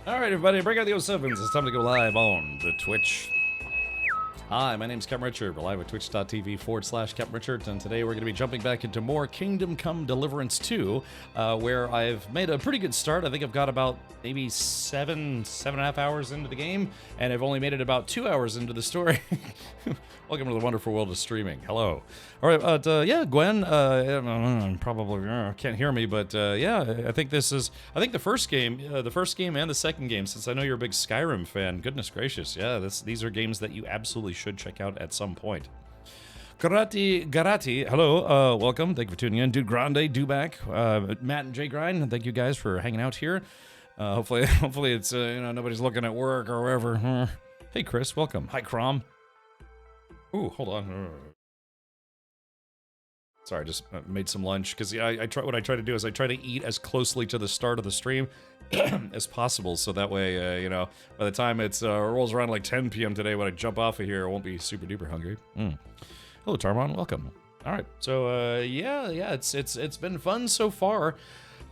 All right, everybody, break out the 07s. It's time to go live on the Twitch. Hi, my name's Captain Richard. We're live at twitch.tv/Captain Richard, and today we're going to be jumping back into more Kingdom Come Deliverance 2, where I've made a pretty good start. I think I've got about maybe seven and a half hours into the game, and I've only made it about 2 hours into the story. Welcome to the wonderful world of streaming. Hello. All right, yeah, Gwen, probably can't hear me, but yeah, I think the first game and the second game, since I know you're a big Skyrim fan, goodness gracious, yeah, these are games that you absolutely should check out at some point. Garati, hello, welcome, thank you for tuning in. Dude Grande, Duback, Matt and Jay Grind, thank you guys for hanging out here. Hopefully it's nobody's looking at work or wherever. Hey Chris, welcome. Hi Crom. Ooh, hold on. Sorry, I just made some lunch because what I try to do is I try to eat as closely to the start of the stream as possible, so that way, by the time it rolls around like 10 p.m. today, when I jump off of here, I won't be super duper hungry. Hello, Tarmon, welcome. All right, so yeah, it's been fun so far.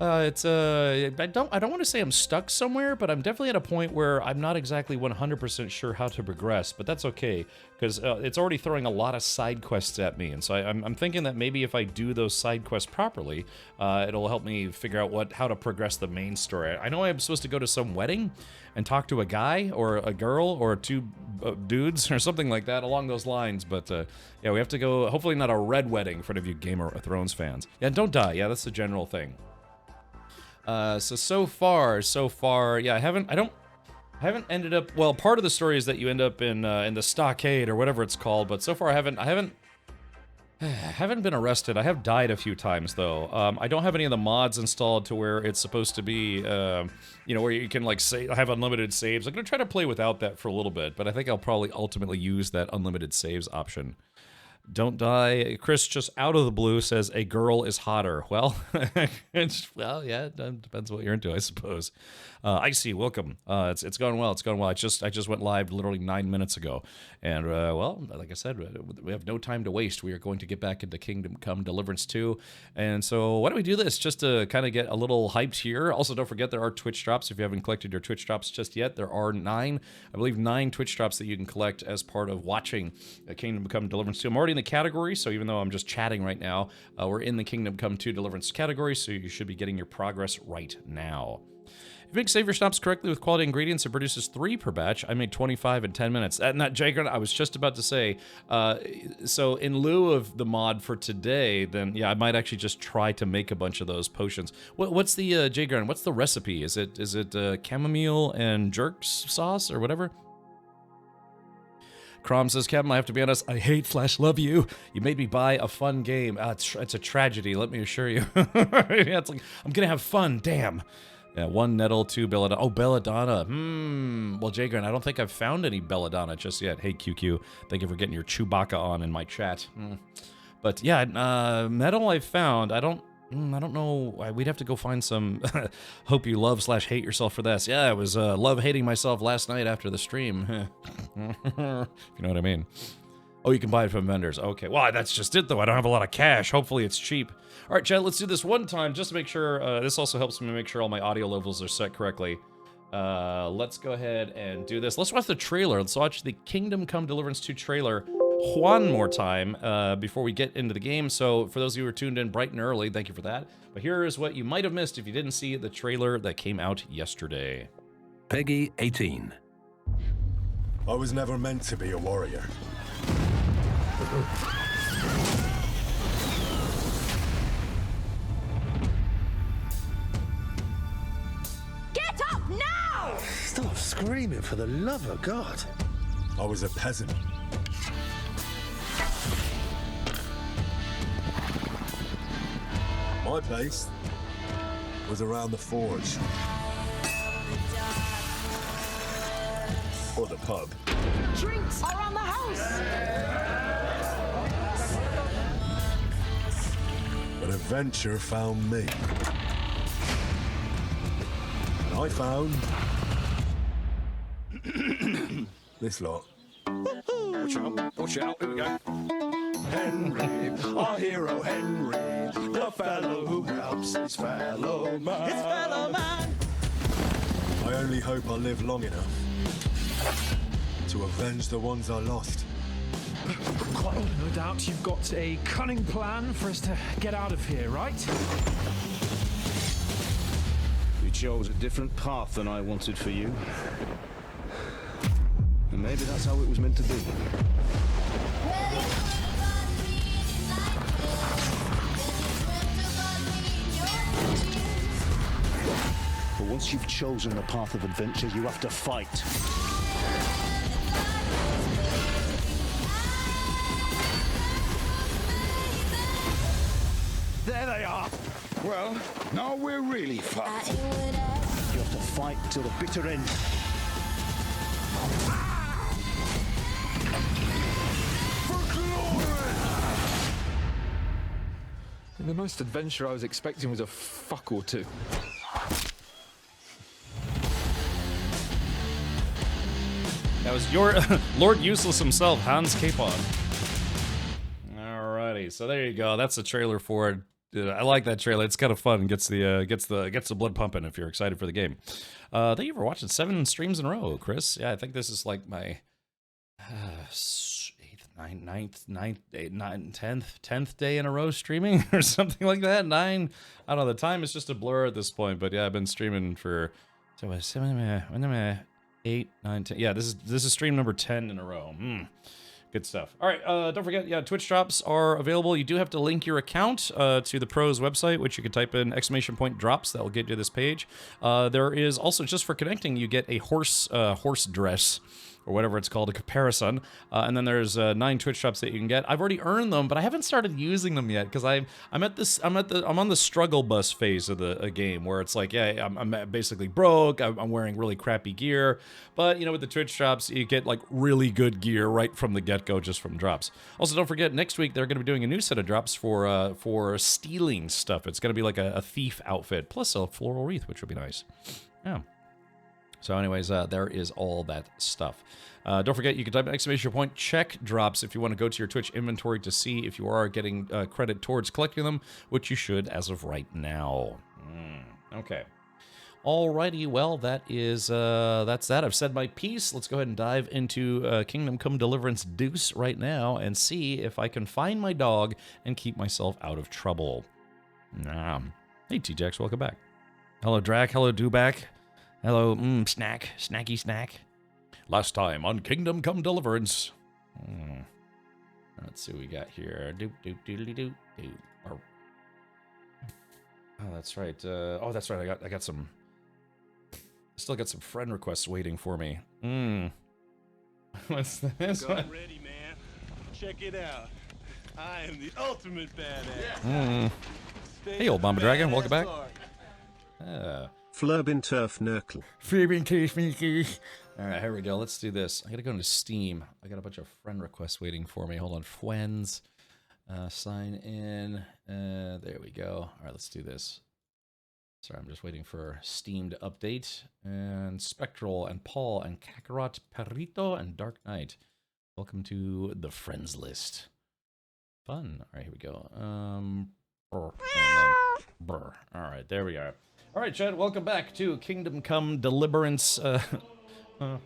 I don't want to say I'm stuck somewhere, but I'm definitely at a point where I'm not exactly 100% sure how to progress, but that's okay, because it's already throwing a lot of side quests at me, and so I'm thinking that maybe if I do those side quests properly, it'll help me figure out how to progress the main story. I know I'm supposed to go to some wedding and talk to a guy, or a girl, or two dudes, or something like that along those lines, but yeah, we have to go, hopefully not a red wedding for any of you Game of Thrones fans. Yeah, don't die, yeah, that's the general thing. So far, yeah, I haven't ended up, well, part of the story is that you end up in the stockade or whatever it's called, but so far I haven't been arrested. I have died a few times though. I don't have any of the mods installed to where it's supposed to be, where you can like have unlimited saves. I'm gonna try to play without that for a little bit, but I think I'll probably ultimately use that unlimited saves option. Don't die. Chris, just out of the blue, says a girl is hotter. Well, yeah, it depends what you're into, I suppose. Icy, welcome. It's going well. It's going well. I just went live literally 9 minutes ago, and well, like I said, we have no time to waste. We are going to get back into Kingdom Come Deliverance 2, and so why don't we do this just to kind of get a little hyped here. Also, don't forget there are Twitch drops. If you haven't collected your Twitch drops just yet, there are 9 Twitch drops that you can collect as part of watching Kingdom Come Deliverance 2. I'm already in the category, so even though I'm just chatting right now, we're in the Kingdom Come 2 Deliverance category, so you should be getting your progress right now. If you make save your stops correctly with quality ingredients, it produces 3 per batch. I made 25 in 10 minutes. Not Jager, I was just about to say, so in lieu of the mod for today, then yeah, I might actually just try to make a bunch of those potions. What's the, Jager, what's the recipe? Is it chamomile and jerk sauce or whatever? Crom says, Captain, I have to be honest, I hate/love you. You made me buy a fun game. It's a tragedy, let me assure you. Yeah, it's like, I'm gonna have fun, damn. Yeah, 1 nettle, 2 belladonna. Oh, belladonna. Well, Jager, I don't think I've found any belladonna just yet. Hey, QQ, thank you for getting your Chewbacca on in my chat. But yeah, nettle I found. I don't know. We'd have to go find some. Hope you love/hate yourself for this. Yeah, I was love-hating myself last night after the stream. If you know what I mean. Oh, you can buy it from vendors. Okay, well, that's just it, though. I don't have a lot of cash. Hopefully it's cheap. All right, Chad, let's do this one time just to make sure. This also helps me make sure all my audio levels are set correctly. Let's go ahead and do this. Let's watch the trailer. Let's watch the Kingdom Come Deliverance 2 trailer one more time before we get into the game. So for those of you who are tuned in bright and early, thank you for that. But here is what you might have missed if you didn't see the trailer that came out yesterday. Peggy 18. I was never meant to be a warrior. Get up now! Stop screaming, for the love of God. I was a peasant. My place was around the forge. Or the pub. Drinks around the house! But adventure found me. And I found this lot. Watch out, here we go. Henry, our hero Henry, the fellow who helps his fellow man. His fellow man. I I only hope I live long enough to avenge the ones I lost. Quite no doubt you've got a cunning plan for us to get out of here, right? You chose a different path than I wanted for you. And maybe that's how it was meant to be. But once you've chosen the path of adventure, you have to fight. There they are! Well, now we're really fucked. You have to fight till the bitter end. The most adventure I was expecting was a fuck or two. That was your Lord Useless himself, Hans Capon. Alrighty, so there you go. That's the trailer for it. I like that trailer. It's kind of fun. Gets the blood pumping if you're excited for the game. Thank you for watching 7 streams in a row, Chris. Yeah, I think this is like my 10th day in a row streaming or something like that. 9. I don't know. The time is just a blur at this point. But yeah, I've been streaming for 8, 9, 10. Yeah, this is stream number 10 in a row. Good stuff. All right, don't forget, yeah, Twitch drops are available. You do have to link your account to the pros website, which you can type in !drops. That will get you this page. There is also, just for connecting, you get a horse dress, or whatever it's called, a comparison. And then there's 9 Twitch drops that you can get. I've already earned them, but I haven't started using them yet because I'm on the struggle bus phase of the game where it's like, yeah, I'm basically broke. I'm wearing really crappy gear, but you know, with the Twitch drops, you get like really good gear right from the get-go, just from drops. Also, don't forget, next week they're going to be doing a new set of drops for stealing stuff. It's going to be like a thief outfit plus a floral wreath, which would be nice. Yeah. So anyways, there is all that stuff. Don't forget, you can type in ! check drops if you want to go to your Twitch inventory to see if you are getting credit towards collecting them, which you should as of right now. Okay. Alrighty, well, that's that. I've said my piece. Let's go ahead and dive into Kingdom Come Deliverance Deuce right now and see if I can find my dog and keep myself out of trouble. Hey, T-Jax, welcome back. Hello, Drac. Hello, Dewback. Hello, snacky snack. Last time on Kingdom Come Deliverance. Let's see what we got here. Oh, that's right. That's right. I got some. Still got some friend requests waiting for me. What's this? Got ready, man. Check it out. I am the ultimate badass. Hey, old Mama Dragon, welcome back. Flurbin Turf Nurkle. Alright, here we go. Let's do this. I gotta go into Steam. I got a bunch of friend requests waiting for me. Hold on. Friends. Sign in. There we go. Alright, let's do this. Sorry, I'm just waiting for Steam to update. And Spectral and Paul and Kakarot Perito and Dark Knight. Welcome to the friends list. Fun. Alright, here we go. Alright, there we are. All right, Chad, welcome back to Kingdom Come Deliverance. Hold on,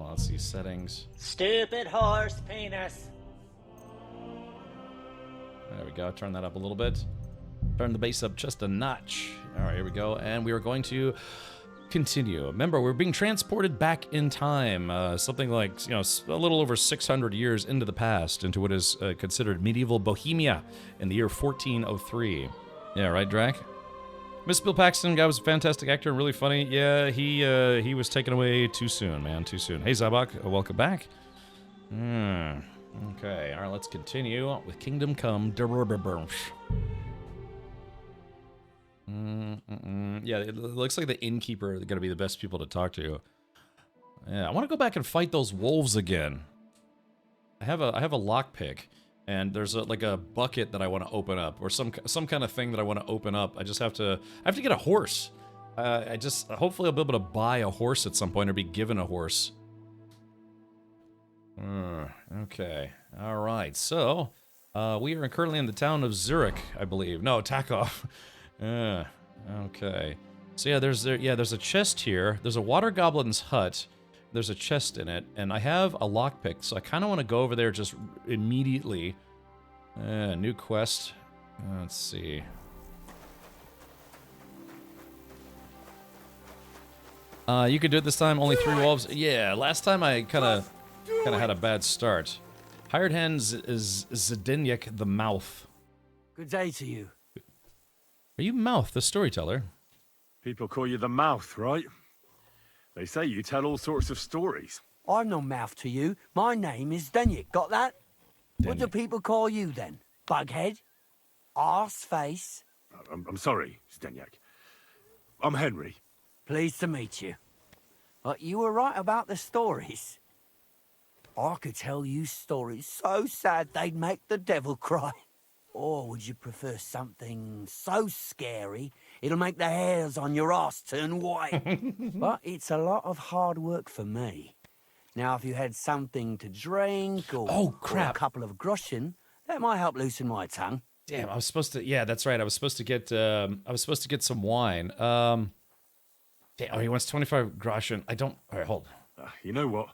let's see settings. Stupid horse penis. There we go, turn that up a little bit. Turn the bass up just a notch. All right, here we go, and we are going to continue. Remember, we're being transported back in time, something like, a little over 600 years into the past, into what is considered medieval Bohemia in the year 1403. Yeah, right, Drac? Miss Bill Paxton, guy was a fantastic actor and really funny. Yeah, he was taken away too soon, man, too soon. Hey, Zabak, welcome back. Okay, all right, let's continue with Kingdom Come Deliverance. Yeah, it looks like the innkeeper are going to be the best people to talk to. Yeah, I want to go back and fight those wolves again. I have a lockpick. And there's like a bucket that I want to open up, or some kind of thing that I want to open up. I have to get a horse. Hopefully I'll be able to buy a horse at some point or be given a horse. Okay, all right. So we are currently in the town of Zurich, I believe. No, Takov. Okay. So yeah, there's a chest here. There's a water goblin's hut. There's a chest in it, and I have a lockpick, so I kind of want to go over there just immediately. New quest. Let's see. You could do it this time. Only 3 wolves. Yeah, last time I kind of had a bad start. Hired hands is Zdeněk the Mouth. Good day to you. Are you Mouth, the storyteller? People call you the Mouth, right? They say you tell all sorts of stories. I'm no mouth to you. My name is Zdeněk. Got that? What do people call you then? Bughead? Arse face? I'm sorry, Zdeněk. I'm Henry. Pleased to meet you. But you were right about the stories. I could tell you stories so sad they'd make the devil cry. Or would you prefer something so scary it'll make the hairs on your ass turn white? But it's a lot of hard work for me. Now, if you had something to drink or, oh, crap. or a couple of groschen, that might help loosen my tongue. Damn, I was supposed to. Yeah, that's right. I was supposed to get some wine. Damn, oh, he wants 25 groschen. I don't. All right, hold. You know what?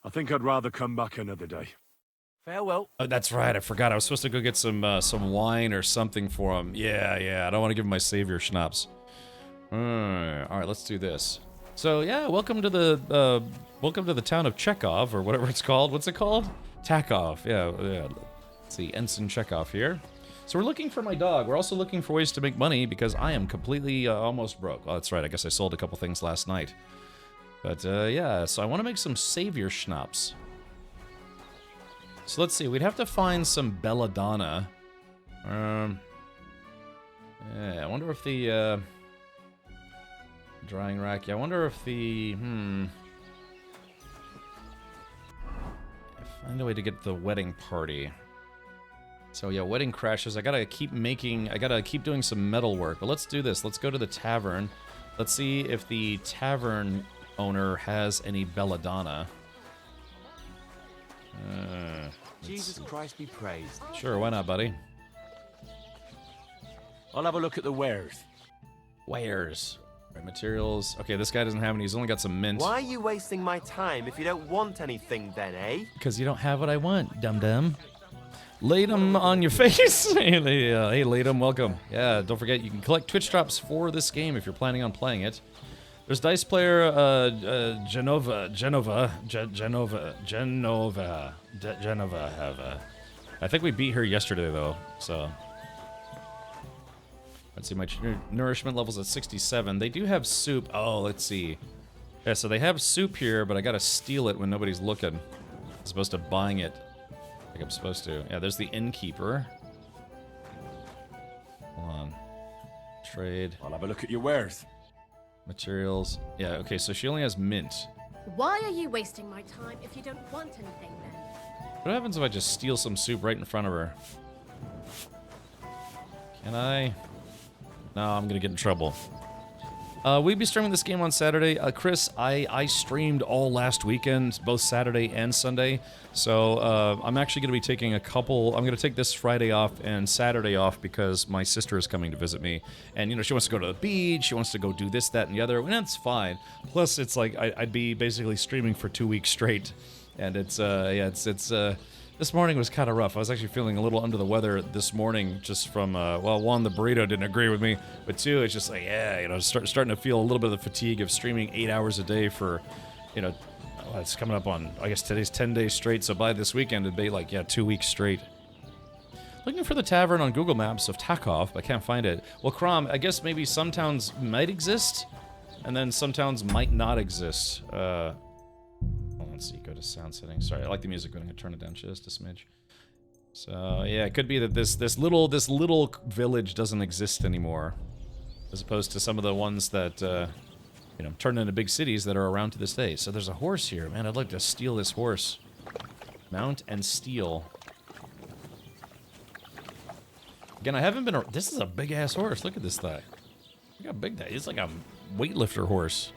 I think I'd rather come back another day. Farewell. Oh, that's right. I forgot. I was supposed to go get some wine or something for him. Yeah. I don't want to give him my savior schnapps. All right, let's do this. So yeah, welcome to the town of Chekhov, or whatever it's called. What's it called? Takov. Yeah. Let's see, Ensign Chekhov here. So we're looking for my dog. We're also looking for ways to make money because I am completely almost broke. Oh, that's right. I guess I sold a couple things last night. But yeah, so I want to make some savior schnapps. So let's see. We'd have to find some belladonna. Yeah, I wonder if the drying rack. Yeah, I wonder if the find a way to get the wedding party. So yeah, wedding crashes. I gotta keep doing some metal work. But let's do this. Let's go to the tavern. Let's see if the tavern owner has any belladonna. Jesus Christ be praised. Sure, why not, buddy? I'll have a look at the wares. Wares. Right, materials. Okay, this guy doesn't have any. He's only got some mint. Why are you wasting my time if you don't want anything then, eh? Because you don't have what I want, dum-dum. Laid 'em on your face. Hey, Laid 'em, welcome. Yeah, don't forget, you can collect Twitch drops for this game if you're planning on playing it. There's dice player Genova. I think we beat her yesterday though, so. Let's see, my nourishment level's at 67. They do have soup. Oh, let's see. Yeah, so they have soup here, but I gotta steal it when nobody's looking, as opposed to buying it like I'm supposed to. Yeah, there's the innkeeper. Hold on. Trade. I'll have a look at your wares. Materials. Yeah, okay, so she only has mint. Why are you wasting my time if you don't want anything then? What happens if I just steal some soup right in front of her? Can I? No, I'm gonna get in trouble. We'll be streaming this game on Saturday. Chris, I streamed all last weekend, both Saturday and Sunday. So I'm actually going to be taking I'm going to take this Friday off and Saturday off because my sister is coming to visit me. And, you know, she wants to go to the beach. She wants to go do this, that, and the other. And that's fine. Plus, it's like I'd be basically streaming for 2 weeks straight. And it's this morning was kind of rough. I was actually feeling a little under the weather this morning just from, well, one, the burrito didn't agree with me, but two, it's just like, yeah, you know, starting to feel a little bit of the fatigue of streaming 8 hours a day for, you know, it's coming up on, I guess today's 10 days straight, so by this weekend it'd be like, yeah, 2 weeks straight. Looking for the tavern on Google Maps of Takov, but I can't find it. Well, Crom, I guess maybe some towns might exist, and then some towns might not exist. Let's see, go to sound settings. Sorry, I like the music, but I'm gonna turn it down just a smidge. So yeah, it could be that this little village doesn't exist anymore, as opposed to some of the ones that you know, turned into big cities that are around to this day. So there's a horse here, man. I'd like to steal this horse. Mount and steal. Again, I haven't been. This is a big ass horse. Look at this thing. Look how big that is. It's like a weightlifter horse.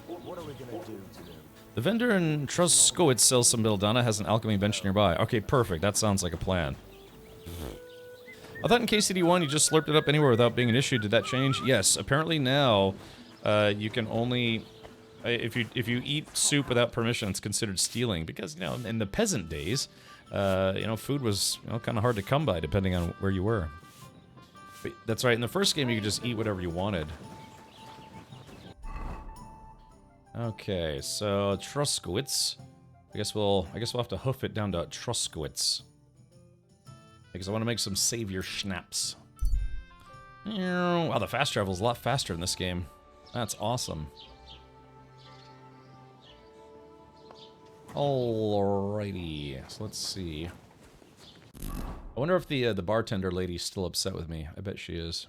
What are we gonna do to them? The vendor in Troskowitz sells some belladonna, has an alchemy bench nearby. Okay, perfect. That sounds like a plan. I thought in KCD1 you just slurped it up anywhere without being an issue. Did that change? Yes. Apparently now, you can only if you eat soup without permission, it's considered stealing because in the peasant days, food was kind of hard to come by depending on where you were. But that's right. In the first game, you could just eat whatever you wanted. Okay, so Truskowitz. I guess we'll have to hoof it down to Truskowitz. Because I want to make some savior schnapps. Wow, the fast travel is a lot faster in this game. That's awesome. Alrighty, so let's see. I wonder if the bartender lady's still upset with me. I bet she is.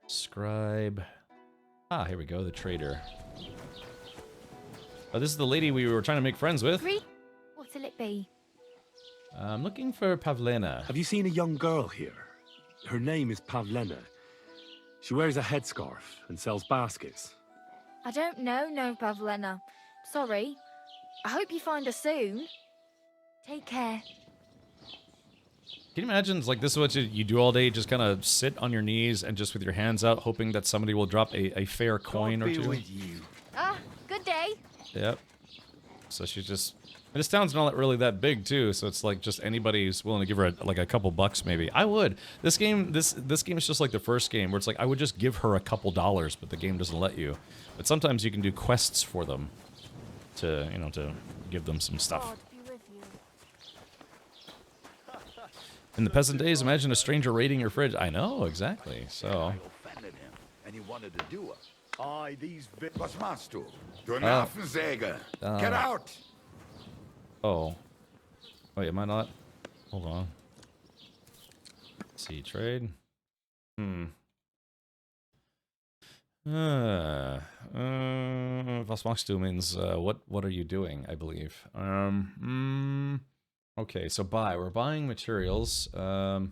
Scribe. Ah, here we go, the trader. Oh, this is the lady we were trying to make friends with. What'll it be? I'm looking for Pavlena. Have you seen a young girl here? Her name is Pavlena. She wears a headscarf and sells baskets. I don't know, no, Pavlena. Sorry. I hope you find her soon. Take care. Can you imagine, like, this is what you do all day, just kind of sit on your knees and just with your hands out, hoping that somebody will drop a fair coin or two? With you. Ah, good day. Yep. So she's just... And this town's not really that big, too, so it's like just anybody who's willing to give her, like, a couple bucks, maybe. I would. This game is just like the first game, where it's like, I would just give her a couple dollars, but the game doesn't let you. But sometimes you can do quests for them to, to give them some stuff. In the peasant days, imagine a stranger raiding your fridge. I know, exactly. So. I offended him, and he wanted to do it. Aye, these bits. Was machst du? Du Nervensäge! Get out! Oh. Wait, am I not? Hold on. Let's see, trade. Was machst du means, what are you doing, I believe. Okay, so buy. We're buying materials. Okay,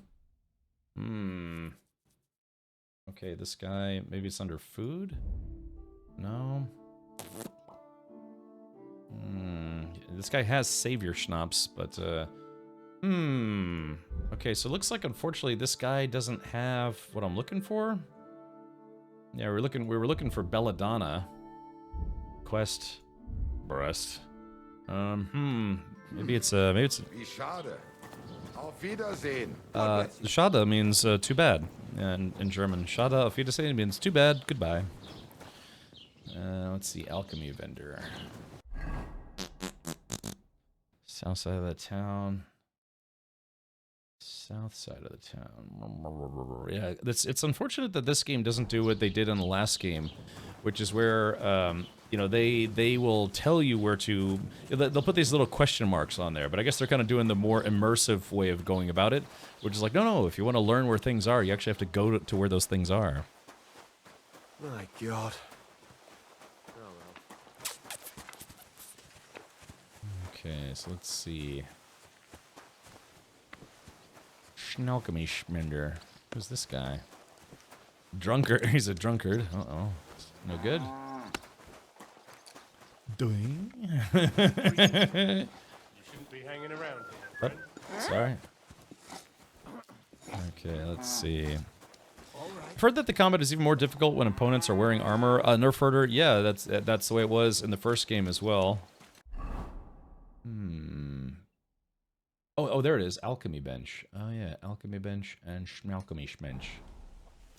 this guy, maybe it's under food? No. This guy has savior schnapps, but, okay, so it looks like, unfortunately, this guy doesn't have what I'm looking for. Yeah, we were looking for Belladonna. Quest. Breast. Maybe it's Wie schade. Auf Wiedersehen. Schade means too bad in German. Schade auf Wiedersehen means too bad, goodbye. Let's see, alchemy vendor. South side of the town. South side of the town. Yeah, it's unfortunate that this game doesn't do what they did in the last game, which is where they will tell you where to. They'll put these little question marks on there, but I guess they're kind of doing the more immersive way of going about it, which is like, no, if you want to learn where things are, you actually have to go to where those things are. My God. Okay, so let's see. Schnalkemy Schmender. Who's this guy? Drunkard. He's a drunkard. Uh-oh. No good? Doing? You shouldn't be hanging around here, friend. Sorry. Okay, let's see. I've heard that the combat is even more difficult when opponents are wearing armor. Nerf herder, yeah, that's the way it was in the first game as well. Oh, there it is. Alchemy bench. Oh yeah, alchemy bench and schmalchemy bench.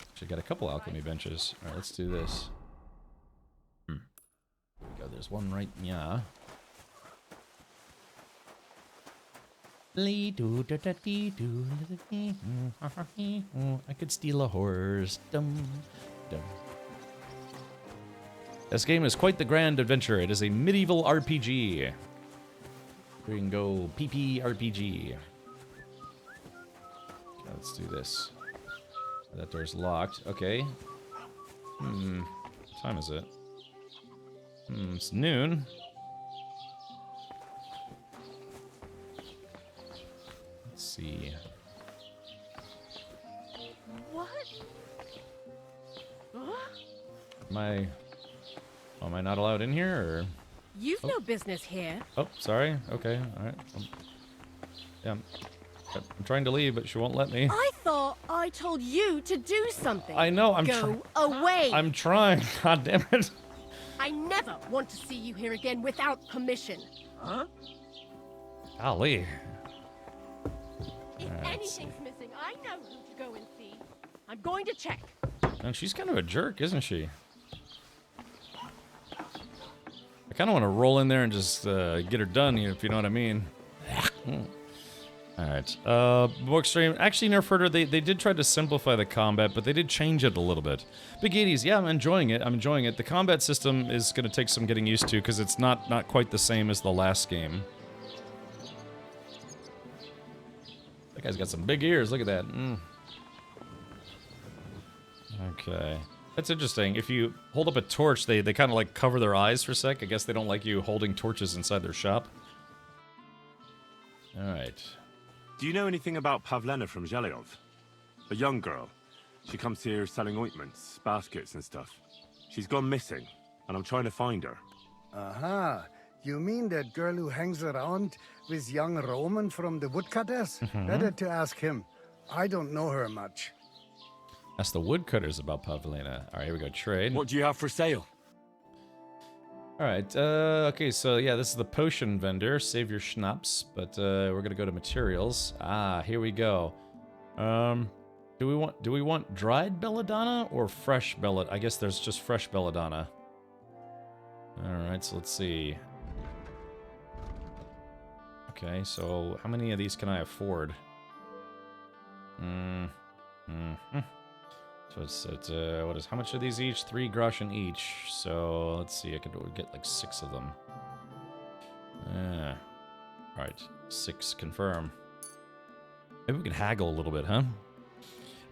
Actually, got a couple alchemy benches. All right, let's do this. There we go. There's one right. Yeah. I could steal a horse. Dum, dum. This game is quite the grand adventure. It is a medieval RPG. We can go PPRPG. Okay, let's do this. That door's locked. Okay. What time is it? It's noon. Let's see. What? Am I not allowed in here, or? You've no business here. Oh, sorry. Okay, all right. Yeah, I'm trying to leave, but she won't let me. I I told you to do something. I know, I'm Go away. I'm trying. God damn it. I never want to see you here again without permission. Huh? Golly. If anything's missing, I know who to go and see. I'm going to check. And she's kind of a jerk, isn't she? I kind of want to roll in there and just get her done, if you know what I mean. Alright. More extreme. Actually, Nerf Herder, they did try to simplify the combat, but they did change it a little bit. Big 80s, yeah, I'm enjoying it. I'm enjoying it. The combat system is going to take some getting used to, because it's not quite the same as the last game. That guy's got some big ears. Look at that. Okay. That's interesting. If you hold up a torch, they kind of like cover their eyes for a sec. I guess they don't like you holding torches inside their shop. Alright. Do you know anything about Pavlena from Zhelyov? A young girl. She comes here selling ointments, baskets and stuff. She's gone missing, and I'm trying to find her. Aha. You mean that girl who hangs around with young Roman from the woodcutters? Better to ask him. I don't know her much. Ask the woodcutters about Pavlena. Alright, here we go. Trade. What do you have for sale? Alright, okay, so yeah, this is the potion vendor. Save your schnapps, but we're gonna go to materials. Ah, here we go. Do we want dried belladonna or fresh belladonna? I guess there's just fresh belladonna. Alright, so let's see. Okay, so how many of these can I afford? So it's what is, how much are these each? 3 groschen each. So let's see, I could get like 6 of them. Alright, 6 confirm. Maybe we could haggle a little bit, huh?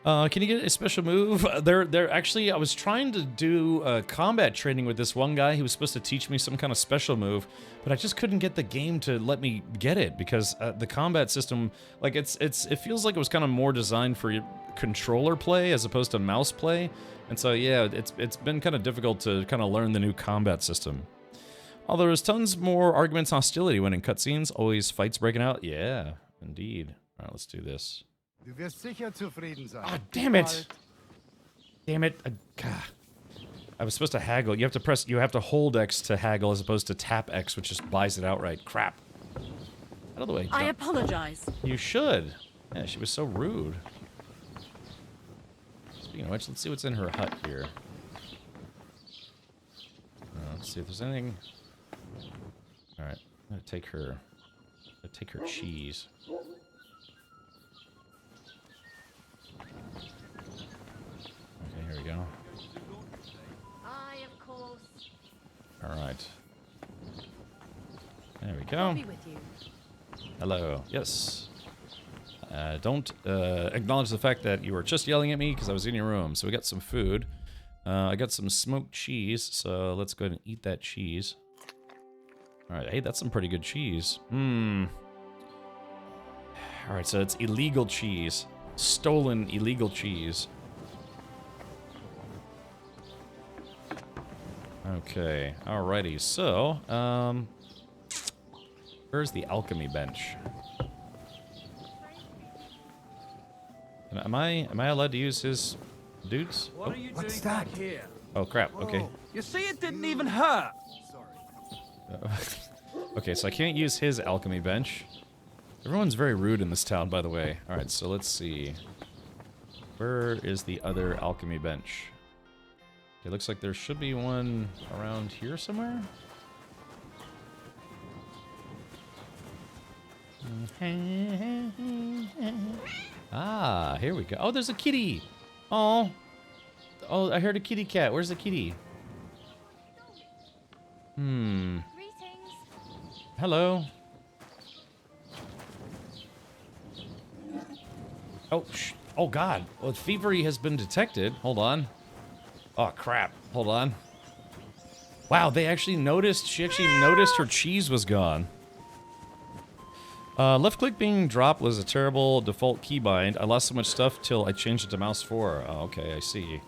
Can you get a special move? They're actually, I was trying to do combat training with this one guy. He was supposed to teach me some kind of special move, but I just couldn't get the game to let me get it because the combat system, like it feels like it was kind of more designed for controller play as opposed to mouse play, and so yeah, it's been kind of difficult to kind of learn the new combat system. Although there's tons more arguments, hostility when in cutscenes, always fights breaking out. Yeah, indeed. All right, let's do this. Du wirst sicher zufrieden sein. Oh, damn it! Damn it! I was supposed to haggle. You have to hold X to haggle as opposed to tap X, which just buys it outright. Crap. Out of the way. I apologize. You should. Yeah, she was so rude. Speaking of which, let's see what's in her hut here. Let's see if there's anything. All right, I'm gonna take her cheese. Okay, here we go. I, of course. All right. There we go. I'll be with you. Hello. Yes. Don't acknowledge the fact that you were just yelling at me because I was in your room. So we got some food. I got some smoked cheese, so let's go ahead and eat that cheese. All right. Hey, that's some pretty good cheese. All right, so it's illegal cheese. Stolen illegal cheese. Okay, alrighty, so, where's the alchemy bench? Am I allowed to use his dudes? What are you doing back here? Oh crap, okay. You see, it didn't even hurt. Okay, so I can't use his alchemy bench. Everyone's very rude in this town, by the way. Alright, so let's see. Where is the other alchemy bench? It looks like there should be one around here somewhere. Ah, here we go. Oh, there's a kitty. Oh, I heard a kitty cat. Where's the kitty? Hello. Oh, oh God. Well, thievery has been detected. Hold on. Oh, crap. Hold on. Wow, they actually noticed. She actually noticed her cheese was gone. Left click being dropped was a terrible default keybind. I lost so much stuff till I changed it to mouse 4. Oh, okay, I see.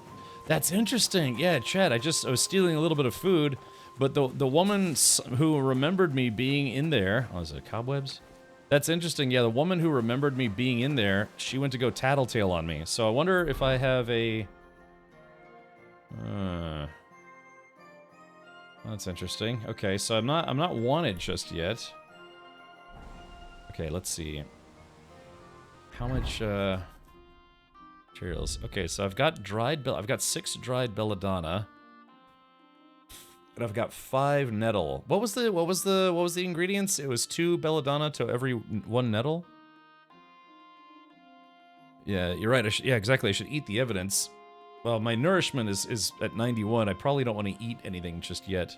That's interesting. Yeah, Chad, I was stealing a little bit of food, but the woman who remembered me being in there... Oh, is it cobwebs? That's interesting. Yeah, the woman who remembered me being in there, she went to go tattletale on me. So I wonder if I have a... That's interesting. Okay, so I'm not wanted just yet. Okay, let's see. How much materials? Okay, so I've got I've got 6 dried belladonna. And I've got 5 nettle. What was the ingredients? It was 2 belladonna to every 1 nettle. Yeah, you're right. Yeah, exactly. I should eat the evidence. Well, my nourishment is at 91. I probably don't want to eat anything just yet.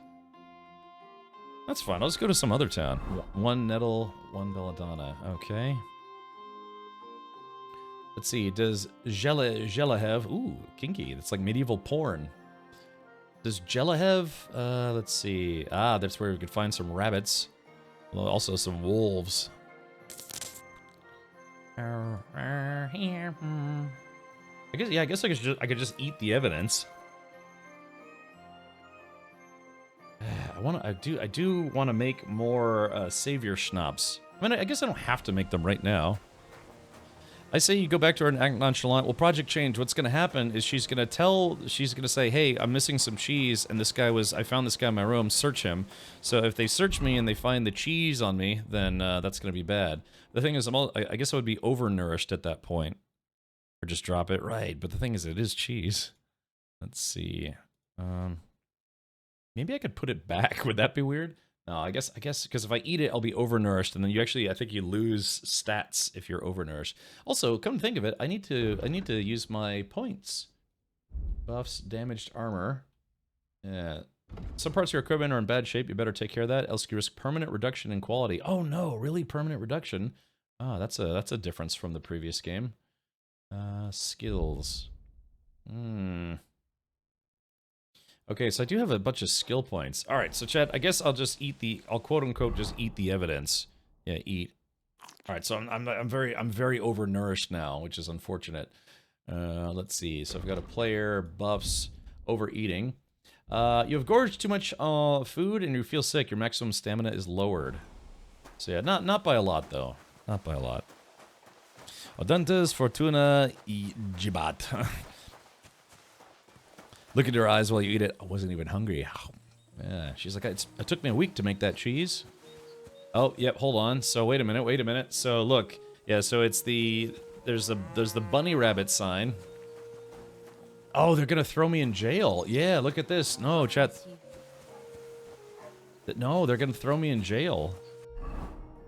That's fine. I'll just go to some other town. 1 nettle, 1 belladonna. Okay. Let's see. Does Jella have... Ooh, kinky. That's like medieval porn. Does Jella have... let's see. Ah, that's where we could find some rabbits. Well, also some wolves. I guess I could just eat the evidence. I do want to make more savior schnapps. I mean, I guess I don't have to make them right now. I say you go back to her and act nonchalant. Well, project change. What's going to happen is she's going to say, hey, I'm missing some cheese, and I found this guy in my room, search him. So if they search me and they find the cheese on me, then that's going to be bad. The thing is, I guess I would be overnourished at that point. Or just drop it. Right, but the thing is, it is cheese. Let's see. Maybe I could put it back. Would that be weird? No, I guess, because if I eat it, I'll be overnourished, and then I think you lose stats if you're overnourished. Also, come to think of it, I need to use my points. Buffs, damaged armor. Yeah. Some parts of your equipment are in bad shape, you better take care of that, else you risk permanent reduction in quality. Oh no, really? Permanent reduction? Ah, that's a difference from the previous game. Skills. Okay, so I do have a bunch of skill points. All right, so chat, I guess I'll just I'll quote unquote just eat the evidence. Yeah, eat. All right, so I'm very overnourished now, which is unfortunate. Let's see. So I've got a player, buffs, overeating. You have gorged too much food and you feel sick. Your maximum stamina is lowered. So yeah, not by a lot though. Not by a lot. Audentes fortuna e gibat. Look at her eyes while you eat it. I wasn't even hungry. Yeah, she's like, it took me a week to make that cheese. Oh, yep, hold on. So wait a minute. So look, yeah, so it's there's the bunny rabbit sign. Oh, they're gonna throw me in jail. Yeah, look at this. No, chat. No, they're gonna throw me in jail.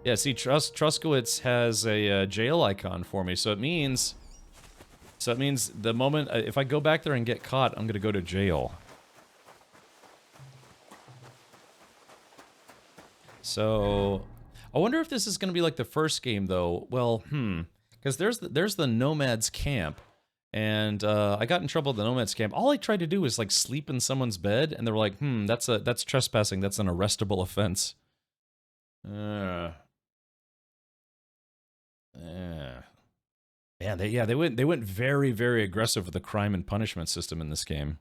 Yeah, see, Truskowitz has a jail icon for me, so it means the moment if I go back there and get caught, I'm gonna go to jail. So, I wonder if this is gonna be like the first game, though. Well, because there's the Nomads camp, and I got in trouble at the Nomads camp. All I tried to do was like sleep in someone's bed, and they were like, that's trespassing. That's an arrestable offense. Yeah, they went very, very aggressive with the crime and punishment system in this game.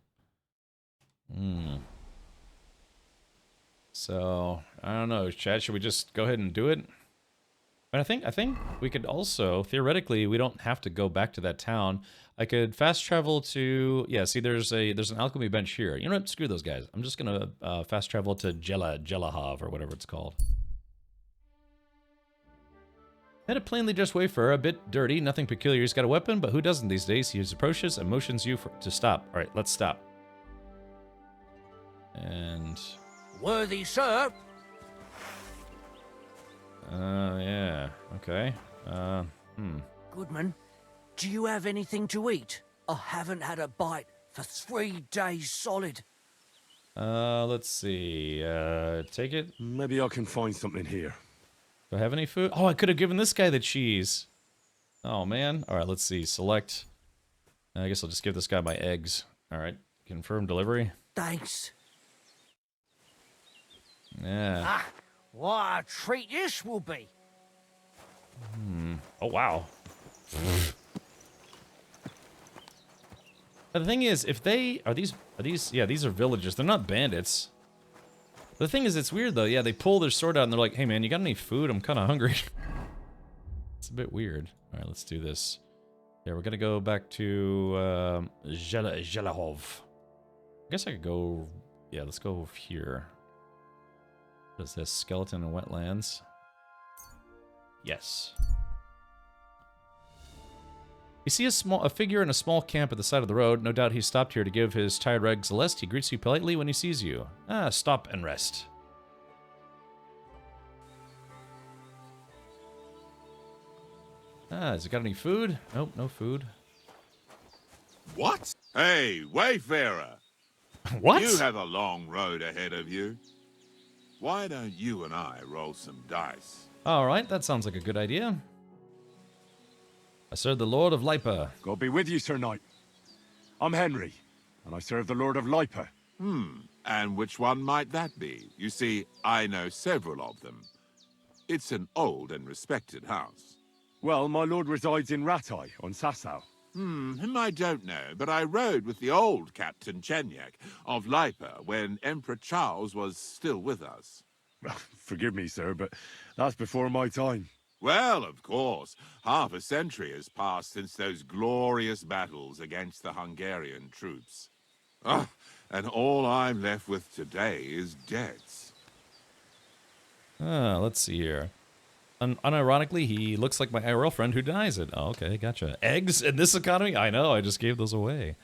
So I don't know, Chad. Should we just go ahead and do it? But I think we could also theoretically we don't have to go back to that town. I could fast travel to see. There's an alchemy bench here. You know what? Screw those guys. I'm just gonna fast travel to Jelahav or whatever it's called. Met a plainly dressed wayfarer, a bit dirty, nothing peculiar. He's got a weapon, but who doesn't these days? He approaches and motions you to stop. All right, let's stop. And worthy sir. Yeah. Okay. Goodman, do you have anything to eat? I haven't had a bite for 3 days solid. Let's see. Take it. Maybe I can find something here. Do I have any food? Oh, I could have given this guy the cheese. Oh, man. All right, let's see. Select. I guess I'll just give this guy my eggs. All right. Confirm delivery. Thanks. Yeah. Ah, what a treat this will be. Oh, wow. The thing is, if they... Are these... Yeah, these are villagers. They're not bandits. The thing is, it's weird, though. Yeah, they pull their sword out and they're like, hey, man, you got any food? I'm kind of hungry. That's a bit weird. All right, let's do this. Yeah, we're gonna go back to Zhelahov. I guess I could go. Yeah, let's go here. Does this skeleton and wetlands? Yes. You see a figure in a small camp at the side of the road. No doubt he stopped here to give his tired legs a rest. He greets you politely when he sees you. Ah, stop and rest. Ah, has it got any food? Nope, no food. What? Hey, Wayfarer! What? You have a long road ahead of you. Why don't you and I roll some dice? Alright, that sounds like a good idea. I serve the Lord of Lipa. God be with you, Sir Knight. I'm Henry, and I serve the Lord of Lipa. And which one might that be? You see, I know several of them. It's an old and respected house. Well, my lord resides in Ratai, on Sasau. Him I don't know, but I rode with the old Captain Chenyak of Lipa when Emperor Charles was still with us. Forgive me, sir, but that's before my time. Well, of course. Half a century has passed since those glorious battles against the Hungarian troops. And all I'm left with today is debts. Let's see here. Unironically, he looks like my IRL friend who denies it. Oh, okay, gotcha. Eggs in this economy? I know, I just gave those away.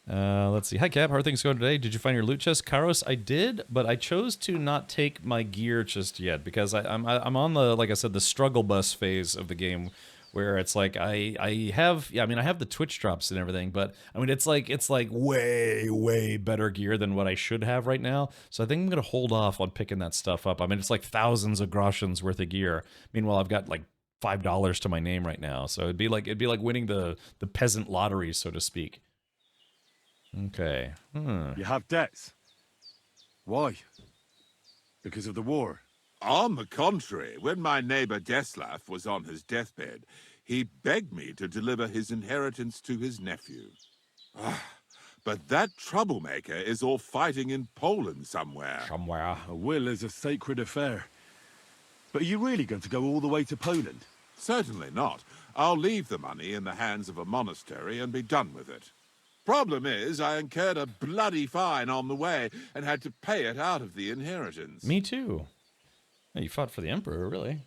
Let's see. Hi, Cap. How are things going today? Did you find your loot chest? Kairos, I did, but I chose to not take my gear just yet because I'm on the, like I said, the struggle bus phase of the game where it's like I have the Twitch drops and everything, but I mean it's like way better gear than what I should have right now. So I think I'm gonna hold off on picking that stuff up. I mean it's like thousands of groshens worth of gear. Meanwhile, I've got like $5 to my name right now, so it'd be like winning the peasant lottery, so to speak. Okay. You have debts. Why? Because of the war? On the contrary, when my neighbor Deslav was on his deathbed, he begged me to deliver his inheritance to his nephew. But that troublemaker is all fighting in Poland somewhere. A will is a sacred affair. But are you really going to go all the way to Poland? Certainly not. I'll leave the money in the hands of a monastery and be done with it. Problem is, I incurred a bloody fine on the way and had to pay it out of the inheritance. Me too. You fought for the Emperor, really?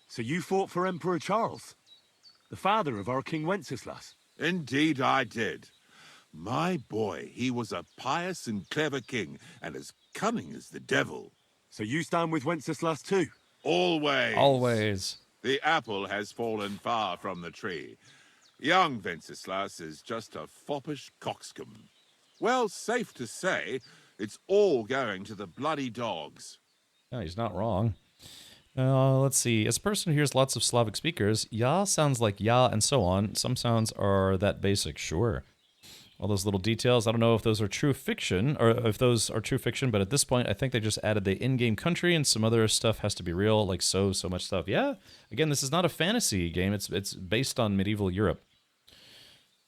So you fought for Emperor Charles, the father of our King Wenceslas? Indeed I did. My boy, he was a pious and clever king, and as cunning as the devil. So you stand with Wenceslas too? Always. Always. The apple has fallen far from the tree. Young Wenceslas is just a foppish coxcomb. Well, safe to say, it's all going to the bloody dogs. No, he's not wrong. Let's see. As a person who hears lots of Slavic speakers, ya sounds like ya and so on. Some sounds are that basic, sure. All those little details, I don't know if those are true fiction, or if those are true fiction, but at this point, I think they just added the in-game country and some other stuff has to be real, like so much stuff. Yeah, again, this is not a fantasy game. It's based on medieval Europe.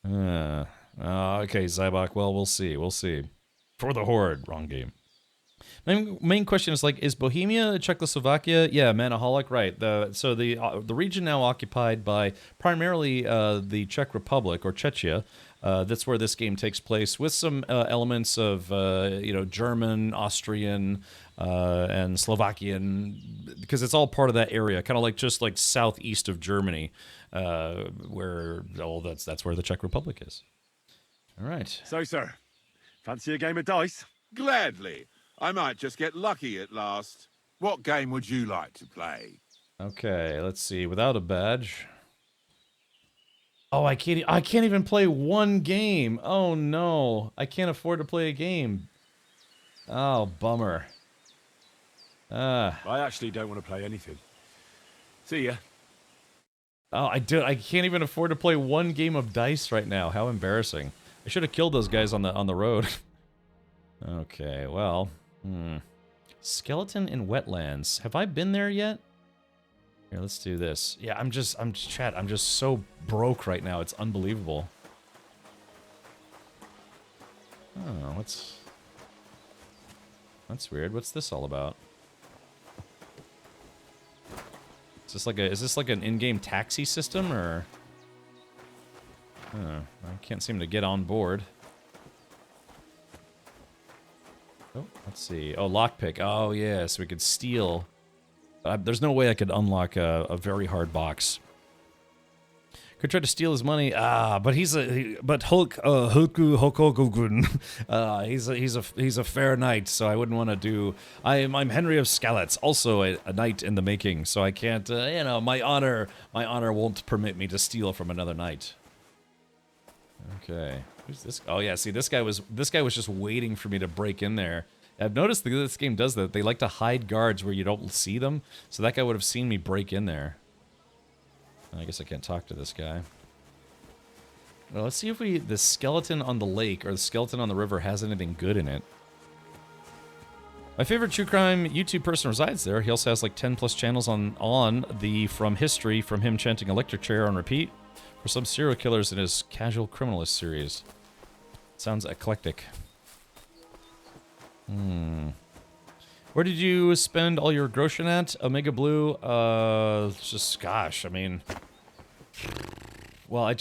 Okay, Zybok, well, we'll see. For the Horde, wrong game. My main question is, like, is Bohemia Czechoslovakia? Yeah, Manaholic, right. So the region now occupied by primarily the Czech Republic, or Czechia. That's where this game takes place, with some elements of, German, Austrian, and Slovakian, because it's all part of that area, kind of like just like southeast of Germany, where that's where the Czech Republic is. All right. So, sir, fancy a game of dice? Gladly. I might just get lucky at last. What game would you like to play? Okay, let's see. Without a badge. Oh, I can't even play one game. Oh no, I can't afford to play a game. Oh, bummer. I actually don't want to play anything. See ya. Oh, I can't even afford to play one game of dice right now. How embarrassing. I should have killed those guys on the road. Okay, well. Skeleton in wetlands. Have I been there yet? Here, let's do this. Yeah, I'm just so broke right now. It's unbelievable. Oh, that's weird. What's this all about? Is this like an in-game taxi system, or? I can't seem to get on board. Oh, let's see. Oh, lockpick. Oh, yeah, so we could steal. There's no way I could unlock a very hard box. Could try to steal his money. But he's Hulk Hokogun. He's a fair knight, so I wouldn't want to do. I'm Henry of Skalitz, also a knight in the making, so I can't. My honor won't permit me to steal from another knight. Okay, who's this? Oh yeah, see, this guy was just waiting for me to break in there. I've noticed that this game does that. They like to hide guards where you don't see them, so that guy would have seen me break in there. I guess I can't talk to this guy. Well, let's see if the skeleton on the lake or the skeleton on the river has anything good in it. My favorite true crime YouTube person resides there. He also has like 10 plus channels on the From History, from him chanting electric chair on repeat, for some serial killers in his Casual Criminalist series. Sounds eclectic. Where did you spend all your groschen at? Omega Blue? Just, gosh, I mean... Well, I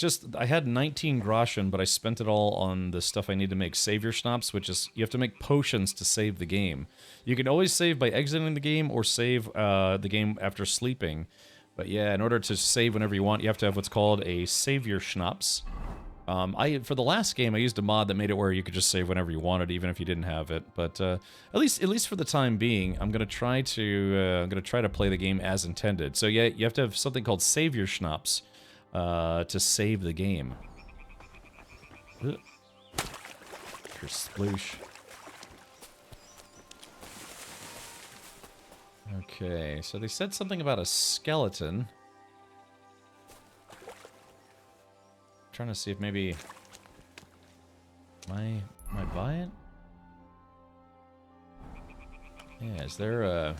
had 19 groschen, but I spent it all on the stuff I need to make savior schnapps, which is, you have to make potions to save the game. You can always save by exiting the game, or save the game after sleeping. But yeah, in order to save whenever you want, you have to have what's called a savior schnapps. For the last game, I used a mod that made it where you could just save whenever you wanted, even if you didn't have it. But at least for the time being, I'm gonna try to play the game as intended. So yeah, you have to have something called savior schnapps to save the game. Sploosh. Okay, so they said something about a skeleton. Trying to see if maybe might buy it. Yeah, is there a?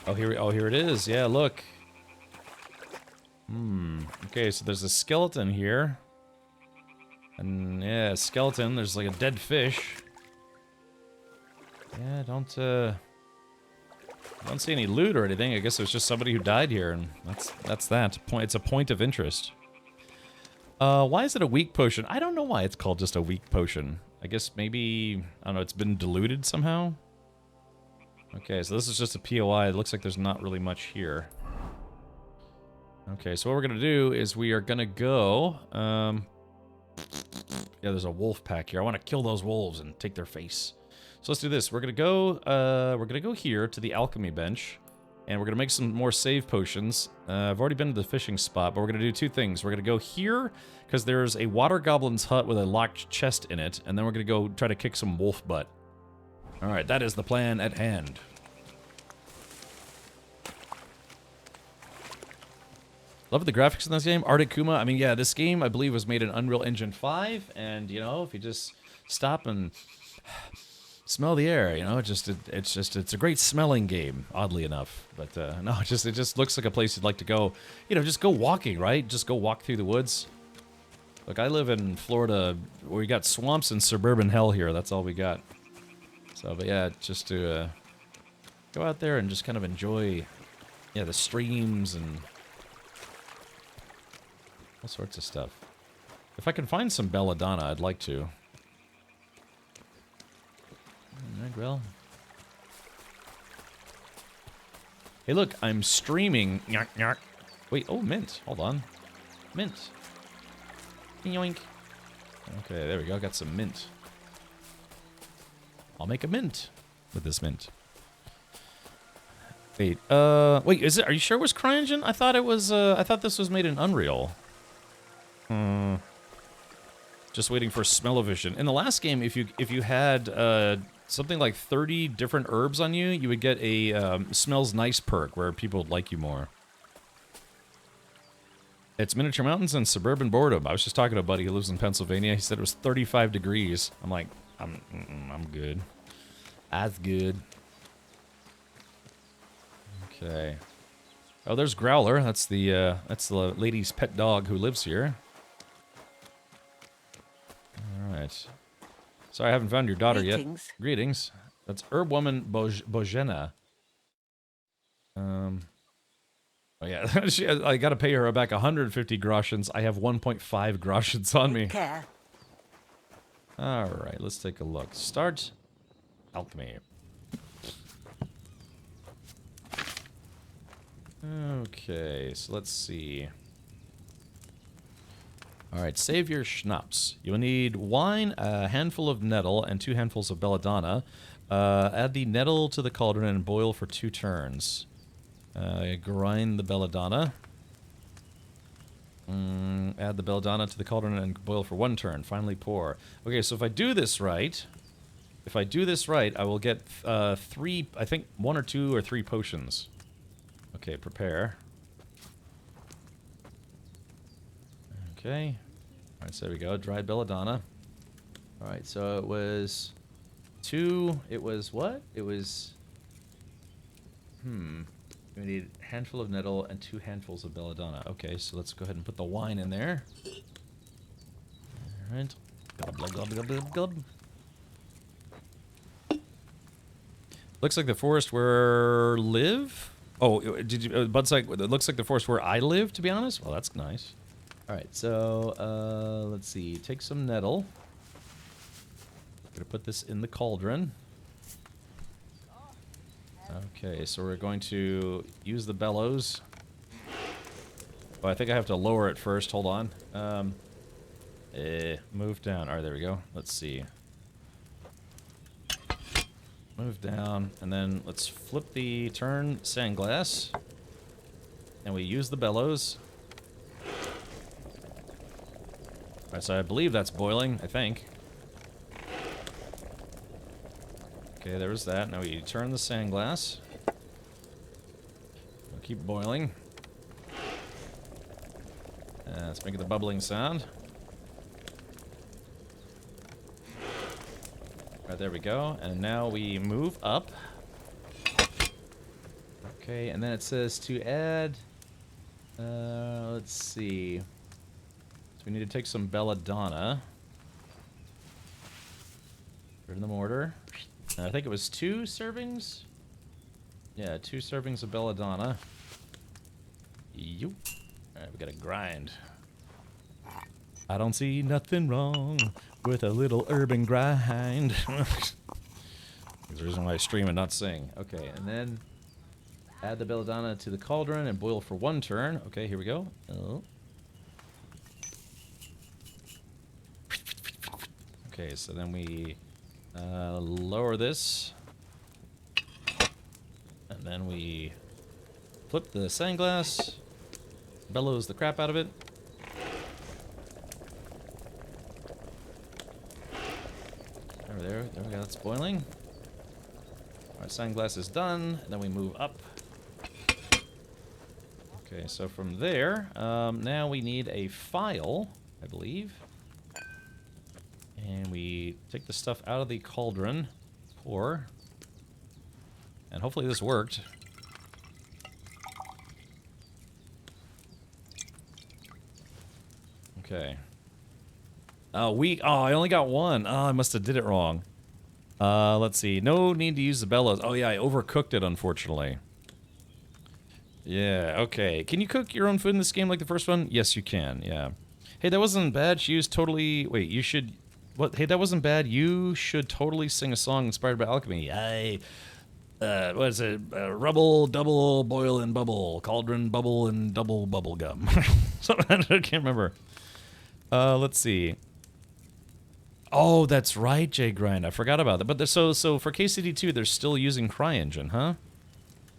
Oh here it is. Yeah, look. Okay, so there's a skeleton here, and yeah, skeleton. There's like a dead fish. Yeah, don't see any loot or anything. I guess it was just somebody who died here, and that's that. It's a point of interest. Why is it a weak potion? I don't know why it's called just a weak potion. I guess maybe, I don't know, it's been diluted somehow? Okay, so this is just a POI. It looks like there's not really much here. Okay, so what we're gonna do is we are gonna go, yeah, there's a wolf pack here. I want to kill those wolves and take their face. So let's do this. We're gonna go here to the alchemy bench, and we're gonna make some more save potions. I've already been to the fishing spot, but we're gonna do two things. We're gonna go here because there's a water goblin's hut with a locked chest in it, and then we're gonna go try to kick some wolf butt. All right, that is the plan at hand. Love the graphics in this game. Arctic Kuma. I mean, yeah, this game I believe was made in Unreal Engine 5, and you know, if you just stop and smell the air, you know, it's a great smelling game, oddly enough. But no, it just looks like a place you'd like to go. You know, just go walking, right? Just go walk through the woods. Look, I live in Florida, where we got swamps and suburban hell here. That's all we got. So, but yeah, just to go out there and just kind of enjoy, yeah, the streams and all sorts of stuff. If I can find some belladonna, I'd like to. Alright, well. Hey, look, I'm streaming. Nyark, nyark. Wait, oh, mint. Hold on. Mint. Yoink. Okay, there we go. Got some mint. I'll make a mint with this mint. Wait, wait, is it? Are you sure it was CryEngine? I thought it was. I thought this was made in Unreal. Just waiting for smell-o-vision. In the last game, if you had something like 30 different herbs on you, you would get a smells nice perk where people would like you more. It's miniature mountains and suburban boredom. I was just talking to a buddy who lives in Pennsylvania. He said it was 35 degrees. I'm like, I'm good. That's good. Okay. Oh, there's Growler. That's the lady's pet dog who lives here. All right. Sorry, I haven't found your daughter Greetings. yet. Greetings. That's Herb Woman Bojena. Oh yeah, I gotta pay her back 150 groshens. I have 1.5 groshens on me. Care. Alright, let's take a look. Start alchemy. Okay, so let's see. Alright, save your schnapps. You'll need wine, a handful of nettle, and 2 handfuls of belladonna. Add the nettle to the cauldron and boil for 2 turns. Grind the belladonna. Add the belladonna to the cauldron and boil for 1 turn. Finally pour. Okay, so if I do this right, I will get 3, I think 1 or 2 or 3 potions. Okay, prepare. Okay. Alright, so there we go. Dried belladonna. Alright, so it was 2. It was what? It was... We need a handful of nettle and 2 handfuls of belladonna. Okay, so let's go ahead and put the wine in there. Alright. Looks like the forest where live? Oh, did you... Bud's like, it looks like the forest where I live, to be honest? Well, that's nice. Alright, so, let's see. Take some nettle. Gonna put this in the cauldron. Okay, so we're going to use the bellows. Oh, I think I have to lower it first. Hold on. Move down. Alright, there we go. Let's see. Move down, and then let's flip the turn sand glass. And we use the bellows. Alright, so I believe that's boiling, I think. Okay, there was that. Now we turn the sand glass. We'll keep boiling. Let's make it the bubbling sound. Right, there we go. And now we move up. Okay, and then it says to add... let's see. So we need to take some belladonna. Put it in the mortar. I think it was 2 servings? Yeah, 2 servings of belladonna. Yoop. Alright, we gotta grind. I don't see nothing wrong with a little urban grind. There's the reason why I stream and not sing. Okay, and then add the belladonna to the cauldron and boil for 1 turn. Okay, here we go. Oh. Okay, so then we lower this. And then we flip the sand glass. Bellows the crap out of it. There we go, that's boiling. Our sand glass is done, and then we move up. Okay, so from there, now we need a file, I believe. And we take the stuff out of the cauldron, pour. And hopefully this worked. Okay. Oh, I only got 1. Oh, I must have did it wrong. Let's see. No need to use the bellows. Oh, yeah, I overcooked it, unfortunately. Yeah, okay. Can you cook your own food in this game like the first one? Yes, you can, yeah. Hey, that wasn't bad. She used totally... Wait, you should... What? Hey, that wasn't bad. You should totally sing a song inspired by alchemy. What is it? Rubble, double, boil, and bubble. Cauldron, bubble, and double bubble gum. Something I can't remember. Let's see. Oh, that's right, J-Grind. I forgot about that. But so for KCD2, they're still using CryEngine, huh?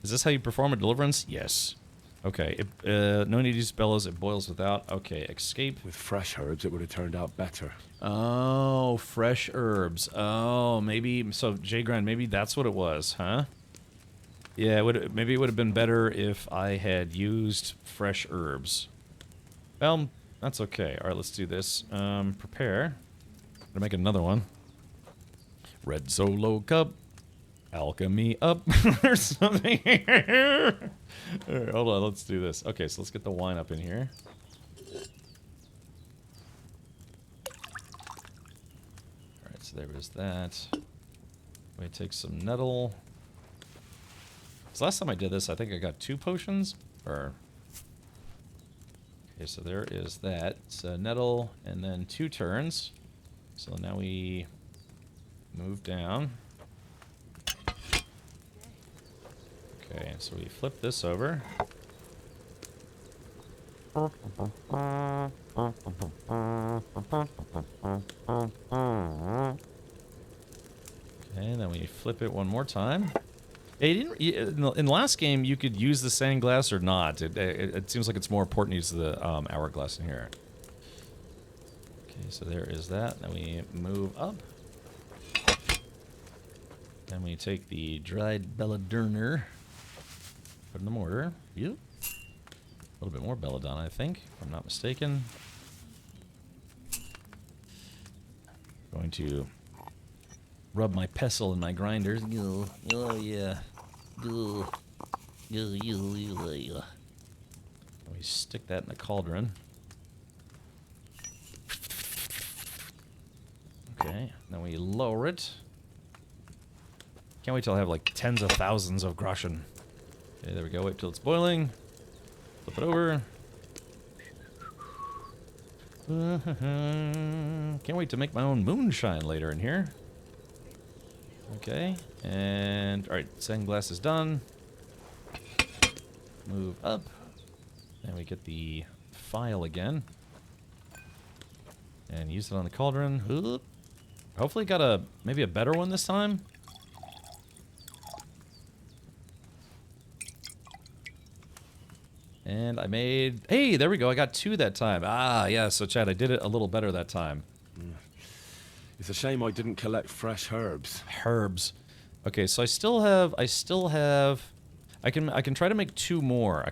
Is this how you perform a Deliverance? Yes. Okay. No need to use bellows. It boils without. Okay. Escape. With fresh herbs, it would have turned out better. Oh, fresh herbs. Oh, maybe. So, J-Grind, maybe that's what it was, huh? Yeah, maybe it would have been better if I had used fresh herbs. Well, that's okay. All right, let's do this. Prepare. I'm gonna make another one. Red Solo Cup. Alchemy up. There's something here. All right, hold on, let's do this. Okay, so let's get the wine up in here. Alright, so so there is that. We take some nettle. So last time I did this, I think I got 2 potions. Or okay, so there is that. So nettle, and then 2 turns. So now we move down. Okay, so we flip this over. Okay, then we flip it one more time. In the last game, you could use the sand glass or not. It seems like it's more important to use the hourglass in here. Okay, so there is that. Then we move up. Then we take the dried belladonna, put in the mortar. Yep. A little bit more belladonna, I think, if I'm not mistaken. Going to rub my pestle in my grinders. Oh yeah. We stick that in the cauldron. Okay, then we lower it. Can't wait till I have like tens of thousands of groschen. Okay, there we go. Wait till it's boiling. Flip it over. Can't wait to make my own moonshine later in here. Okay, and alright, sand glass is done. Move up. And we get the file again. And use it on the cauldron. Oop. Hopefully got maybe a better one this time. And I made... Hey, there we go. I got 2 that time. Ah, yeah. So, Chad, I did it a little better that time. It's a shame I didn't collect fresh herbs. Herbs. Okay, so I still have... I can try to make 2 more.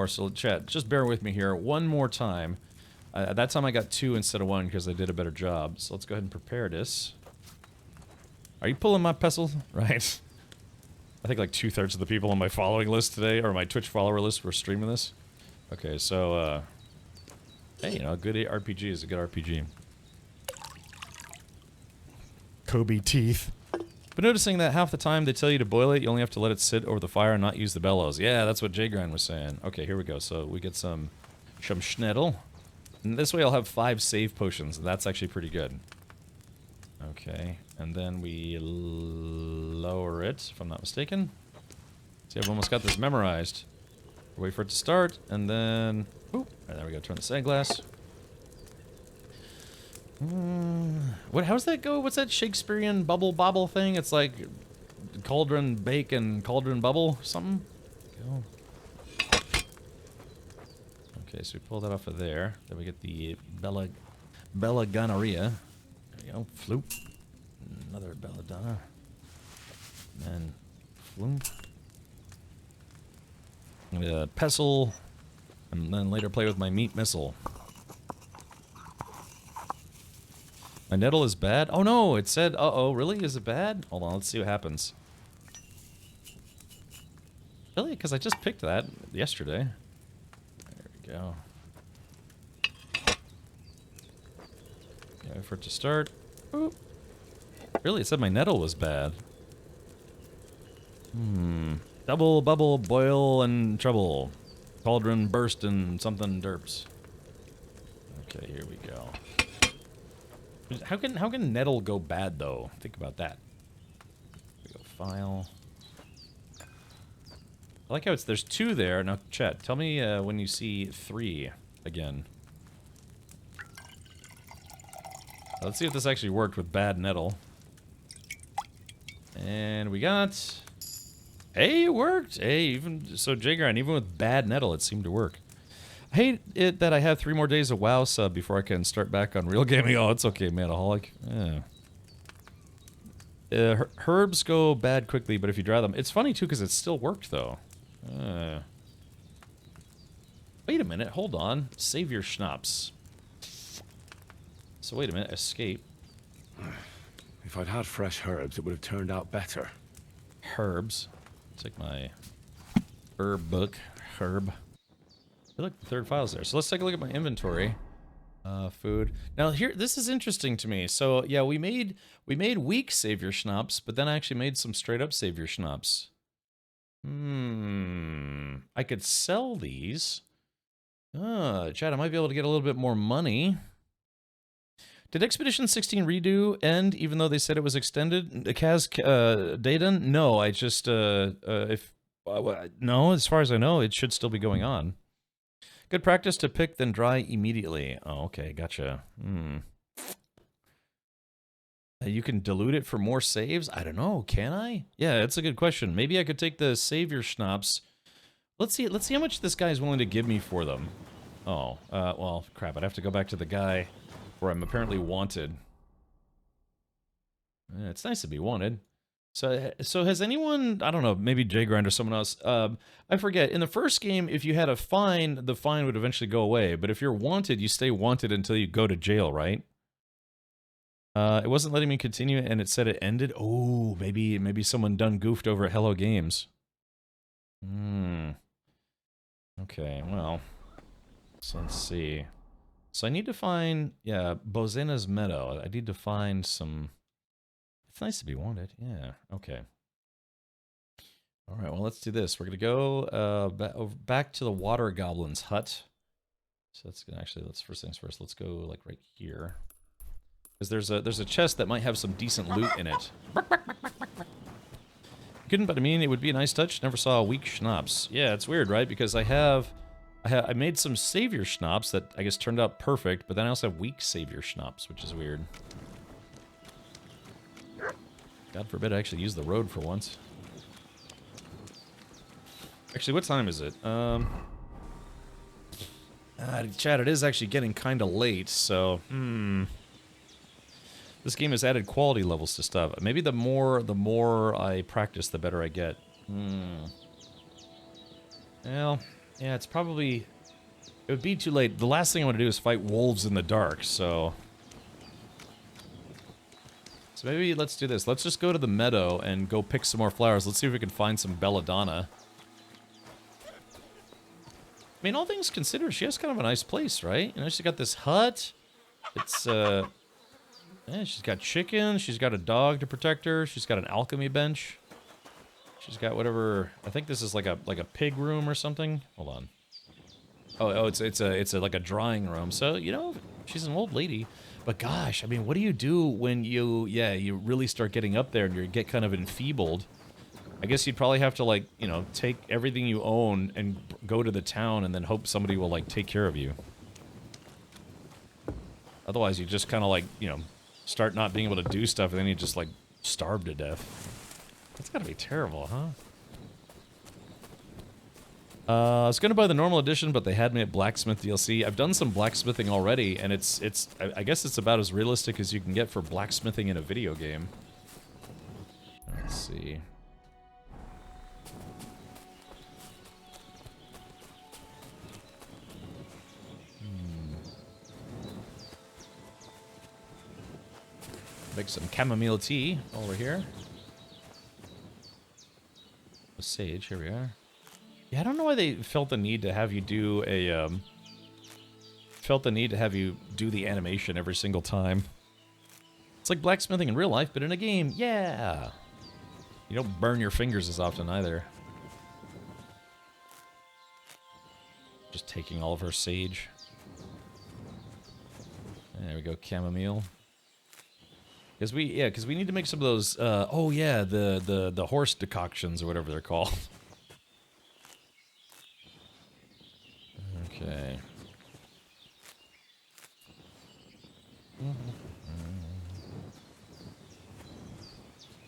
So, Chad, just bear with me here. One more time. That time I got 2 instead of 1 because I did a better job. So let's go ahead and prepare this. Are you pulling my pestle? Right. I think like 2/3 of the people on my following list today, or my Twitch follower list, were streaming this. Okay, so, hey, you know, a good RPG is a good RPG. Kobe teeth. But noticing that half the time they tell you to boil it, you only have to let it sit over the fire and not use the bellows. Yeah, that's what J-Grind was saying. Okay, here we go. So we get some schneddle. And this way I'll have 5 save potions, and that's actually pretty good. Okay, and then we lower it, if I'm not mistaken. See, I've almost got this memorized. Wait for it to start, and then... Boop, and there we go, turn the sand glass. How's that go? What's that Shakespearean bubble bobble thing? It's like cauldron bake and cauldron bubble something? Go. Okay, so we pull that off of there. Then we get the Bella gonorrhea. There we go. Floop. Another belladonna. And then floop. I'm gonna pestle. And then later play with my meat missile. My nettle is bad? Oh no, it said, uh-oh, really? Is it bad? Hold on, let's see what happens. Really? Because I just picked that yesterday. There we go. Wait for it to start. Oop. Really, it said my nettle was bad. Double, bubble, boil, and trouble. Cauldron, burst, and something derps. Okay, here we go. How can nettle go bad though? Think about that. Here we go, file. I like how there's 2 there. Now, chat, tell me when you see 3 again. Let's see if this actually worked with bad nettle. And we got... Hey, it worked! Hey, even... So, Jagran, even with bad nettle, it seemed to work. I hate it that I have 3 more days of WoW sub before I can start back on real gaming. Oh, it's okay, Manaholic. Yeah. Herbs go bad quickly, but if you dry them... It's funny, too, because it still worked, though. Wait a minute, hold on. Save your schnapps. So wait a minute, escape. If I'd had fresh herbs, it would have turned out better. Herbs. Take my herb book. Herb. Look, the 3rd file's there. So let's take a look at my inventory. Food. Now here, this is interesting to me. So yeah, we made weak savior schnapps, but then I actually made some straight up savior schnapps. I could sell these. Chad, I might be able to get a little bit more money. Did Expedition 16 redo end even though they said it was extended? Kaz, Dayton? No, I just no, as far as I know, it should still be going on. Good practice to pick, then dry immediately. Oh, okay, gotcha. You can dilute it for more saves? I don't know, can I? Yeah, that's a good question. Maybe I could take the savior schnapps. Let's see how much this guy is willing to give me for them. Oh, well, crap, I'd have to go back to the guy where I'm apparently wanted. It's nice to be wanted. So has anyone, I don't know, maybe J-Grind or someone else, I forget, in the first game, if you had a fine, the fine would eventually go away, but if you're wanted, you stay wanted until you go to jail, right? It wasn't letting me continue, and it said it ended? Oh, maybe someone done goofed over at Hello Games. Okay, well, so let's see. So I need to find, yeah, Bozena's Meadow. I need to find some... It's nice to be wanted. Yeah, okay. All right, well, let's do this. We're going to go back to the Water Goblin's hut. So that's going to actually, first things first, let's go, like, right here. Because there's a chest that might have some decent loot in it. Couldn't, but I mean, it would be a nice touch. Never saw a weak schnapps. Yeah, it's weird, right? Because I made some savior schnapps that I guess turned out perfect, but then I also have weak savior schnapps, which is weird. God forbid I actually use the road for once. Actually, what time is it? Chat, it is actually getting kind of late, so, This game has added quality levels to stuff. Maybe the more I practice, the better I get. Well, yeah, it's probably... It would be too late. The last thing I want to do is fight wolves in the dark, so... So maybe let's do this. Let's just go to the meadow and go pick some more flowers. Let's see if we can find some belladonna. I mean, all things considered, she has kind of a nice place, right? You know, she's got this hut. It's, yeah, she's got chicken. She's got a dog to protect her. She's got an alchemy bench. She's got whatever... I think this is like a pig room or something. Hold on. Oh, it's like a drying room. So, you know, she's an old lady. But gosh, I mean, what do you do when you really start getting up there and you get kind of enfeebled? I guess you'd probably have to, like, you know, take everything you own and go to the town and then hope somebody will, like, take care of you. Otherwise, you just kind of, like, you know, start not being able to do stuff and then you just, like, starve to death. That's gotta be terrible, huh? I was gonna buy the normal edition, but they had me at Blacksmith DLC. I've done some blacksmithing already, and I guess it's about as realistic as you can get for blacksmithing in a video game. Let's see. Make some chamomile tea over here. A sage, here we are. Yeah, I don't know why they felt the need to have you do a, the animation every single time. It's like blacksmithing in real life, but in a game, yeah! You don't burn your fingers as often, either. Just taking all of her sage. There we go, chamomile. Because we need to make some of those, oh yeah, the horse decoctions, or whatever they're called. Okay.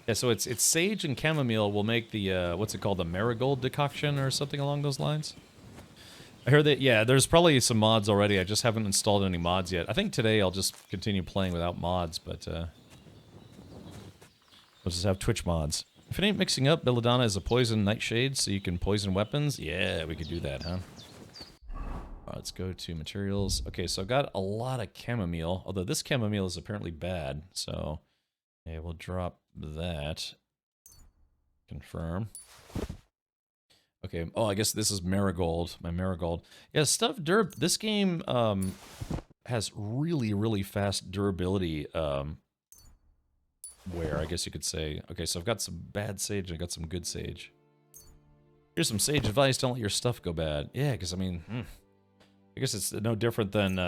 Yeah, so it's sage and chamomile will make the, what's it called, the marigold decoction or something along those lines? I heard that, yeah, there's probably some mods already, I just haven't installed any mods yet. I think today I'll just continue playing without mods, but, we'll just have Twitch mods. If it ain't mixing up, belladonna is a poison nightshade, so you can poison weapons? Yeah, we could do that, huh? Let's go to materials. Okay, so I've got a lot of chamomile, although this chamomile is apparently bad, so yeah, we'll drop that. Confirm. Okay, oh, I guess this is marigold, my marigold. Yeah, stuff derp, this game, has really, really fast durability wear, I guess you could say. Okay, so I've got some bad sage and I've got some good sage. Here's some sage advice, don't let your stuff go bad. Yeah, because, I mean, I guess it's no different than,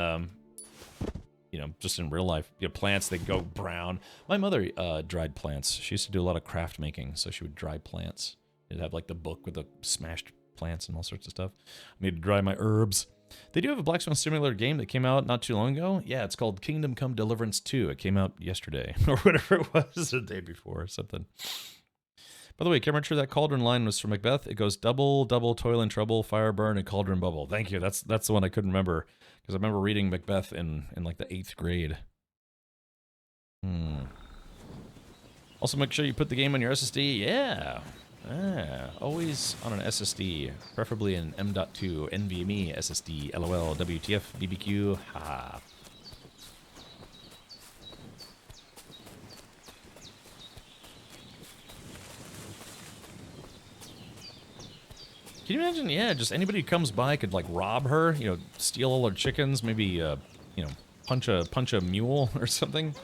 you know, just in real life. You know, plants, they go brown. My mother dried plants. She used to do a lot of craft making, so she would dry plants. It'd have, like, the book with the smashed plants and all sorts of stuff. I need to dry my herbs. They do have a Blacksmith Simulator game that came out not too long ago. Yeah, it's called Kingdom Come Deliverance 2. It came out yesterday, or whatever it was, the day before, or something. By the way, can I remember that cauldron line was from Macbeth? It goes double, double, toil and trouble, fire burn, and cauldron bubble. Thank you. That's the one I couldn't remember, because I remember reading Macbeth in like the 8th grade. Also, make sure you put the game on your SSD. Yeah. Always on an SSD, preferably an M.2 NVMe SSD. LOL, WTF, BBQ, haha. Can you imagine? Yeah, just anybody who comes by could like rob her, you know, steal all her chickens, maybe you know, punch a mule or something.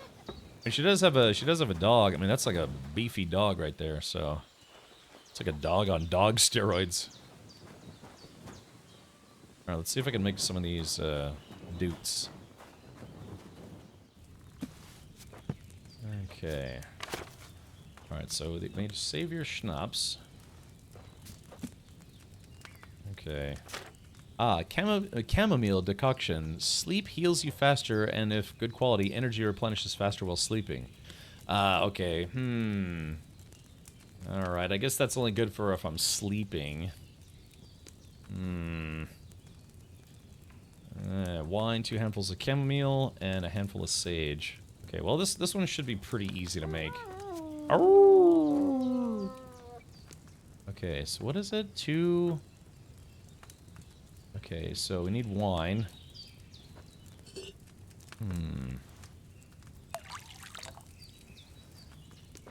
And she does have a dog. I mean, that's like a beefy dog right there, so it's like a dog on dog steroids. Alright, let's see if I can make some of these dutes. Okay. Alright, so they need to save your schnapps. Okay. Chamomile decoction. Sleep heals you faster, and if good quality, energy replenishes faster while sleeping. Okay. Alright, I guess that's only good for if I'm sleeping. Wine, 2 handfuls of chamomile, and a handful of sage. Okay, well this one should be pretty easy to make. Oh! Okay, so what is it? 2... Okay, so we need wine.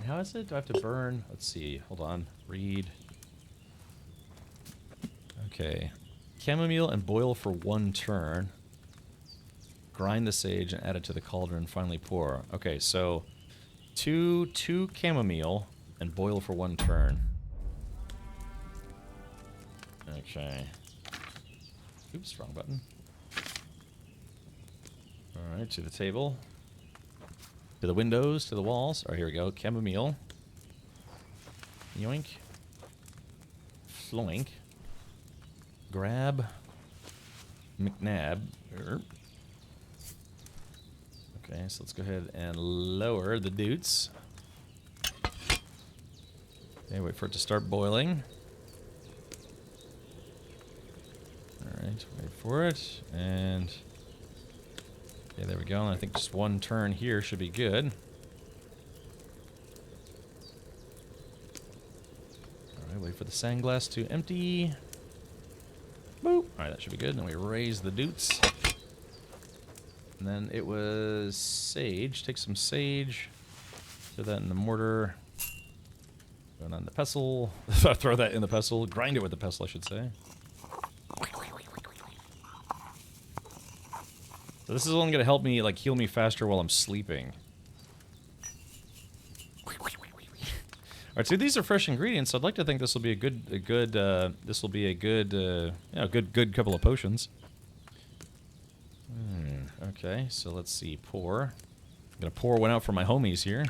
How is it? Do I have to burn? Let's see. Hold on. Read. Okay. Chamomile and boil for 1 turn. Grind the sage and add it to the cauldron. Finally pour. Okay, so 2 chamomile and boil for 1 turn. Okay. Oops, wrong button. Alright, to the table. To the windows, to the walls. Alright, here we go. Chamomile. Yoink. Floink. Grab. McNab. Okay, so let's go ahead and lower the dutes. Okay, wait for it to start boiling. Alright, wait for it, and... Okay, there we go, and I think just 1 turn here should be good. Alright, wait for the sandglass to empty. Boop! Alright, that should be good. Then we raise the dutes. And then it was sage. Take some sage. Throw that in the mortar. Throw that in the pestle. Throw that in the pestle. Grind it with the pestle, I should say. So this is only going to help me, like, heal me faster while I'm sleeping. Alright, so these are fresh ingredients, so I'd like to think this will be a good couple of potions. Okay, so let's see, pour. I'm gonna pour one out for my homies here.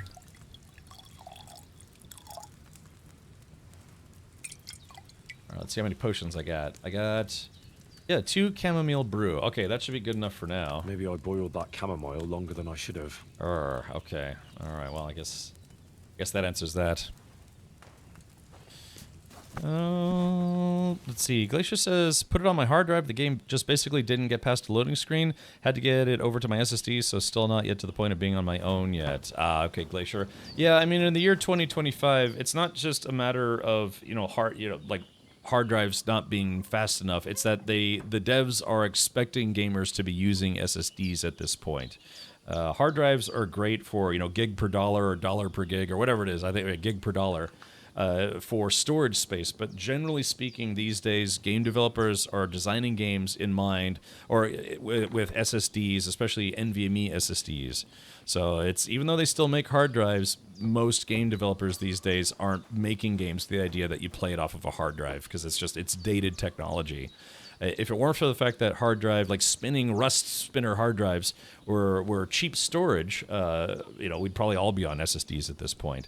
Alright, let's see how many potions I got. Yeah, 2 chamomile brew. Okay, that should be good enough for now. Maybe I boiled that chamomile longer than I should have. Okay. Alright, well, I guess that answers that. Let's see. Glacier says, put it on my hard drive. The game just basically didn't get past the loading screen. Had to get it over to my SSD, so still not yet to the point of being on my own yet. Okay, Glacier. Yeah, I mean, in the year 2025, it's not just a matter of, hard drives not being fast enough. It's that the devs are expecting gamers to be using SSDs at this point. Hard drives are great for, gig per dollar or dollar per gig or whatever it is. I think a gig per dollar. for storage space. But generally speaking, these days, game developers are designing games in mind, or with SSDs, especially NVMe SSDs. So it's, even though they still make hard drives, most game developers these days aren't making games with the idea that you play it off of a hard drive, because it's dated technology. If it weren't for the fact that hard drive, like spinning rust spinner hard drives, were cheap storage, we'd probably all be on SSDs at this point.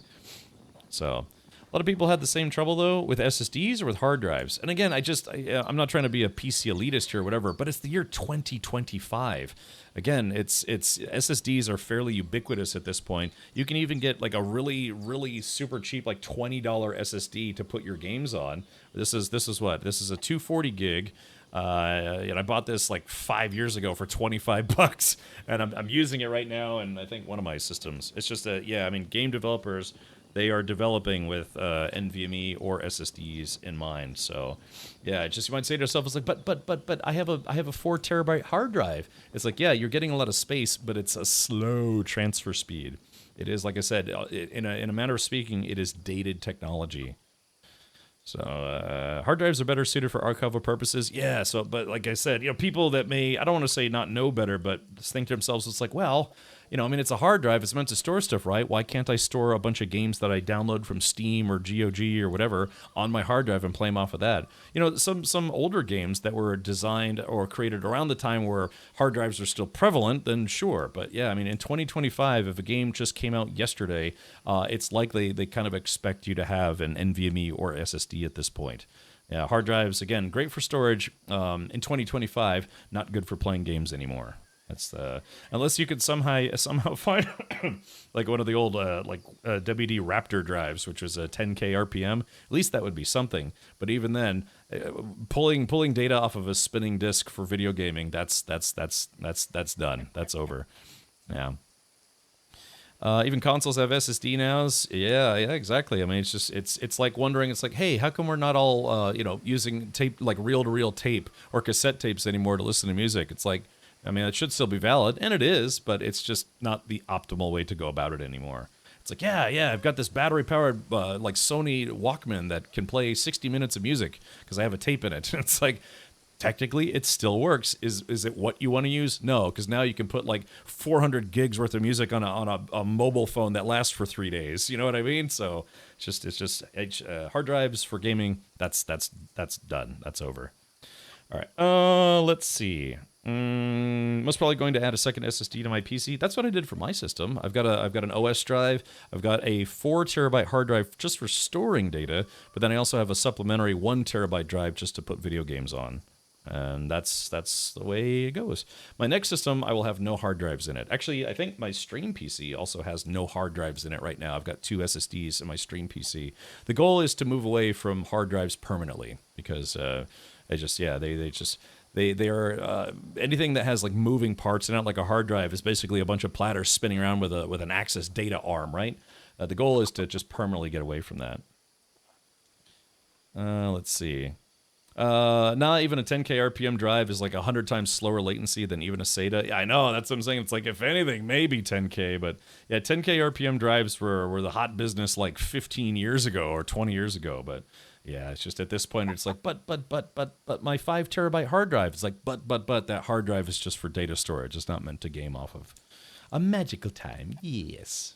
So a lot of people had the same trouble, though, with SSDs or with hard drives. And again, I'm not trying to be a PC elitist here or whatever, but it's the year 2025. Again, it's SSDs are fairly ubiquitous at this point. You can even get like a really, really super cheap, like $20 SSD to put your games on. This is what? This is a 240 gig. And I bought this like 5 years ago for $25, and I'm using it right now. And I think one of my systems. It's just game developers, they are developing with NVMe or SSDs in mind. So, yeah, you might say to yourself, it's like, but I have a 4 terabyte hard drive. It's like, yeah, you're getting a lot of space, but it's a slow transfer speed. It is, like I said, in a manner of speaking, it is dated technology. So hard drives are better suited for archival purposes. Yeah. So, but like I said, people that I don't want to say not know better, but just think to themselves, it's like, well, it's a hard drive. It's meant to store stuff, right? Why can't I store a bunch of games that I download from Steam or GOG or whatever on my hard drive and play them off of that? Some older games that were designed or created around the time where hard drives are still prevalent, then sure. But yeah, in 2025, if a game just came out yesterday, it's likely they kind of expect you to have an NVMe or SSD at this point. Yeah, hard drives, again, great for storage. In 2025, not good for playing games anymore. That's unless you could somehow find like one of the old WD Raptor drives, which was a 10K RPM. At least that would be something. But even then, pulling data off of a spinning disk for video gaming, that's done. That's over. Yeah. Even consoles have SSD nows. Yeah, exactly. It's like wondering. It's like, hey, how come we're not all using tape, like reel-to-reel tape or cassette tapes anymore to listen to music? It's like, it should still be valid, and it is, but it's just not the optimal way to go about it anymore. It's like, yeah, I've got this battery-powered like Sony Walkman that can play 60 minutes of music because I have a tape in it. It's like, technically, it still works. Is it what you want to use? No, because now you can put like 400 gigs worth of music on a mobile phone that lasts for 3 days. You know what I mean? So it's just hard drives for gaming. That's done. That's over. All right. Let's see. Most probably going to add a second SSD to my PC. That's what I did for my system. I've got an OS drive. I've got a 4 terabyte hard drive just for storing data, but then I also have a supplementary 1 terabyte drive just to put video games on. And that's the way it goes. My next system, I will have no hard drives in it. Actually, I think my stream PC also has no hard drives in it right now. I've got 2 SSDs in my stream PC. The goal is to move away from hard drives permanently because they are anything that has like moving parts and not like a hard drive is basically a bunch of platters spinning around with an Access data arm, right? The goal is to just permanently get away from that. Let's see. Not even a 10K RPM drive is like 100 times slower latency than even a SATA. Yeah, I know, that's what I'm saying. It's like, if anything, maybe 10K, but yeah, 10K RPM drives were the hot business like 15 years ago or 20 years ago, but yeah, it's just at this point, it's like, but my 5 terabyte hard drive. It's like, but that hard drive is just for data storage. It's not meant to game off of. A magical time, yes.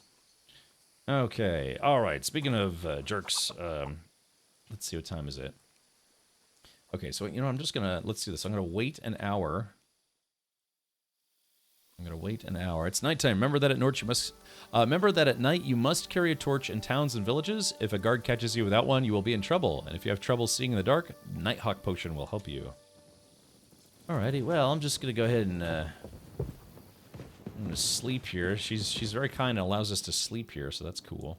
Okay, all right. Speaking of jerks, let's see, what time is it? Okay, so, I'm just going to, let's do this. I'm going to wait an hour. It's nighttime. Remember that at night you must carry a torch in towns and villages. If a guard catches you without one, you will be in trouble. And if you have trouble seeing in the dark, Nighthawk Potion will help you. Alrighty, well, I'm just going to go ahead and I'm going to sleep here. She's very kind and allows us to sleep here, so that's cool.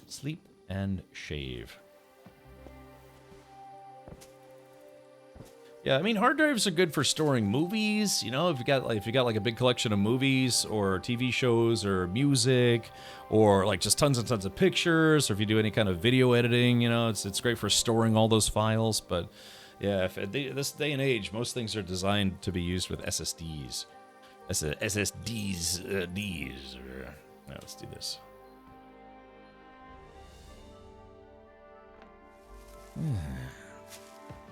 Sleep and shave. Yeah, hard drives are good for storing movies. If you got like a big collection of movies or TV shows or music, or like just tons and tons of pictures, or if you do any kind of video editing, it's great for storing all those files. But yeah, this day and age, most things are designed to be used with SSDs. SSDs. Now let's do this.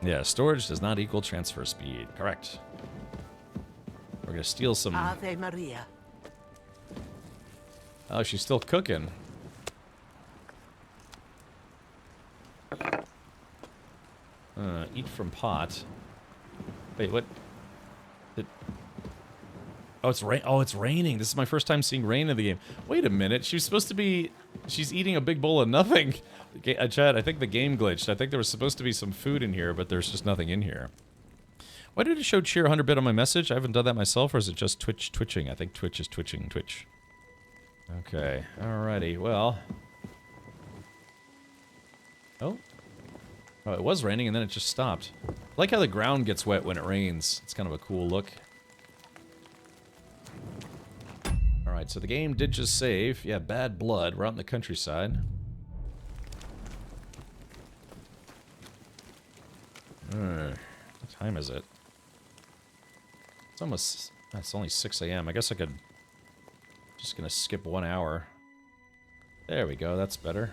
Yeah, storage does not equal transfer speed. Correct. We're gonna steal some... Ave Maria. Oh, she's still cooking. Eat from pot. Wait, what? Oh, it's rain. Oh, it's raining. This is my first time seeing rain in the game. Wait a minute. She's supposed to be... She's eating a big bowl of nothing. Chad, I think the game glitched. I think there was supposed to be some food in here, but there's just nothing in here. Why did it show cheer 100-bit on my message? I haven't done that myself, or is it just Twitch twitching? I think Twitch is twitching Twitch. Okay. Alrighty. Well. Oh. Oh, it was raining and then it just stopped. I like how the ground gets wet when it rains. It's kind of a cool look. Alright, so the game did just save. Yeah, bad blood. We're out in the countryside. What time is it? It's almost... It's only 6 a.m. I guess I could... Just gonna skip 1 hour. There we go, that's better.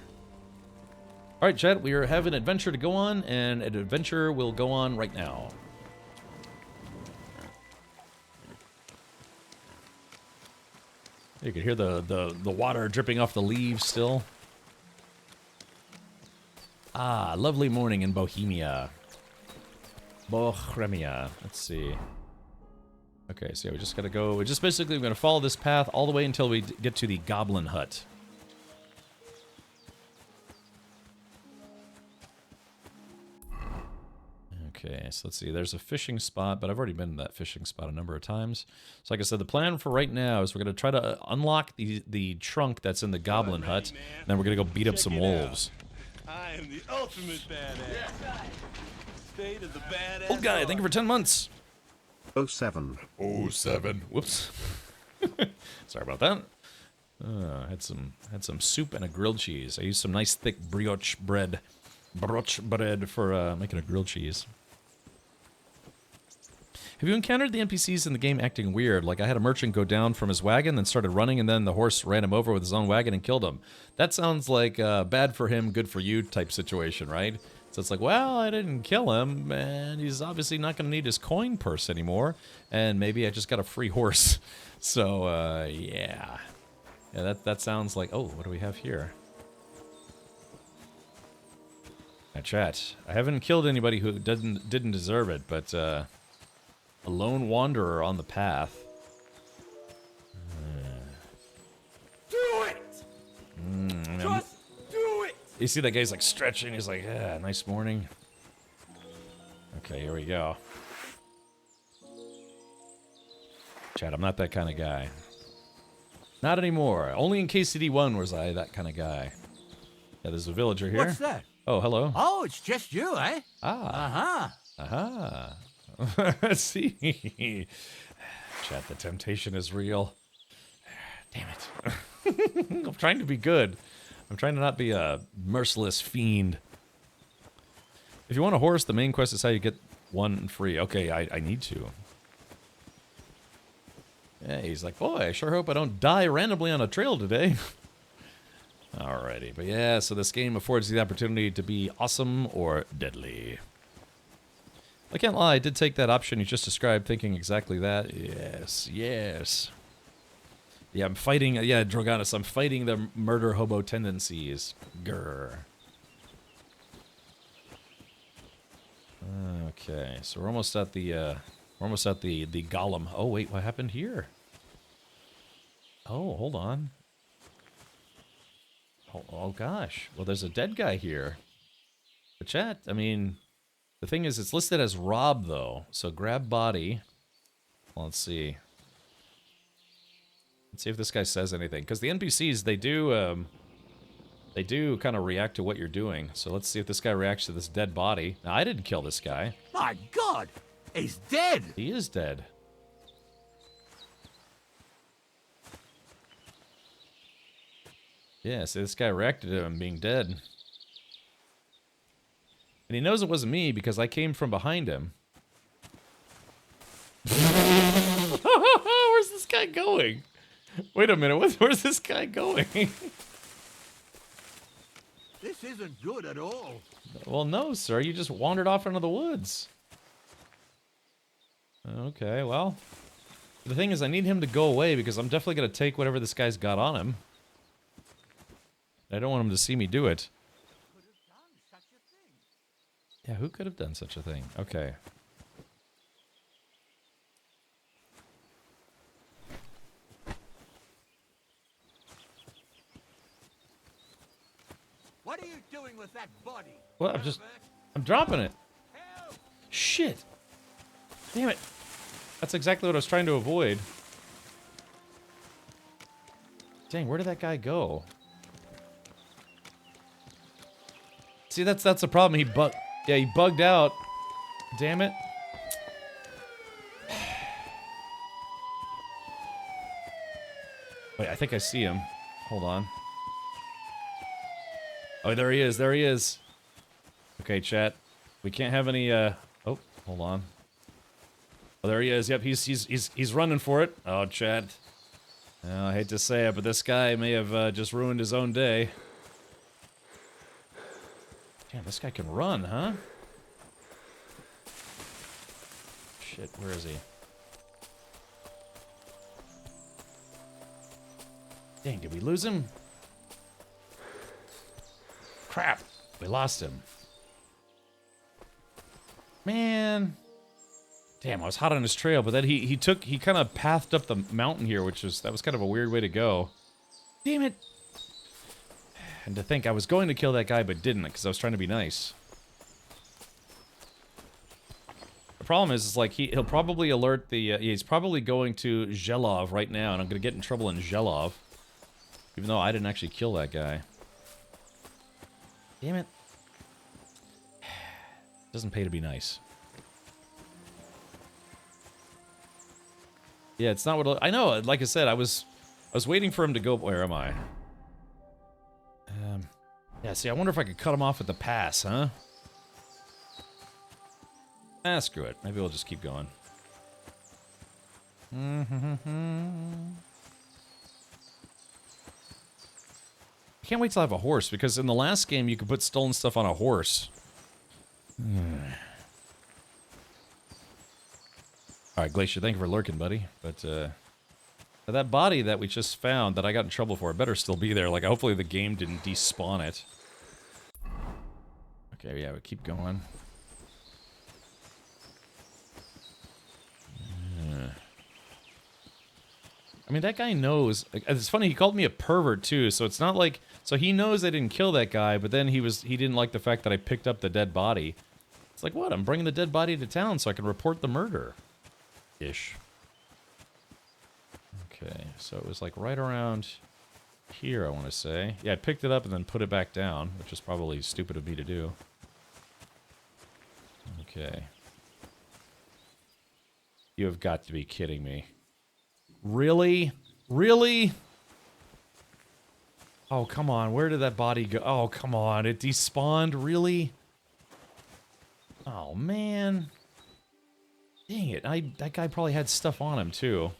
Alright, chat, we have an adventure to go on, and an adventure will go on right now. You can hear the water dripping off the leaves still. Ah, lovely morning in Bohemia. Bohemia. Let's see. Okay, so yeah, we just gotta go. We're just basically gonna follow this path all the way until we get to the Goblin Hut. Okay, so let's see. There's a fishing spot, but I've already been to that fishing spot a number of times. So like I said, the plan for right now is we're going to try to unlock the trunk that's in the Goblin Hut, and then we're going to go beat up some wolves. I am the ultimate badass. State of the badass. Old guy, thank you for 10 months. 07. 07. Whoops. Sorry about that. Had some soup and a grilled cheese. I used some nice thick brioche bread for making a grilled cheese. Have you encountered the NPCs in the game acting weird? Like I had a merchant go down from his wagon, then started running, and then the horse ran him over with his own wagon and killed him. That sounds like bad for him, good for you type situation, right? So it's like, well, I didn't kill him, and he's obviously not going to need his coin purse anymore, and maybe I just got a free horse. So, yeah. Yeah, that sounds like... Oh, what do we have here? Now, chat, I haven't killed anybody who didn't deserve it, but a lone wanderer on the path. Do it! Just do it! You see that guy's like stretching. He's like, yeah, nice morning. Okay, here we go. Chat, I'm not that kind of guy. Not anymore. Only in KCD1 was I that kind of guy. Yeah, there's a villager here. What's that? Oh, hello. Oh, it's just you, eh? Ah. Uh-huh. Aha. See? Chat, the temptation is real. Damn it. I'm trying to be good. I'm trying to not be a merciless fiend. If you want a horse, the main quest is how you get one free. Okay, I need to. Yeah, he's like, boy, I sure hope I don't die randomly on a trail today. Alrighty, but yeah, so this game affords you the opportunity to be awesome or deadly. I can't lie, I did take that option you just described, thinking exactly that. Yes, yes. Yeah, I'm fighting, yeah, Droganis, I'm fighting the murder hobo tendencies. Grr. Okay, so we're almost at the golem. Oh, wait, what happened here? Oh, hold on. Oh, gosh. Well, there's a dead guy here. But chat, I mean, the thing is, it's listed as Rob, though. So grab body. Well, let's see. Let's see if this guy says anything. Because the NPCs, they do kind of react to what you're doing. So let's see if this guy reacts to this dead body. Now, I didn't kill this guy. My God! He's dead! He is dead. Yeah, so this guy reacted to him being dead. And he knows it wasn't me because I came from behind him. Where's this guy going? Wait a minute, where's this guy going? This isn't good at all. Well, no, sir. You just wandered off into the woods. Okay, well. The thing is, I need him to go away because I'm definitely going to take whatever this guy's got on him. I don't want him to see me do it. Yeah, who could have done such a thing? Okay. What are you doing with that body? Well, I'm dropping it. Shit. Damn it. That's exactly what I was trying to avoid. Dang, where did that guy go? See, that's the problem. He bugged out. Damn it. Wait, I think I see him. Hold on. Oh, there he is. There he is. Okay, chat. We can't have any, oh, hold on. Oh, there he is. Yep, he's running for it. Oh, chat. Oh, I hate to say it, but this guy may have just ruined his own day. Damn, this guy can run, huh? Shit, where is he? Dang, did we lose him? Crap, we lost him. Man. Damn, I was hot on his trail, but then he kind of pathed up the mountain here, that was kind of a weird way to go. Damn it. And to think I was going to kill that guy, but didn't, because I was trying to be nice. The problem is like, he'll probably alert the, he's probably going to Zhelov right now, and I'm going to get in trouble in Zhelov. Even though I didn't actually kill that guy. Damn it. Doesn't pay to be nice. Yeah, it's not what I know. Like I said, I was waiting for him to go. Where am I? Yeah. See, I wonder if I could cut him off at the pass, huh? Ah, screw it. Maybe we'll just keep going. I can't wait till I have a horse, because in the last game you could put stolen stuff on a horse. Alright, Glacier, thank you for lurking, buddy. But, that body that we just found that I got in trouble for, it better still be there. Like, hopefully the game didn't despawn it. Okay, yeah, we keep going. I mean, that guy knows. It's funny, he called me a pervert, too, so it's not like... So he knows I didn't kill that guy, but then he didn't like the fact that I picked up the dead body. It's like, what? I'm bringing the dead body to town so I can report the murder. Ish. Okay, so it was like right around here, I want to say. Yeah, I picked it up and then put it back down, which is probably stupid of me to do. Okay. You have got to be kidding me. Really? Really? Oh, come on. Where did that body go? Oh, come on. It despawned? Really? Oh, man. Dang it. That guy probably had stuff on him, too.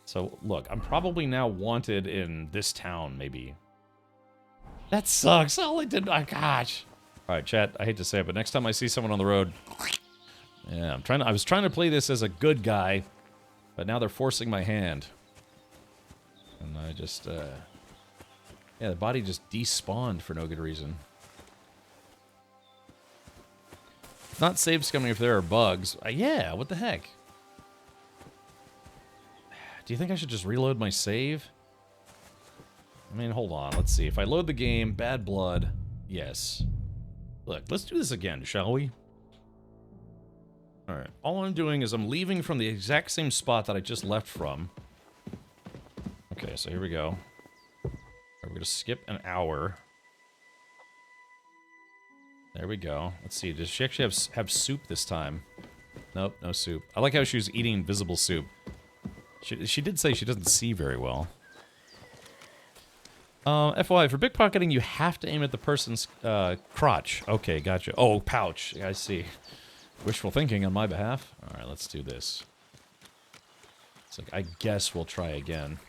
So, look. I'm probably now wanted in this town, maybe. That sucks. All I did... Oh, gosh. Alright, chat. I hate to say it, but next time I see someone on the road... Yeah, I was trying to play this as a good guy, but now they're forcing my hand. And I just, yeah, the body just despawned for no good reason. It's not save scumming if there are bugs. Yeah, what the heck? Do you think I should just reload my save? I mean, hold on, let's see. If I load the game, bad blood, yes. Look, let's do this again, shall we? Alright, all I'm doing is I'm leaving from the exact same spot that I just left from. Okay, so here we go. We're gonna skip an hour. There we go. Let's see, does she actually have soup this time? Nope, no soup. I like how she was eating invisible soup. She did say she doesn't see very well. FYI, for pickpocketing, you have to aim at the person's crotch. Okay, gotcha. Oh, pouch. I see. Wishful thinking on my behalf. Alright, let's do this. It's like, I guess we'll try again.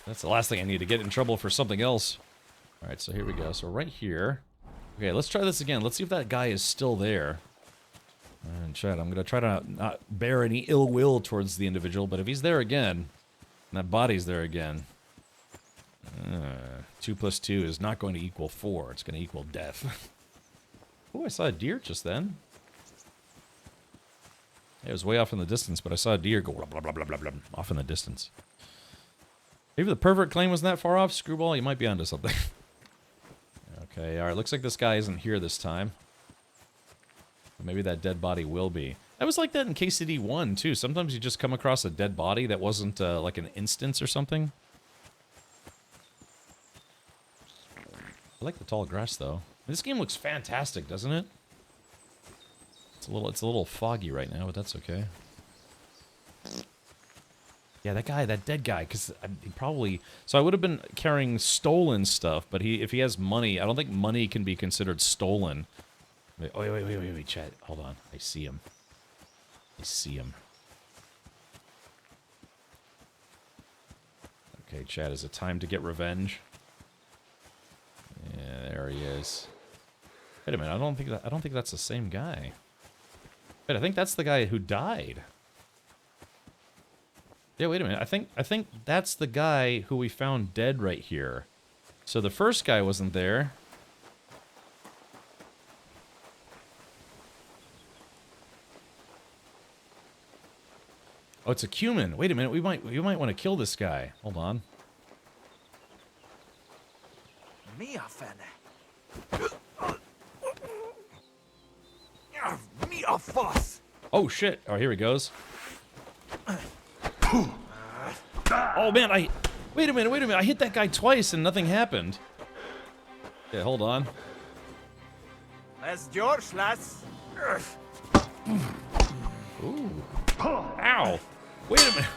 That's the last thing I need to get in trouble for something else. Alright, so here we go. So right here. Okay, let's try this again. Let's see if that guy is still there. And chat, I'm going to try to not bear any ill will towards the individual, but if he's there again, and that body's there again, 2 plus 2 is not going to equal 4. It's going to equal death. Oh, I saw a deer just then. It was way off in the distance, but I saw a deer go blah, blah, blah, blah, blah, blah, off in the distance. Maybe the pervert claim wasn't that far off. Screwball, you might be onto something. Okay, alright, looks like this guy isn't here this time. Maybe that dead body will be. That was like that in KCD 1, too. Sometimes you just come across a dead body that wasn't, like an instance or something. I like the tall grass, though. This game looks fantastic, doesn't it? It's a little foggy right now, but that's okay. Yeah, that guy, that dead guy, because he probably... So I would have been carrying stolen stuff, but if he has money, I don't think money can be considered stolen. Wait, chat. Hold on. I see him. I see him. Okay, chat, is it time to get revenge? Yeah, there he is. Wait a minute, I don't think that's the same guy. Wait, I think that's the guy who died. Yeah, wait a minute. I think that's the guy who we found dead right here. So the first guy wasn't there. Oh, it's a cumin. Wait a minute. We might want to kill this guy. Hold on. Mia Mia fuss. Oh shit. Oh, here he goes. Oh man, wait a minute. I hit that guy twice and nothing happened. Yeah, hold on. That's George, lads. Ooh. Ow. Wait a minute.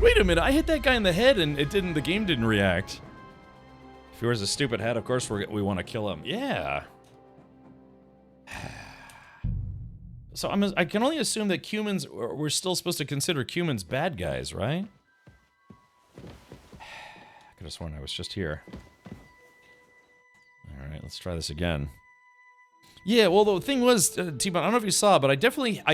Wait a minute. I hit that guy in the head and the game didn't react. If he wears a stupid hat, of course we want to kill him. Yeah. So I can only assume that cumins, we're still supposed to consider cumins bad guys, right? I could have sworn I was just here. Alright, let's try this again. Yeah, well, the thing was, T-Bone, I don't know if you saw, but I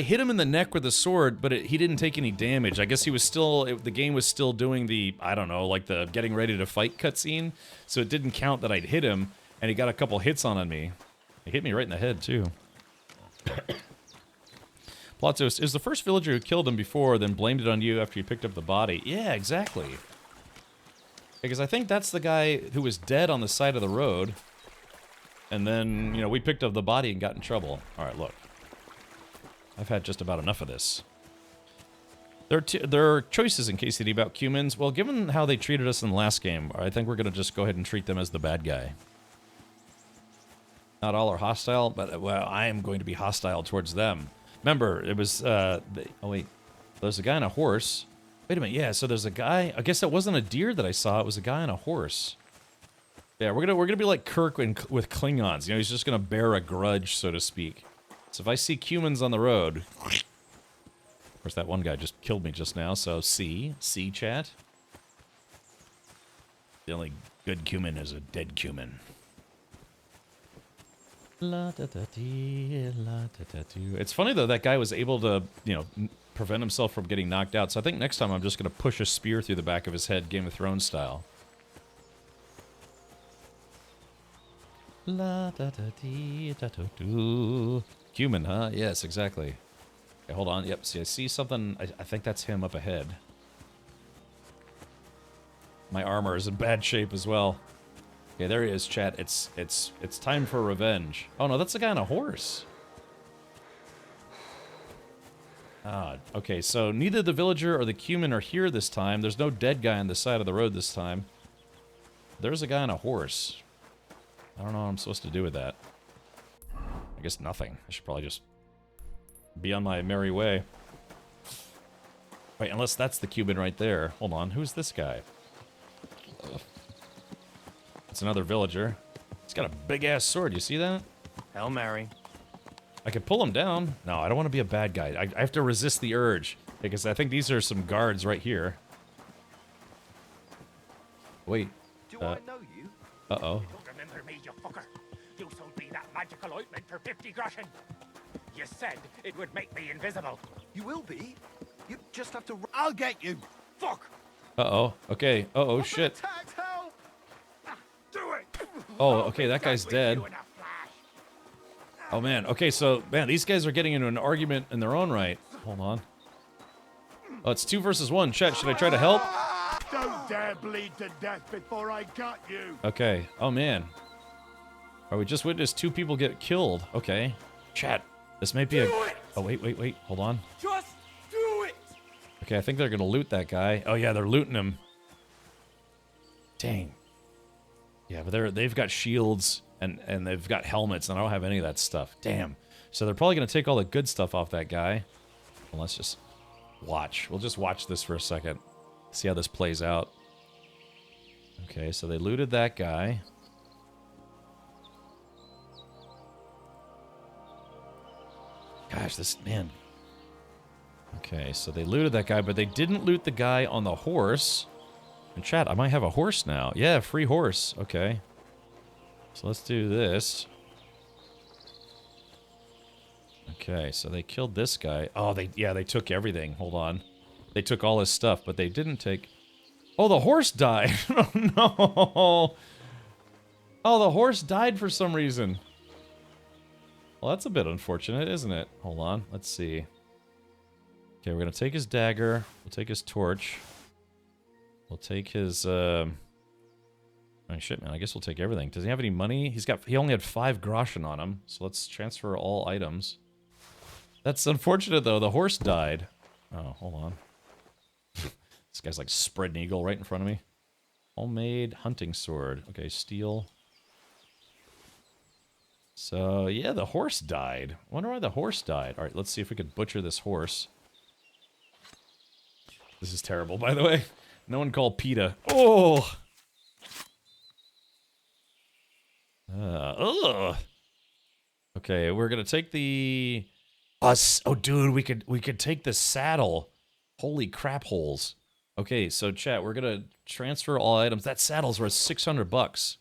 hit him in the neck with a sword, but he didn't take any damage. I guess he was still, the game was still doing the, I don't know, like the getting ready to fight cutscene, so it didn't count that I'd hit him, and he got a couple hits on me. He hit me right in the head, too. Plot twist, is the first villager who killed him before, then blamed it on you after you picked up the body. Yeah, exactly. Because I think that's the guy who was dead on the side of the road. And then, you know, we picked up the body and got in trouble. Alright, look. I've had just about enough of this. There are choices in KCD about cumins. Well, given how they treated us in the last game, I think we're going to just go ahead and treat them as the bad guy. Not all are hostile, but, well, I am going to be hostile towards them. Remember, it was, oh wait, there's a guy on a horse. Wait a minute, yeah, so there's a guy, I guess that wasn't a deer that I saw, it was a guy on a horse. Yeah, we're gonna be like Kirk with Klingons, you know, he's just gonna bear a grudge, so to speak. So if I see cumins on the road, of course that one guy just killed me just now, so see chat? The only good cumin is a dead cumin. It's funny though, that guy was able to, you know, prevent himself from getting knocked out. So I think next time I'm just going to push a spear through the back of his head, Game of Thrones style. Cumin, huh? Yes, exactly. Okay, hold on. Yep, see, I see something. I think that's him up ahead. My armor is in bad shape as well. Okay, there he is, chat. It's time for revenge. Oh no, that's the guy on a horse. Ah, okay, so neither the villager or the cumin are here this time. There's no dead guy on the side of the road this time. There's a guy on a horse. I don't know what I'm supposed to do with that. I guess nothing. I should probably just be on my merry way. Wait, unless that's the cumin right there. Hold on, who's this guy? It's another villager. He's got a big-ass sword, you see that? Hail Mary. I could pull him down. No, I don't want to be a bad guy. I have to resist the urge. Because I think these are some guards right here. Wait. Do I know you? Uh-oh. Don't remember me, you fucker. You sold me that magical ointment for 50 groschen. You said it would make me invisible. You will be. You just have to. I'll get you. Fuck. Uh-oh. Okay. Uh-oh, shit. Attacked, help. Do it. Oh, okay, that guy's dead. Oh, man. Okay, so, man, these guys are getting into an argument in their own right. Hold on. Oh, it's 2 versus 1. Chet, should I try to help? Don't dare bleed to death before I got you. Okay. Oh, man. Oh, we just witnessed 2 people get killed. Okay. Chat, this might be a... Oh, wait. Hold on. Just do it. Okay, I think they're gonna loot that guy. Oh, yeah, they're looting him. Dang. Yeah, but they've got shields and they've got helmets, and I don't have any of that stuff. Damn. So they're probably gonna take all the good stuff off that guy. Well, let's just watch. We'll just watch this for a second. See how this plays out. Okay, so they looted that guy. Gosh, this man. Okay, so they looted that guy, but they didn't loot the guy on the horse. And chat, I might have a horse now. Yeah, free horse. Okay. So let's do this. Okay, so they killed this guy. Oh, they took everything. Hold on. They took all his stuff, but they didn't take... Oh, the horse died. Oh, no. Oh, the horse died for some reason. Well, that's a bit unfortunate, isn't it? Hold on. Let's see. Okay, we're going to take his dagger. We'll take his torch. We'll take his... Oh, shit, man. I guess we'll take everything. Does he have any money? He only had 5 groschen on him. So let's transfer all items. That's unfortunate, though. The horse died. Oh, hold on. This guy's like spread eagle right in front of me. Homemade hunting sword. Okay, steel. So, yeah, the horse died. I wonder why the horse died. All right, let's see if we could butcher this horse. This is terrible, by the way. No one called PETA. Oh! Ugh. Okay, we're gonna take the... Oh, dude, we could take the saddle. Holy crap holes. Okay, so chat, we're gonna transfer all items. That saddle's worth 600 bucks.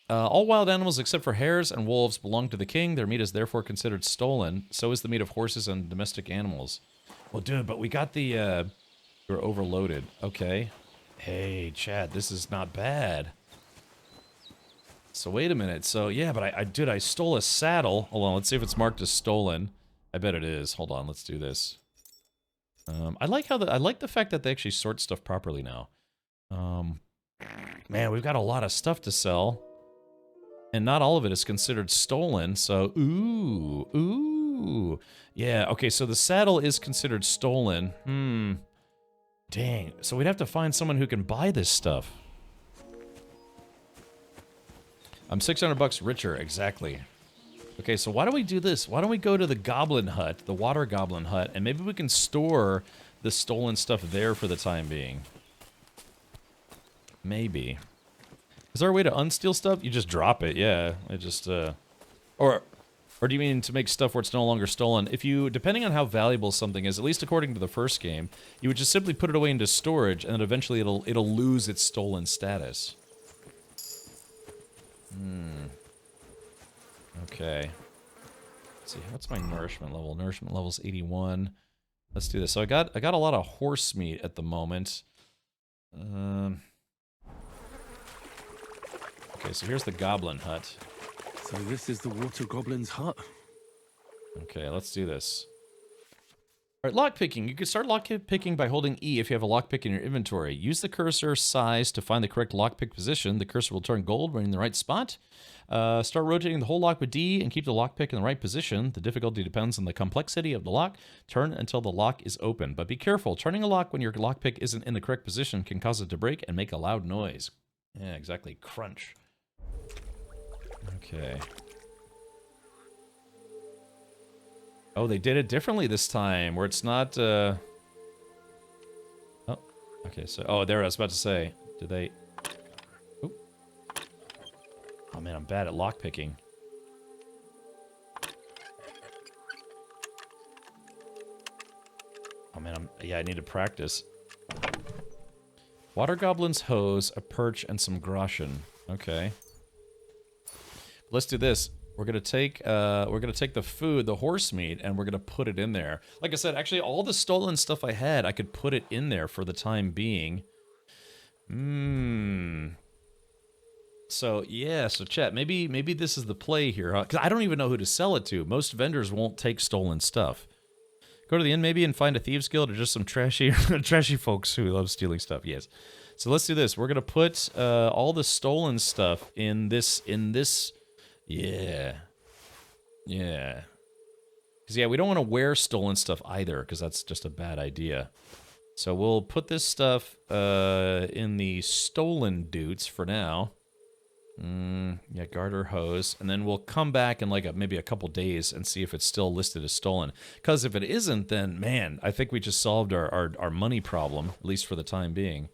All wild animals except for hares and wolves belong to the king. Their meat is therefore considered stolen. So is the meat of horses and domestic animals. Well, dude, but we got the, we're overloaded. Okay. Hey, Chad, this is not bad. So wait a minute. So, yeah, but I stole a saddle. Hold on, let's see if it's marked as stolen. I bet it is. Hold on, let's do this. I like the fact that they actually sort stuff properly now. Man, we've got a lot of stuff to sell. And not all of it is considered stolen, so ooh. Yeah, okay, so the saddle is considered stolen. Dang. So we'd have to find someone who can buy this stuff. I'm 600 bucks richer, exactly. Okay, so why don't we do this? Why don't we go to the goblin hut, the water goblin hut, and maybe we can store the stolen stuff there for the time being. Maybe. Is there a way to unsteal stuff? You just drop it, yeah. It just, Or do you mean to make stuff where it's no longer stolen? If you, depending on how valuable something is, at least according to the first game, you would just simply put it away into storage, and then eventually it'll lose its stolen status. Okay. Let's see, what's my nourishment level? Nourishment level's 81. Let's do this. So I got a lot of horse meat at the moment. Okay, so here's the goblin hut. So this is the water goblin's hut. Okay, let's do this. All right, lockpicking. You can start lockpicking by holding E if you have a lockpick in your inventory. Use the cursor size to find the correct lockpick position. The cursor will turn gold when in the right spot. Start rotating the whole lock with D and keep the lockpick in the right position. The difficulty depends on the complexity of the lock. Turn until the lock is open. But be careful. Turning a lock when your lockpick isn't in the correct position can cause it to break and make a loud noise. Yeah, exactly. Crunch. Okay. Oh, they did it differently this time, where it's not, Oh, okay, so... Oh, there, I was about to say. Did they... Oop. Oh, man, I'm bad at lockpicking. Oh, man, yeah, I need to practice. Water goblin's hose, a perch, and some groschen. Okay. Let's do this. We're gonna take the food, the horse meat, and we're gonna put it in there. Like I said, actually, all the stolen stuff I had, I could put it in there for the time being. So yeah, so chat, maybe this is the play here, huh? Because I don't even know who to sell it to. Most vendors won't take stolen stuff. Go to the inn maybe and find a thieves guild or just some trashy folks who love stealing stuff. Yes. So let's do this. We're gonna put all the stolen stuff in this. Yeah. Yeah. Because, yeah, we don't want to wear stolen stuff either, because that's just a bad idea. So we'll put this stuff in the stolen dutes for now. Yeah, garter hose. And then we'll come back in like maybe a couple days and see if it's still listed as stolen. Because if it isn't, then, man, I think we just solved our money problem, at least for the time being.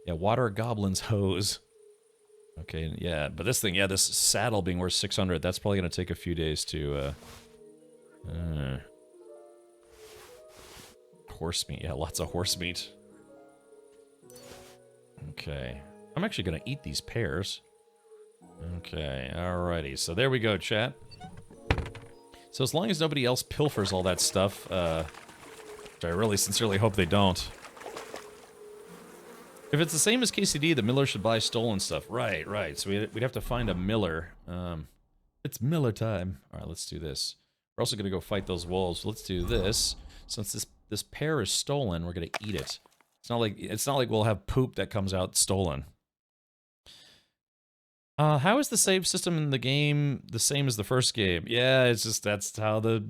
Yeah, water goblin's hose. Okay, yeah, but this thing, yeah, this saddle being worth 600, that's probably going to take a few days to, horse meat, yeah, lots of horse meat. Okay, I'm actually going to eat these pears. Okay, alrighty, so there we go, chat. So as long as nobody else pilfers all that stuff, which I really sincerely hope they don't. If it's the same as KCD, the miller should buy stolen stuff. Right, right. So we'd have to find a miller. It's miller time. All right, let's do this. We're also going to go fight those wolves. Let's do this. Since this pear is stolen, we're going to eat it. It's not like we'll have poop that comes out stolen. How is the save system in the game the same as the first game? Yeah, it's just that's how the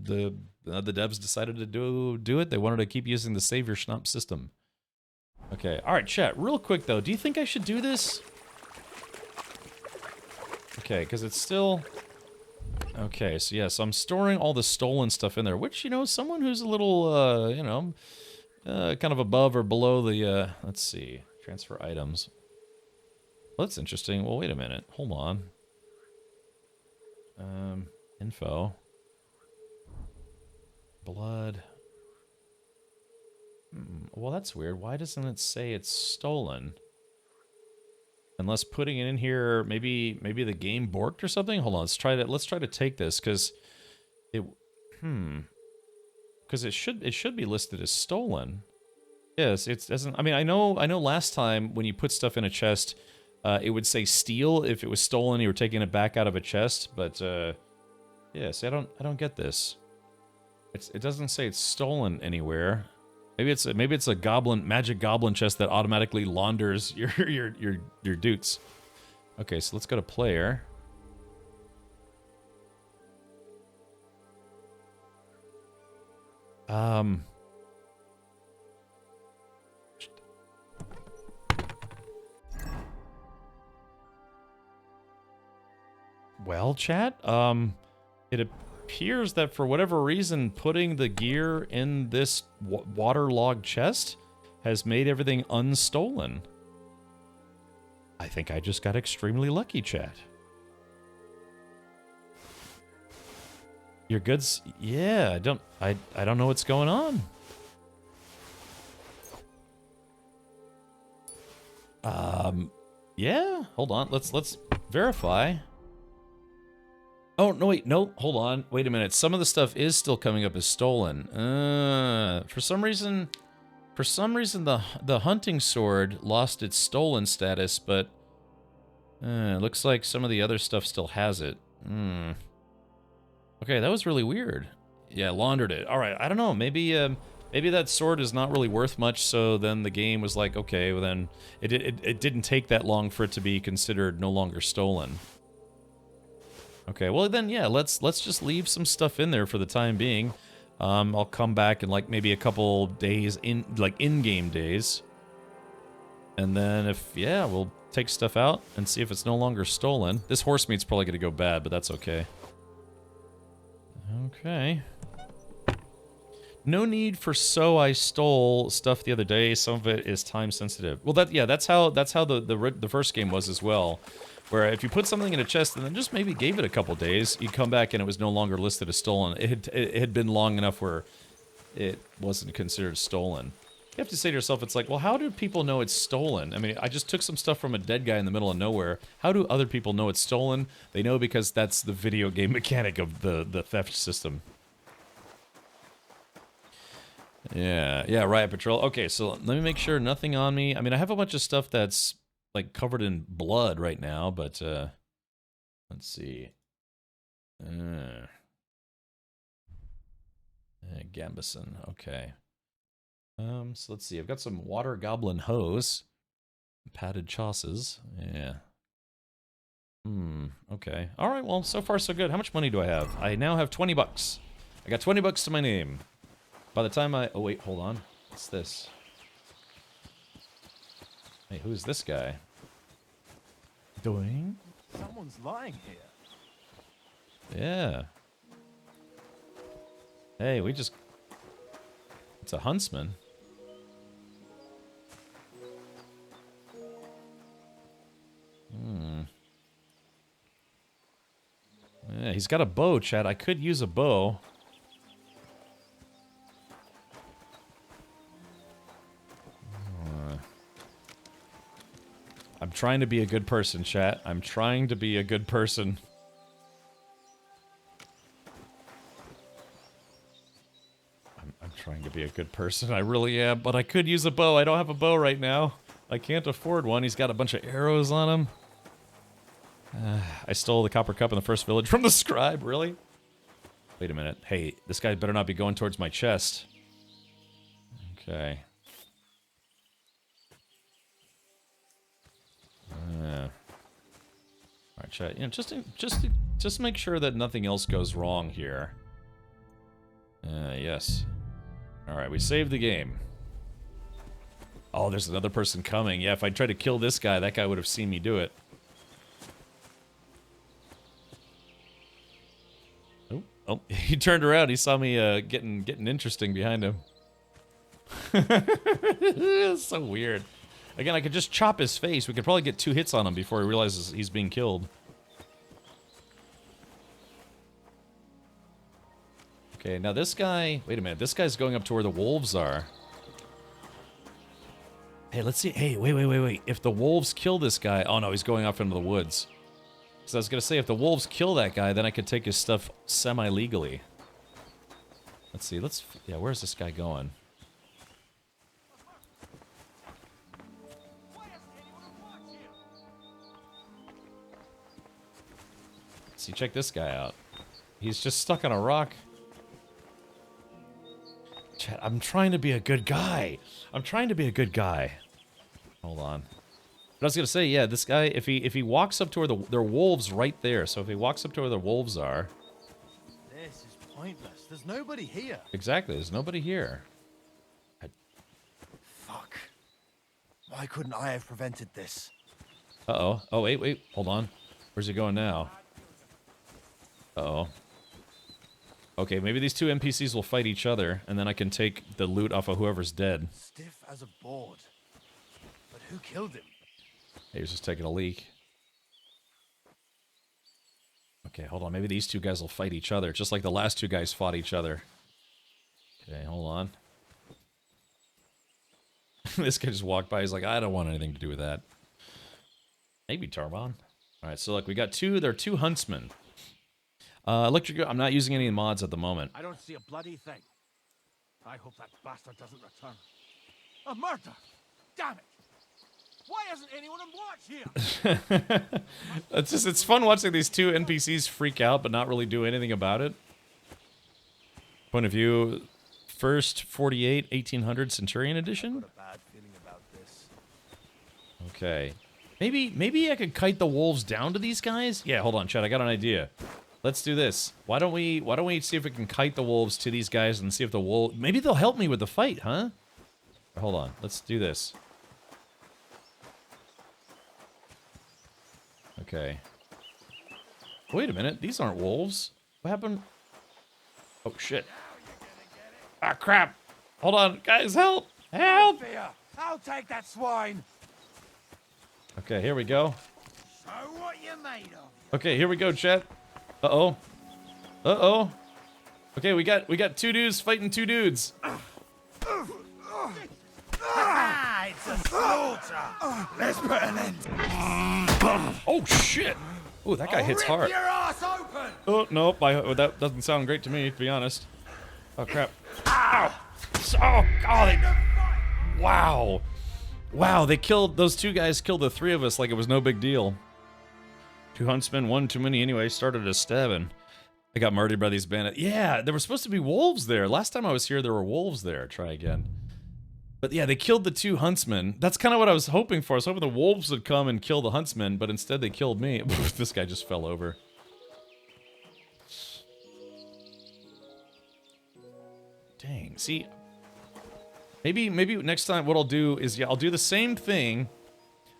devs decided to do it. They wanted to keep using the save your schnupp system. Okay, alright, chat, real quick though, do you think I should do this? Okay, because it's still... Okay, so yeah, so I'm storing all the stolen stuff in there, which, you know, someone who's a little, you know, kind of above or below the, let's see, transfer items. Well, that's interesting. Well, wait a minute, hold on. Info. Blood. Well, that's weird. Why doesn't it say it's stolen? Unless putting it in here, maybe the game borked or something. Hold on, let's try to take this because it because it should be listed as stolen. Yes, it doesn't. I mean, I know last time when you put stuff in a chest, it would say steal if it was stolen. You were taking it back out of a chest, but yeah. See, I don't get this. It doesn't say it's stolen anywhere. Maybe it's a magic goblin chest that automatically launders your dutes. Okay, so let's go to player. Well, chat, it appears that for whatever reason, putting the gear in this waterlogged chest has made everything unstolen. I think I just got extremely lucky, chat. Your goods? Yeah, I don't know what's going on. Yeah, hold on. Let's verify. Oh, no, wait, no, hold on. Wait a minute. Some of the stuff is still coming up as stolen. For some reason the hunting sword lost its stolen status, but it looks like some of the other stuff still has it. Okay, that was really weird. Yeah, laundered it. All right, I don't know. Maybe that sword is not really worth much, so then the game was like, okay, well then it didn't take that long for it to be considered no longer stolen. Okay, well then, yeah, let's just leave some stuff in there for the time being. I'll come back in like maybe a couple days, in-game days. And then we'll take stuff out and see if it's no longer stolen. This horse meat's probably gonna go bad, but that's okay. Okay. No need for so I stole stuff the other day. Some of it is time sensitive. Well, that's how the first game was as well. Where if you put something in a chest and then just maybe gave it a couple days, you'd come back and it was no longer listed as stolen. It had been long enough where it wasn't considered stolen. You have to say to yourself, it's like, well, how do people know it's stolen? I mean, I just took some stuff from a dead guy in the middle of nowhere. How do other people know it's stolen? They know because that's the video game mechanic of the theft system. Yeah, Riot Patrol. Okay, so let me make sure nothing on me. I mean, I have a bunch of stuff that's, like, covered in blood right now, but, let's see. Gambison, okay. So let's see. I've got some water goblin hose. Padded chausses. Yeah. Okay. Alright, well, so far so good. How much money do I have? I now have 20 bucks. I got 20 bucks to my name. By the time I... Oh, wait, hold on. What's this? Hey, who's this guy? Doing? Someone's lying here. Yeah. Hey, we just... It's a huntsman. Yeah, he's got a bow, Chad. I could use a bow. I'm trying to be a good person, chat. I'm trying to be a good person. I'm trying to be a good person. I really am, but I could use a bow. I don't have a bow right now. I can't afford one. He's got a bunch of arrows on him. I stole the copper cup in the first village from the scribe, really? Wait a minute. Hey, this guy better not be going towards my chest. Okay. Alright, chat. You know, just make sure that nothing else goes wrong here. Yes. Alright, we saved the game. Oh, there's another person coming. Yeah, if I tried to kill this guy, that guy would have seen me do it. Oh, he turned around. He saw me getting interesting behind him. It's so weird. Again, I could just chop his face. We could probably get 2 hits on him before he realizes he's being killed. Okay, now this guy... Wait a minute. This guy's going up to where the wolves are. Hey, let's see. Hey, wait. If the wolves kill this guy... Oh, no, he's going off into the woods. So I was going to say, if the wolves kill that guy, then I could take his stuff semi-legally. Let's see. Yeah, where's this guy going? See, check this guy out. He's just stuck on a rock. Chat, I'm trying to be a good guy. Hold on. But I was gonna say, yeah, this guy, if he walks up to where there are wolves right there, so if he walks up to where the wolves are... This is pointless. There's nobody here. Exactly, there's nobody here. Fuck. Why couldn't I have prevented this? Uh-oh. Oh, wait, hold on. Where's he going now? Uh-oh. Okay, maybe these 2 NPCs will fight each other, and then I can take the loot off of whoever's dead. Stiff as a board. But who killed him? He was just taking a leak. Okay, hold on. Maybe these 2 guys will fight each other, just like the last 2 guys fought each other. Okay, hold on. This guy just walked by. He's like, I don't want anything to do with that. Maybe Tarbon. Alright, so look, we got 2. There are 2 huntsmen. Electric... I'm not using any mods at the moment. I don't see a bloody thing. I hope that bastard doesn't return. A murder! Damn it! Why isn't anyone on watch here? It's fun watching these 2 NPCs freak out but not really do anything about it. Point of view, first 48 1800 Centurion edition. I've got a bad feeling about this. Okay, maybe I could kite the wolves down to these guys. Yeah, hold on, Chad. I got an idea. Let's do this. Why don't we see if we can kite the wolves to these guys and see if the wolves... Maybe they'll help me with the fight, huh? Hold on. Let's do this. Okay. Wait a minute. These aren't wolves. What happened? Oh, shit. Ah, crap. Hold on. Guys, help. Help. I'll take that swine. Okay, here we go. Show what you're made of. Okay, here we go, chat. Uh-oh. Uh-oh. Okay, we got 2 dudes fighting 2 dudes. Let's put an end. Oh shit! Oh, that guy hits hard. Your ass open. Oh nope, that doesn't sound great to me, to be honest. Oh crap! Ow! Oh god! Wow! Wow! They killed those two guys. Killed the three of us like it was no big deal. 2 huntsmen, one too many anyway. Started a stabbing. I got murdered by these bandits. Yeah, there were supposed to be wolves there. Last time I was here, there were wolves there. Try again. But yeah, they killed the 2 huntsmen. That's kind of what I was hoping for. I was hoping the wolves would come and kill the huntsmen, but instead they killed me. This guy just fell over. Dang. See, maybe next time what I'll do is, yeah, I'll do the same thing.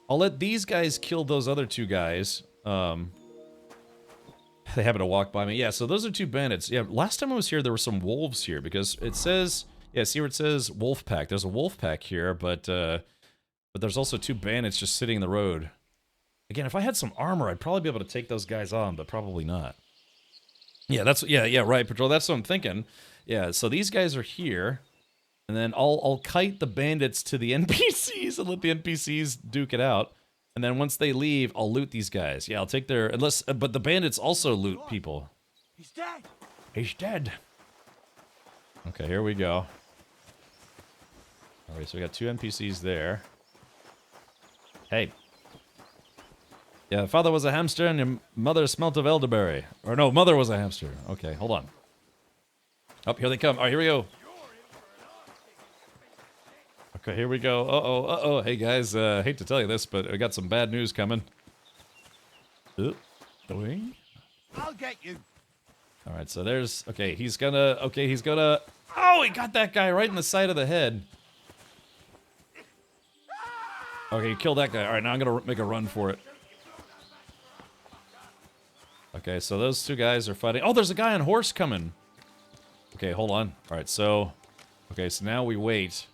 I'll let these guys kill those other 2 guys. They happen to walk by me. Yeah, so those are 2 bandits. Yeah, last time I was here, there were some wolves here because it says, yeah, see where it says wolf pack. There's a wolf pack here, but there's also 2 bandits just sitting in the road. Again, if I had some armor, I'd probably be able to take those guys on, but probably not. Yeah, yeah, right, Patrol. That's what I'm thinking. Yeah, so these guys are here, and then I'll kite the bandits to the NPCs and let the NPCs duke it out. And then once they leave, I'll loot these guys. Yeah, I'll take their... but the bandits also loot people. He's dead. He's dead. Okay, here we go. Alright, so we got 2 NPCs there. Hey. Yeah, father was a hamster and your mother smelt of elderberry. Or no, mother was a hamster. Okay, hold on. Oh, here they come. Alright, here we go. Okay, here we go. Uh-oh. Hey, guys, hate to tell you this, but I got some bad news coming. Doing? I'll get you. Alright, so there's... Okay, he's gonna... Oh, he got that guy right in the side of the head. Okay, you killed that guy. Alright, now I'm gonna make a run for it. Okay, so those 2 guys are fighting... Oh, there's a guy on horse coming! Okay, hold on. Alright, so... Okay, so now we wait.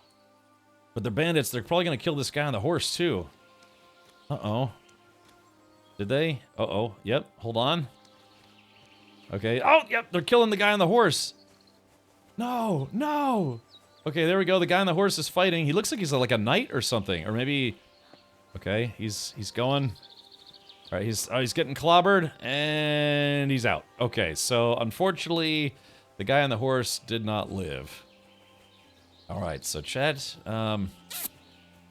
But they're bandits. They're probably going to kill this guy on the horse, too. Uh-oh. Did they? Uh-oh. Yep. Hold on. Okay. Oh, yep. They're killing the guy on the horse. No. No. Okay, there we go. The guy on the horse is fighting. He looks like he's like a knight or something. Or maybe... Okay, he's going... Alright, he's getting clobbered. And he's out. Okay, so unfortunately, the guy on the horse did not live. Alright, so chat, I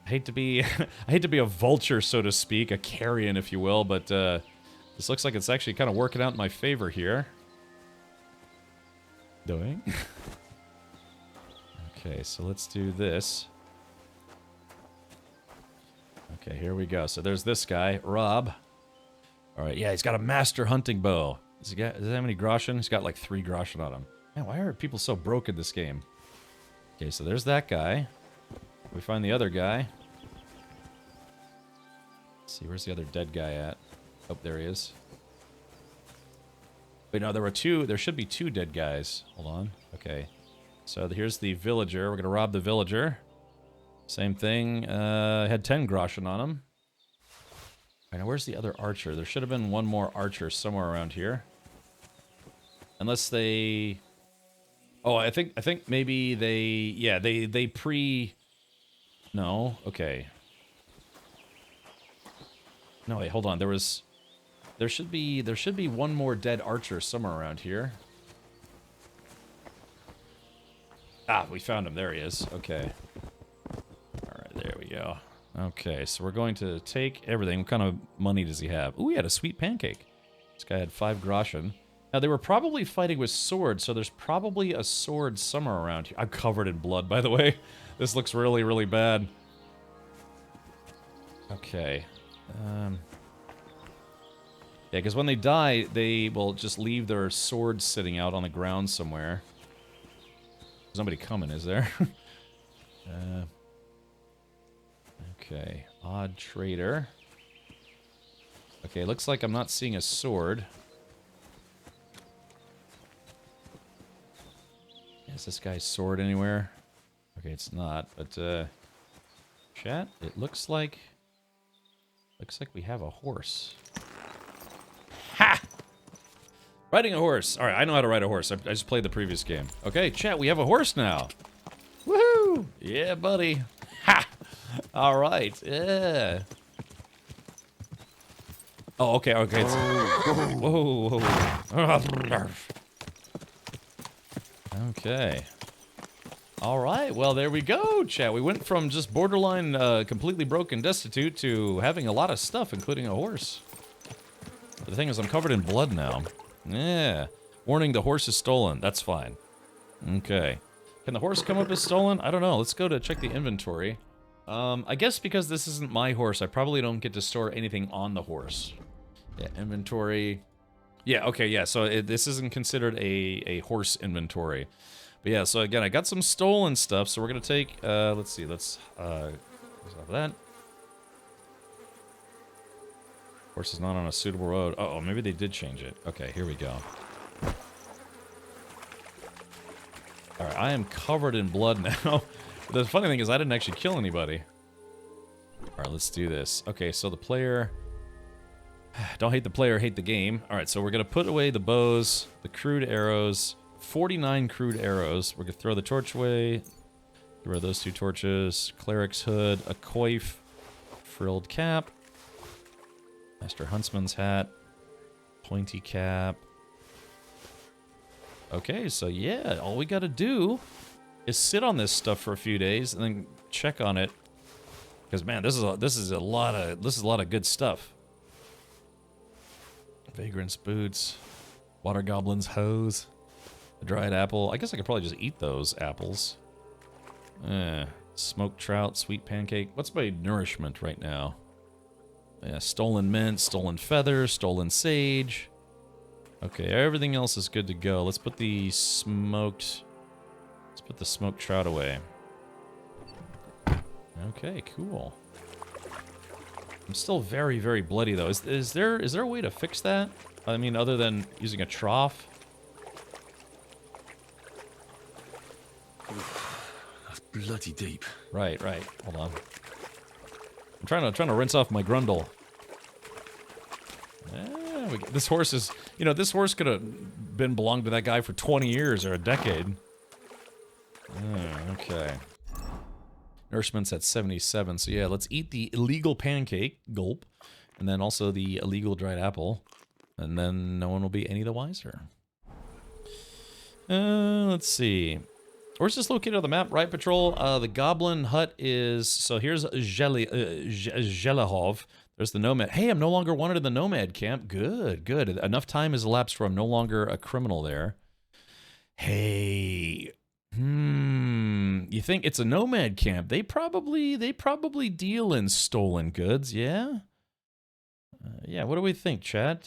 hate to be a vulture, so to speak, a carrion, if you will, but this looks like it's actually kind of working out in my favor here. Doing? Okay, so let's do this. Okay, here we go. So there's this guy, Rob. Alright, yeah, he's got a master hunting bow. Does he have any groschen? He's got like 3 groschen on him. Man, why are people so broke in this game? Okay, so there's that guy. We find the other guy. Let's see, where's the other dead guy at? Oh, there he is. Wait, no, there should be 2 dead guys. Hold on. Okay. So here's the villager. We're gonna rob the villager. Same thing. Had 10 groschen on him. Alright, now where's the other archer? There should have been 1 more archer somewhere around here. Unless they... Oh, I think maybe they... Yeah, they pre... No? Okay. No, wait, hold on. There should be 1 more dead archer somewhere around here. Ah, we found him. There he is. Okay. Alright, there we go. Okay, so we're going to take everything. What kind of money does he have? Ooh, he had a sweet pancake. This guy had 5 groschen. Now, they were probably fighting with swords, so there's probably a sword somewhere around here. I'm covered in blood, by the way. This looks really, really bad. Okay. Yeah, because when they die, they will just leave their swords sitting out on the ground somewhere. There's nobody coming, is there? Okay. Odd trader. Okay, looks like I'm not seeing a sword. Is this guy's sword anywhere? Okay, it's not, but, chat, it looks like we have a horse. Ha! Riding a horse. Alright, I know how to ride a horse. I just played the previous game. Okay, chat, we have a horse now. Woohoo! Yeah, buddy. Ha! All right. Yeah. Oh, okay, okay. Whoa, whoa. Okay. All right, well, there we go, chat. We went from just borderline completely broken destitute to having a lot of stuff, including a horse. But the thing is, I'm covered in blood now. Yeah. Warning, the horse is stolen. That's fine. Okay. Can the horse come up as stolen? I don't know. Let's go to check the inventory. I guess because this isn't my horse, I probably don't get to store anything on the horse. Yeah, inventory. Yeah, okay, yeah, so this isn't considered a horse inventory. But yeah, so again, I got some stolen stuff, so we're gonna take, let's see, let's off that. Horse is not on a suitable road. Uh-oh, maybe they did change it. Okay, here we go. Alright, I am covered in blood now. The funny thing is, I didn't actually kill anybody. Alright, let's do this. Okay, so the player... Don't hate the player, hate the game. Alright, so we're gonna put away the bows, the crude arrows... 49 crude arrows. We're gonna throw the torch away. Get rid of those 2 torches. Cleric's hood, a coif, frilled cap, Master Huntsman's hat, pointy cap. Okay, so yeah, all we gotta do is sit on this stuff for a few days and then check on it. Because man, this is a lot of good stuff. Vagrant's boots, water goblin's hose. A dried apple. I guess I could probably just eat those apples. Smoked trout, sweet pancake. What's my nourishment right now? Yeah, stolen mint, stolen feather, stolen sage. Okay, everything else is good to go. Let's put the smoked trout away. Okay, cool. I'm still very, very bloody though. Is there a way to fix that? I mean, other than using a trough? That's bloody deep. Right. Hold on. I'm trying to rinse off my grundle. Yeah, this horse is, this horse could have been belonged to that guy for 20 years or a decade. Okay. Nourishment's at 77, so yeah, let's eat the illegal pancake, gulp, and then also the illegal dried apple, and then no one will be any the wiser. Let's see. Where's this located on the map? Right patrol. The goblin hut is... So here's Zelihov. There's the nomad. Hey, I'm no longer wanted in the nomad camp. Good. Enough time has elapsed where I'm no longer a criminal there. Hey... You think it's a nomad camp? They probably deal in stolen goods, yeah? Yeah, what do we think, chat?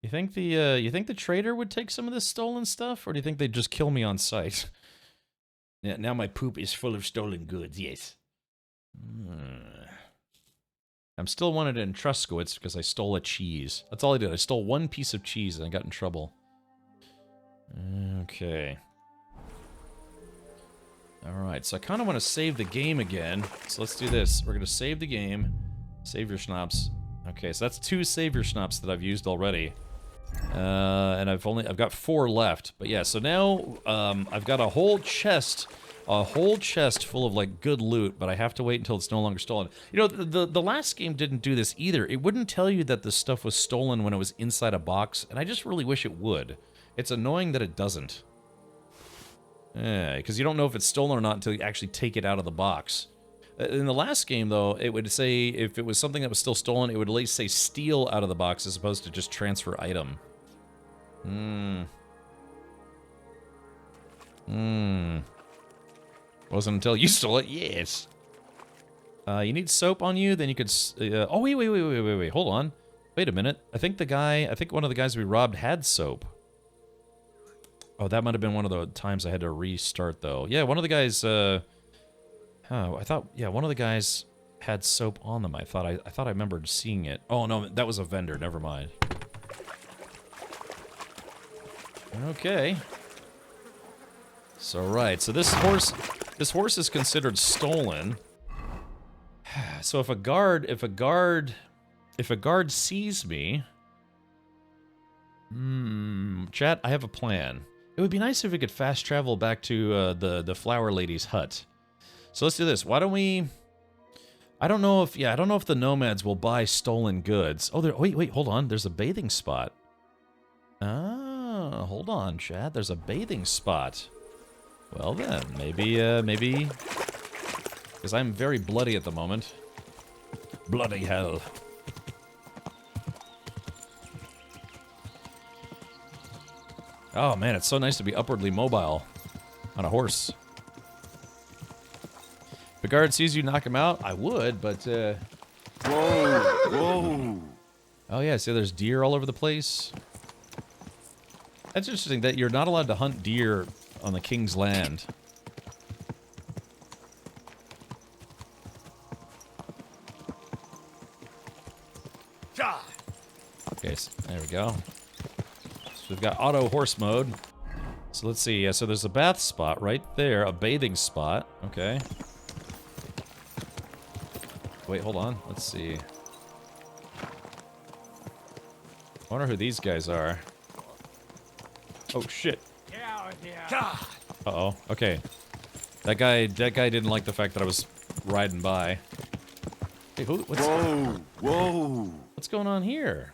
You think the trader would take some of this stolen stuff, or do you think they'd just kill me on sight? Yeah, now my poop is full of stolen goods, yes. I'm still wanted in Truskowitz because I stole a cheese. That's all I did. I stole one piece of cheese and I got in trouble. Okay. Alright, so I kind of want to save the game again. So let's do this. We're going to save the game. Save your schnapps. Okay, so that's 2 save your schnapps that I've used already. And I've got 4 left. But yeah, so now I've got a whole chest full of like good loot, but I have to wait until it's no longer stolen. You know, the last game didn't do this either. It wouldn't tell you that this stuff was stolen when it was inside a box, and I just really wish it would. It's annoying that it doesn't. Yeah, because you don't know if it's stolen or not until you actually take it out of the box. In the last game, though, it would say, if it was something that was still stolen, it would at least say steal out of the box as opposed to just transfer item. Wasn't until you stole it, yes. You need soap on you, then you could... oh, wait, hold on. Wait a minute. I think one of the guys we robbed had soap. Oh, that might have been one of the times I had to restart, though. Yeah, one of the guys, one of the guys had soap on them. I thought I remembered seeing it. Oh, no, that was a vendor. Never mind. Okay. So, right. So this horse is considered stolen. So if a guard sees me... Chat, I have a plan. It would be nice if we could fast travel back to the Flower Lady's hut. So let's do this. Why don't we... I don't know if the nomads will buy stolen goods. Oh, wait, hold on. There's a bathing spot. Ah, hold on, Chad. There's a bathing spot. Well then, maybe... Because I'm very bloody at the moment. Bloody hell. Oh man, it's so nice to be upwardly mobile on a horse. If a guard sees you knock him out, I would, but Whoa! Oh yeah, see there's deer all over the place. That's interesting that you're not allowed to hunt deer on the king's land. Okay, so there we go. So we've got auto horse mode. So let's see. Yeah, so there's a bath spot right there, a bathing spot. Okay. Wait, hold on. Let's see. I wonder who these guys are. Oh shit. Uh-oh. Okay. That guy didn't like the fact that I was riding by. Hey, Whoa! What's going on here?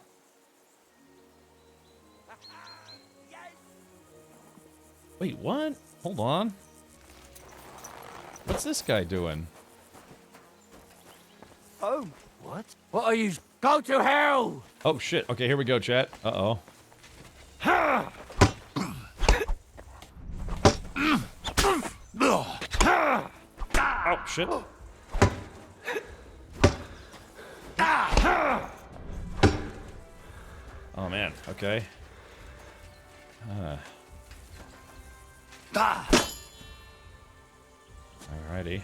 Wait, what? Hold on. What's this guy doing? Oh, what? What are you? Go to hell! Oh shit. Okay, here we go, chat. Uh-oh. Oh, shit. Oh, man. Okay. Alrighty.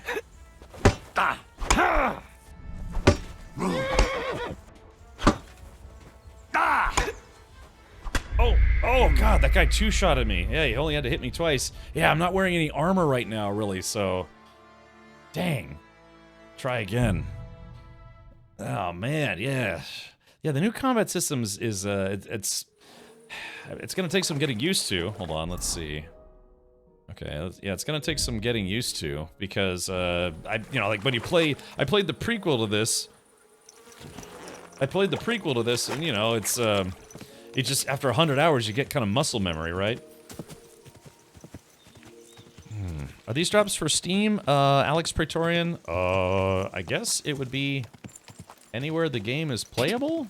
Oh god, that guy two-shotted me. Yeah, he only had to hit me twice. Yeah, I'm not wearing any armor right now, really, so... Dang. Try again. Oh, man, yeah. Yeah, the new combat systems is, it's gonna take some getting used to. Hold on, let's see. Okay, yeah, it's gonna take some getting used to, because, like, when you play... I played the prequel to this. And, you know, it's just, after 100 hours, you get kind of muscle memory, right? Are these drops for Steam, Alex Praetorian? I guess it would be anywhere the game is playable?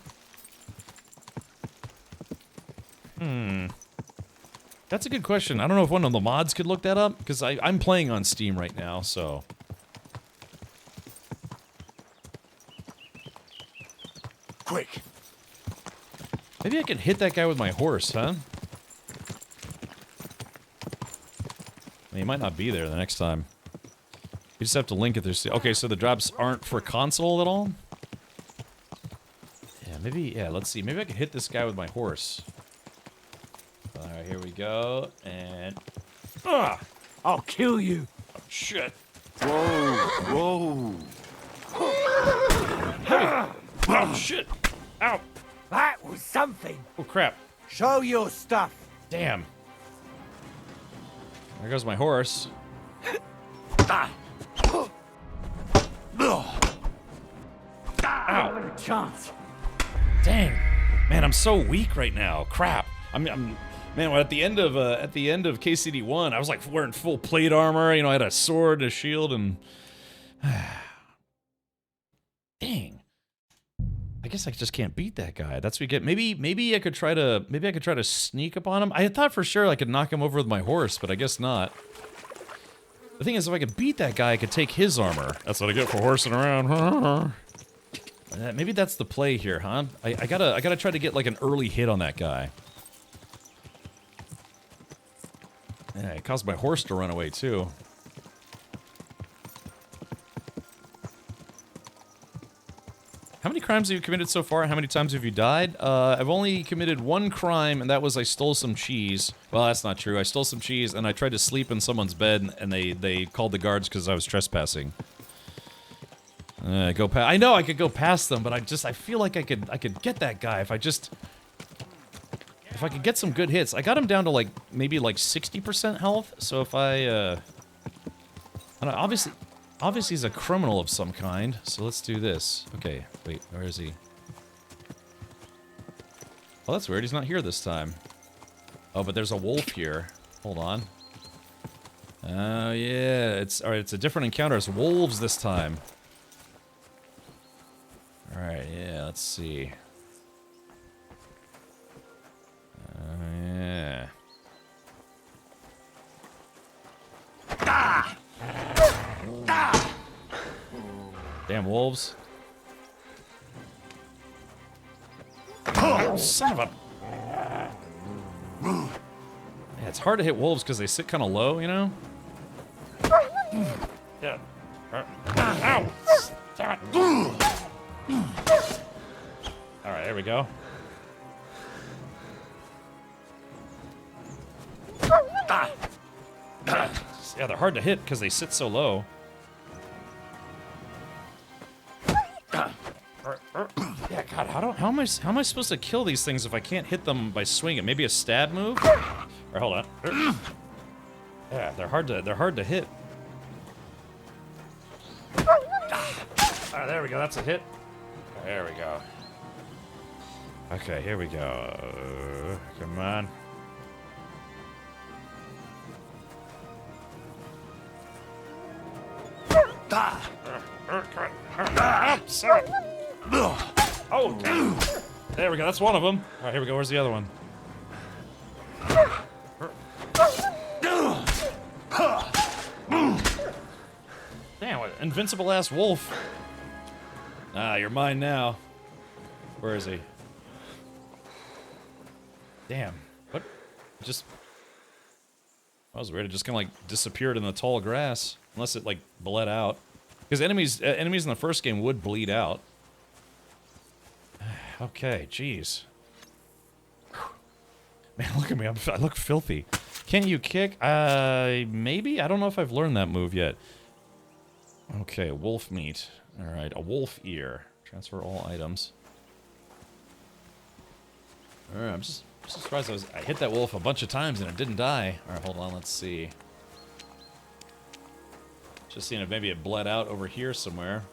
That's a good question. I don't know if one of the mods could look that up, because I'm playing on Steam right now, so... Quick! Maybe I could hit that guy with my horse, huh? He might not be there the next time. You just have to link it there. Okay, so the drops aren't for console at all? Yeah, maybe, yeah, let's see. Maybe I can hit this guy with my horse. Alright, here we go, and... I'll kill you! Oh, shit. Whoa! Oh, shit! Ow! That was something! Oh, crap. Show your stuff! Damn. There goes my horse. Ow! Not a chance. Dang. Man, I'm so weak right now. Crap. Man, at the end of KCD1, I was like wearing full plate armor. You know, I had a sword, a shield, and dang. I guess I just can't beat that guy. That's what we get. Maybe I could try to sneak up on him. I thought for sure I could knock him over with my horse, but I guess not. The thing is, if I could beat that guy, I could take his armor. That's what I get for horsing around. Maybe that's the play here, huh? I gotta try to get like an early hit on that guy. Yeah, it caused my horse to run away too. How many crimes have you committed so far? How many times have you died? I've only committed one crime, and that was I stole some cheese. Well, that's not true. I stole some cheese, and I tried to sleep in someone's bed, and they called the guards because I was trespassing. I know I could go past them, but I feel like I could get that guy if I could get some good hits. I got him down to like maybe like 60% health. So if I don't know, obviously, obviously he's a criminal of some kind, so let's do this. Okay, wait, where is he? Oh, that's weird, he's not here this time. Oh, but there's a wolf here. Hold on. Oh, yeah, alright, it's a different encounter. It's wolves this time. Alright, yeah, let's see. Yeah. Ah! Ah! Damn wolves. Oh, son of a... Yeah, it's hard to hit wolves because they sit kind of low, you know? Yeah. Ow! Stop it. Alright, there we go. Yeah, they're hard to hit because they sit so low. Yeah, God, how am I supposed to kill these things if I can't hit them by swinging? Maybe a stab move? Or hold on. Yeah, they're hard to hit. Alright, there we go. That's a hit. There we go. Okay, here we go. Come on. Oh, damn. There we go. That's one of them. All right, here we go. Where's the other one? Damn, what invincible ass wolf. Ah, you're mine now. Where is he? Damn. What? Just... That was weird. It just kind of like disappeared in the tall grass. Unless it like bled out. Because enemies in the first game would bleed out. Okay, jeez. Man, look at me. I look filthy. Can you kick? Maybe? I don't know if I've learned that move yet. Okay, wolf meat. Alright, a wolf ear. Transfer all items. Alright, I'm just surprised I hit that wolf a bunch of times and it didn't die. Alright, hold on, let's see. Just seeing if maybe it bled out over here somewhere.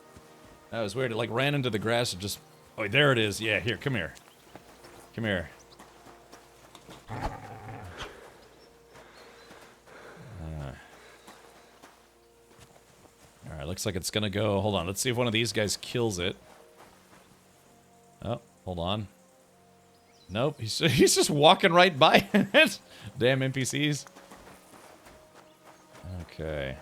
That was weird. It like ran into the grass and just... Oh, there it is. Yeah, here, come here. Come here. Alright, looks like it's gonna go... Hold on, let's see if one of these guys kills it. Oh, hold on. Nope, he's just walking right by it. Damn NPCs. Okay.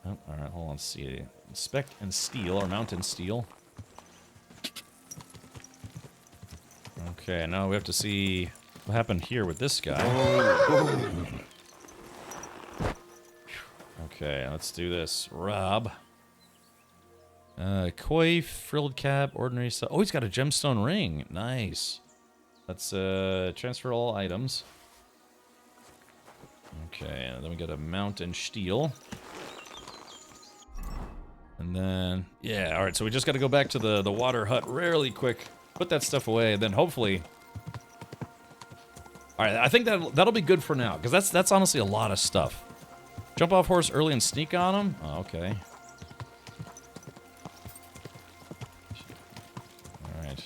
Oh, alright, hold on, let's see. Inspect and steal, or mount and steal. Okay, now we have to see what happened here with this guy. Okay, let's do this. Rob. Koi, frilled cap, ordinary stuff. Oh, he's got a gemstone ring. Nice. Let's transfer all items. Okay, and then we got a mount and steal. And then, yeah, alright, so we just got to go back to the water hut really quick. Put that stuff away, and then hopefully... Alright, I think that'll be good for now, because that's honestly a lot of stuff. Jump off horse early and sneak on him? Oh, okay. Alright.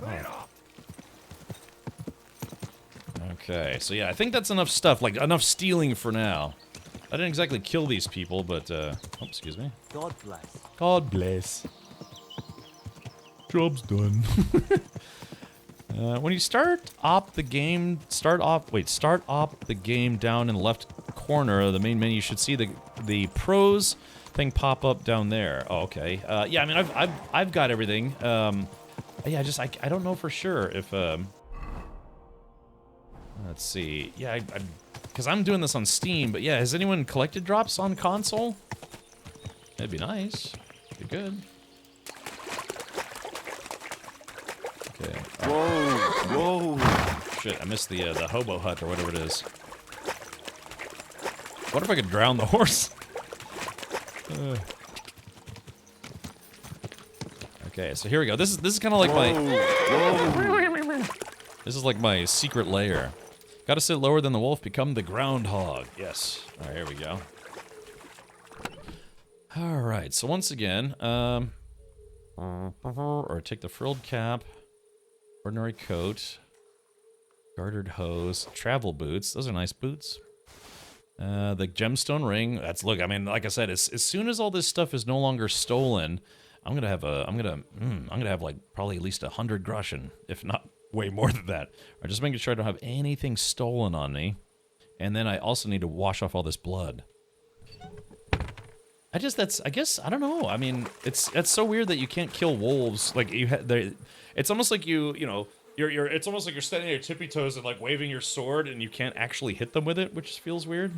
Oh. Okay, so yeah, I think that's enough stuff, like enough stealing for now. I didn't exactly kill these people, but, oh, excuse me. God bless. God bless. Job's done. When you start op the game down in the left corner of the main menu, you should see the pros thing pop up down there. Oh, okay. Yeah, I mean, I've got everything. Yeah, I don't know for sure if, let's see. Yeah, because I'm doing this on Steam, but yeah, has anyone collected drops on console? That'd be nice. Be good. Okay. Whoa! Shit, I missed the hobo hut or whatever it is. What if I could drown the horse? Okay, so here we go. This is kind of like my... This is like my secret lair. Gotta sit lower than the wolf, become the groundhog. Yes. Alright, here we go. Alright, so once again, or take the frilled cap, ordinary coat, gartered hose, travel boots. Those are nice boots. The gemstone ring. That's, look, I mean, like I said, as soon as all this stuff is no longer stolen, I'm gonna have like probably at least 100 groschen, if not way more than that. Or just making sure I don't have anything stolen on me. And then I also need to wash off all this blood. I guess, I don't know. I mean, it's so weird that you can't kill wolves. Like, it's almost like you know, it's almost like you're standing on your tippy toes and like waving your sword and you can't actually hit them with it, which feels weird.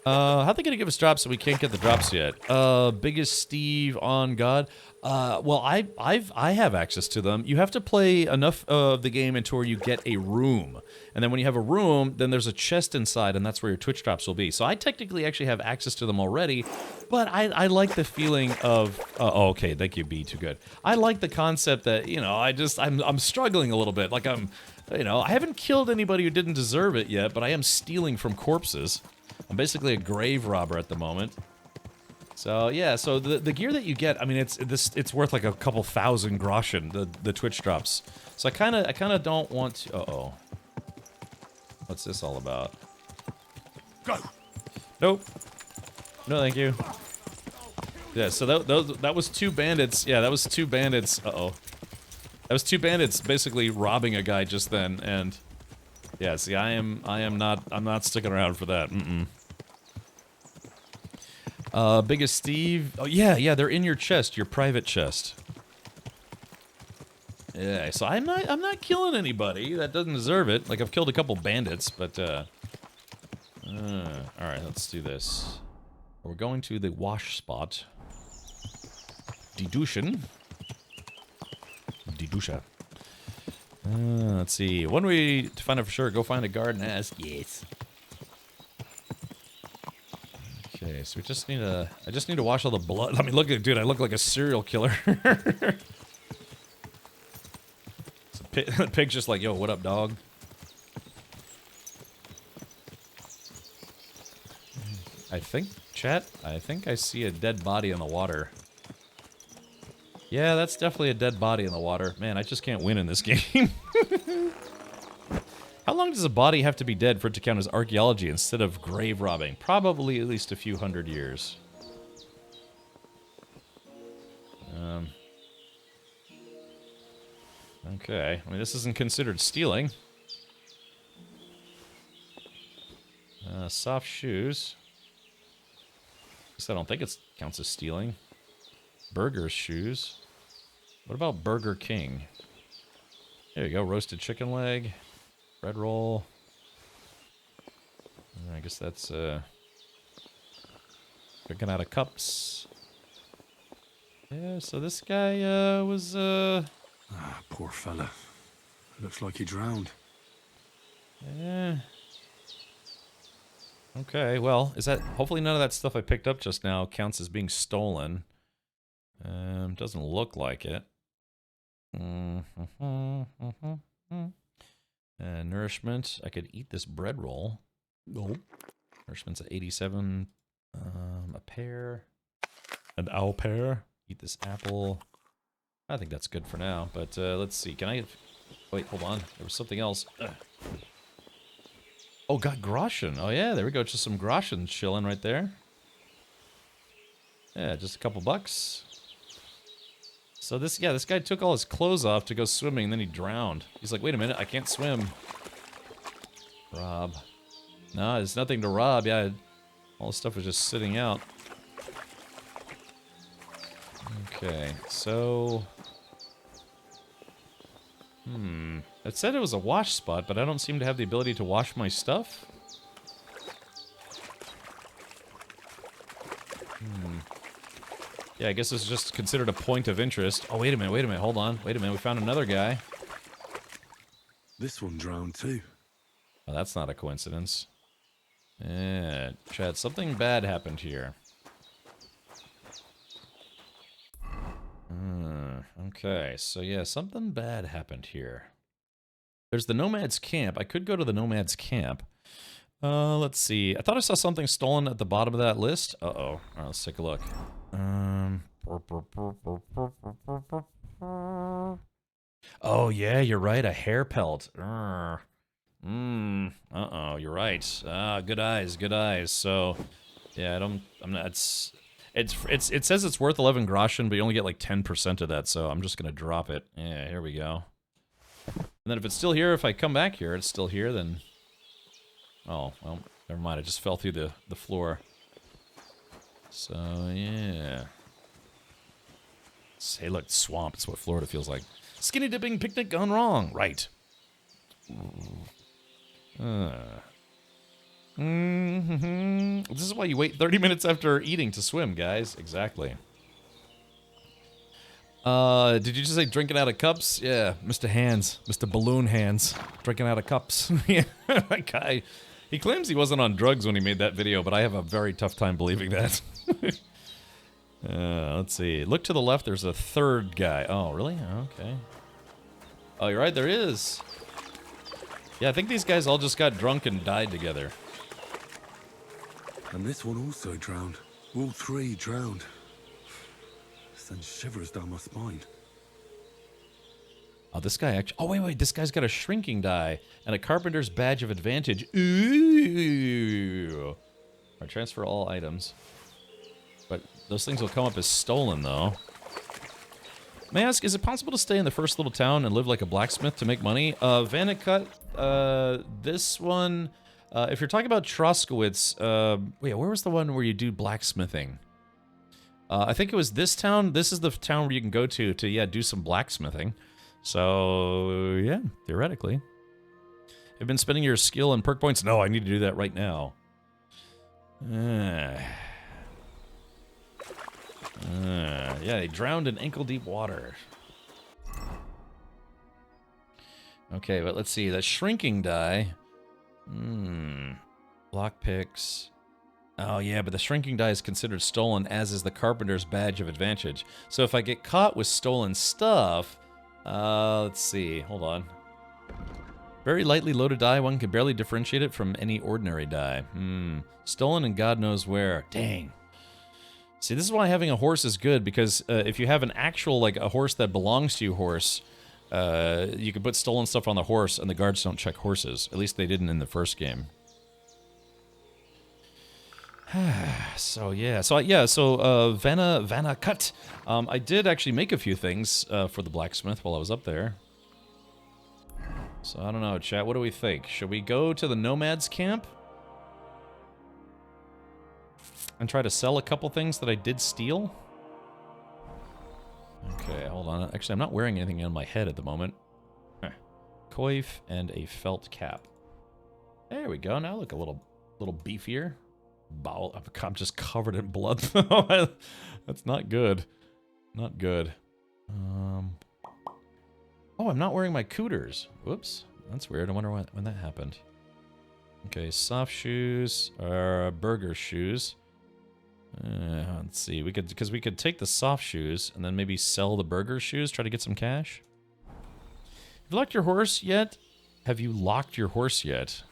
How they gonna give us drops so we can't get the drops yet? Biggest Steve on God. Well, I have access to them. You have to play enough of the game until you get a room. And then when you have a room, then there's a chest inside, and that's where your Twitch drops will be. So I technically actually have access to them already, but I like the feeling of... oh, okay, thank you, B, too good. I like the concept that, you know, I'm struggling a little bit. Like, you know, I haven't killed anybody who didn't deserve it yet, but I am stealing from corpses. I'm basically a grave robber at the moment. So yeah, so the gear that you get, I mean, it's worth like a couple thousand groschen, the Twitch drops. So I kind of don't want to. Uh-oh. What's this all about? Go. Nope. No, thank you. Yeah, so that was 2 bandits. Yeah, that was 2 bandits. Uh-oh. That was 2 bandits basically robbing a guy just then, and yeah, see, I'm not sticking around for that. Biggest Steve. Oh yeah, they're in your chest, your private chest. Yeah, so I'm not killing anybody that doesn't deserve it. Like, I've killed a couple bandits, but all right, let's do this. We're going to the wash spot. Dedusha. Let's see. One way to find out for sure, go find a garden ass. Yes. Okay, so I just need to wash all the blood. I mean, look at, dude, I look like a serial killer. The pig's just like, yo, what up, dog? I think, chat, I think I see a dead body in the water. Yeah, that's definitely a dead body in the water. Man, I just can't win in this game. How long does a body have to be dead for it to count as archaeology instead of grave robbing? Probably at least a few hundred years. Okay, I mean, this isn't considered stealing. Soft shoes. I don't think it counts as stealing. Burger's shoes. What about Burger King? There you go, roasted chicken leg. Bread roll. I guess that's, drinking out of cups. Yeah, so this guy, was, Ah, poor fella. Looks like he drowned. Yeah. Okay, well, is that... Hopefully none of that stuff I picked up just now counts as being stolen. Doesn't look like it. Nourishment. I could eat this bread roll. Nope. Nourishment's at 87. A pear. An owl pear. Eat this apple. I think that's good for now, but let's see. Can I... Wait, hold on. There was something else. Ugh. Oh, got groschen. Oh yeah, there we go. Just some groschen chilling right there. Yeah, just a couple bucks. So this guy took all his clothes off to go swimming, and then he drowned. He's like, wait a minute, I can't swim. Rob. No, there's nothing to rob. Yeah, all the stuff was just sitting out. Okay, so... It said it was a wash spot, but I don't seem to have the ability to wash my stuff. Yeah, I guess this is just considered a point of interest. Oh, wait a minute, hold on. Wait a minute, we found another guy. This one drowned too. Oh, that's not a coincidence. Yeah, Chad, something bad happened here. Okay, so yeah, something bad happened here. There's the Nomad's Camp. I could go to the Nomad's Camp. Let's see. I thought I saw something stolen at the bottom of that list. Uh-oh. All right, let's take a look. Oh, yeah, you're right. A hair pelt. Uh-oh, you're right. Ah, good eyes, good eyes. So, yeah, I'm not, it says it's worth 11 groschen, but you only get like 10% of that, so I'm just gonna drop it. Yeah, here we go. And then if it's still here, if I come back here, it's still here, then... Oh, well, never mind. I just fell through the floor. So, yeah. Hey, look, swamp. It's what Florida feels like. Skinny dipping picnic gone wrong. Right. This is why you wait 30 minutes after eating to swim, guys. Exactly. Did you just say drinking out of cups? Yeah, Mr. Hands. Mr. Balloon Hands. Drinking out of cups. Yeah, that guy. He claims he wasn't on drugs when he made that video, but I have a very tough time believing that. Let's see. Look to the left, there's a third guy. Oh, really? Okay. Oh, you're right, there is. Yeah, I think these guys all just got drunk and died together. And this one also drowned. All three drowned. Sends shivers down my spine. Oh, this guy actually... Oh, wait, this guy's got a shrinking die and a carpenter's badge of advantage. Ooh. All right, transfer all items. But those things will come up as stolen, though. May I ask, is it possible to stay in the first little town and live like a blacksmith to make money? Vanicut, this one... if you're talking about Troskowitz, wait, where was the one where you do blacksmithing? I think it was this town. This is the town where you can go to, yeah, do some blacksmithing. So, yeah, theoretically. You've been spending your skill and perk points? No, I need to do that right now. Yeah, they drowned in ankle-deep water. Okay, but let's see. The shrinking die. Lockpicks. Oh, yeah, but the shrinking die is considered stolen, as is the carpenter's badge of advantage. So if I get caught with stolen stuff... let's see. Hold on. Very lightly loaded die. One can barely differentiate it from any ordinary die. Stolen and God knows where. Dang. See, this is why having a horse is good, because if you have an actual, like, a horse that belongs to you horse, you can put stolen stuff on the horse, and the guards don't check horses. At least they didn't in the first game. So Vanna cut. I did actually make a few things for the blacksmith while I was up there. So I don't know, chat. What do we think? Should we go to the Nomad's Camp and try to sell a couple things that I did steal? Okay, hold on. Actually, I'm not wearing anything on my head at the moment. Coif and a felt cap. There we go. Now I look a little beefier. Bowel. I'm just covered in blood. That's not good. Not good. Oh, I'm not wearing my cooters. Whoops. That's weird. I wonder when that happened. Okay, soft shoes or burger shoes. Let's see. We could take the soft shoes and then maybe sell the burger shoes. Try to get some cash. Have you locked your horse yet? Have you locked your horse yet?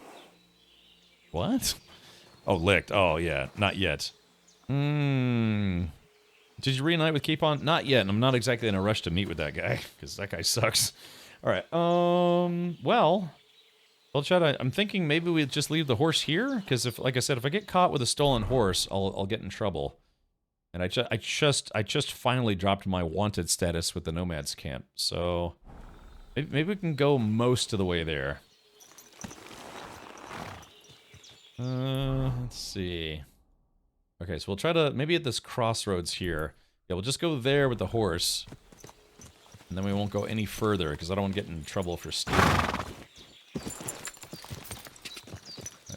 What? Oh, licked. Oh, yeah. Not yet. Did you reunite with Capon? Not yet, and I'm not exactly in a rush to meet with that guy, because that guy sucks. Alright, well, Chat, I'm thinking maybe we just leave the horse here, because if, like I said, if I get caught with a stolen horse, I'll get in trouble. And I just finally dropped my wanted status with the Nomad's Camp, so maybe we can go most of the way there. Let's see. Okay, so we'll try to, maybe at this crossroads here. Yeah, we'll just go there with the horse. And then we won't go any further, because I don't want to get in trouble for stealing. Alright,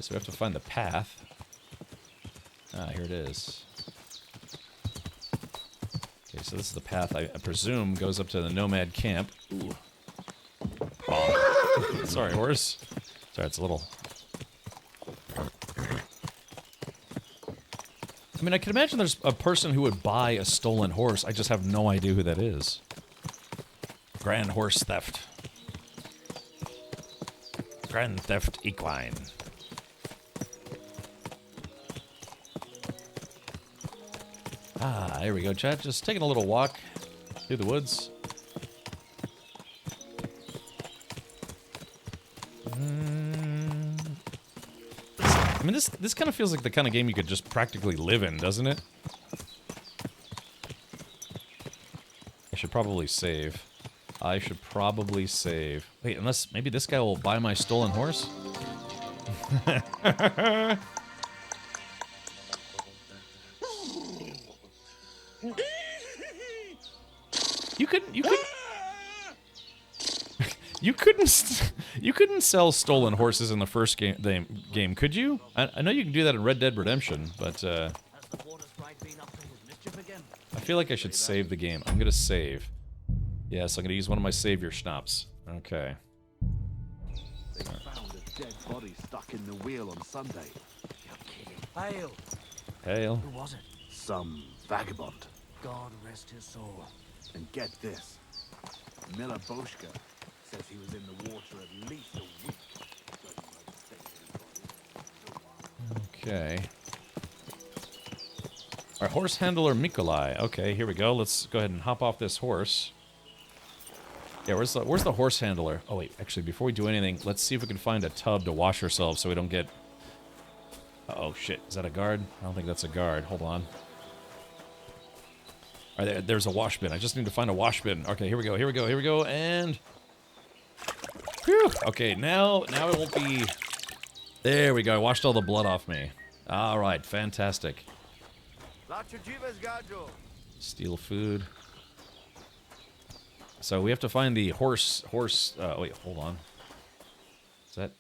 so we have to find the path. Ah, here it is. Okay, so this is the path I presume goes up to the Nomad Camp. Ooh. Oh. Sorry, horse. Sorry, it's a little... I mean, I can imagine there's a person who would buy a stolen horse. I just have no idea who that is. Grand horse theft. Grand Theft Equine. Ah, here we go, chat. Just taking a little walk through the woods. I mean, this kind of feels like the kind of game you could just practically live in, doesn't it? I should probably save. I should probably save. Wait, unless maybe this guy will buy my stolen horse? You couldn't sell stolen horses in the first game, could you? I know you can do that in Red Dead Redemption, but I feel like I should save the game. I'm gonna save. Yes, I'm gonna use one of my savior schnapps. Okay. They found a dead body stuck in the wheel on Sunday. You're kidding. Hail. Hail. Who was it? Some vagabond. God rest his soul. And get this. Miller Boschka says he was in the water at least a week. Okay. Our horse handler Mikolai. Okay, here we go. Let's go ahead and hop off this horse. Yeah, where's the horse handler? Oh wait, actually, before we do anything, let's see if we can find a tub to wash ourselves so we don't get. Oh shit, is that a guard? I don't think that's a guard. Hold on. All right, there's a wash bin. I just need to find a wash bin. Okay, here we go. Here we go. Here we go. And. Whew. Okay, now it won't be. There we go. I washed all the blood off me. All right, fantastic. Steal food. So we have to find the horse. Wait, hold on. Is that?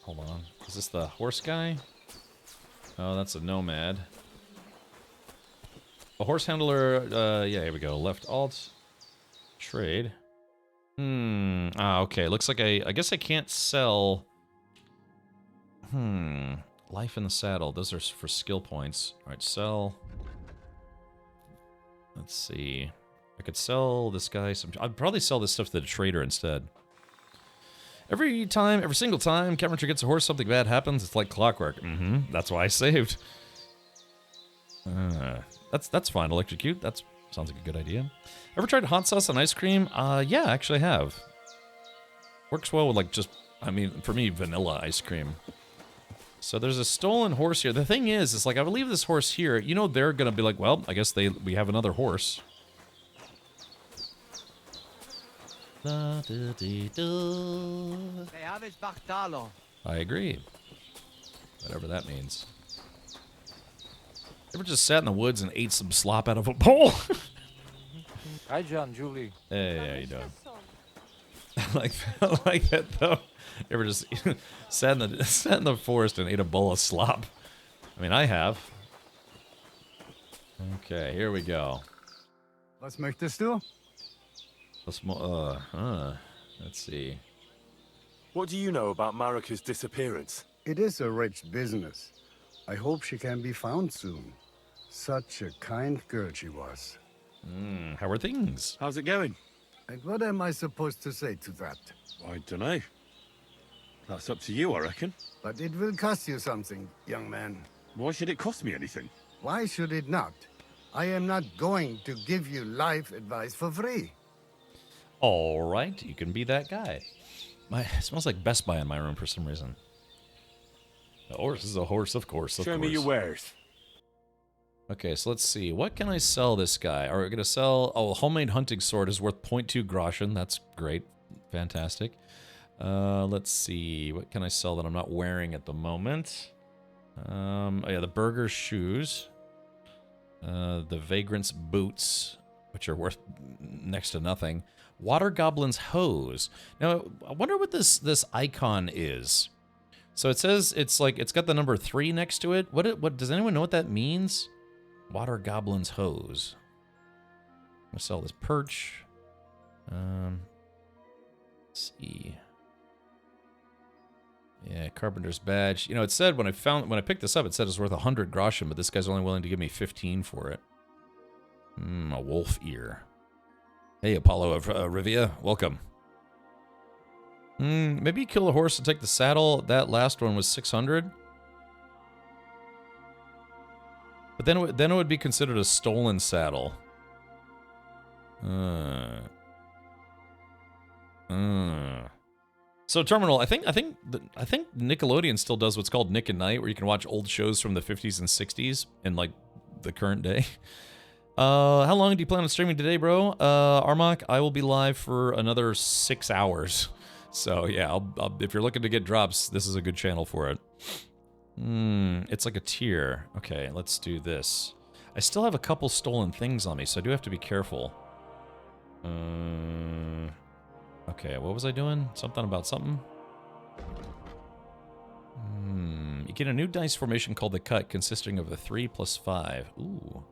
Hold on. Is this the horse guy? Oh, that's a nomad. A horse handler. Yeah, here we go. Left alt. Trade. Okay. Looks like I guess I can't sell. Life in the saddle. Those are for skill points. All right, sell. Let's see. I could sell this guy some. I'd probably sell this stuff to the trader instead. Every single time Cameron gets a horse, something bad happens. It's like clockwork. That's why I saved. That's fine. Electrocute. That sounds like a good idea. Ever tried hot sauce on ice cream? Yeah, actually I have. Works well with like just, I mean, for me, vanilla ice cream. So there's a stolen horse here. The thing is like I would leave this horse here. You know they're gonna be like, well, I guess we have another horse. I agree. Whatever that means. Ever just sat in the woods and ate some slop out of a bowl? Hi, John, Julie. Hey, how you doing? I like that though. You ever just sat in the forest and ate a bowl of slop? I mean, I have. Okay, here we go. Was möchtest du? Let's see. What do you know about Marika's disappearance? It is a rich business. I hope she can be found soon. Such a kind girl she was. How are things? How's it going? And what am I supposed to say to that? I don't know. That's up to you, I reckon. But it will cost you something, young man. Why should it cost me anything? Why should it not? I am not going to give you life advice for free. All right, you can be that guy. It smells like Best Buy in my room for some reason. A horse is a horse, of course. Show me your wares. Okay, so let's see. What can I sell this guy? Are we going to sell... Oh, a homemade hunting sword is worth 0.2 groschen. That's great. Fantastic. Let's see. What can I sell that I'm not wearing at the moment? Oh, yeah, the burger shoes. The vagrant's boots, which are worth next to nothing. Water goblin's hose. Now, I wonder what this icon is. So it says it's got the number 3 next to it. What does anyone know what that means? Water goblin's hose. I'm gonna sell this perch. Let's see. Yeah, carpenter's badge. You know, it said when I picked this up, it said it's worth 100 groschen, but this guy's only willing to give me 15 for it. A wolf ear. Hey, Apollo of Rivia, welcome. Maybe kill the horse and take the saddle. That last one was 600. But then it would be considered a stolen saddle. So Terminal, I think Nickelodeon still does what's called Nick and Night, where you can watch old shows from the 50s and 60s in like the current day. How long do you plan on streaming today, bro? Armok, I will be live for another 6 hours. So yeah, I'll, if you're looking to get drops, this is a good channel for it. It's like a tier. Okay, let's do this. I still have a couple stolen things on me, so I do have to be careful. Okay, what was I doing? Something about something? You get a new dice formation called the Cut, consisting of a 3 + 5. Ooh.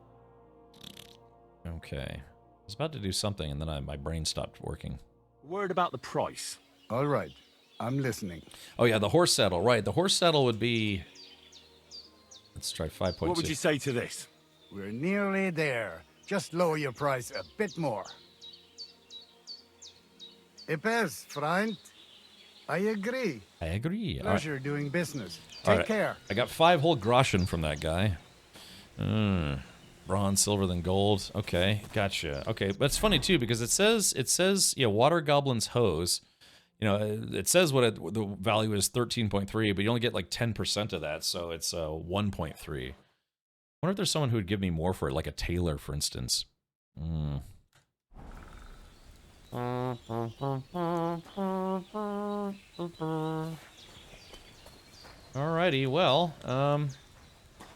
Okay. I was about to do something, and then my brain stopped working. Word about the price. All right. I'm listening. Oh, yeah, the horse saddle. Right, the horse saddle would be... Let's try 5.2. What would you say to this? We're nearly there. Just lower your price a bit more. Ipes, friend. I agree. I agree. Pleasure doing business. All Take right. care. I got 5 whole groschen from that guy. Bronze, silver, then gold. Okay, gotcha. Okay, but it's funny too because it says yeah, water goblin's hose. You know, it says what the value is 13.3, but you only get like 10% of that, so it's 1.3. I wonder if there's someone who would give me more for it, like a tailor, for instance. Alrighty, well,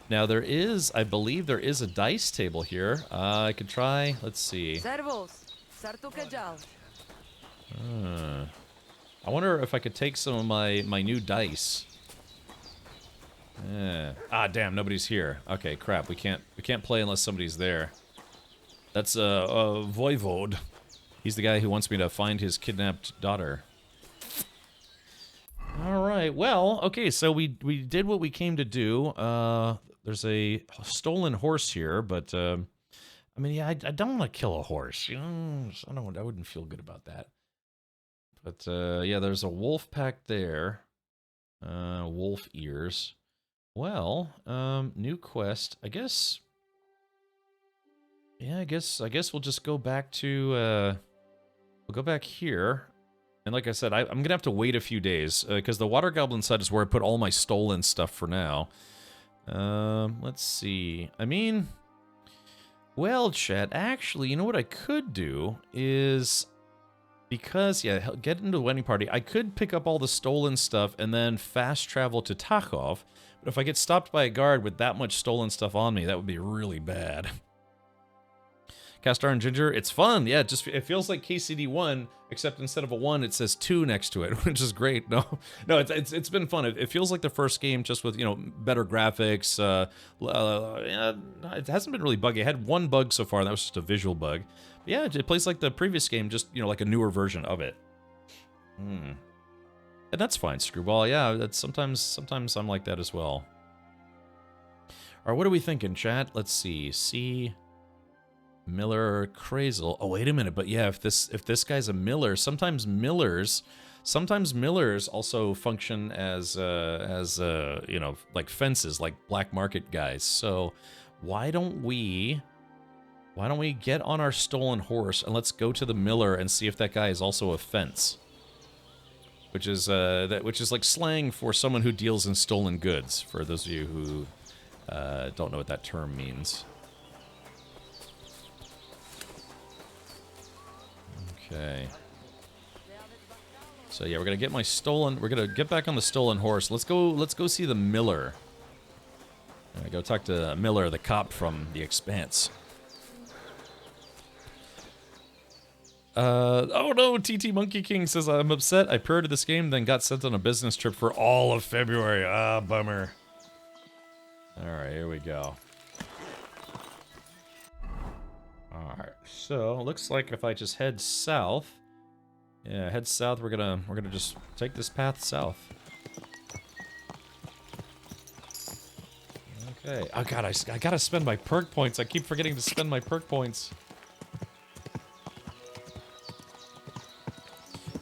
now there is, I believe there is a dice table here. I could try, let's see. I wonder if I could take some of my new dice. Ah, damn, nobody's here. Okay, crap, we can't play unless somebody's there. That's Voivode. He's the guy who wants me to find his kidnapped daughter. Alright, well, okay, so we did what we came to do. There's a stolen horse here, but, I mean, yeah, I don't want to kill a horse, you know? I wouldn't feel good about that. But, yeah, there's a wolf pack there. Wolf ears. Well, new quest. I guess... Yeah, I guess we'll just go back to, we'll go back here. And like I said, I'm going to have to wait a few days, because the Water Goblin side is where I put all my stolen stuff for now. Let's see. I mean... Well, chat, actually, you know what I could do is... Because, yeah, get into the wedding party, I could pick up all the stolen stuff and then fast travel to Takhov. But if I get stopped by a guard with that much stolen stuff on me, that would be really bad. Castor and Ginger, it's fun. Yeah, it feels like KCD1, except instead of a 1, it says 2 next to it, which is great. No, it's been fun. It feels like the first game, just with, you know, better graphics. It hasn't been really buggy. I had one bug so far, and that was just a visual bug. But yeah, it plays like the previous game, just, you know, like a newer version of it. And that's fine, Screwball. Yeah, that's sometimes I'm like that as well. All right, what are we thinking, chat? Let's see. C. Miller Crazel. Oh, wait a minute. But yeah, if this guy's a miller, sometimes millers also function as you know, like fences, like black market guys. So why don't we get on our stolen horse and let's go to the miller and see if that guy is also a fence, which is like slang for someone who deals in stolen goods. For those of you who don't know what that term means. Okay. So yeah, we're gonna get back on the stolen horse. Let's go see the miller. Go talk to Miller, the cop from The Expanse. Oh no, TT Monkey King says, I'm upset. I pre-ordered this game, then got sent on a business trip for all of February. Ah, bummer. Alright, here we go. Alright, so looks like if I just head south. Yeah, head south, we're gonna just take this path south. Okay. Oh god, I gotta spend my perk points. I keep forgetting to spend my perk points.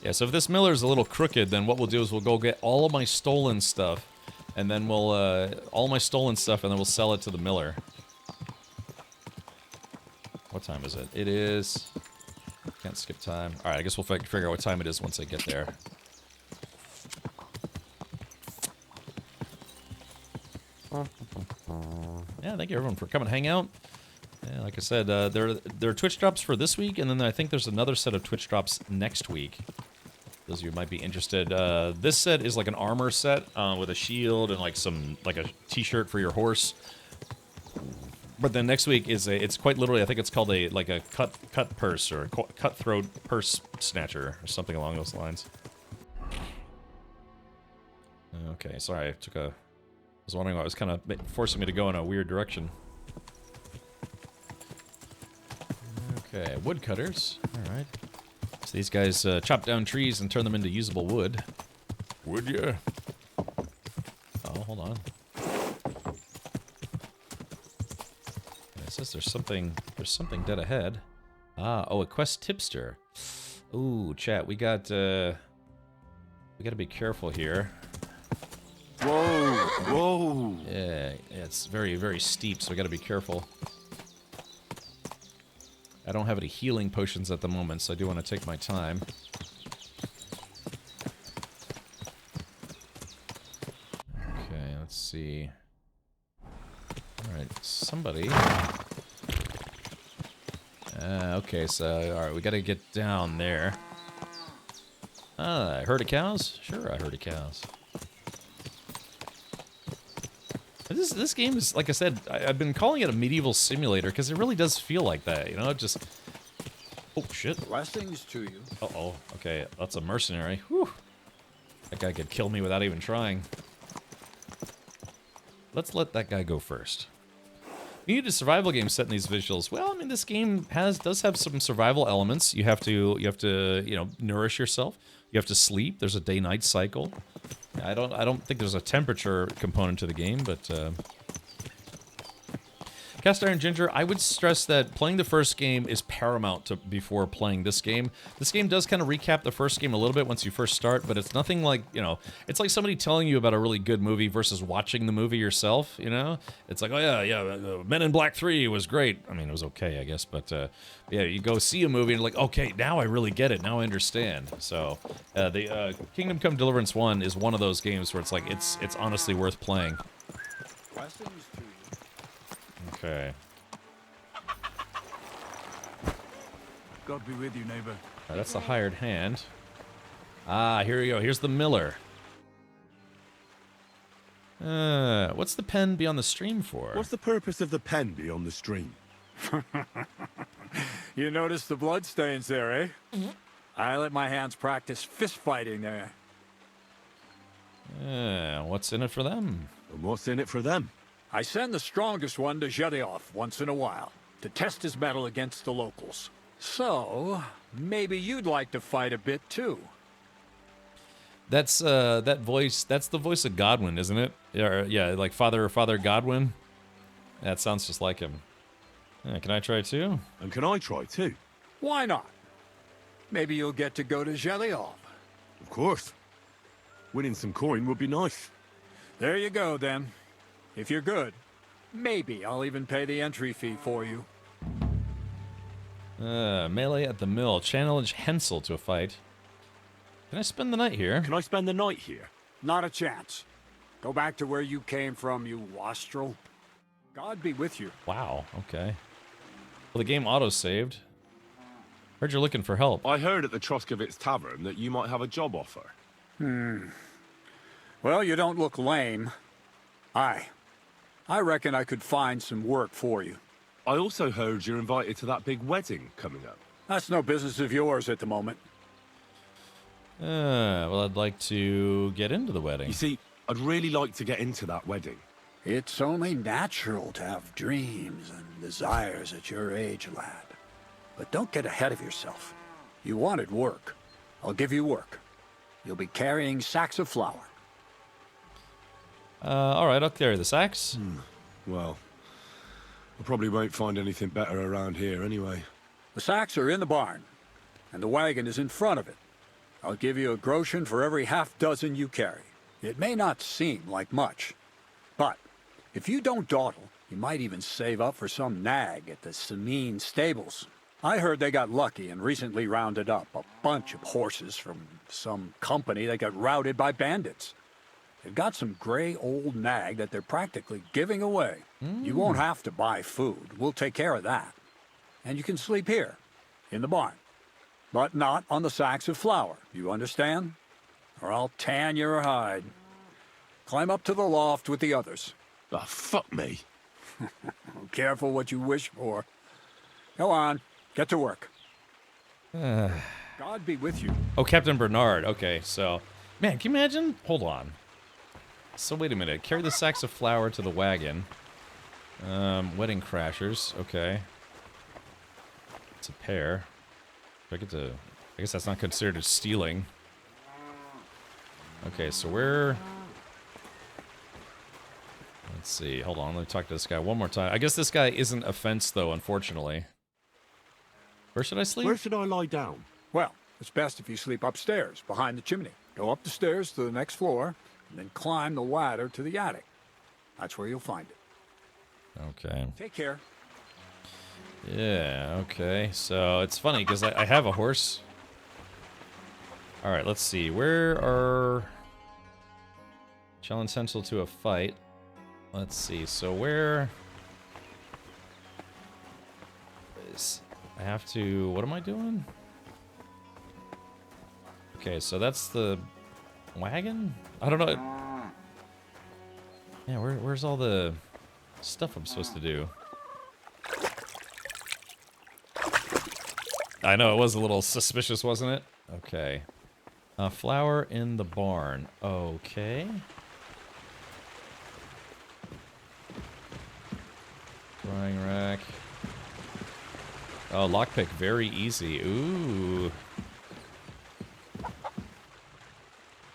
Yeah, so if this miller's a little crooked, then what we'll do is we'll go get all of my stolen stuff, and then we'll, all my stolen stuff, and then we'll sell it to the miller. What time is it? It is... Can't skip time. Alright, I guess we'll figure out what time it is once I get there. Yeah, thank you everyone for coming hang out. Yeah, like I said, there are Twitch drops for this week, and then I think there's another set of Twitch drops next week. Those of you who might be interested. This set is like an armor set with a shield and like a t-shirt for your horse. But then next week is it's quite literally, I think it's called a cut purse or a cutthroat purse snatcher or something along those lines. Okay, sorry, I was wondering why it was kind of forcing me to go in a weird direction. Okay, woodcutters. All right. So these guys chop down trees and turn them into usable wood. Would ya? Oh, hold on. It says there's something dead ahead. Ah, oh, a quest tipster. Ooh, chat, we gotta be careful here. Whoa, whoa. Yeah, it's very, very steep, so we gotta be careful. I don't have any healing potions at the moment, so I do want to take my time. Okay, let's see. Alright, somebody... okay, so, alright, we gotta get down there. I heard of cows? Sure, I heard of cows. This game is, like I said, I've been calling it a medieval simulator because it really does feel like that, you know? It just... Oh, shit. Blessings to you. Uh-oh. Okay, that's a mercenary. Whew. That guy could kill me without even trying. Let's let that guy go first. You need a survival game set in these visuals. Well, I mean, this game does have some survival elements. You have to, you know, nourish yourself. You have to sleep. There's a day-night cycle. I don't think there's a temperature component to the game, but Cast Iron Ginger, I would stress that playing the first game is paramount before playing this game. This game does kind of recap the first game a little bit once you first start, but it's nothing like, you know, it's like somebody telling you about a really good movie versus watching the movie yourself, you know? It's like, oh yeah, Men in Black 3 was great. I mean, it was okay, I guess, but yeah, you go see a movie and you're like, okay, now I really get it, now I understand. So, the Kingdom Come Deliverance 1 is one of those games where it's like, it's honestly worth playing. Okay. God be with you, neighbor. Right, that's the hired hand. Ah, here we go. Here's the miller. What's the pen be on the stream for? What's the purpose of the pen beyond the stream? You notice the bloodstains there, eh? I let my hands practice fist fighting there. What's in it for them? And what's in it for them? I send the strongest one to Zhelyov once in a while, to test his mettle against the locals. So, maybe you'd like to fight a bit too. That's that voice, that's the voice of Godwin, isn't it? Yeah, like Father Godwin. That sounds just like him. Can I try too? And can I try too? Why not? Maybe you'll get to go to Zhelyov. Of course. Winning some coin would be nice. There you go, then. If you're good, maybe I'll even pay the entry fee for you. Melee at the mill. Challenge Hensel to a fight. Can I spend the night here? Can I spend the night here? Not a chance. Go back to where you came from, you wastrel. God be with you. Wow, okay. Well, the game auto-saved. Heard you're looking for help. I heard at the Troskovitz Tavern that you might have a job offer. Well, you don't look lame. I reckon I could find some work for you. I also heard you're invited to that big wedding coming up. That's no business of yours at the moment. Well, I'd like to get into the wedding. You see, I'd really like to get into that wedding. It's only natural to have dreams and desires at your age, lad. But don't get ahead of yourself. You wanted work. I'll give you work. You'll be carrying sacks of flour. Alright, I'll carry the sacks. Well, I probably won't find anything better around here anyway. The sacks are in the barn, and the wagon is in front of it. I'll give you a groschen for every half dozen you carry. It may not seem like much, but if you don't dawdle, you might even save up for some nag at the Sameen stables. I heard they got lucky and recently rounded up a bunch of horses from some company that got routed by bandits. They've got some gray old nag that they're practically giving away. You won't have to buy food. We'll take care of that. And you can sleep here, in the barn. But not on the sacks of flour, you understand? Or I'll tan your hide. Climb up to the loft with the others. Oh, fuck me. Careful what you wish for. Go on, get to work. God be with you. Oh, Captain Bernard. Okay, so... Man, can you imagine? Hold on. So, wait a minute. Carry the sacks of flour to the wagon. Wedding crashers. Okay. It's a pair. Do I get to... I guess that's not considered as stealing. Okay, so where... Let's see. Hold on. Let me talk to this guy one more time. I guess this guy isn't a fence, though, unfortunately. Where should I sleep? Where should I lie down? Well, it's best if you sleep upstairs, behind the chimney. Go up the stairs to the next floor, and then climb the ladder to the attic. That's where you'll find it. Okay. Take care. Yeah, okay. So, it's funny, because I have a horse. Alright, let's see. Where are... Challenge central to a fight. Let's see. So, where... I have to... What am I doing? Okay, so that's the... wagon? I don't know. Yeah, where's all the stuff I'm supposed to do? I know, it was a little suspicious, wasn't it? Okay. Flour in the barn. Okay. Drying rack. Oh, lockpick, very easy. Ooh.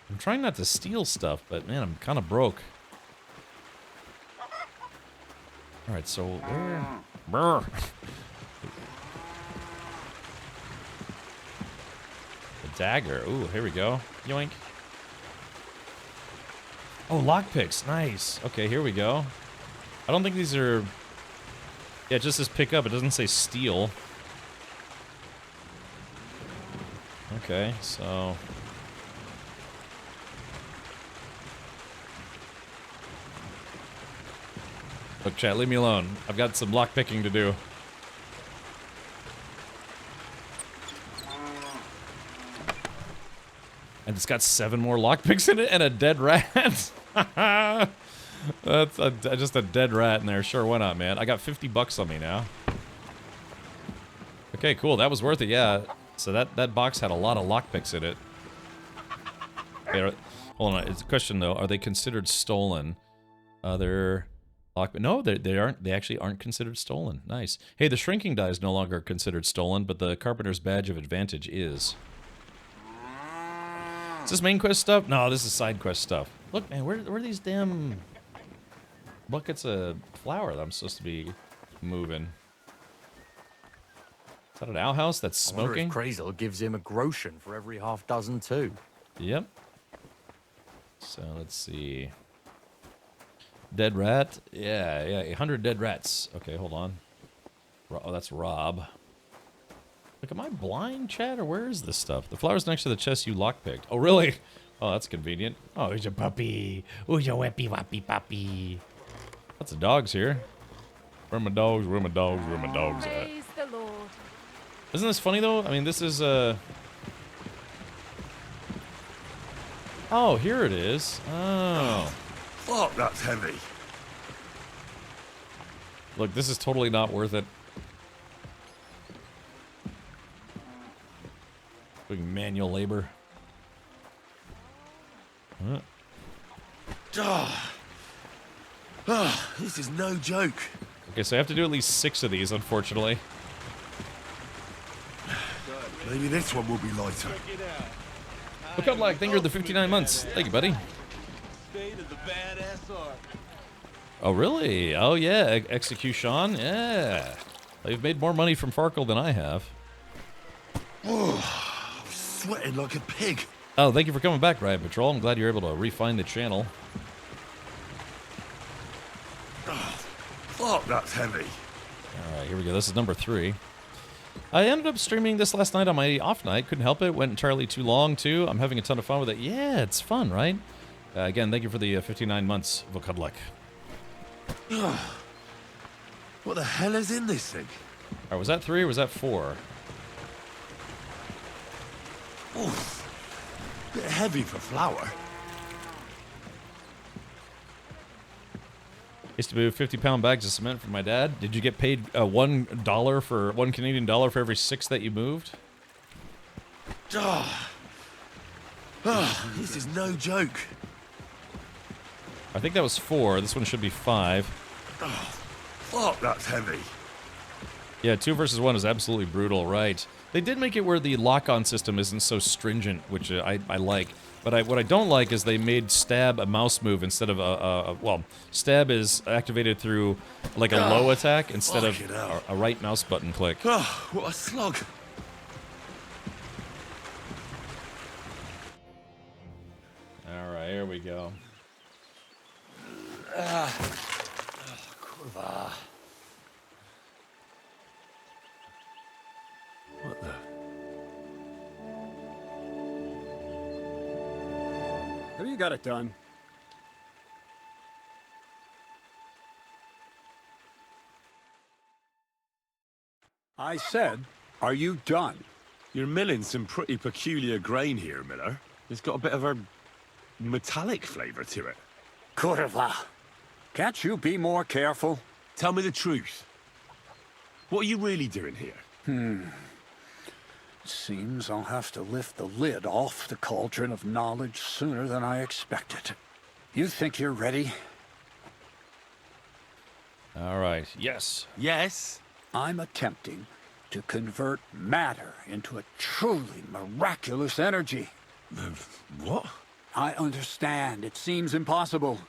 I'm trying not to steal stuff, but man, I'm kind of broke. Alright, so where... Brr. The dagger. Ooh, here we go. Yoink. Oh, lockpicks. Nice. Okay, here we go. I don't think these are... Yeah, it just says pick up. It doesn't say steal. Okay, so... Look, chat, leave me alone. I've got some lockpicking to do. And it's got 7 more lockpicks in it and a dead rat. That's just a dead rat in there. Sure, why not, man? I got 50 bucks on me now. Okay, cool. That was worth it, yeah. So that box had a lot of lockpicks in it. Okay, hold on. It's a question, though. Are they considered stolen? They're... No, they aren't. They actually aren't considered stolen. Nice. Hey, the shrinking die is no longer considered stolen, but the carpenter's badge of advantage is. Is this main quest stuff? No, this is side quest stuff. Look, man, where are these damn buckets of flour that I'm supposed to be moving? Is that an outhouse that's smoking? I wonder if Crazel gives him a groschen for every half dozen too. Yep. So let's see. Dead rat? Yeah, 100 dead rats. Okay, hold on. Oh, that's Rob. Look, am I blind, Chad, or where is this stuff? The flower's next to the chest you lockpicked. Oh, really? Oh, that's convenient. Oh, here's your puppy. Who's your weppy wappy puppy? Lots of dogs here. Where are my dogs? Where are my dogs? Where are my dogs at? Praise the Lord. Isn't this funny, though? I mean, this is, Oh, here it is. Oh. Fuck, that's heavy. Look, this is totally not worth it. Doing manual labor. Huh. This is no joke. Okay, so I have to do at least 6 of these, unfortunately. Maybe this one will be lighter. Look up, like, thank you for the 59 months. Thank you, buddy. Oh, really? Oh, yeah. Execution? Yeah. They've made more money from Farkle than I have. Oh, sweating like a pig. Oh, thank you for coming back, Riot Patrol. I'm glad you're able to refine the channel. Oh, fuck, that's heavy. All right, here we go. This is number 3. I ended up streaming this last night on my off night. Couldn't help it. Went entirely too long, too. I'm having a ton of fun with it. Yeah, it's fun, right? Again, thank you for the 59 months, Vokadlek. What the hell is in this thing? All right, was that 3 or was that 4? Oof. Bit heavy for flour. Used to move 50-pound bags of cement for my dad. Did you get paid $1 for $1 Canadian dollar for every 6 that you moved? This is no joke. I think that was 4. This one should be 5. Fuck, that's heavy. Yeah, 2 versus 1 is absolutely brutal, right? They did make it where the lock-on system isn't so stringent, which I like. But what I don't like is they made stab a mouse move instead of well, stab is activated through like a low attack instead of a right mouse button click. Oh, what a slog. All right, here we go. Kurwa. What the? Have you got it done? I said, are you done? You're milling some pretty peculiar grain here, Miller. It's got a bit of a metallic flavour to it. Kurwa. Can't you be more careful? Tell me the truth. What are you really doing here? Seems I'll have to lift the lid off the cauldron of knowledge sooner than I expected. You think you're ready? All right. Yes. Yes. I'm attempting to convert matter into a truly miraculous energy. What? I understand. It seems impossible.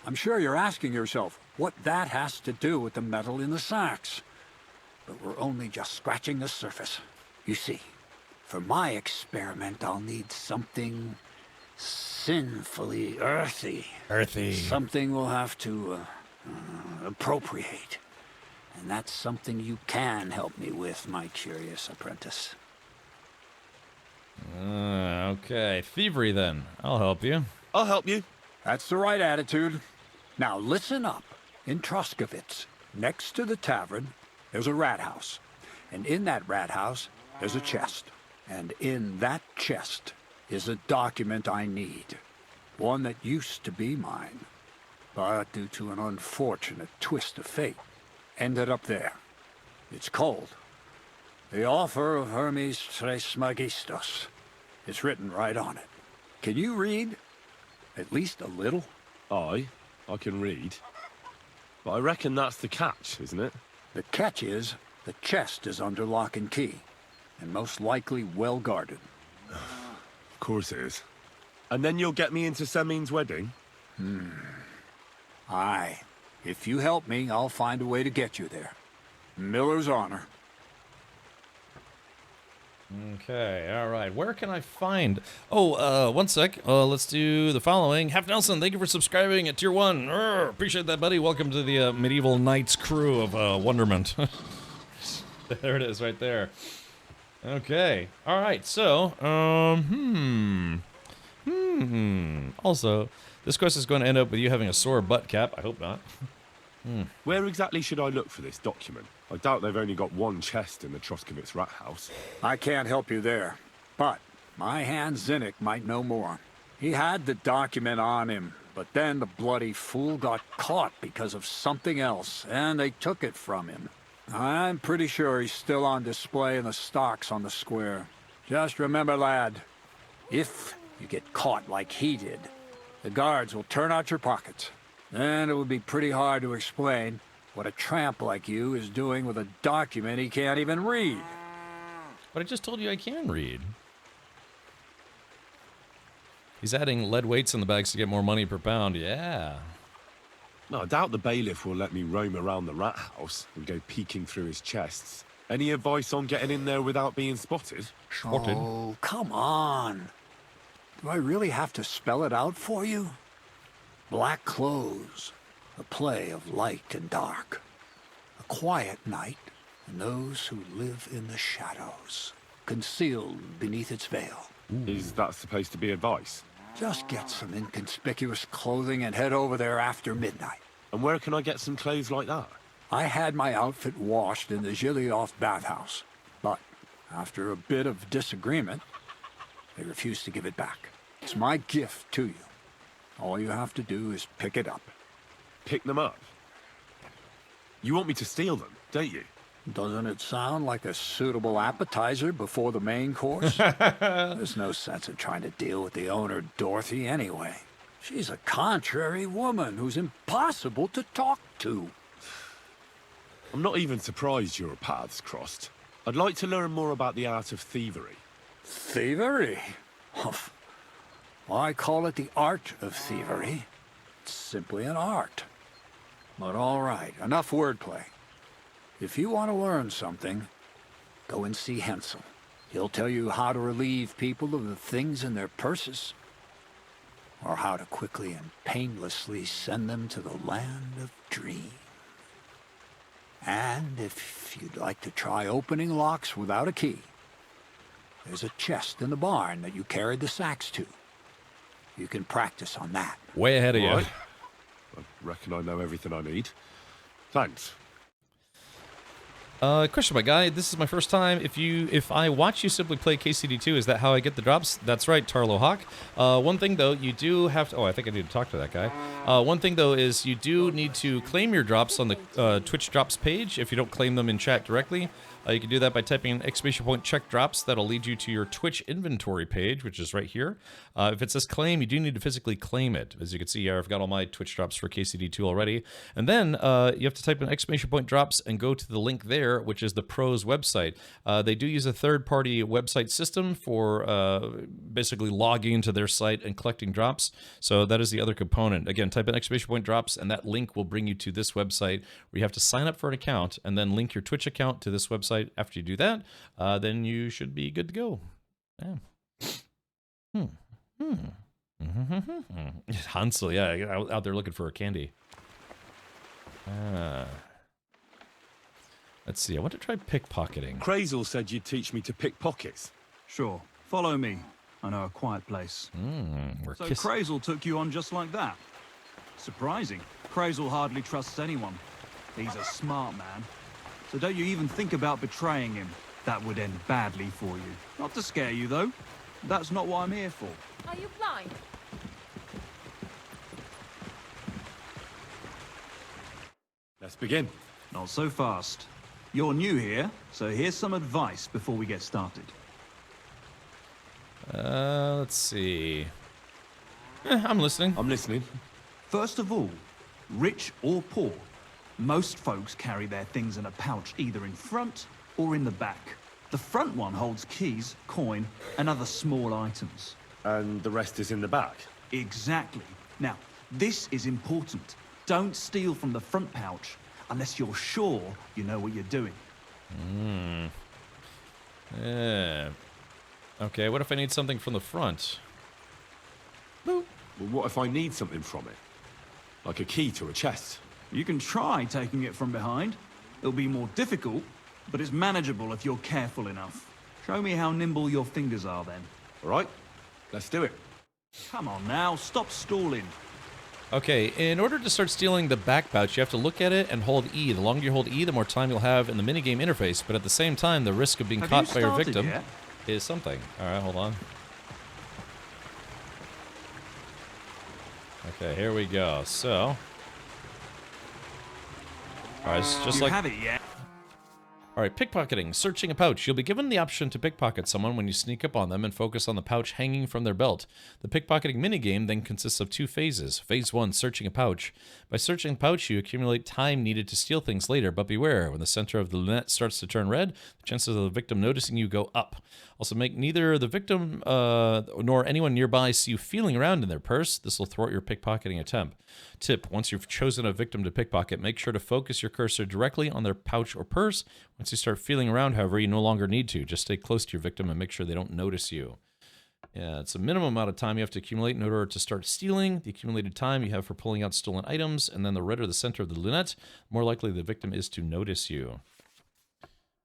I'm sure you're asking yourself what that has to do with the metal in the sacks. But we're only just scratching the surface. You see, for my experiment, I'll need something sinfully earthy. Earthy. Something we'll have to appropriate. And that's something you can help me with, my curious apprentice. Okay. Thievery, then. I'll help you. I'll help you. That's the right attitude. Now listen up. In Troskovitz, next to the tavern, there's a rat house. And in that rat house, there's a chest. And in that chest is a document I need. One that used to be mine. But due to an unfortunate twist of fate, ended up there. It's called The Offer of Hermes Trismegistos. It's written right on it. Can you read? At least a little? I can read. But I reckon that's the catch, isn't it? The catch is, the chest is under lock and key, and most likely well guarded. Of course it is. And then you'll get me into Semin's wedding? Aye. If you help me, I'll find a way to get you there. Miller's honor. Okay, all right. Where can I find... Oh, one sec. Let's do the following. Half Nelson, thank you for subscribing at Tier 1. Appreciate that, buddy. Welcome to the Medieval Knights crew of Wonderment. There it is, right there. Okay. All right, so... Also, this quest is going to end up with you having a sore butt cap. I hope not. Where exactly should I look for this document? I doubt they've only got one chest in the Troskovitz rat house. I can't help you there, but my hand Zinnik might know more. He had the document on him, but then the bloody fool got caught because of something else, and they took it from him. I'm pretty sure he's still on display in the stocks on the square. Just remember, lad, if you get caught like he did, the guards will turn out your pockets. Then it would be pretty hard to explain what a tramp like you is doing with a document he can't even read. But I just told you I can read. He's adding lead weights in the bags to get more money per pound. Yeah. No, I doubt the bailiff will let me roam around the rat house and go peeking through his chests. Any advice on getting in there without being spotted? Oh, come on. Do I really have to spell it out for you? Black clothes, a play of light and dark. A quiet night, and those who live in the shadows, concealed beneath its veil. Is that supposed to be advice? Just get some inconspicuous clothing and head over there after midnight. And where can I get some clothes like that? I had my outfit washed in the Gilioff bathhouse, but after a bit of disagreement, they refused to give it back. It's my gift to you. All you have to do is pick it up. Pick them up? You want me to steal them, don't you? Doesn't it sound like a suitable appetizer before the main course? There's no sense in trying to deal with the owner, Dorothy, anyway. She's a contrary woman who's impossible to talk to. I'm not even surprised your paths crossed. I'd like to learn more about the art of thievery. Thievery? Well, I call it the art of thievery. It's simply an art. But all right, enough wordplay. If you want to learn something, go and see Hensel. He'll tell you how to relieve people of the things in their purses, or how to quickly and painlessly send them to the land of dreams. And if you'd like to try opening locks without a key, there's a chest in the barn that you carried the sacks to. You can practice on that. Way ahead of you. I reckon I know everything I need. Thanks. Question, my guy. This is my first time. If I watch you simply play KCD2, is that how I get the drops? That's right, Tarlo Hawk. One thing though, you do have to. Oh, I think I need to talk to that guy. One thing though is you do need to claim your drops on the Twitch drops page. If you don't claim them in chat directly, you can do that by typing ! check drops. That'll lead you to your Twitch inventory page, which is right here. If it says claim, you do need to physically claim it. As you can see here, I've got all my Twitch drops for KCD2 already. And then you have to type in ! drops and go to the link there, which is the Pros website. They do use a third-party website system for basically logging into their site and collecting drops. So that is the other component. Again, type in ! drops, and that link will bring you to this website where you have to sign up for an account and then link your Twitch account to this website. After you do that, then you should be good to go. Yeah. Hansel, yeah, out there looking for a candy. Let's see, I want to try pickpocketing. Crazel said you'd teach me to pick pockets. Sure, follow me. I know a quiet place. So Crazel took you on just like that. Surprising. Crazel hardly trusts anyone. He's a smart man. So don't you even think about betraying him. That would end badly for you. Not to scare you, though. That's not what I'm here for. Are you blind? Let's begin. Not so fast. You're new here, so here's some advice before we get started. Let's see. I'm listening. I'm listening. First of all, rich or poor, most folks carry their things in a pouch either in front or in the back. The front one holds keys, coin, and other small items. And the rest is in the back? Exactly. Now, this is important. Don't steal from the front pouch unless you're sure you know what you're doing. Yeah. Okay, what if I need something from the front? Well, what if I need something from it? Like a key to a chest? You can try taking it from behind. It'll be more difficult, but it's manageable if you're careful enough. Show me how nimble your fingers are then. All right, let's do it. Come on now, stop stalling. Okay, in order to start stealing the back pouch, you have to look at it and hold E. The longer you hold E, the more time you'll have in the minigame interface, but at the same time, the risk of being caught by your victim is something. All right, hold on. Okay, here we go. So... All right, it's just you have it yet? All right, pickpocketing. Searching a pouch. You'll be given the option to pickpocket someone when you sneak up on them and focus on the pouch hanging from their belt. The pickpocketing minigame then consists of two phases. Phase 1, searching a pouch. By searching the pouch, you accumulate time needed to steal things later, but beware, when the center of the lunette starts to turn red, the chances of the victim noticing you go up. Also, make neither the victim nor anyone nearby see you feeling around in their purse. This will thwart your pickpocketing attempt. Tip, once you've chosen a victim to pickpocket, make sure to focus your cursor directly on their pouch or purse. Once Once you start feeling around, however, you no longer need to. Just stay close to your victim and make sure they don't notice you. Yeah, it's a minimum amount of time you have to accumulate in order to start stealing. The accumulated time you have for pulling out stolen items, and then the redder the center of the lunette, more likely the victim is to notice you.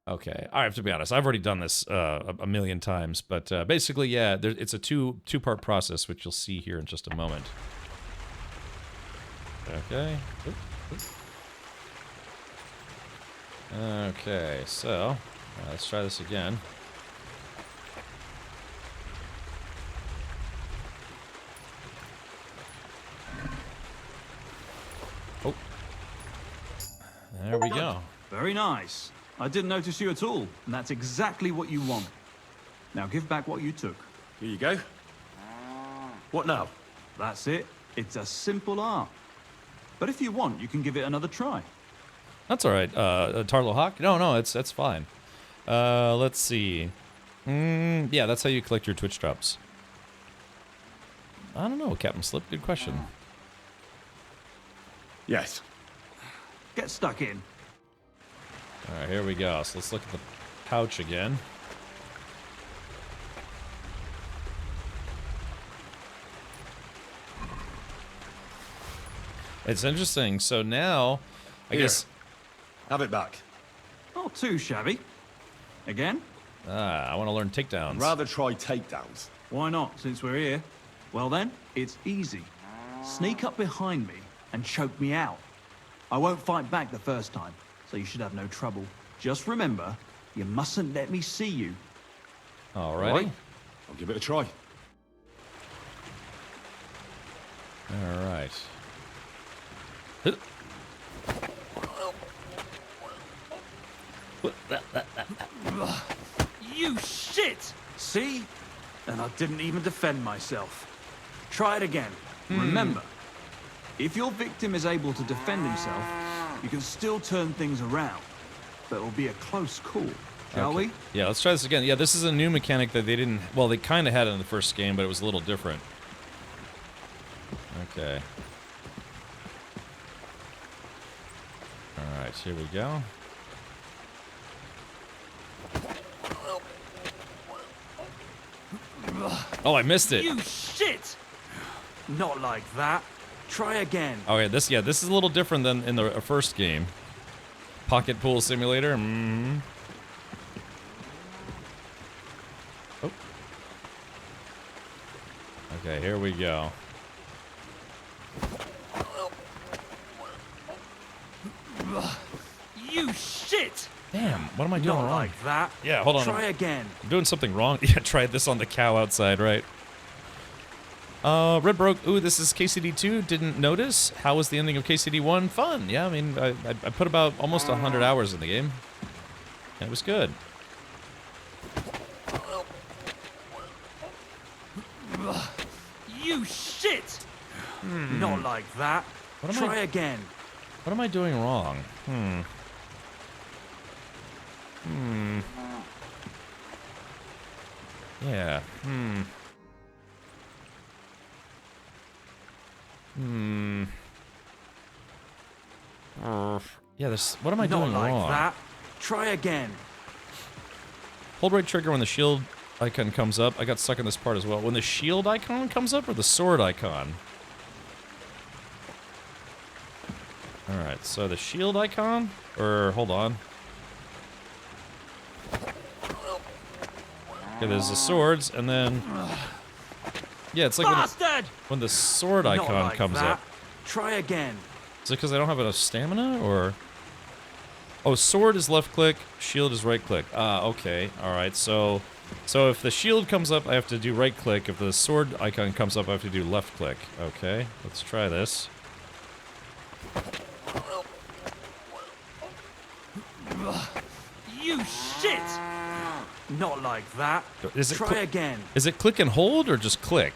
Okay, I have to be honest. I've already done this a million times, but basically, yeah, it's a two-part process, which you'll see here in just a moment. Okay. Oop, oop. Okay, so let's try this again. Oh, there we go. Very nice. I didn't notice you at all, and that's exactly what you want. Now give back what you took. Here you go. What now? That's it. It's a simple art. But if you want, you can give it another try. That's all right. Tarlo Hawk? No, that's fine. Let's see. Yeah, that's how you collect your Twitch drops. I don't know, Captain Slip. Good question. Yes. Get stuck in. All right, here we go. So let's look at the pouch again. It's interesting. So now, I guess... Have it back. Not too shabby. Again? I want to learn takedowns. I'd rather try takedowns. Why not, since we're here? Well then, it's easy. Sneak up behind me and choke me out. I won't fight back the first time, so you should have no trouble. Just remember, you mustn't let me see you. Alrighty. Right. I'll give it a try. Alright. You shit! See? And I didn't even defend myself. Try it again. Remember, if your victim is able to defend himself, you can still turn things around. But it'll be a close call, shall we? Yeah, let's try this again. Yeah, this is a new mechanic that they didn't... Well, they kind of had it in the first game, but it was a little different. Okay. Alright, here we go. Oh, I missed it. You shit! Not like that. Try again. Okay, this is a little different than in the first game. Pocket pool simulator. Oh. Okay, here we go. You shit! Damn, what am I doing Not wrong? like that. Yeah, hold on. Try again. I'm doing something wrong. Yeah, tried this on the cow outside, right? Red broke. Ooh, this is KCD 2. Didn't notice. How was the ending of KCD 1? Fun. Yeah, I mean, I put about almost 100 hours in the game. It was good. You shit! Not like that. What am Try again. What am I doing wrong? Yeah. Yeah, this. What am I doing Not like wrong? that. Try again. Hold right trigger when the shield icon comes up. I got stuck in this part as well. When the shield icon comes up or the sword icon? Alright, so the shield icon? Or, hold on. Okay, there's the swords, and then... Yeah, it's like when the sword Not icon like comes that. up. Try again. Is it because I don't have enough stamina, or...? Oh, sword is left click, shield is right click. Ah, okay. Alright, so if the shield comes up, I have to do right click. If the sword icon comes up, I have to do left click. Okay, let's try this. You shit! Not like that. Is it Try again. Is it click and hold, or just click?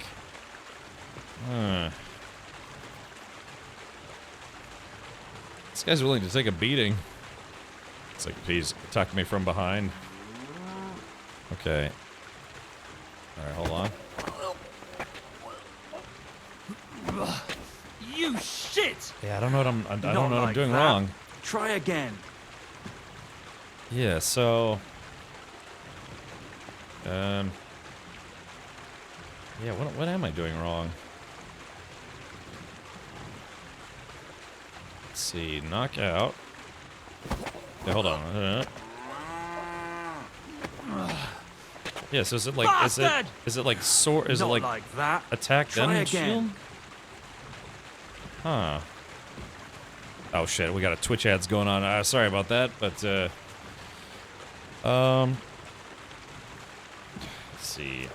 This guy's willing to take a beating. It's like, please, attack me from behind. Okay. Alright, hold on. You shit! Yeah, I don't know what I'm Not doing like that. wrong. Try again. Yeah, so... Yeah, what am I doing wrong? Let's see, knockout. Okay, hold on. Yeah, so is it like is it like sword? Is it like that. Attack Try then again. shield? Huh. Oh shit, we got a Twitch ads going on. Sorry about that, but let's see.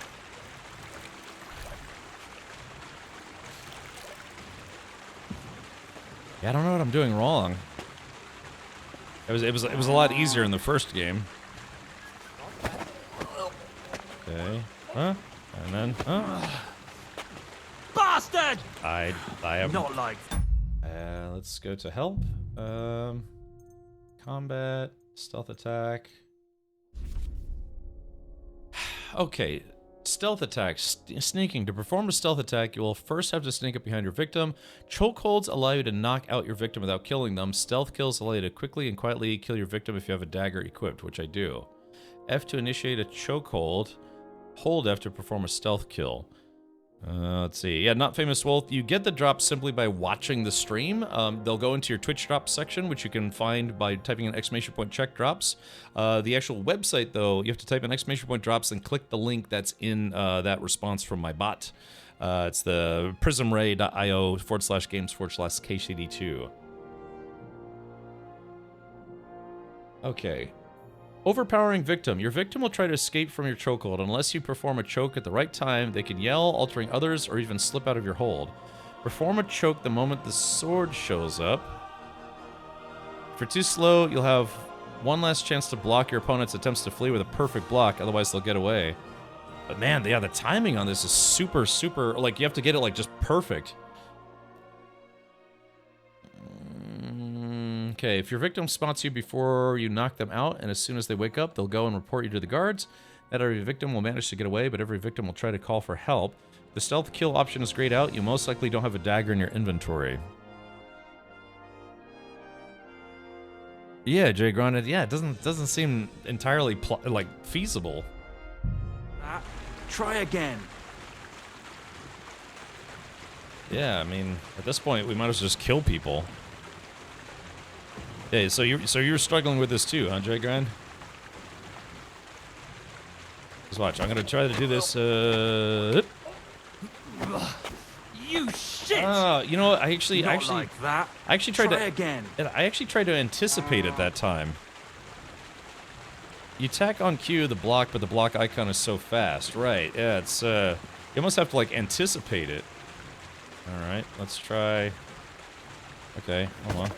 Yeah, I don't know what I'm doing wrong. It was a lot easier in the first game. Okay. Huh? And then Bastard! I am Not like. let's go to help. Combat, stealth attack. Okay, stealth attack. Sneaking. To perform a stealth attack, you will first have to sneak up behind your victim. Chokeholds allow you to knock out your victim without killing them. Stealth kills allow you to quickly and quietly kill your victim if you have a dagger equipped, which I do. F to initiate a chokehold. Hold F to perform a stealth kill. Let's see. Yeah, Not Famous Wolf. You get the drops simply by watching the stream. They'll go into your Twitch drops section, which you can find by typing in ! check drops. The actual website, though, you have to type in ! drops and click the link that's in that response from my bot. It's the prismray.io/games/KCD2. Okay. Overpowering victim. Your victim will try to escape from your chokehold. Unless you perform a choke at the right time, they can yell, altering others, or even slip out of your hold. Perform a choke the moment the sword shows up. If you're too slow, you'll have one last chance to block your opponent's attempts to flee with a perfect block, otherwise they'll get away. But man, yeah, the timing on this is super, like, you have to get it, like, just perfect. Okay, if your victim spots you before you knock them out, and as soon as they wake up, they'll go and report you to the guards. Not every victim will manage to get away, but every victim will try to call for help. The stealth kill option is grayed out. You most likely don't have a dagger in your inventory. Yeah, Jay Gronded. Yeah, it doesn't seem entirely like feasible. Try again. Yeah, I mean, at this point, we might as well just kill people. Hey, so you're struggling with this too, huh, Jay Grand? Just watch. I'm gonna try to do this. You shit! You know what? I actually like that. I actually tried Try to again. I actually tried to anticipate it that time. You tack on Q the block, but the block icon is so fast. Right? Yeah, it's you almost have to like anticipate it. All right, let's try. Okay, hold on.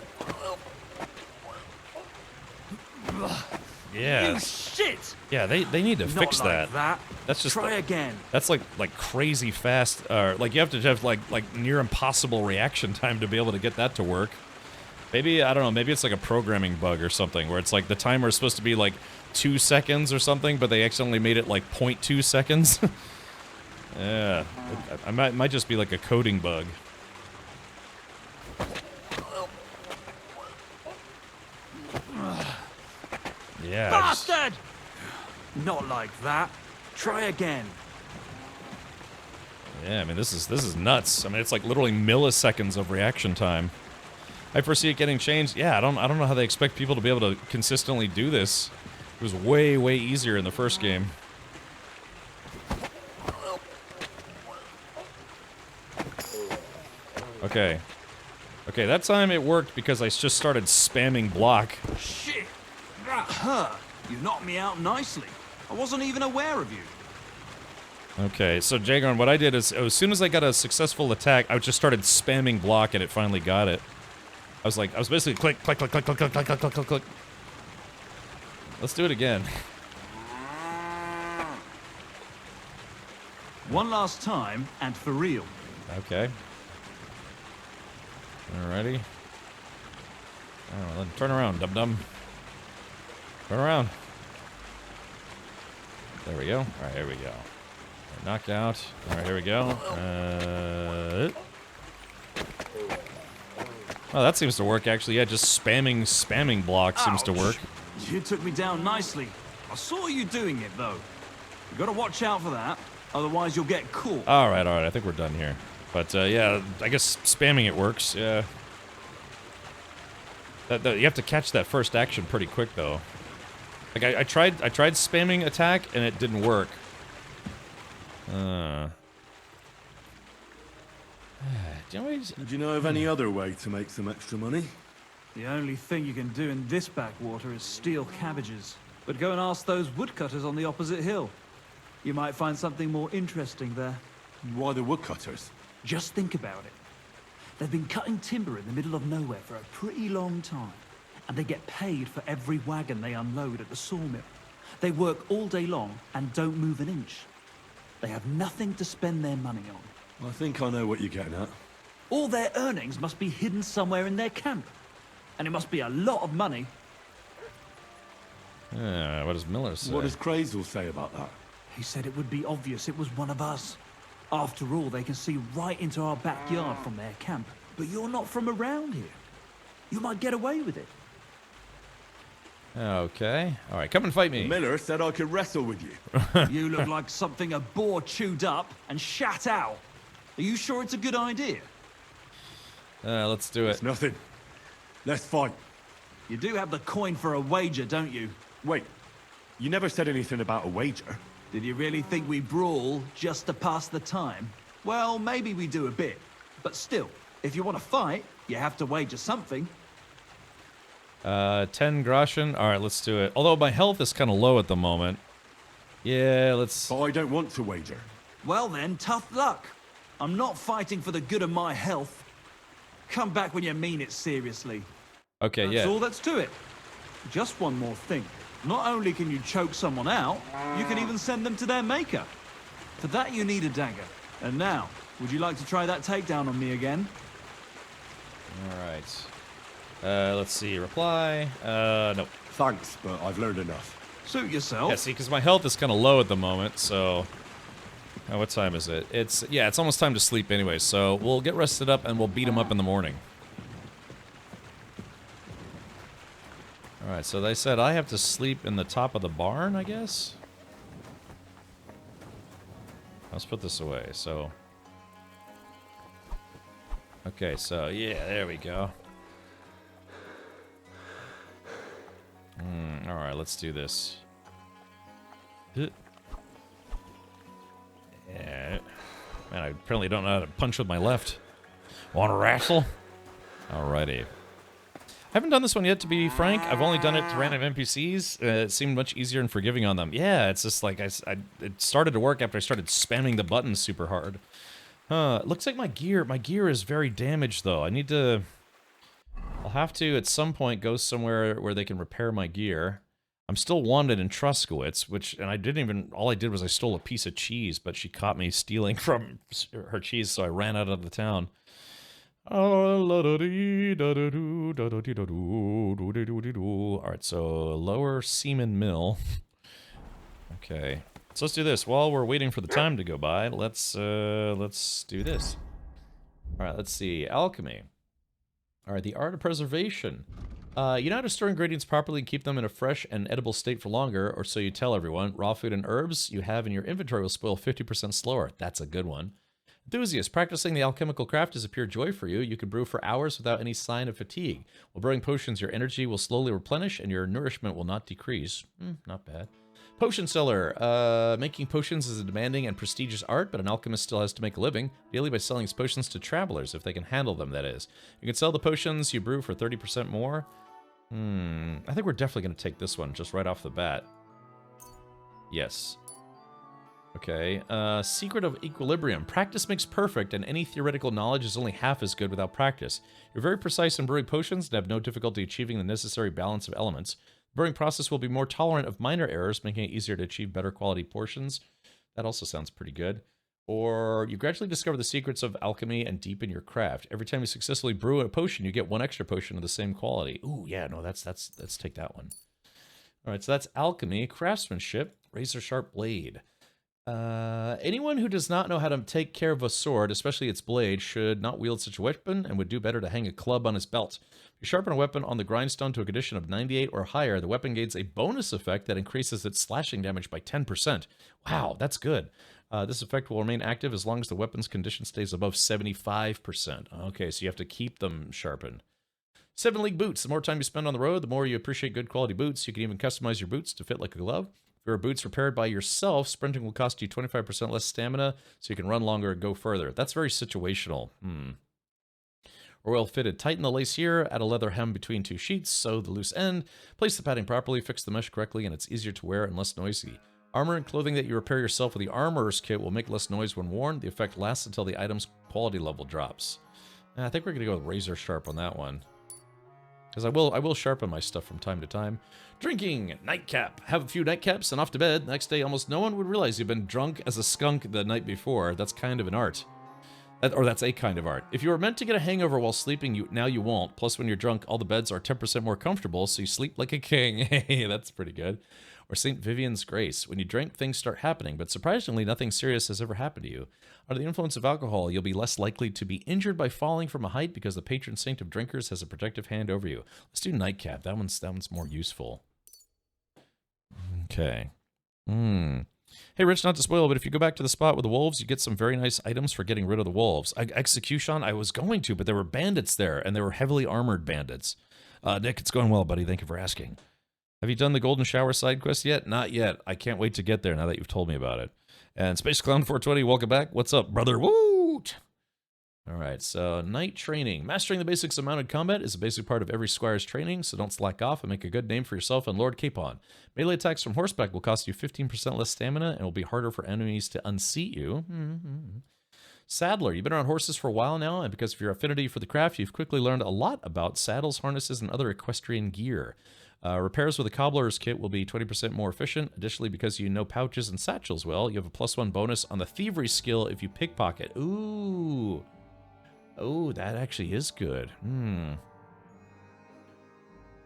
Yeah. You shit! Yeah, they need to fix like that. That's just Try again. That's like crazy fast. Like you have to have like near impossible reaction time to be able to get that to work. Maybe I don't know. Maybe it's like a programming bug or something where it's like the timer is supposed to be like 2 seconds or something, but they accidentally made it like 0.2 seconds. Yeah, I might just be like a coding bug. Yeah. Bastard! Not like that. Try again. Yeah, I mean this is nuts. I mean it's like literally milliseconds of reaction time. I foresee it getting changed. Yeah, I don't know how they expect people to be able to consistently do this. It was way easier in the first game. Okay. Okay, that time it worked because I just started spamming block. Shit! That hurt. You knocked me out nicely. I wasn't even aware of you. Okay, so Jagon, what I did is, as soon as I got a successful attack, I just started spamming block and it finally got it. I was basically click, click, click, click, click, click, click, click, click, click, click. Let's do it again. One last time, and for real. Okay. Alrighty. Oh, then turn around, dum-dum. Turn around. There we go. Alright, here we go. Knocked out. Alright, here we go. Oh, that seems to work, actually. Yeah, just spamming block seems to work. You took me down nicely. I saw you doing it, though. You gotta watch out for that, otherwise you'll get caught. All right, I think we're done here. But yeah, I guess spamming it works. Yeah. You have to catch that first action pretty quick, though. Like I tried spamming attack and it didn't work. Do you know of any other way to make some extra money? The only thing you can do in this backwater is steal cabbages. But go and ask those woodcutters on the opposite hill. You might find something more interesting there. Why the woodcutters? Just think about it. They've been cutting timber in the middle of nowhere for a pretty long time. And they get paid for every wagon they unload at the sawmill. They work all day long and don't move an inch. They have nothing to spend their money on. I think I know what you're getting at. All their earnings must be hidden somewhere in their camp. And it must be a lot of money. What does Miller say? What does Crazel say about that? He said it would be obvious it was one of us. After all, they can see right into our backyard from their camp. But you're not from around here. You might get away with it. Okay. All right, come and fight me. Miller said I could wrestle with you. You look like something a boar chewed up and shat out. Are you sure it's a good idea? Let's do it. It's nothing. Let's fight. You do have the coin for a wager, don't you? Wait, you never said anything about a wager. Did you really think we brawl just to pass the time? Well, maybe we do a bit. But still, if you want to fight, you have to wager something. 10 groschen. All right, let's do it. Although my health is kind of low at the moment. Yeah, let's... But I don't want to wager. Well then, tough luck. I'm not fighting for the good of my health. Come back when you mean it seriously. Okay, That's all that's to it. Just one more thing. Not only can you choke someone out, you can even send them to their maker. For that you need a dagger. And now, would you like to try that takedown on me again? All right. Let's see. Reply. No. Thanks, but I've learned enough. Suit yourself. Yeah, see, because my health is kind of low at the moment, so... what time is it? It's almost time to sleep anyway, so we'll get rested up and we'll beat him up in the morning. Alright, so they said I have to sleep in the top of the barn, I guess? Let's put this away, so... Okay, so, yeah, there we go. Alright, let's do this. Yeah. Man, I apparently don't know how to punch with my left. Want to wrestle? Alrighty. I haven't done this one yet, to be frank. I've only done it to random NPCs. It seemed much easier and forgiving on them. Yeah, it's just like, it started to work after I started spamming the buttons super hard. Looks like my gear is very damaged, though. I'll have to, at some point, go somewhere where they can repair my gear. I'm still wanted in Truskowitz, all I did was I stole a piece of cheese, but she caught me stealing from her cheese, so I ran out of the town. Alright, so Lower Seaman Mill. Okay. So let's do this. While we're waiting for the time to go by, let's do this. Alright, let's see. Alchemy. Alright, the art of preservation. You know how to store ingredients properly and keep them in a fresh and edible state for longer, or so you tell everyone. Raw food and herbs you have in your inventory will spoil 50% slower. That's a good one. Enthusiast, practicing the alchemical craft is a pure joy for you. You can brew for hours without any sign of fatigue. While brewing potions, your energy will slowly replenish and your nourishment will not decrease. Not bad. Potion seller. Making potions is a demanding and prestigious art, but an alchemist still has to make a living, daily by selling his potions to travelers, if they can handle them, that is. You can sell the potions you brew for 30% more. I think we're definitely going to take this one, just right off the bat. Yes. Okay, Secret of Equilibrium. Practice makes perfect, and any theoretical knowledge is only half as good without practice. You're very precise in brewing potions and have no difficulty achieving the necessary balance of elements. The brewing process will be more tolerant of minor errors, making it easier to achieve better quality portions. That also sounds pretty good. Or you gradually discover the secrets of alchemy and deepen your craft. Every time you successfully brew a potion, you get one extra potion of the same quality. Ooh, yeah, no, let's take that one. All right, so that's alchemy, craftsmanship, razor sharp blade. Anyone who does not know how to take care of a sword, especially its blade, should not wield such a weapon and would do better to hang a club on his belt. If you sharpen a weapon on the grindstone to a condition of 98 or higher, the weapon gains a bonus effect that increases its slashing damage by 10%. Wow, that's good. This effect will remain active as long as the weapon's condition stays above 75%. Okay, so you have to keep them sharpened. 7 League boots. The more time you spend on the road, the more you appreciate good quality boots. You can even customize your boots to fit like a glove. If your boots repaired by yourself, sprinting will cost you 25% less stamina, so you can run longer and go further. That's very situational. Or well fitted. Tighten the lace here, add a leather hem between 2 sheets, sew the loose end, place the padding properly, fix the mesh correctly, and it's easier to wear and less noisy. Armor and clothing that you repair yourself with the Armorer's Kit will make less noise when worn. The effect lasts until the item's quality level drops. I think we're going to go with Razor Sharp on that one. Because I will sharpen my stuff from time to time. Drinking! Nightcap! Have a few nightcaps and off to bed. The next day, almost no one would realize you've been drunk as a skunk the night before. That's kind of an art. Or that's a kind of art. If you were meant to get a hangover while sleeping, now you won't. Plus, when you're drunk, all the beds are 10% more comfortable, so you sleep like a king. Hey, that's pretty good. Or St. Vivian's Grace. When you drink, things start happening, but surprisingly, nothing serious has ever happened to you. Under the influence of alcohol, you'll be less likely to be injured by falling from a height because the patron saint of drinkers has a protective hand over you. Let's do Nightcap. That one's more useful. Okay. Hey, Rich, not to spoil, but if you go back to the spot with the wolves, you get some very nice items for getting rid of the wolves. Execution, I was going to, but there were bandits there, and they were heavily armored bandits. Nick, it's going well, buddy. Thank you for asking. Have you done the Golden Shower side quest yet? Not yet. I can't wait to get there now that you've told me about it. And Space Clown 420, welcome back. What's up, brother? Woot! All right, so night training. Mastering the basics of mounted combat is a basic part of every squire's training, so don't slack off and make a good name for yourself and Lord Capon. Melee attacks from horseback will cost you 15% less stamina and will be harder for enemies to unseat you. Saddler, you've been around horses for a while now, and because of your affinity for the craft, you've quickly learned a lot about saddles, harnesses, and other equestrian gear. Repairs with a cobbler's kit will be 20% more efficient. Additionally, because you know pouches and satchels well, you have a +1 bonus on the thievery skill if you pickpocket. Ooh. Oh, that actually is good.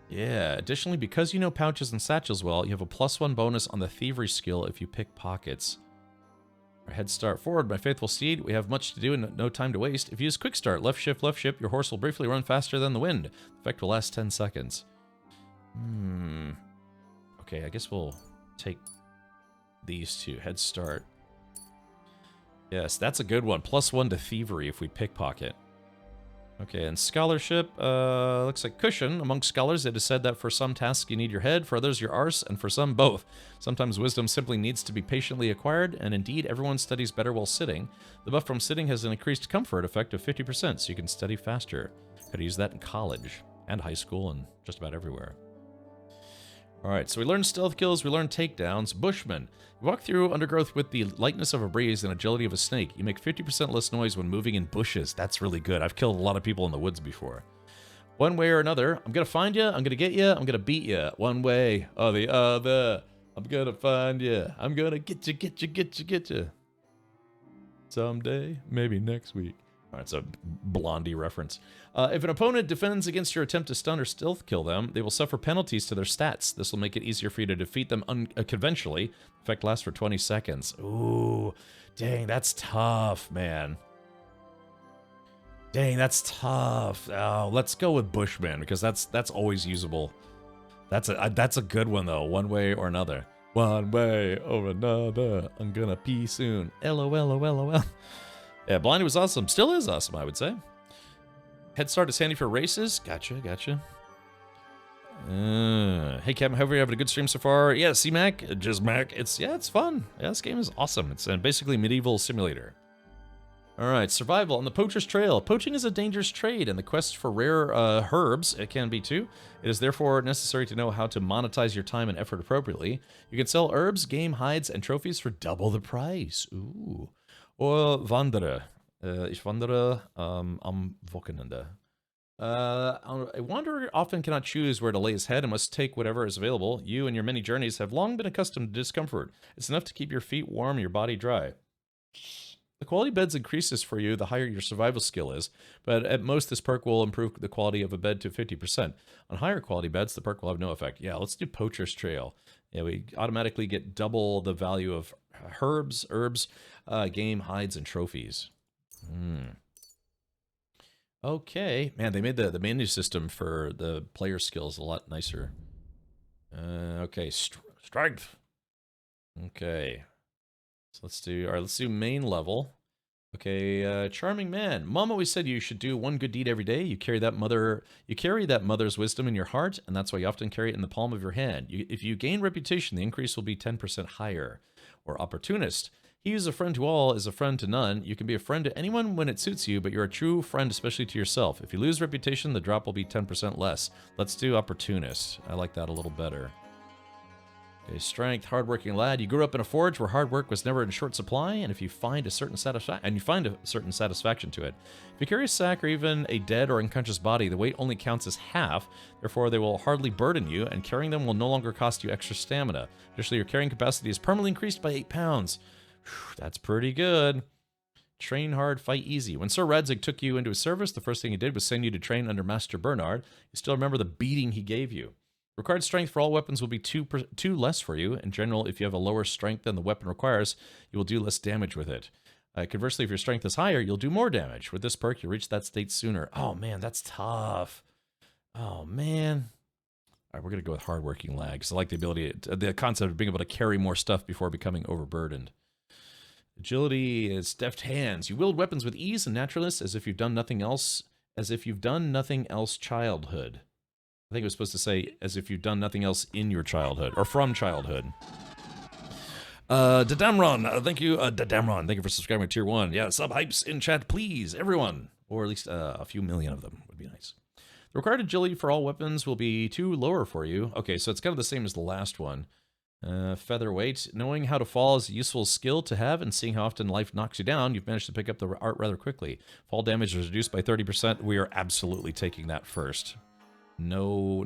Yeah, additionally, because you know pouches and satchels well, you have a +1 bonus on the thievery skill if you pick pockets. Our head start forward, my faithful steed. We have much to do and no time to waste. If you use quick start, left shift, your horse will briefly run faster than the wind. The effect will last 10 seconds. Okay, I guess we'll take these two. Head start. Yes, that's a good one. +1 to thievery if we pickpocket. Okay, and scholarship, looks like cushion. Among scholars, it is said that for some tasks you need your head, for others your arse, and for some both. Sometimes wisdom simply needs to be patiently acquired, and indeed everyone studies better while sitting. The buff from sitting has an increased comfort effect of 50%, so you can study faster. Could use that in college, and high school, and just about everywhere. Alright, so we learned stealth kills, we learned takedowns. Bushman. You walk through undergrowth with the lightness of a breeze and agility of a snake. You make 50% less noise when moving in bushes. That's really good. I've killed a lot of people in the woods before. One way or another, I'm gonna find you, I'm gonna get you, I'm gonna beat you. One way or the other. I'm gonna find you. I'm gonna get you. Someday, maybe next week. Alright, it's a Blondie reference. If an opponent defends against your attempt to stun or stealth kill them, they will suffer penalties to their stats. This will make it easier for you to defeat them conventionally. The effect lasts for 20 seconds. Ooh, dang, that's tough, man. Dang, that's tough. Oh, let's go with Bushman, because that's always usable. That's a good one, though, one way or another. One way or another, I'm gonna pee soon. LOL. Yeah, Blondie was awesome. Still is awesome, I would say. Head start is handy for races. Gotcha. Hey, Kevin, hope you're having a good stream so far. Yeah, C-Mac, Jizmac. It's fun. Yeah, this game is awesome. It's basically medieval simulator. Alright, survival on the poacher's trail. Poaching is a dangerous trade, and the quest for rare herbs, it can be too. It is therefore necessary to know how to monetize your time and effort appropriately. You can sell herbs, game, hides, and trophies for double the price. Ooh. Or wandere. Ich wandere am Wochenende. A wanderer often cannot choose where to lay his head and must take whatever is available. You and your many journeys have long been accustomed to discomfort. It's enough to keep your feet warm and your body dry. The quality of beds increases for you the higher your survival skill is, but at most this perk will improve the quality of a bed to 50%. On higher quality beds, the perk will have no effect. Yeah, let's do Poacher's Trail. Yeah, we automatically get double the value of herbs, game, hides, and trophies. Okay, man, they made the menu system for the player skills a lot nicer. Okay, strength. Okay, so let's do main level. Okay, charming man. Mom always said you should do one good deed every day. You carry that mother's wisdom in your heart, and that's why you often carry it in the palm of your hand. If you gain reputation, the increase will be 10% higher. Or opportunist. He who's a friend to all is a friend to none. You can be a friend to anyone when it suits you, but you're a true friend especially to yourself. If you lose reputation, the drop will be 10% less. Let's do opportunist. I like that a little better. Okay, strength, hardworking lad. You grew up in a forge where hard work was never in short supply, and if you find a certain satisfaction to it. If you carry a sack or even a dead or unconscious body, the weight only counts as half. Therefore, they will hardly burden you, and carrying them will no longer cost you extra stamina. Additionally, your carrying capacity is permanently increased by 8 pounds. Whew, that's pretty good. Train hard, fight easy. When Sir Radzig took you into his service, the first thing he did was send you to train under Master Bernard. You still remember the beating he gave you. Required strength for all weapons will be 2 less for you. In general, if you have a lower strength than the weapon requires, you will do less damage with it. Conversely, if your strength is higher, you'll do more damage. With this perk, you'll reach that state sooner. Oh, man, that's tough. Oh, man. All right, we're going to go with hardworking lad, because I like the concept of being able to carry more stuff before becoming overburdened. Agility is deft hands. You wield weapons with ease and naturalness as if you've done nothing else. Childhood. I think it was supposed to say, as if you've done nothing else in your childhood, or from childhood. Dadamron, thank you, Dadamron, thank you for subscribing to Tier 1. Yeah, sub-hypes in chat, please, everyone. Or at least a few million of them would be nice. The required agility for all weapons will be 2 lower for you. Okay, so it's kind of the same as the last one. Featherweight. Knowing how to fall is a useful skill to have, and seeing how often life knocks you down, you've managed to pick up the art rather quickly. Fall damage is reduced by 30%. We are absolutely taking that first. No.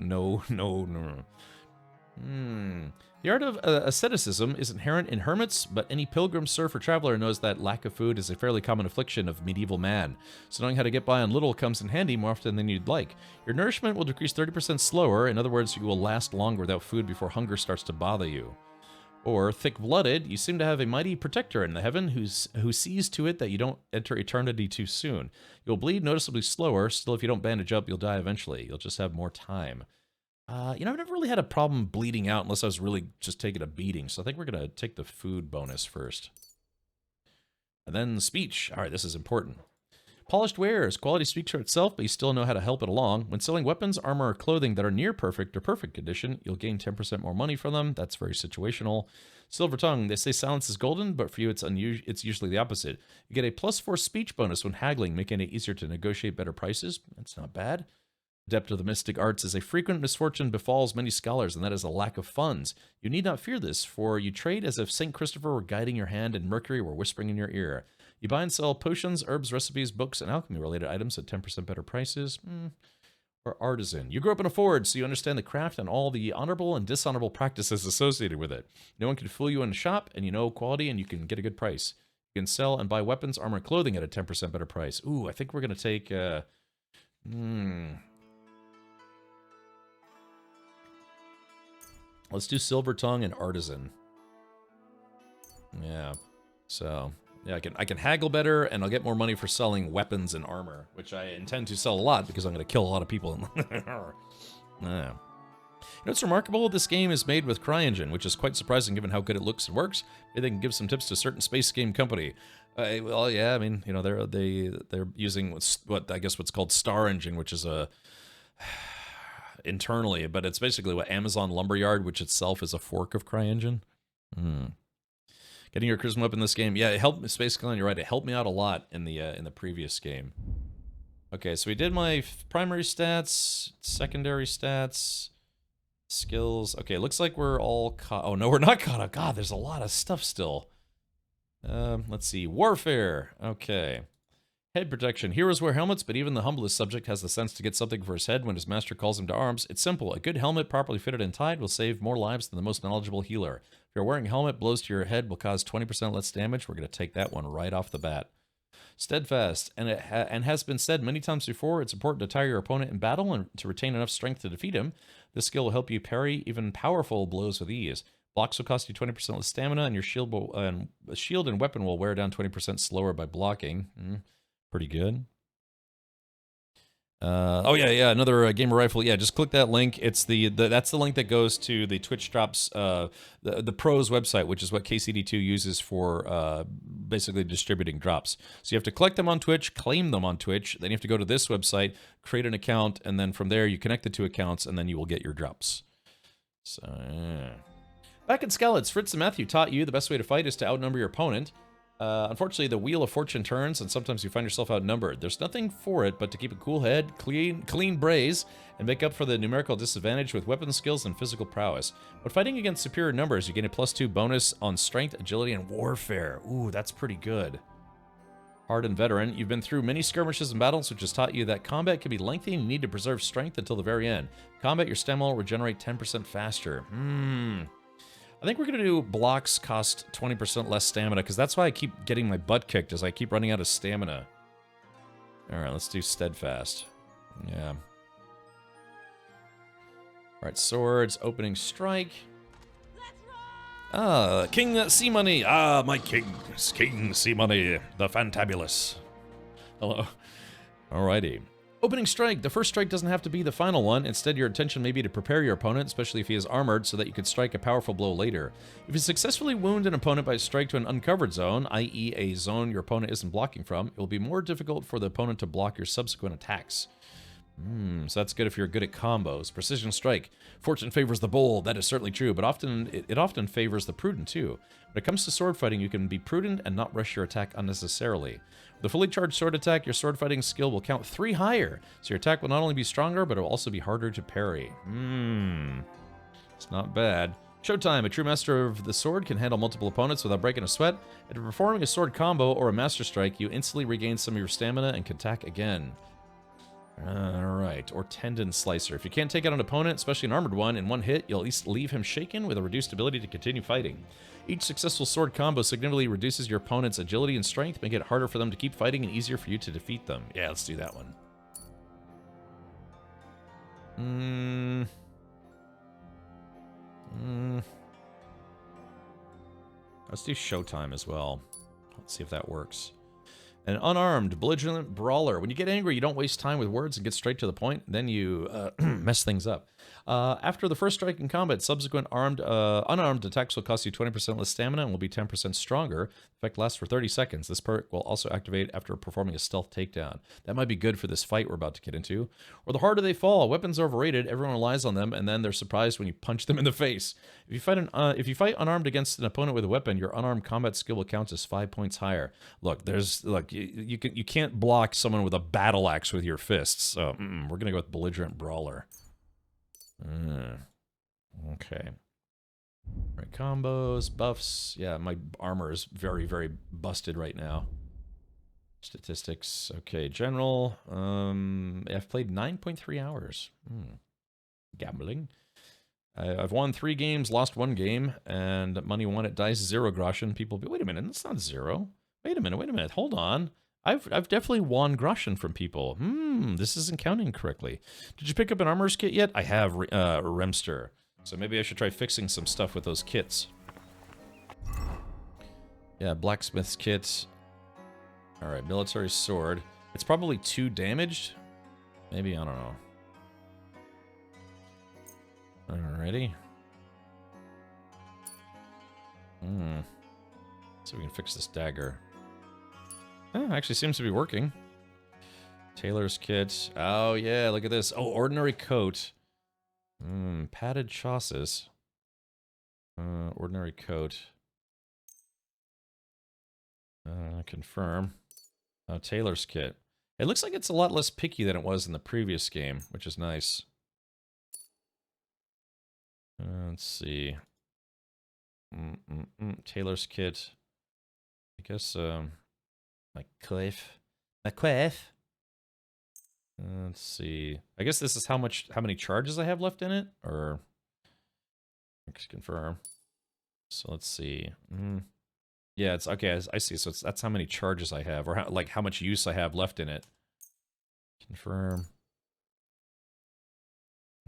The art of asceticism is inherent in hermits, but any pilgrim, surf, or traveler knows that lack of food is a fairly common affliction of medieval man. So knowing how to get by on little comes in handy more often than you'd like. Your nourishment will decrease 30% slower. In other words, you will last longer without food before hunger starts to bother you. Or thick-blooded, you seem to have a mighty protector in the heaven who sees to it that you don't enter eternity too soon. You'll bleed noticeably slower. Still, if you don't bandage up, you'll die eventually. You'll just have more time. I've never really had a problem bleeding out unless I was really just taking a beating. So I think we're going to take the food bonus first. And then speech. All right, this is important. Polished wares. Quality speaks for itself, but you still know how to help it along. When selling weapons, armor, or clothing that are near perfect or perfect condition, you'll gain 10% more money from them. That's very situational. Silver tongue. They say silence is golden, but for you it's usually the opposite. You get a +4 speech bonus when haggling, making it easier to negotiate better prices. That's not bad. Adept of the mystic arts is a frequent misfortune befalls many scholars, and that is a lack of funds. You need not fear this, for you trade as if St. Christopher were guiding your hand and Mercury were whispering in your ear. You buy and sell potions, herbs, recipes, books, and alchemy-related items at 10% better prices. Or artisan. You grew up in a forge, so you understand the craft and all the honorable and dishonorable practices associated with it. No one can fool you in a shop, and you know quality, and you can get a good price. You can sell and buy weapons, armor, and clothing at a 10% better price. Ooh, I think we're going to take... Let's do Silver Tongue and Artisan. Yeah. So, yeah, I can haggle better, and I'll get more money for selling weapons and armor, which I intend to sell a lot because I'm going to kill a lot of people. Yeah. You know what's remarkable? This game is made with CryEngine, which is quite surprising given how good it looks and works. Maybe they can give some tips to a certain space game company. Well, yeah, I mean, you know, they're using what's called Star Engine, which is a... internally, but it's basically what Amazon Lumberyard, which itself is a fork of CryEngine. Getting your charisma up in this game, yeah, it helped. Space Clan, you're right, it helped me out a lot in the previous game. Okay, so we did my primary stats, secondary stats, skills. Okay, looks like we're all caught. Oh no, we're not caught up. God, there's a lot of stuff still. Let's see, warfare. Okay. Head protection. Heroes wear helmets, but even the humblest subject has the sense to get something for his head when his master calls him to arms. It's simple. A good helmet, properly fitted and tied, will save more lives than the most knowledgeable healer. If you're wearing a helmet, blows to your head will cause 20% less damage. We're going to take that one right off the bat. Steadfast. And has been said many times before, it's important to tire your opponent in battle and to retain enough strength to defeat him. This skill will help you parry even powerful blows with ease. Blocks will cost you 20% less stamina, and your shield and weapon will wear down 20% slower by blocking. Pretty good. Oh yeah, another gamer rifle. Yeah, just click that link. It's that's the link that goes to the Twitch drops, the pros website, which is what KCD2 uses for basically distributing drops. So you have to collect them on Twitch, claim them on Twitch, then you have to go to this website, create an account, and then from there you connect the two accounts, and then you will get your drops. So yeah. Back in Skeleton, Fritz and Matthew taught you the best way to fight is to outnumber your opponent. Unfortunately, the Wheel of Fortune turns, and sometimes you find yourself outnumbered. There's nothing for it but to keep a cool head, clean braze, and make up for the numerical disadvantage with weapon skills and physical prowess. When fighting against superior numbers, you gain a +2 bonus on strength, agility, and warfare. Ooh, that's pretty good. Hardened veteran, you've been through many skirmishes and battles, which has taught you that combat can be lengthy and you need to preserve strength until the very end. Combat, your stamina will regenerate 10% faster. I think we're going to do blocks cost 20% less stamina, because that's why I keep getting my butt kicked, as I keep running out of stamina. Alright, let's do steadfast. Yeah. Alright, swords, opening strike. King C-Money. My king. King C-Money, the fantabulous. Hello. Alrighty. Opening strike. The first strike doesn't have to be the final one. Instead, your intention may be to prepare your opponent, especially if he is armored, so that you can strike a powerful blow later. If you successfully wound an opponent by a strike to an uncovered zone, i.e. a zone your opponent isn't blocking from, it will be more difficult for the opponent to block your subsequent attacks. So that's good if you're good at combos. Precision strike. Fortune favors the bold. That is certainly true, but it often favors the prudent too. When it comes to sword fighting, you can be prudent and not rush your attack unnecessarily. With a fully charged sword attack, your sword fighting skill will count 3 higher, so your attack will not only be stronger, but it will also be harder to parry. It's not bad. Showtime. A true master of the sword can handle multiple opponents without breaking a sweat. After performing a sword combo or a master strike, you instantly regain some of your stamina and can attack again. Alright, or Tendon Slicer. If you can't take out an opponent, especially an armored one, in one hit, you'll at least leave him shaken with a reduced ability to continue fighting. Each successful sword combo significantly reduces your opponent's agility and strength, making it harder for them to keep fighting and easier for you to defeat them. Yeah, let's do that one. Let's do Showtime as well. Let's see if that works. An unarmed, belligerent brawler. When you get angry, you don't waste time with words and get straight to the point. Then you mess things up. After the first strike in combat, subsequent unarmed attacks will cost you 20% less stamina and will be 10% stronger. The effect lasts for 30 seconds. This perk will also activate after performing a stealth takedown. That might be good for this fight we're about to get into. Or the harder they fall. Weapons are overrated. Everyone relies on them, and then they're surprised when you punch them in the face. If you fight unarmed against an opponent with a weapon, your unarmed combat skill will count as 5 points higher. Look, you can't block someone with a battle axe with your fists. So we're gonna go with belligerent brawler. Okay. Right, combos, buffs. Yeah, my armor is very, very busted right now. Statistics. Okay, general. I've played 9.3 hours. Gambling. I've won 3 games, lost 1 game, and money won at dice 0 groschen. People be, wait a minute, that's not 0. Wait a minute, hold on. I've definitely won groschen from people. This isn't counting correctly. Did you pick up an armor's kit yet? I have, Remster. So maybe I should try fixing some stuff with those kits. Yeah, blacksmith's kit. Alright, military sword. It's probably 2 damaged. Maybe, I don't know. Alrighty. So we can fix this dagger. Actually seems to be working. Tailor's kit. Oh yeah, look at this. Oh, ordinary coat. Padded chausses. Ordinary coat. Confirm. Tailor's kit. It looks like it's a lot less picky than it was in the previous game, which is nice. Let's see. Tailor's kit. I guess, McQuiff. Let's see. I guess this is how many charges I have left in it, or let's confirm. So let's see. Yeah, it's okay. I see. So that's how many charges I have, or how much use I have left in it. Confirm.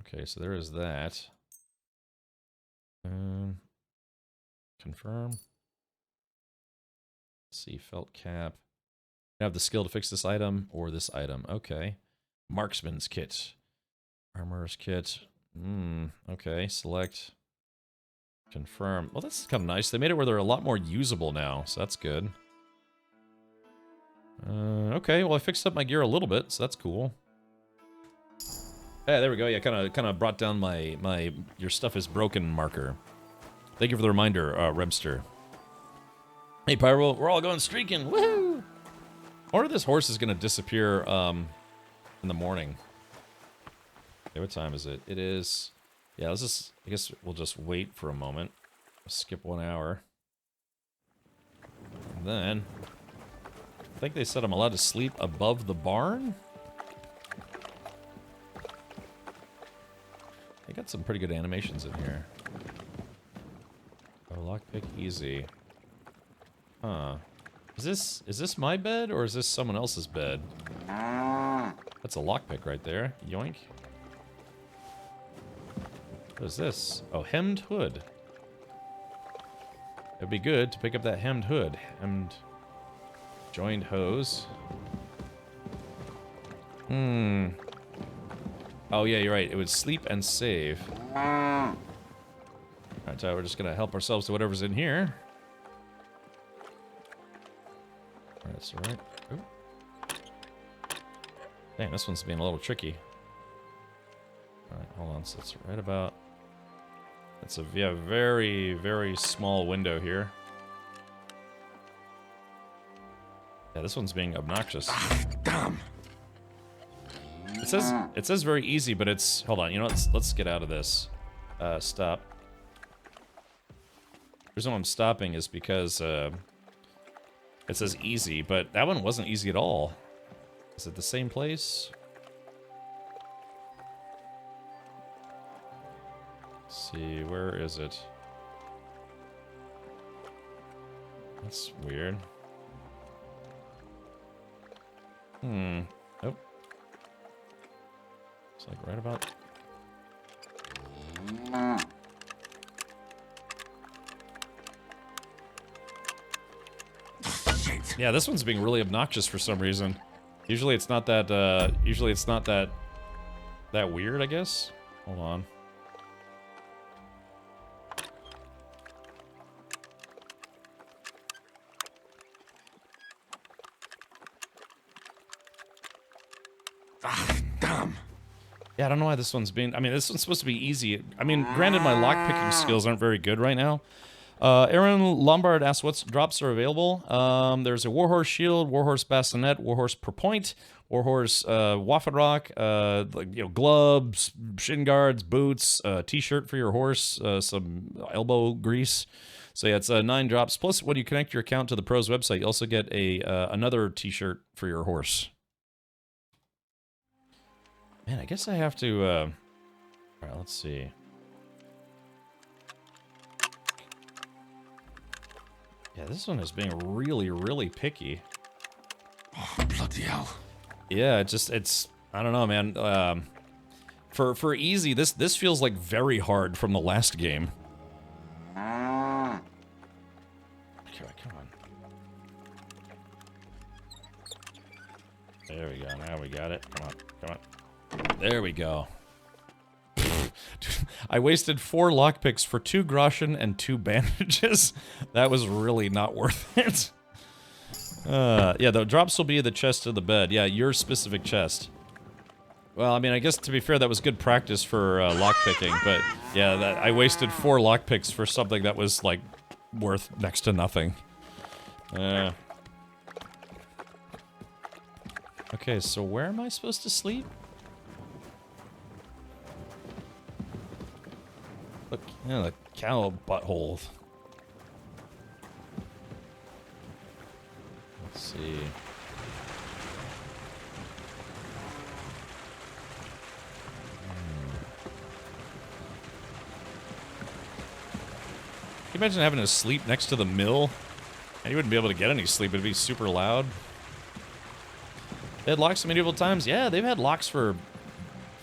Okay, so there is that. Confirm. Let's see, felt cap. You have the skill to fix this item or this item. Okay. Marksman's kit. Armorer's kit. Okay, select. Confirm. Well, that's kind of nice. They made it where they're a lot more usable now, so that's good. Okay, well, I fixed up my gear a little bit, so that's cool. Yeah, there we go. Yeah, kind of brought down my your stuff is broken marker. Thank you for the reminder, Rebster. Hey, Pyro, we're all going streaking. Woohoo! I wonder if this horse is going to disappear in the morning. Okay, what time is it? It is... Yeah, let's just... I guess we'll just wait for a moment. Skip 1 hour. And then... I think they said I'm allowed to sleep above the barn? They got some pretty good animations in here. Oh, lockpick easy. Huh. Is this my bed, or is this someone else's bed? That's a lockpick right there. Yoink. What is this? Oh, hemmed hood. It'd be good to pick up that hemmed hood. Hemmed... Joined hose. Oh, yeah, you're right. It would sleep and save. Alright, so we're just gonna help ourselves to whatever's in here. Alright, that's alright. Dang, this one's being a little tricky. Alright, hold on. So it's right about... It's a very, very small window here. Yeah, this one's being obnoxious. Damn. It says very easy, but it's... Hold on, you know what? Let's get out of this. Stop. The reason why I'm stopping is because it says easy, but that one wasn't easy at all. Is it the same place? Let's see, where is it? That's weird. Oh. It's like right about... Yeah, this one's being really obnoxious for some reason. Usually it's not that, that weird, I guess. Hold on. Damn. Yeah, I don't know why this one's being... I mean, this one's supposed to be easy. I mean, granted, my lockpicking skills aren't very good right now. Aaron Lombard asks what drops are available. There's a Warhorse Shield, Warhorse Bassinet, Warhorse Per Point, Warhorse Waffenrock, gloves, shin guards, boots, t-shirt for your horse, some elbow grease. So yeah, it's 9 drops. Plus, when you connect your account to the Pro's website, you also get a another t-shirt for your horse. Man, I guess I have to... Alright, let's see. Yeah, this one is being really, really picky. Oh, bloody hell. Yeah, it's... I don't know, man. For easy, this feels like very hard from the last game. Okay, come on. There we go, now we got it. Come on, come on. There we go. I wasted 4 lockpicks for 2 groschen and 2 bandages. That was really not worth it. Yeah, the drops will be the chest of the bed. Yeah, your specific chest. Well, I mean, I guess to be fair, that was good practice for lockpicking, but yeah, I wasted 4 lockpicks for something that was, like, worth next to nothing. Okay, so where am I supposed to sleep? Look, yeah, the cow butthole. Let's see. Can you imagine having to sleep next to the mill? And you wouldn't be able to get any sleep, it'd be super loud. They had locks in medieval times? Yeah, they've had locks for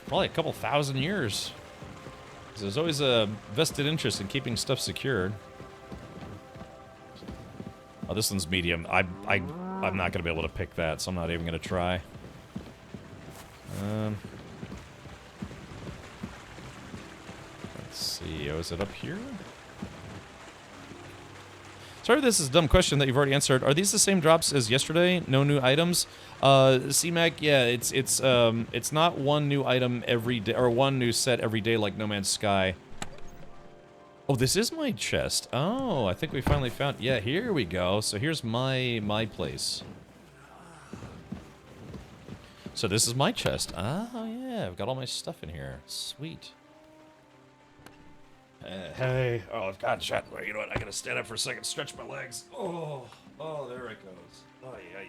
probably a couple thousand years. There's always a vested interest in keeping stuff secured. Oh, this one's medium. I'm not gonna be able to pick that, so I'm not even gonna try. Let's see. Oh, is it up here? Sorry if this is a dumb question that you've already answered. Are these the same drops as yesterday? No new items? C-Mac, yeah, it's not one new item every day, or one new set every day like No Man's Sky. Oh, this is my chest. Oh, I think we finally found... Yeah, here we go. So here's my place. So this is my chest. Oh, yeah, I've got all my stuff in here. Sweet. Hey. Oh, I've got shot. Well, you know what? I gotta stand up for a second, stretch my legs. Oh, there it goes. Oh, yeah.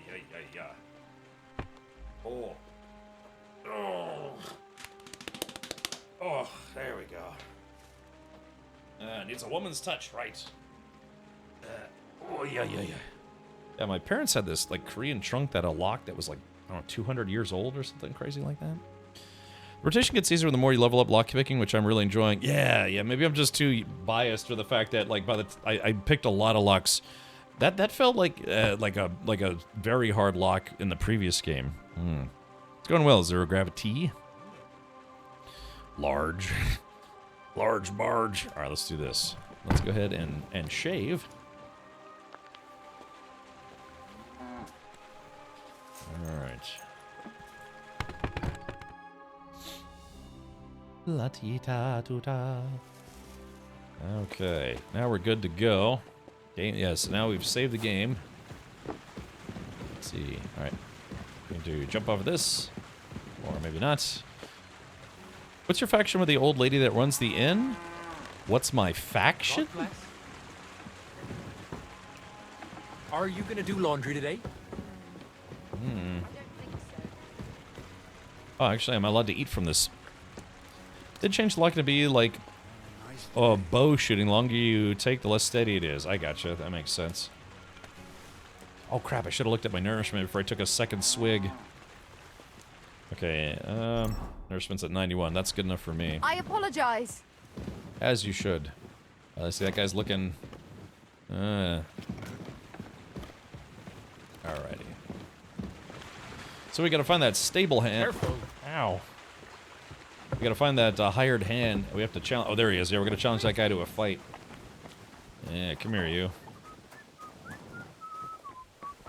Oh. There we go. Needs a woman's touch, right? Yeah. Yeah, my parents had this, like, Korean trunk that unlocked that was, like, I don't know, 200 years old or something crazy like that. Rotation gets easier the more you level up lock picking, which I'm really enjoying. Yeah, maybe I'm just too biased for the fact that, like, I picked a lot of locks. That felt like a very hard lock in the previous game. It's going well. Zero gravity. Large. Large barge. All right, let's do this. Let's go ahead and shave. All right. Okay, now we're good to go. Yes, now we've saved the game. Let's see. All right, we're going to jump over this, or maybe not. What's your faction with the old lady that runs the inn? What's my faction? Are you gonna do laundry today? Oh, actually, I'm allowed to eat from this. Did change the lock to be like, oh, bow shooting. Longer you take, the less steady it is. I gotcha. That makes sense. Oh crap! I should have looked at my nourishment before I took a second swig. Okay, nourishment's at 91. That's good enough for me. I apologize. As you should. I see that guy's looking. Alrighty. So we gotta find that stable hand. Careful. Ow. We gotta find that hired hand. We have to challenge. Oh, there he is. Yeah, we're gonna challenge that guy to a fight. Yeah, come here, you.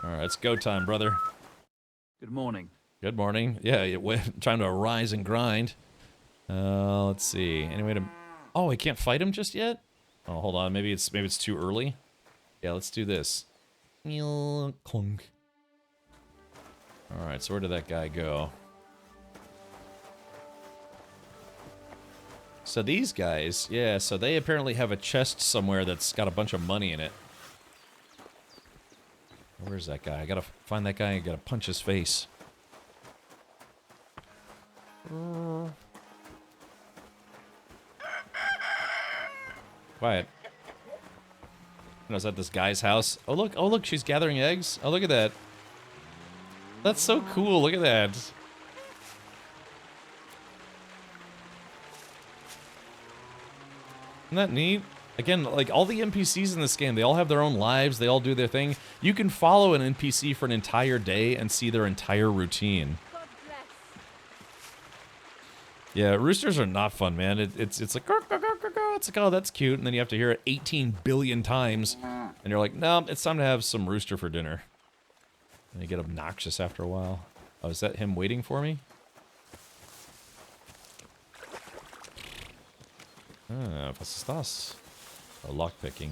Alright, it's go time, brother. Good morning. Good morning. Yeah, time to rise and grind. Let's see. Any way to... Oh, we can't fight him just yet? Oh, hold on. Maybe it's too early. Yeah, let's do this. Clunk. Alright, so where did that guy go? So these guys, yeah, so they apparently have a chest somewhere that's got a bunch of money in it. Where's that guy? I gotta find that guy and gotta punch his face. Quiet. No, is that this guy's house? Oh look, she's gathering eggs. Oh, look at that. That's so cool, look at that. Isn't that neat? Again, like, all the NPCs in this game, they all have their own lives, they all do their thing. You can follow an NPC for an entire day and see their entire routine. Yeah, roosters are not fun, man. It's like, it's like, oh, that's cute, and then you have to hear it 18 billion times, and you're like, no, it's time to have some rooster for dinner. And you get obnoxious after a while. Oh, is that him waiting for me? Ah, was ist das? Oh, lockpicking.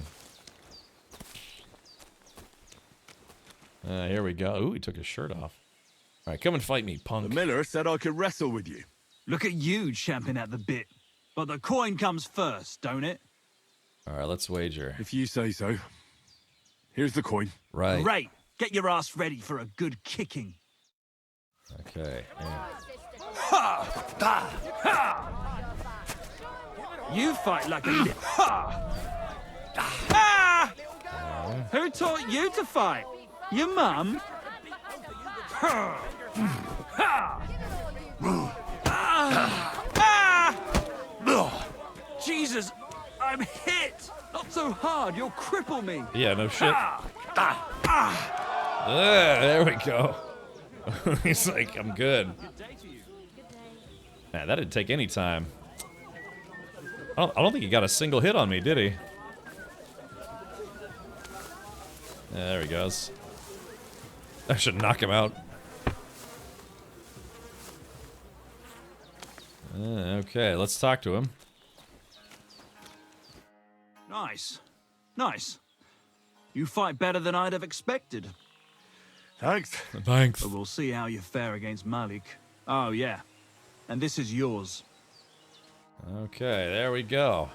Here we go. Ooh, he took his shirt off. Alright, come and fight me, punk. The miller said I could wrestle with you. Look at you champing at the bit. But the coin comes first, don't it? Alright, let's wager. If you say so. Here's the coin. Right. Great. Get your ass ready for a good kicking. Okay. Yeah. Ha! Da! Ha! You fight like a ha! Ah! Who taught you to fight? Your mum? Ha! Ha! Jesus, I'm hit! Not so hard, you'll cripple me. Yeah, no shit. There we go. He's like, I'm good. Man, that didn't take any time. I don't think he got a single hit on me, did he? There he goes. I should knock him out. Okay, let's talk to him. Nice. Nice. You fight better than I'd have expected. Thanks. Thanks. But we'll see how you fare against Malik. Oh, yeah. And this is yours. Okay, there we go.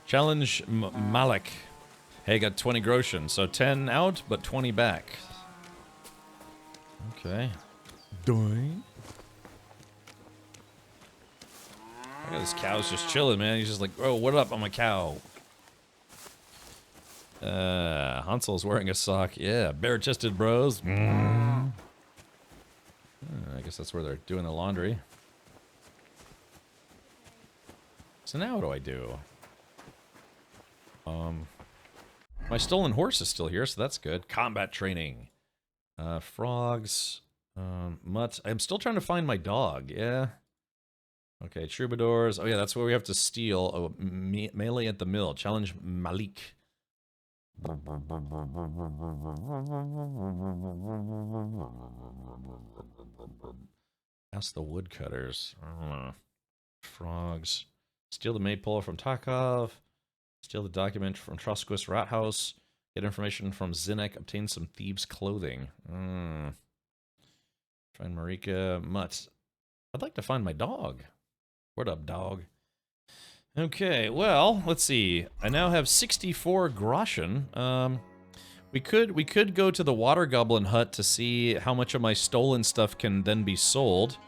Challenge Malik. Hey, got 20 groschen, so 10 out, but 20 back. Okay. Doing. Look at this cow's just chilling, man. He's just like, oh, what up? I'm a cow. Hansel's wearing a sock. Yeah, bare-chested bros. I guess that's where they're doing the laundry. So now what do I do? My stolen horse is still here, so that's good. Combat training. Frogs. Mutt. I'm still trying to find my dog, yeah. Okay, troubadours. Oh yeah, that's where we have to steal. Oh, melee at the mill. Challenge Malik. Ask the woodcutters. Frogs. Steal the maypole from Takov. Steal the document from Trosquist Rathouse. Get information from Zinnek. Obtain some thieves' clothing. Find Marika. Mutt. I'd like to find my dog. What up, dog? Okay, well, let's see. I now have 64 groschen. We could go to the water goblin hut to see how much of my stolen stuff can then be sold.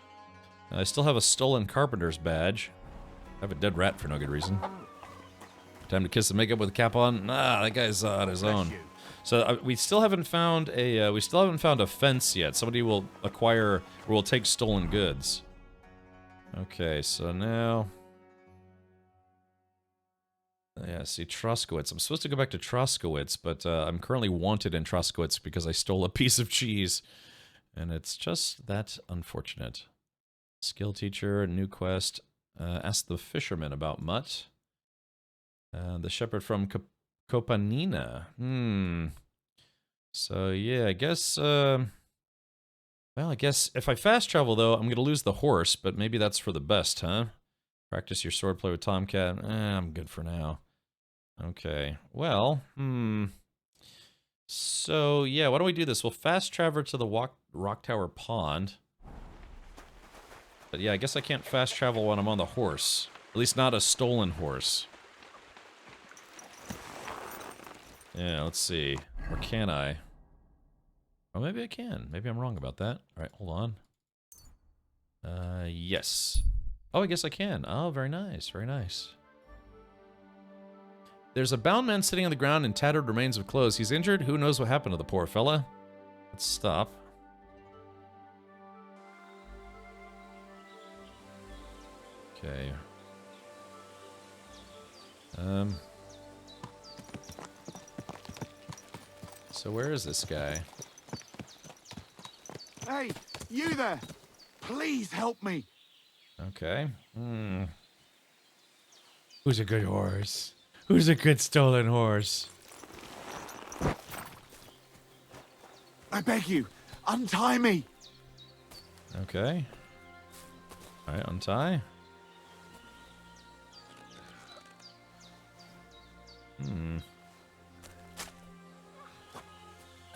I still have a stolen carpenter's badge. I have a dead rat for no good reason. Time to kiss the makeup with a cap on. Nah, that guy's on his own. So we still haven't found a fence yet. Somebody will acquire or will take stolen goods. Okay, so now, yeah, see Troskowitz. I'm supposed to go back to Troskowitz, but I'm currently wanted in Troskowitz because I stole a piece of cheese, and it's just that unfortunate. Skill teacher, new quest. Ask the fisherman about Mutt. The shepherd from Kopanina. So, yeah, I guess, well, I guess if I fast travel, though, I'm going to lose the horse, but maybe that's for the best, huh? Practice your swordplay with Tomcat. I'm good for now. Okay, well, So, yeah, why don't we do this? We'll fast travel to the Rock Tower Pond. But yeah, I guess I can't fast travel when I'm on the horse. At least not a stolen horse. Yeah, let's see. Or can I? Oh, maybe I can. Maybe I'm wrong about that. Alright, hold on. Yes. Oh, I guess I can. Oh, very nice. Very nice. There's a bound man sitting on the ground in tattered remains of clothes. He's injured. Who knows what happened to the poor fella? Let's stop. Okay. So where is this guy? Hey, you there! Please help me! Okay. Who's a good horse? Who's a good stolen horse? I beg you, untie me! Okay. Alright, untie.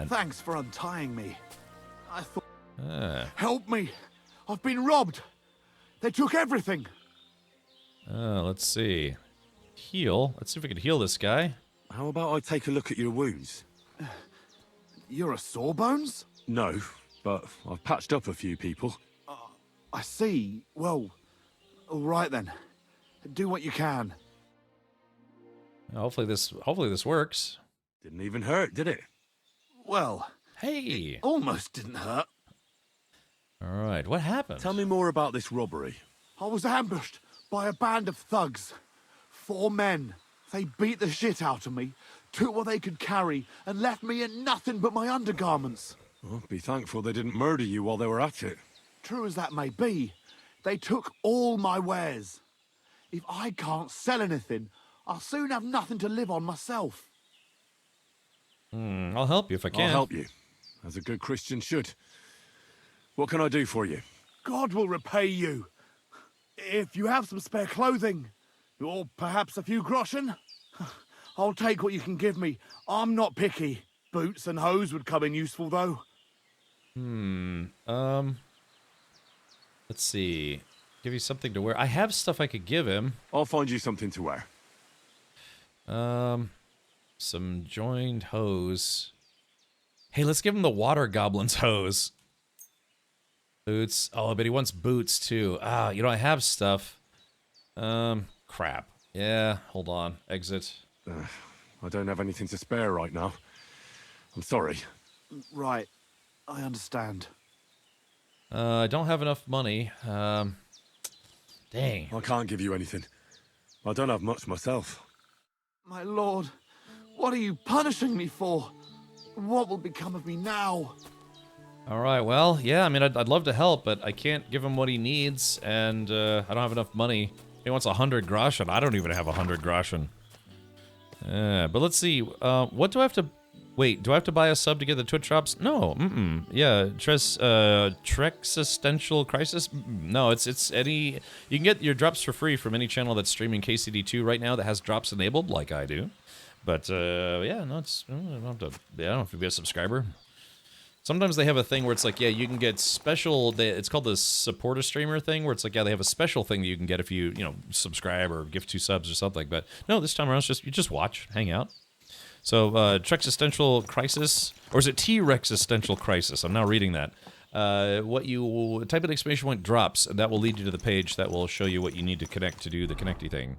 Thanks for untying me. I thought... Help me! I've been robbed! They took everything! Let's see. Heal. Let's see if we can heal this guy. How about I take a look at your wounds? You're a Sawbones? No, but I've patched up a few people. I see. Well, all right then. Do what you can. Hopefully this works. Didn't even hurt, did it? Well, hey, it almost didn't hurt. All right, what happened? Tell me more about this robbery. I was ambushed by a band of thugs. 4 men. They beat the shit out of me, took what they could carry, and left me in nothing but my undergarments. Well, be thankful they didn't murder you while they were at it. True as that may be, they took all my wares. If I can't sell anything, I'll soon have nothing to live on myself. I'll help you if I can. I'll help you, as a good Christian should. What can I do for you? God will repay you. If you have some spare clothing, or perhaps a few groschen, I'll take what you can give me. I'm not picky. Boots and hose would come in useful, though. Let's see. Give you something to wear. I have stuff I could give him. I'll find you something to wear. Some joined hose. Hey, let's give him the water goblin's hose. Boots. Oh, but he wants boots too. Ah, you know, I have stuff. Crap. Yeah, hold on. Exit. I don't have anything to spare right now. I'm sorry. Right. I understand. I don't have enough money. Dang. I can't give you anything. I don't have much myself. My lord, what are you punishing me for? What will become of me now? All right, well, yeah, I mean, I'd love to help, but I can't give him what he needs, and I don't have enough money. He wants 100 groschen. I don't even have 100 groschen. But let's see. What do I have to... Wait, do I have to buy a sub to get the Twitch drops? No, Yeah, Trexistential Crisis? No, it's any... You can get your drops for free from any channel that's streaming KCD2 right now that has drops enabled, like I do. But, yeah, no, it's... I don't have to be a subscriber. Sometimes they have a thing where it's like, yeah, you can get special... It's called the support a streamer thing, where it's like, yeah, they have a special thing that you can get if you, subscribe or give 2 subs or something. But, no, this time around, it's just, you just watch, hang out. So, Trexistential Crisis, or is it T-Rexistential Crisis? I'm now reading that. What you type in exclamation point drops, and that will lead you to the page that will show you what you need to connect to do the connecty thing.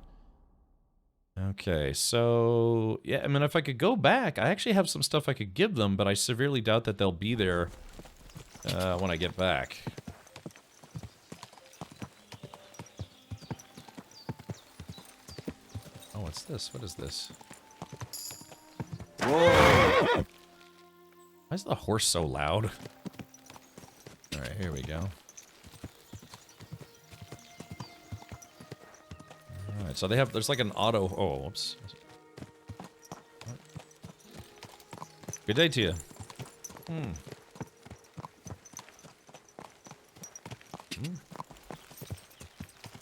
Okay, so, yeah, I mean, if I could go back, I actually have some stuff I could give them, but I severely doubt that they'll be there when I get back. Oh, what's this? What is this? Whoa! Why is the horse so loud? Alright, here we go. Alright, so there's like an auto... Oh, whoops. Good day to you.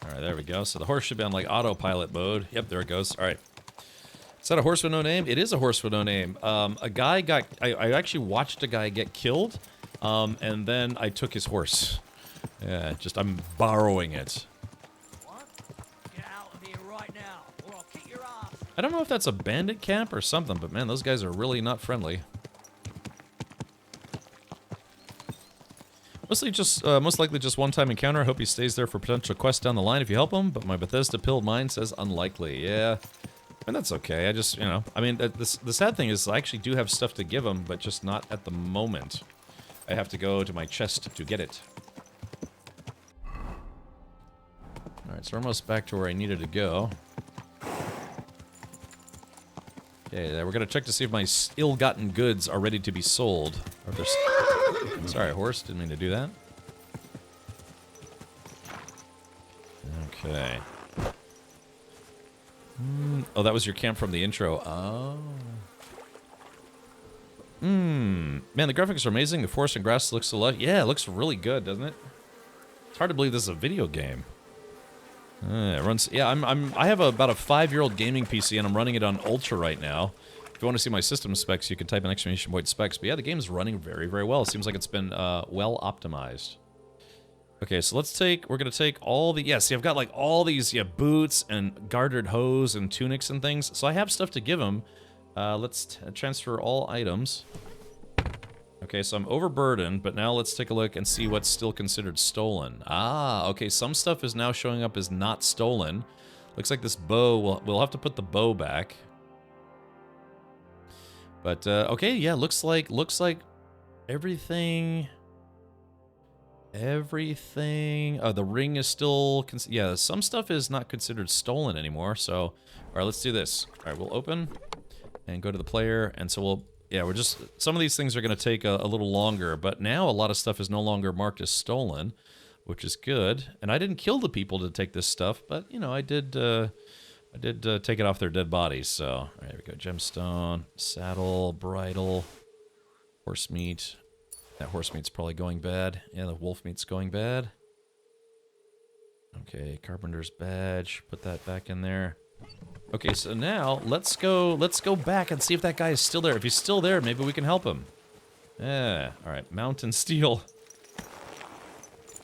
Alright, there we go. So the horse should be on like autopilot mode. Yep, there it goes. Alright. Is that a horse with no name? It is a horse with no name. A guy got... I actually watched a guy get killed, and then I took his horse. Yeah, just I'm borrowing it. Get out of here right now, or I'll kick your ass. I don't know if that's a bandit camp or something, but man, those guys are really not friendly. Most likely just one-time encounter. I hope he stays there for potential quests down the line if you help him, but my Bethesda-pilled mind says unlikely. Yeah. And that's okay, I just, I mean, the sad thing is I actually do have stuff to give him, but just not at the moment. I have to go to my chest to get it. Alright, so we're almost back to where I needed to go. Okay, we're gonna check to see if my ill-gotten goods are ready to be sold. Or if they're... Sorry, horse, didn't mean to do that. Okay. Oh, that was your camp from the intro. Oh. Man, the graphics are amazing. The forest and grass looks so lush. Yeah, it looks really good, doesn't it? It's hard to believe this is a video game. It runs. Yeah, I have about a 5-year-old gaming PC, and I'm running it on Ultra right now. If you want to see my system specs, you can type in exclamation point specs. But yeah, the game is running very, very well. It seems like it's been well optimized. Okay, so we're gonna take all the, yeah, see, I've got like all these, yeah, boots and gartered hose and tunics and things, so I have stuff to give him. Let's transfer all items. Okay, so I'm overburdened, but now let's take a look and see what's still considered stolen. Ah, okay, some stuff is now showing up as not stolen. Looks like this bow, we'll have to put the bow back. But, okay, yeah, looks like everything... everything. Oh, the ring is still... yeah, some stuff is not considered stolen anymore, so... All right, let's do this. All right, we'll open and go to the player, and so we'll... yeah, we're just... some of these things are going to take a little longer, but now a lot of stuff is no longer marked as stolen, which is good. And I didn't kill the people to take this stuff, but, you know, I did take it off their dead bodies, so... all right, here we go. Gemstone, saddle, bridle, horse meat. That horse meat's probably going bad. Yeah, the wolf meat's going bad. Okay, carpenter's badge. Put that back in there. Okay, so now let's go back and see if that guy is still there. If he's still there, maybe we can help him. Yeah. All right, mountain steel.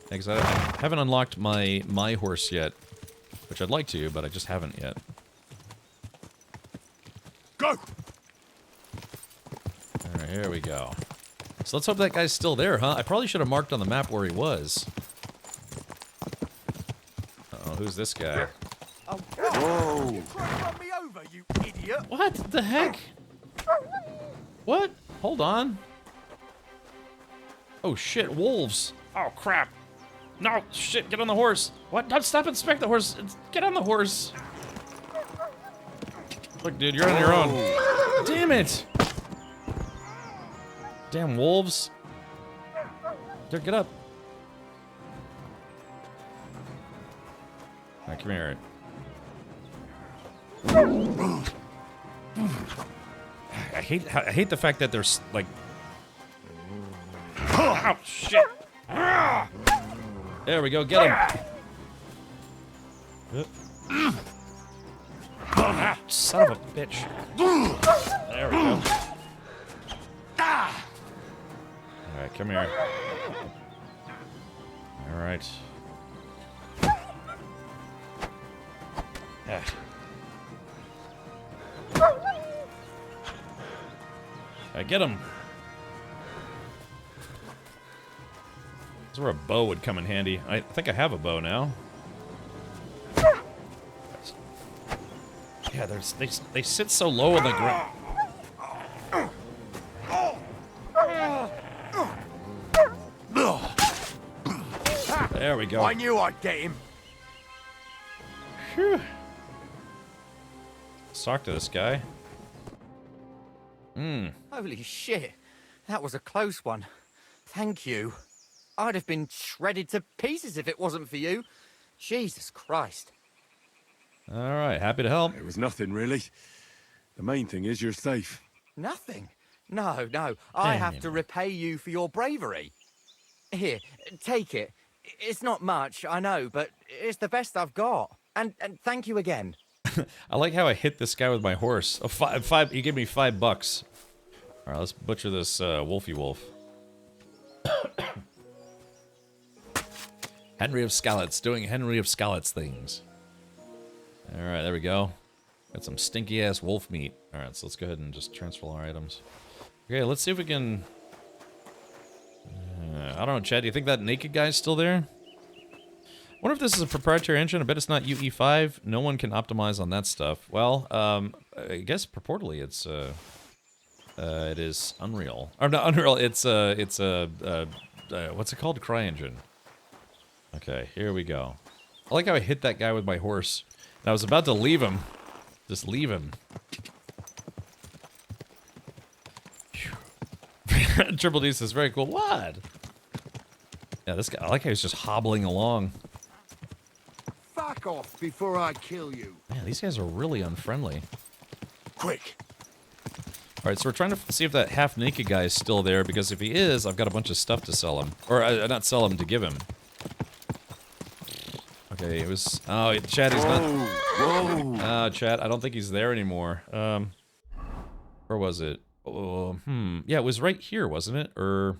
Because I haven't unlocked my horse yet, which I'd like to, but I just haven't yet. Go. All right, here we go. So let's hope that guy's still there, huh? I probably should have marked on the map where he was. Uh-oh, who's this guy? Oh, whoa! You trying to run me over, you idiot! What the heck? What? Hold on. Oh shit, wolves. Oh crap. No, shit, get on the horse. What? Don't stop and inspect the horse. Get on the horse. Look, dude, you're on your own. Damn it. Damn wolves. There, get up. Alright, come here. I hate the fact that there's like... oh, shit. There we go, get him. Ah, son of a bitch. There we go. Alright, come here. Alright. Ah. Alright, get him. This is where a bow would come in handy. I think I have a bow now. Yeah, they sit so low on the ground. There we go. I knew I'd get him. Phew. Let's talk to this guy. Holy shit. That was a close one. Thank you. I'd have been shredded to pieces if it wasn't for you. Jesus Christ. Alright, happy to help. It was nothing, really. The main thing is you're safe. Nothing? No, no. I have to repay you for your bravery. Here, take it. It's not much, I know, but it's the best I've got. And thank you again. I like how I hit this guy with my horse. Oh, five. He gave me $5. All right, let's butcher this wolfy wolf. Henry of Skallets doing Henry of Skallets things. All right, there we go. Got some stinky ass wolf meat. All right, so let's go ahead and just transfer our items. Okay, let's see if we can. I don't know, Chad. Do you think that naked guy's still there? I wonder if this is a proprietary engine. I bet it's not UE5. No one can optimize on that stuff. Well, I guess purportedly it's it is Unreal. Or not Unreal. It's what's it called? CryEngine. Okay, here we go. I like how I hit that guy with my horse. And I was about to leave him. Just leave him. Triple D says very cool. What? Yeah, this guy. I like how he's just hobbling along. Fuck off before I kill you. Man, these guys are really unfriendly. Quick. All right, so we're trying to see if that half-naked guy is still there, because if he is, I've got a bunch of stuff to sell him. Or, not sell him, to give him. Okay, it was... oh, Chad, he's not... whoa. Chad, I don't think he's there anymore. Where was it? Yeah, it was right here, wasn't it? Or...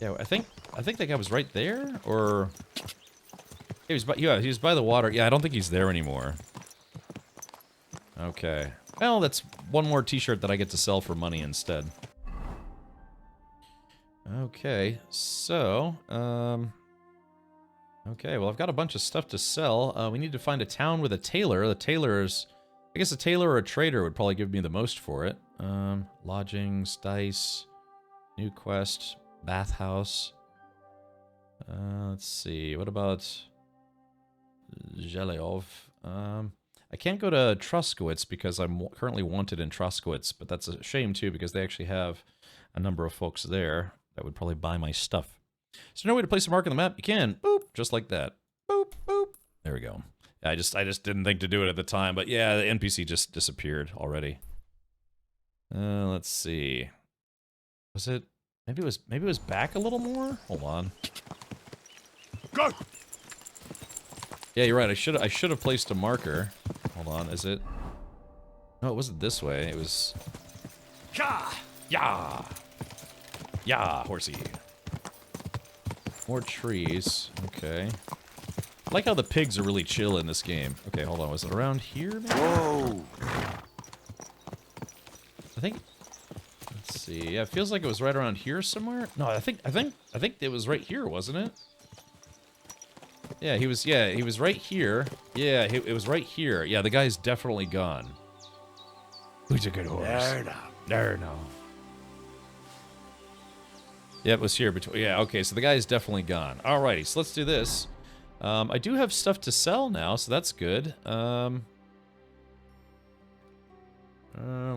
Yeah, I think that guy was right there, or... he was by the water. Yeah, I don't think he's there anymore. Okay. Well, that's one more t-shirt that I get to sell for money instead. Okay, so, okay, well, I've got a bunch of stuff to sell. We need to find a town with a tailor. The tailor's... I guess a tailor or a trader would probably give me the most for it. Lodgings, dice, new quest, Bathhouse. Let's see. What about Zheleov? I can't go to Truskowitz because I'm currently wanted in Truskowitz, but that's a shame too because they actually have a number of folks there that would probably buy my stuff. Is there no way to place a mark on the map? You can. Boop. Just like that. Boop, boop. There we go. I just didn't think to do it at the time, but yeah, the NPC just disappeared already. Let's see. Was it? Maybe it was back a little more. Hold on. Go. Yeah, you're right. I should have placed a marker. Hold on. Is it? No, it wasn't this way. It was. Yeah. Yeah. Yeah, horsey. More trees. Okay. I like how the pigs are really chill in this game. Okay, hold on. Was it around here, maybe? Whoa! I think... Let's see. Yeah, it feels like it was right around here somewhere. No, I think it was right here, wasn't it? Yeah, he was right here. Yeah, it was right here. Yeah, the guy's definitely gone. Who's a good horse? There now. Yeah, it was here between. Yeah, okay, so the guy's definitely gone. Alrighty, so let's do this. I do have stuff to sell now, so that's good.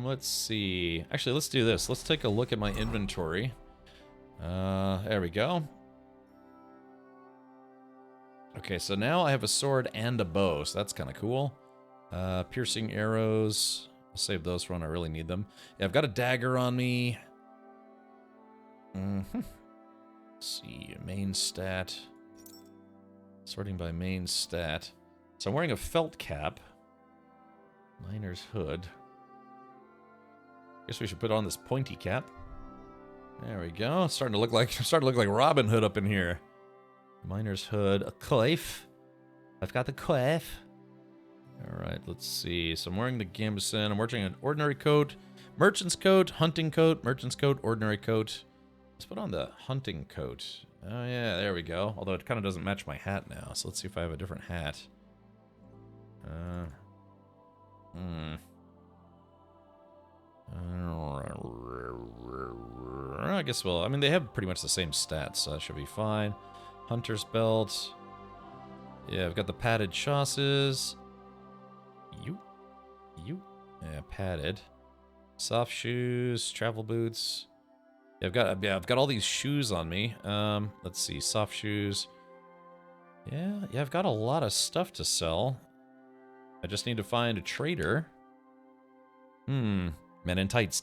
Let's see. Actually, let's do this. Let's take a look at my inventory. There we go. Okay, so now I have a sword and a bow, so that's kind of cool. Piercing arrows. I'll save those for when I really need them. Yeah, I've got a dagger on me. Let's see, main stat. Sorting by main stat. So I'm wearing a felt cap. Miner's hood. Guess we should put on this pointy cap. There we go. It's starting to look like Robin Hood up in here. Miner's hood, a coif. I've got the coif. All right, let's see. So I'm wearing the gambeson. I'm wearing an ordinary coat, merchant's coat, hunting coat, merchant's coat, ordinary coat. Let's put on the hunting coat. Oh yeah, there we go. Although it kind of doesn't match my hat now, so let's see if I have a different hat. I guess, well, I mean, they have pretty much the same stats, so that should be fine. Hunter's belt. Yeah, I've got the padded chausses. You. Yeah, padded. Soft shoes, travel boots. Yeah, I've got all these shoes on me. Let's see, soft shoes. Yeah, I've got a lot of stuff to sell. I just need to find a trader. Men in tights.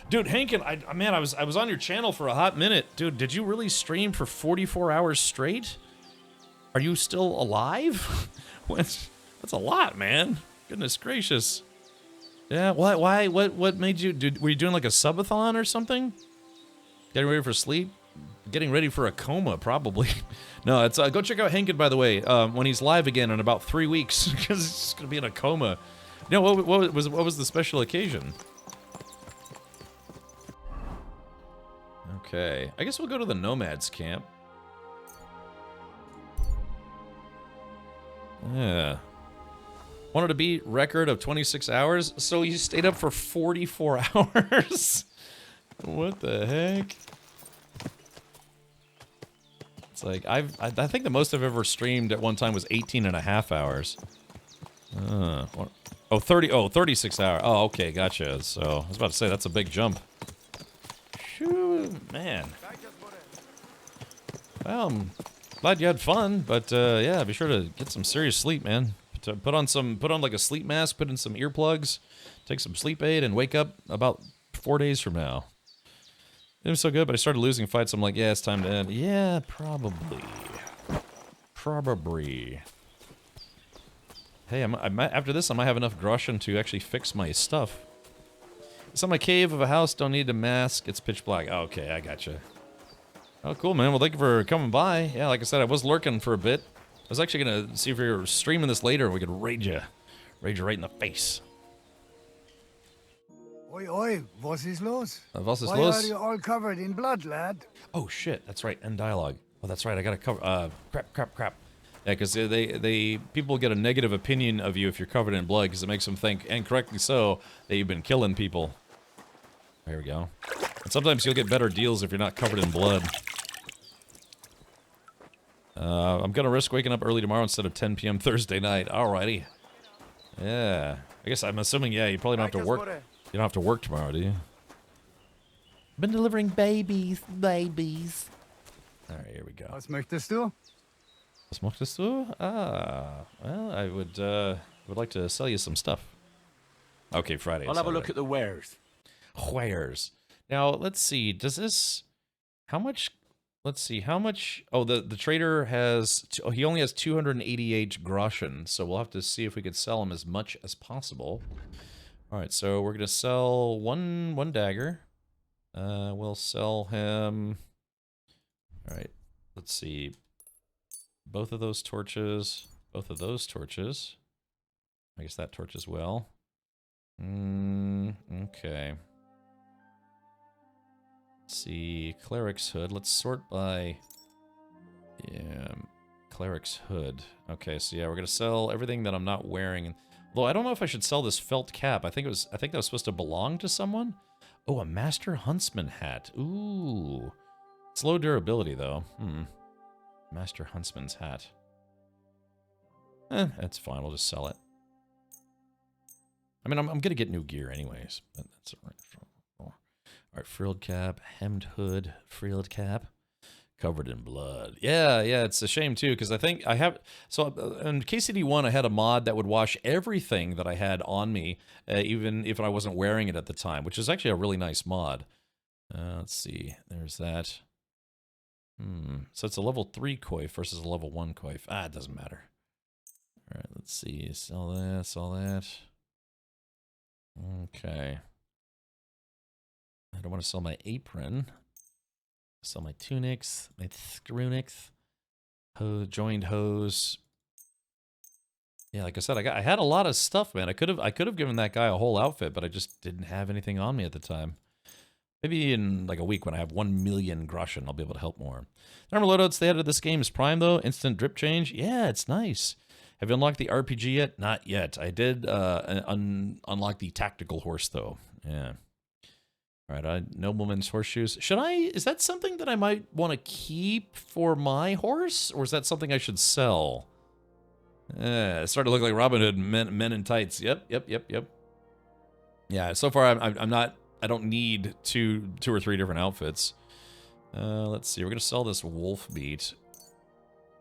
Dude, Hankin, man, I was on your channel for a hot minute. Dude, did you really stream for 44 hours straight? Are you still alive? That's a lot, man. Goodness gracious. Yeah, why? What made you... Were you doing like a subathon or something? Getting ready for sleep? Getting ready for a coma, probably. No, it's go check out Hankin, by the way, when he's live again in about 3 weeks, because he's going to be in a coma. You know, what was the special occasion? Okay, I guess we'll go to the Nomads camp. Yeah. Wanted to beat record of 26 hours, so you stayed up for 44 hours? What the heck? It's like, I think the most I've ever streamed at one time was 18.5 hours. 36 hours. Oh, okay, gotcha. So, I was about to say, that's a big jump. Shoo, man. Well, I'm glad you had fun, but yeah, be sure to get some serious sleep, man. Put on like a sleep mask, put in some earplugs, take some sleep aid, and wake up about 4 days from now. It was so good, but I started losing fights. I'm like, yeah, it's time to end. Yeah, probably. Hey, after this, I might have enough groschen to actually fix my stuff. It's on my cave of a house. Don't need a mask. It's pitch black. Oh, okay, I gotcha. Oh, cool, man. Well, thank you for coming by. Yeah, like I said, I was lurking for a bit. I was actually gonna see if we were streaming this later and we could raid you right in the face. Oi, was is los? Was is Why los? are you all covered in blood, lad? Oh shit, that's right. End dialogue. Oh, that's right. I gotta cover. Crap. Yeah, because people get a negative opinion of you if you're covered in blood, because it makes them think, and correctly so, that you've been killing people. There we go. And sometimes you'll get better deals if you're not covered in blood. I'm gonna risk waking up early tomorrow instead of 10 p.m. Thursday night. Alrighty. Yeah. I guess I'm assuming, yeah, you probably don't have to work. You don't have to work tomorrow, do you? Been delivering babies. Alright, here we go. Was möchtest du? Was möchtest du? Well, I would like to sell you some stuff. Okay, Friday. I'll have a look at the wares. Wares. Now, let's see. Does this... How much... Let's see. How much... Oh, the trader has... He only has 288 groschen, so we'll have to see if we could sell him as much as possible. Alright, so we're going to sell one dagger. We'll sell him... Alright, let's see. Both of those torches. Both of those torches. I guess that torch as well. Okay. Let's see. Cleric's hood. Let's sort by... Yeah, Cleric's hood. Okay, so yeah, we're gonna sell everything that I'm not wearing. Although I don't know if I should sell this felt cap. I think that was supposed to belong to someone. Oh, a Master Huntsman hat. Ooh. It's low durability, though. Master Huntsman's hat. That's fine. We'll just sell it. I mean, I'm gonna get new gear anyways, but that's all right. Alright, frilled cap, hemmed hood, frilled cap, covered in blood. Yeah, it's a shame too, because I think I have... So, in KCD1, I had a mod that would wash everything that I had on me, even if I wasn't wearing it at the time, which is actually a really nice mod. Let's see. There's that. So it's a level 3 coif versus a level 1 coif. It doesn't matter. Alright, let's see. Sell that, sell that. Okay. I don't want to sell my apron. Sell my tunics, my screwnicks, joined hose. Yeah, like I said, I had a lot of stuff, man. I could have given that guy a whole outfit, but I just didn't have anything on me at the time. Maybe in like a week when I have 1 million groschen, I'll be able to help more. The armor loadouts they added this game is Prime though. Instant drip change. Yeah, it's nice. Have you unlocked the RPG yet? Not yet. I did unlock the tactical horse though. Yeah. All right, nobleman's horseshoes. Should I? Is that something that I might want to keep for my horse, or is that something I should sell? It started to look like Robin Hood, men in tights. Yep. Yeah. So far, I'm not. I don't need two or three different outfits. Let's see. We're gonna sell this wolf meat.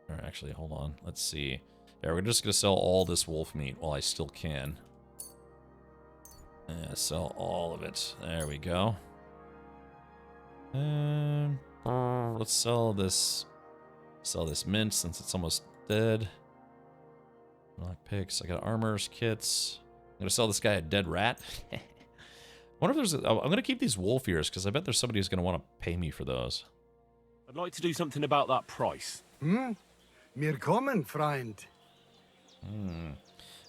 Or actually, hold on. Let's see. Yeah, we're just gonna sell all this wolf meat while I still can. Yeah, sell all of it. There we go. Let's sell this. Sell this mint since it's almost dead. Lock picks. I got armors, kits. I'm gonna sell this guy a dead rat. I wonder if there's. I'm gonna keep these wolf ears because I bet there's somebody who's gonna want to pay me for those. I'd like to do something about that price. Mir kommen, Freund.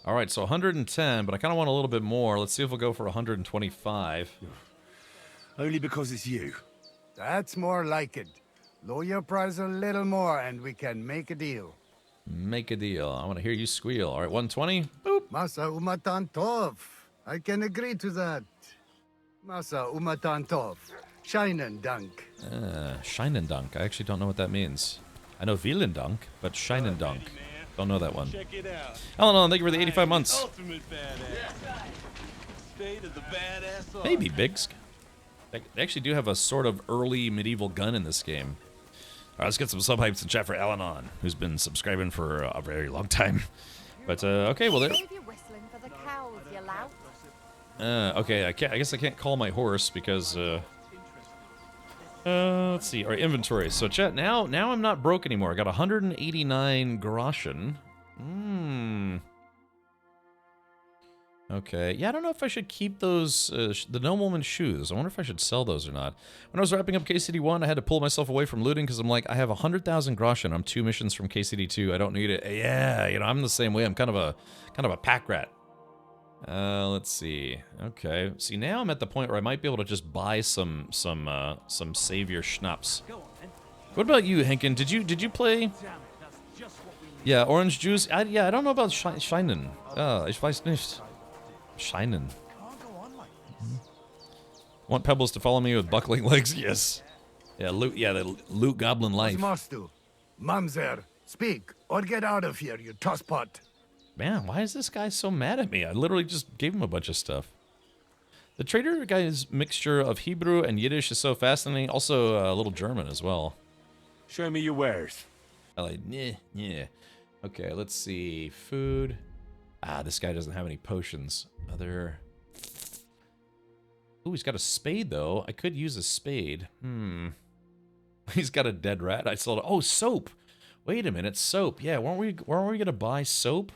All right, so 110, but I kind of want a little bit more. Let's see if we'll go for 125. Only because it's you. That's more like it. Lower your price a little more and we can make a deal. Make a deal. I want to hear you squeal. All right, 120. Boop. Masa umatan tov. I can agree to that. Masa umatan tov. Scheinen Dank. Scheinen Dank. I actually don't know what that means. I know Vielen Dank, but Scheinen Dank. Don't know that one. Check it out. Alan, thank you for the 85 months. Ultimate badass. State of the badass. Maybe Biggs. They actually do have a sort of early medieval gun in this game. All right, let's get some sub-hypes in chat for Alanon, who's been subscribing for a very long time. But, okay, well, there... okay, I guess I can't call my horse because, let's see. All right, inventory. So, chat, now I'm not broke anymore. I got 189 groschen. Okay. Yeah, I don't know if I should keep those, the nobleman's shoes. I wonder if I should sell those or not. When I was wrapping up KCD1, I had to pull myself away from looting because I'm like, I have 100,000 groschen. I'm 2 missions from KCD2. I don't need it. Yeah, you know, I'm the same way. I'm kind of a pack rat. Let's see. Okay. See, now I'm at the point where I might be able to just buy some savior schnapps. What about you, Henkin? Did you play? Yeah, orange juice. Yeah, I don't know about Scheinen. Ich weiß nicht. Scheinen. Want Pebbles to follow me with buckling legs? Yes. Yeah, loot. Yeah, the loot goblin life. Mostu, Mamzer, speak or get out of here, you tosspot. Man, why is this guy so mad at me? I literally just gave him a bunch of stuff. The trader guy's mixture of Hebrew and Yiddish is so fascinating. Also, a little German as well. Show me your wares. I like, yeah. Okay, let's see. Food. Ah, this guy doesn't have any potions. Other. Ooh, he's got a spade though. I could use a spade. He's got a dead rat. I sold. Oh, soap. Wait a minute, soap. Yeah, weren't we gonna buy soap?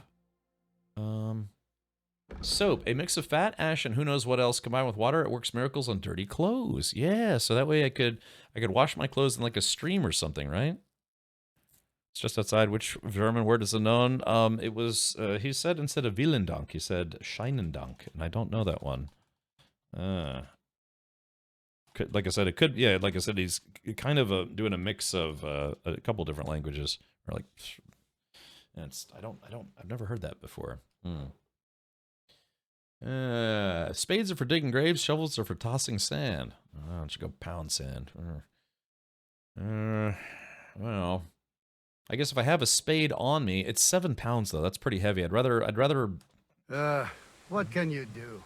Soap, a mix of fat, ash, and who knows what else combined with water. It works miracles on dirty clothes. Yeah, so that way I could wash my clothes in like a stream or something, right? It's just outside. Which German word is unknown? It was he said instead of Wielendank, he said Scheinendank, and I don't know that one. Like I said, it could. Yeah, like I said, he's kind of doing a mix of a couple different languages, or like. I've never heard that before. Spades are for digging graves, shovels are for tossing sand. Oh, I should go pound sand. Well, I guess if I have a spade on me, it's 7 pounds though. That's pretty heavy. I'd rather. What can you do?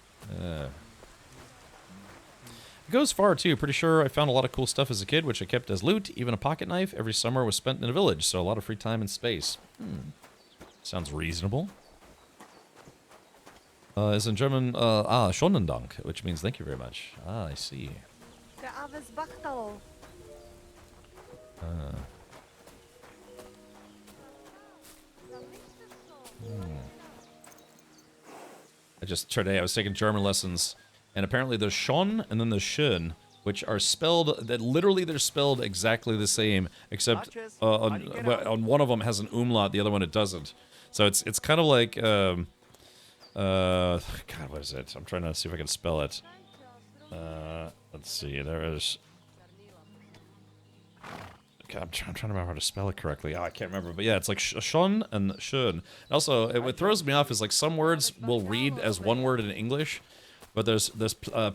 It goes far too. Pretty sure I found a lot of cool stuff as a kid, which I kept as loot. Even a pocket knife. Every summer was spent in a village, so a lot of free time and space. Sounds reasonable. Is in German, schonen Dank, which means thank you very much. Ah, I see. Today I was taking German lessons, and apparently there's schon and then there's schön, which are spelled, they're spelled exactly the same, except on one of them has an umlaut, the other one it doesn't. So it's kind of like, God, what is it? I'm trying to see if I can spell it. Let's see, there is... God, I'm trying to remember how to spell it correctly. Oh, I can't remember, but yeah, it's like schon and schön. Also, what throws me off is like some words will read as one word in English, but there's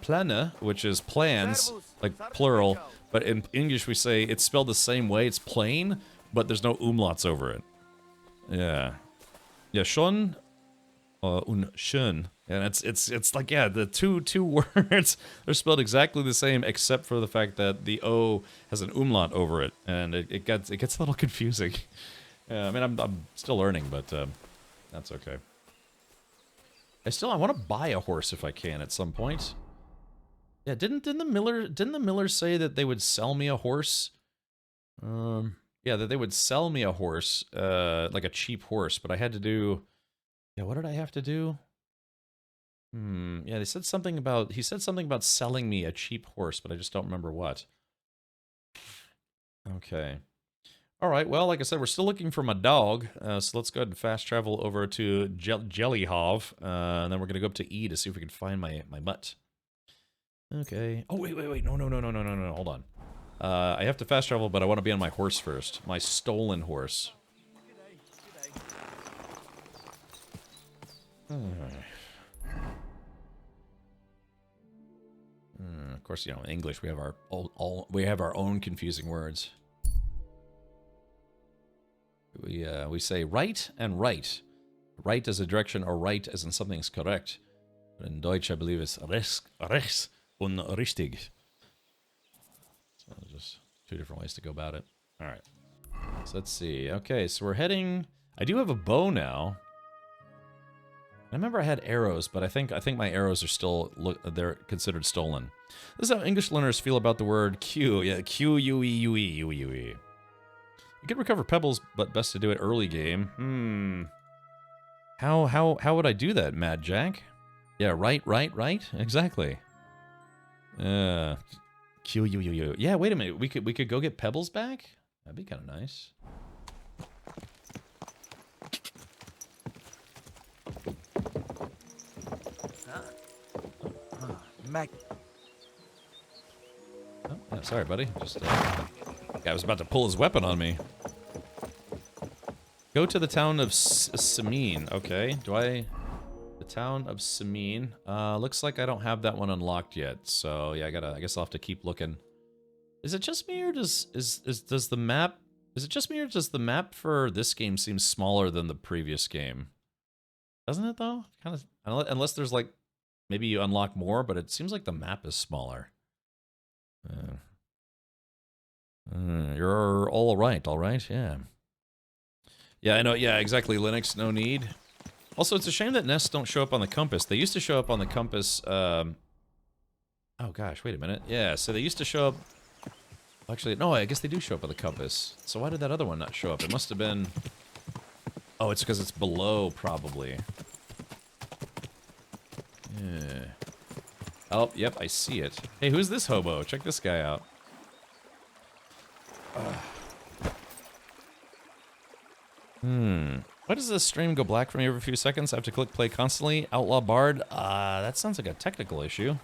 plane, which is plans, like plural, but in English we say it's spelled the same way, it's plain, but there's no umlauts over it. Yeah. Yeah, schon und schön. And it's like, yeah, the two words are spelled exactly the same, except for the fact that the O has an umlaut over it, and it gets a little confusing. I mean, I'm still learning, but that's okay. I want to buy a horse if I can at some point. Yeah, didn't the miller say that they would sell me a horse? Yeah, that they would sell me a horse, like a cheap horse, but I had to do. Yeah, what did I have to do? Yeah, he said something about selling me a cheap horse, but I just don't remember what. Okay. All right, well, like I said, we're still looking for my dog, so let's go ahead and fast travel over to Jellyhov, and then we're going to go up to E to see if we can find my mutt. Okay. Oh, wait, no, hold on. I have to fast travel, but I want to be on my horse first. My stolen horse. Of course, you know, in English we have our own confusing words. We say right and right. Right as a direction, or right as in something's correct. But in Deutsch, I believe it's rechts und richtig. So just two different ways to go about it. All right. So let's see. Okay, so we're heading. I do have a bow now. I remember I had arrows, but I think my arrows are still they're considered stolen. This is how English learners feel about the word Q. Yeah, Q-U-E-U-E. You could recover pebbles, but best to do it early game. How would I do that, Mad Jack? Yeah, right. Exactly. Q-U-U-U. Yeah, wait a minute. We could go get pebbles back? That'd be kind of nice. Oh, yeah, sorry, buddy. Just guy was about to pull his weapon on me. Go to the town of Samin. Okay, the Town of Samine. Looks like I don't have that one unlocked yet. So yeah, I guess I'll have to keep looking. Is it just me, or does the map? Is it just me, or does the map for this game seem smaller than the previous game? Doesn't it though? Kind of, unless there's like maybe you unlock more, but it seems like the map is smaller. You're all right, yeah. Yeah, I know, yeah, exactly, Linux, no need. Also, it's a shame that nests don't show up on the compass. They used to show up on the compass, oh gosh, wait a minute. Yeah, so they used to show up... Actually, no, I guess they do show up on the compass. So why did that other one not show up? It must have been... Oh, it's because it's below, probably. Yeah. Oh, yep, I see it. Hey, who's this hobo? Check this guy out. Why does this stream go black for me every few seconds? I have to click play constantly. Outlaw Bard? That sounds like a technical issue.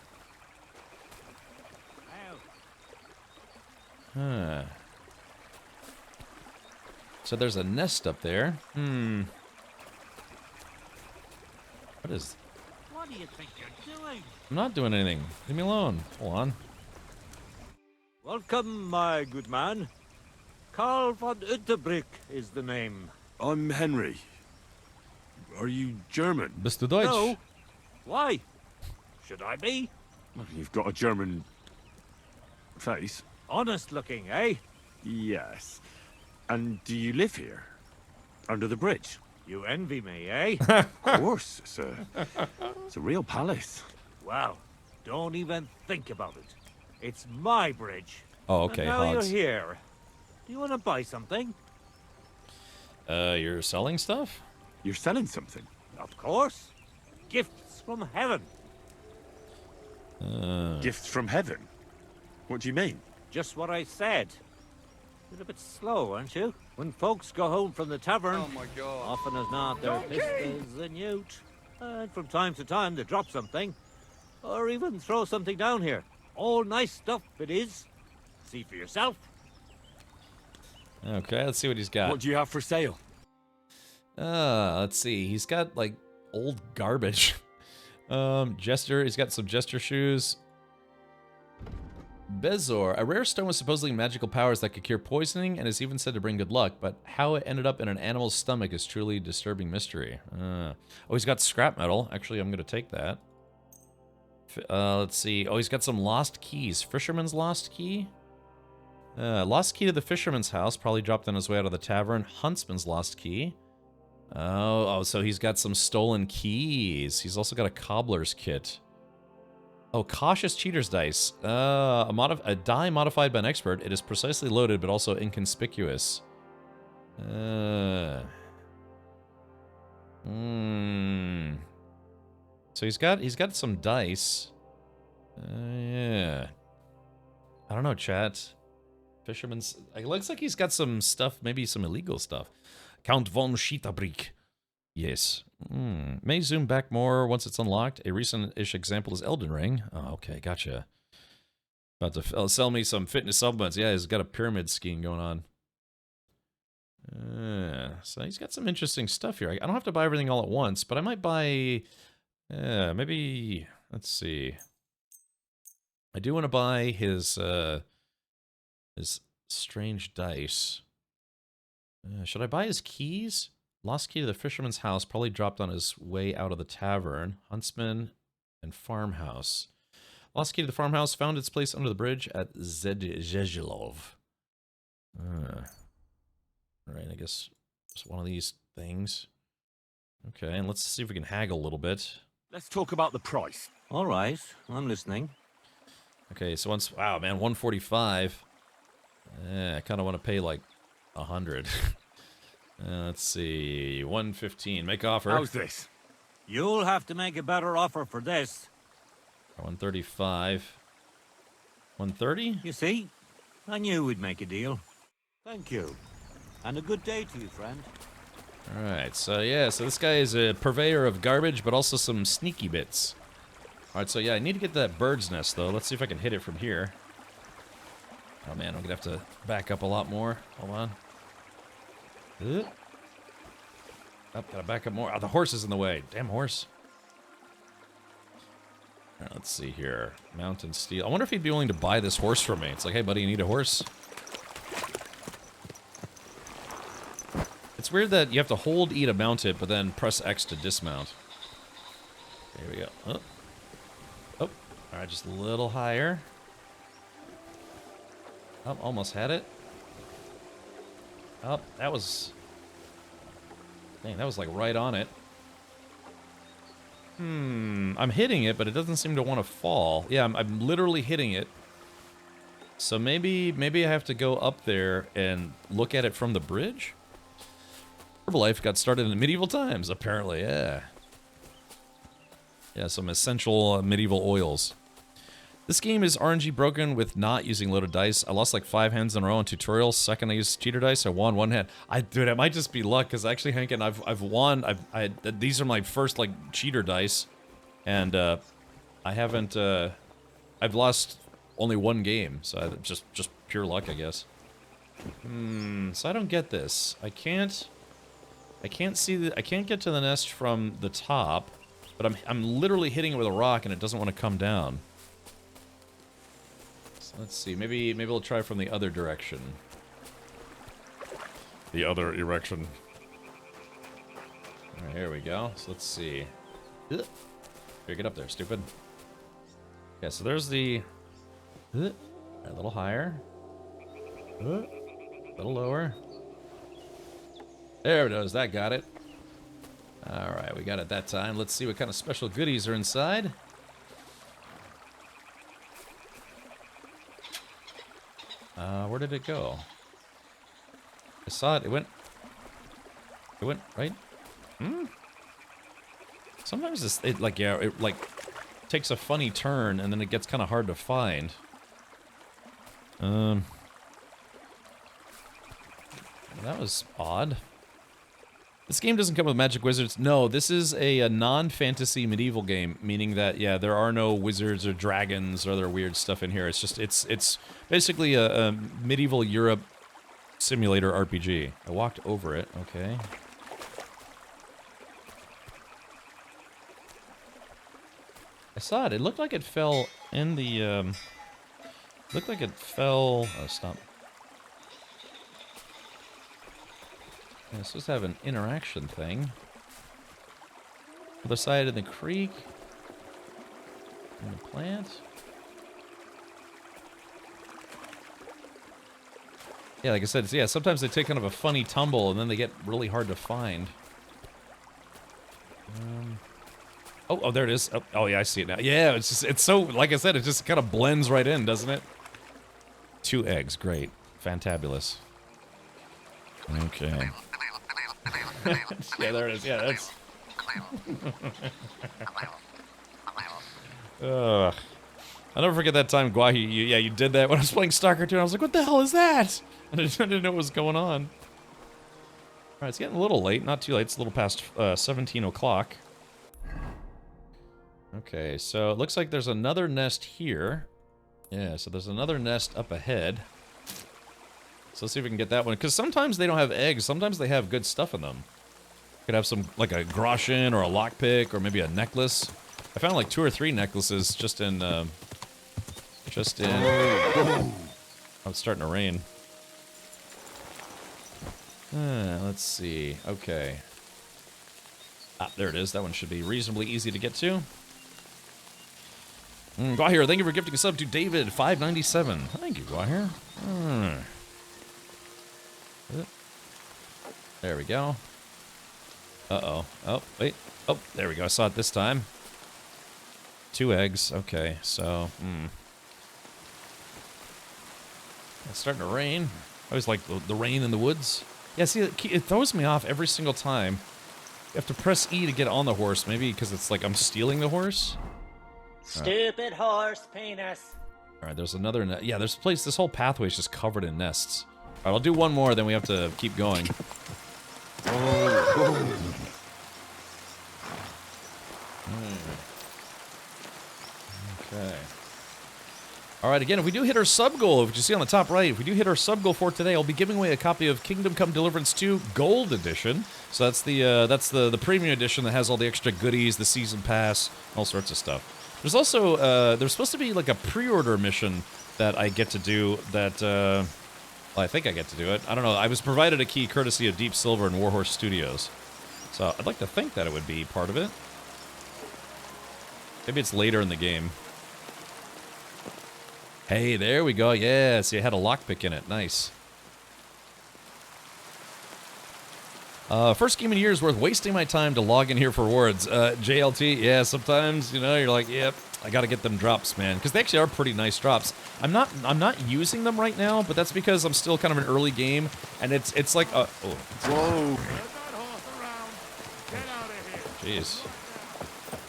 Huh. So there's a nest up there. What is... What do you think you're doing? I'm not doing anything. Leave me alone. Hold on. Welcome, my good man. Karl von Unterbrick is the name. I'm Henry. Are you German? Bist du Deutsch? No. Why? Should I be? Well, you've got a German face. Honest looking, eh? Yes. And do you live here? Under the bridge? You envy me, eh? Of course. It's a real palace. Well, don't even think about it. It's my bridge. Oh, okay, and now Hogs. you're here. Do you want to buy something? You're selling stuff? You're selling something? Of course. Gifts from heaven. Gifts from heaven? What do you mean? Just what I said. You're a bit slow, aren't you? When folks go home from the tavern, often as not, their pistols and ute. And from time to time, they drop something. Or even throw something down here. All nice stuff, it is. See for yourself. Okay, let's see what he's got. What do you have for sale? Let's see. He's got, like, old garbage. Jester. He's got some Jester shoes. Bezor. A rare stone with supposedly magical powers that could cure poisoning and is even said to bring good luck, but how it ended up in an animal's stomach is truly a disturbing mystery. Oh, he's got scrap metal. Actually, I'm going to take that. Let's see. Oh, he's got some lost keys. Fisherman's lost key? Lost key to the fisherman's house. Probably dropped on his way out of the tavern. Huntsman's lost key. Oh, so he's got some stolen keys. He's also got a cobbler's kit. Oh, cautious cheater's dice. A die modified by an expert. It is precisely loaded, but also inconspicuous. So he's got some dice. Yeah. I don't know, chat. Fisherman's... It looks like he's got some stuff, maybe some illegal stuff. Count von Schieterbrick. Yes. May zoom back more once it's unlocked. A recent-ish example is Elden Ring. Oh, okay, gotcha. About to sell me some fitness supplements. Yeah, he's got a pyramid scheme going on. So he's got some interesting stuff here. I don't have to buy everything all at once, but I might buy... maybe... Let's see. I do want to buy his strange dice. Should I buy his keys? Lost key to the fisherman's house, probably dropped on his way out of the tavern. Huntsman and farmhouse. Lost key to the farmhouse, found its place under the bridge at Zezhelov. Alright, I guess it's one of these things. Okay, and let's see if we can haggle a little bit. Let's talk about the price. All right, I'm listening. Okay, so once... Wow, man, 145. I kind of want to pay like 100. Let's see, 115. Make offer. How's this? You'll have to make a better offer for this. 135. 130? You see, I knew we'd make a deal. Thank you. And a good day to you, friend. Alright, so yeah, so this guy is a purveyor of garbage, but also some sneaky bits. Alright, so yeah, I need to get that bird's nest, though. Let's see if I can hit it from here. Oh man, I'm gonna have to back up a lot more. Hold on. Oh, gotta back up more. Oh, the horse is in the way. Damn horse. Right, let's see here. Mountain Steel. I wonder if he'd be willing to buy this horse from me. It's like, hey, buddy, you need a horse? It's weird that you have to hold E to mount it, but then press X to dismount. There we go. Oh. Oh. Alright, just a little higher. Oh, almost had it. Oh, that was... Dang, that was like right on it. I'm hitting it, but it doesn't seem to want to fall. Yeah, I'm literally hitting it. So maybe I have to go up there and look at it from the bridge? Herbalife got started in medieval times, apparently, yeah. Yeah, some essential medieval oils. This game is RNG broken with not using loaded dice. I lost like 5 hands in a row in tutorials. Second I used cheater dice, I won 1 hand. Dude, it might just be luck, because actually, Hankin, I've won. These are my first like cheater dice, and I haven't. I've lost only 1 game, so just pure luck, I guess. So I don't get this. I can't see I can't get to the nest from the top, but I'm literally hitting it with a rock, and it doesn't want to come down. Let's see, maybe we'll try from the other direction. The other erection. Alright, here we go. So let's see. Here, get up there, stupid. Yeah, so there's the... A little higher. A little lower. There it is, that got it. Alright, we got it that time. Let's see what kind of special goodies are inside. Where did it go? I saw it. It went right. Sometimes it takes a funny turn and then it gets kind of hard to find. That was odd. This game doesn't come with magic wizards. No, this is a non-fantasy medieval game, meaning that, yeah, there are no wizards or dragons or other weird stuff in here. It's just, it's basically a medieval Europe simulator RPG. I walked over it, okay. I saw it. It looked like it fell in the, looked like it fell... Oh, stop. Yeah, it's supposed to have an interaction thing. Other side of the creek. And the plant. Yeah, like I said, yeah, sometimes they take kind of a funny tumble and then they get really hard to find. Oh, there it is. Oh, yeah, I see it now. Yeah, it's just, it's so, like I said, it just kind of blends right in, doesn't it? 2 eggs, great. Fantabulous. Okay. Yeah, there it is. Yeah, that's... I'll never forget that time, Gwahi, you did that when I was playing Stalker 2, and I was like, what the hell is that? And I didn't know what was going on. Alright, it's getting a little late. Not too late. It's a little past 17 o'clock. Okay, so it looks like there's another nest here. Yeah, so there's another nest up ahead. So let's see if we can get that one. Because sometimes they don't have eggs. Sometimes they have good stuff in them. Could have some, like a groschen or a lockpick or maybe a necklace. I found like 2 or 3 necklaces just in... Oh, it's starting to rain. Let's see. Okay. Ah, there it is. That one should be reasonably easy to get to. Gwahir, thank you for gifting a sub to David597. Thank you, Gwahir. There we go. Uh-oh. Oh, wait. Oh, there we go. I saw it this time. 2 eggs. Okay, so... It's starting to rain. I always like the rain in the woods. Yeah, see, it throws me off every single time. You have to press E to get on the horse. Maybe because it's like I'm stealing the horse? Stupid horse penis. Alright, there's another nest. Yeah, this whole pathway is just covered in nests. Alright, I'll do one more, then we have to keep going. Okay. Alright, again, if we do hit our sub goal, if you see on the top right, if we do hit our sub goal for today, I'll be giving away a copy of Kingdom Come Deliverance 2 Gold Edition. So that's the premium edition that has all the extra goodies, the season pass, all sorts of stuff. There's also, there's supposed to be like a pre-order mission that I get to do that, well, I think I get to do it. I don't know. I was provided a key courtesy of Deep Silver and Warhorse Studios. So I'd like to think that it would be part of it. Maybe it's later in the game. Hey, there we go. Yeah, see, it had a lockpick in it. Nice. First game in years worth wasting my time to log in here for rewards. JLT, yeah, sometimes, you know, you're like, yep, I gotta get them drops, man. Because they actually are pretty nice drops. I'm not using them right now, but that's because I'm still kind of an early game, and it's like, oh. Whoa. Jeez.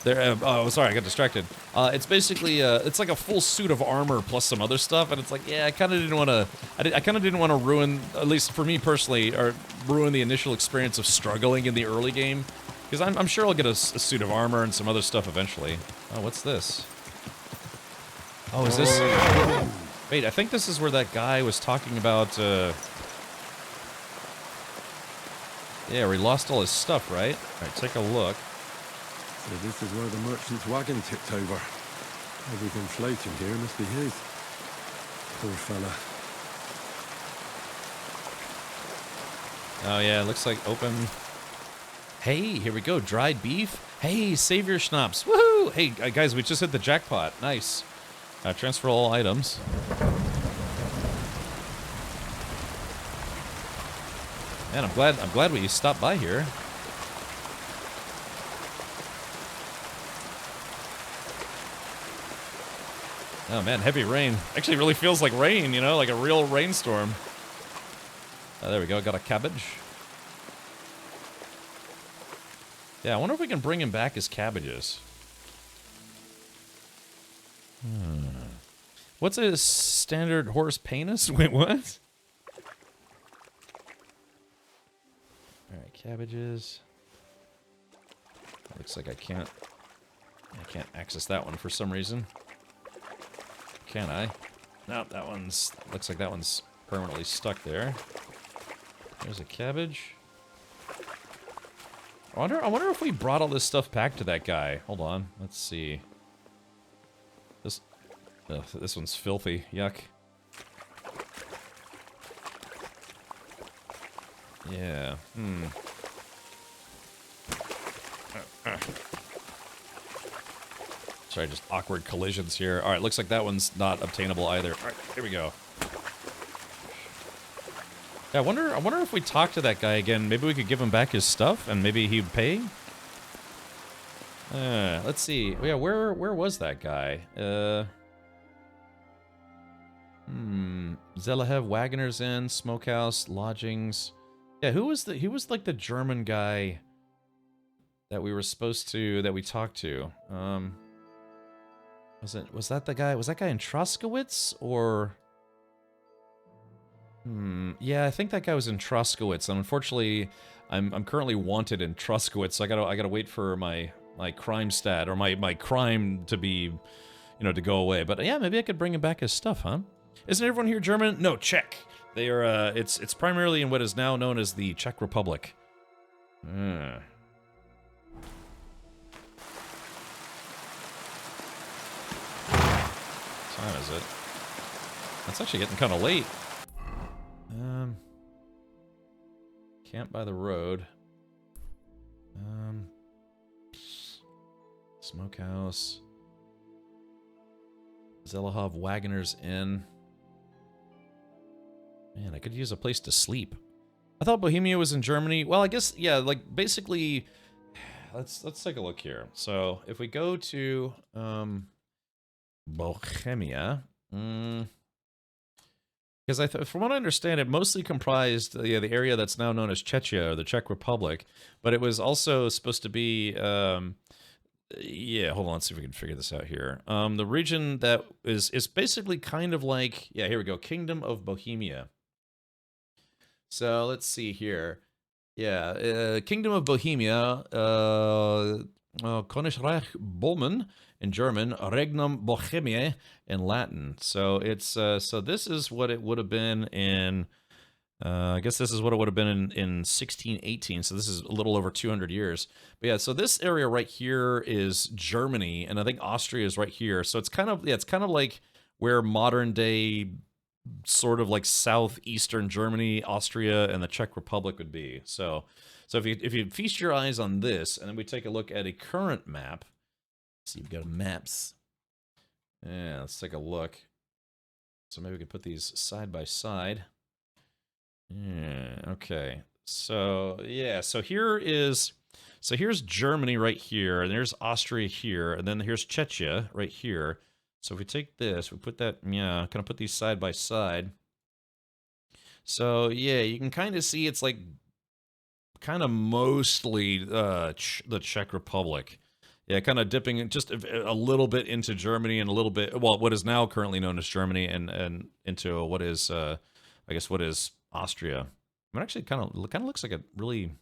There, oh, sorry, I got distracted. It's basically, it's like a full suit of armor plus some other stuff, and it's like, yeah, I kind of didn't want to, I kind of didn't want to ruin, at least for me personally, or ruin the initial experience of struggling in the early game, because I'm sure I'll get a suit of armor and some other stuff eventually. Oh, what's this? Oh, is this? Wait, I think this is where that guy was talking about, yeah, where he lost all his stuff, right? All right, take a look. So this is where the merchant's wagon tipped over. Everything floating here must be his. Poor fella. Oh yeah, it looks like open. Hey, here we go, dried beef. Hey, Savior Schnapps, woohoo! Hey, guys, we just hit the jackpot, nice. Transfer all items. Man, I'm glad we stopped by here. Oh man, heavy rain. Actually really feels like rain, you know, like a real rainstorm. There we go, got a cabbage. Yeah, I wonder if we can bring him back as cabbages. What's a standard horse penis? Wait, what? Alright, cabbages. Looks like I can't access that one for some reason. Can I? Nope, that one's... looks like that one's permanently stuck there. There's a cabbage. I wonder if we brought all this stuff back to that guy. Hold on, let's see. This one's filthy. Yuck. Yeah. Sorry, just awkward collisions here. All right, looks like that one's not obtainable either. All right, here we go. Yeah, I wonder if we talk to that guy again, maybe we could give him back his stuff and maybe he'd pay. Let's see. Oh, yeah, where was that guy? Zelahev, Waggoner's Inn, Smokehouse, Lodgings. Yeah, who was like the German guy that we were supposed to, that we talked to? Was that the guy? Was that guy in Troskowitz or? Yeah, I think that guy was in Troskowitz, and unfortunately, I'm currently wanted in Troskowitz. So I gotta wait for my crime stat or my crime to be, you know, to go away. But yeah, maybe I could bring him back his stuff, huh? Isn't everyone here German? No, Czech. They are. It's primarily in what is now known as the Czech Republic. What time is it? It's actually getting kind of late. Camp by the road. Smokehouse. Zelahov Waggoner's Inn. Man, I could use a place to sleep. I thought Bohemia was in Germany. Well, I guess, yeah, like, basically... Let's take a look here. So, if we go to, Bohemia... Because from what I understand, it mostly comprised the area that's now known as Czechia, or the Czech Republic. But it was also supposed to be... yeah, hold on, let's see if we can figure this out here. The region that is basically kind of like... Yeah, here we go. Kingdom of Bohemia. So, let's see here. Yeah, Kingdom of Bohemia, Königreich Böhmen in German, Regnum Bohemiae in Latin. So it's so this is what it would have been in I guess this is what it would have been in 1618, so this is a little over 200 years. But yeah, so this area right here is Germany, and I think Austria is right here. So it's kind of, yeah, it's kind of like where modern day, sort of like southeastern Germany, Austria, and the Czech Republic would be. So if you feast your eyes on this, and then we take a look at a current map. Let's see, we've got maps. Yeah, let's take a look. So maybe we can put these side by side. Yeah, okay. So, yeah, so here's Germany right here, and there's Austria here, and then here's Czechia right here. So if we take this, we put that, yeah, kind of put these side by side. So, yeah, you can kind of see it's like kind of mostly the Czech Republic. Yeah, kind of dipping just a little bit into Germany and a little bit, well, what is now currently known as Germany and into what is, I guess, what is Austria. I mean, actually, kind of looks like it really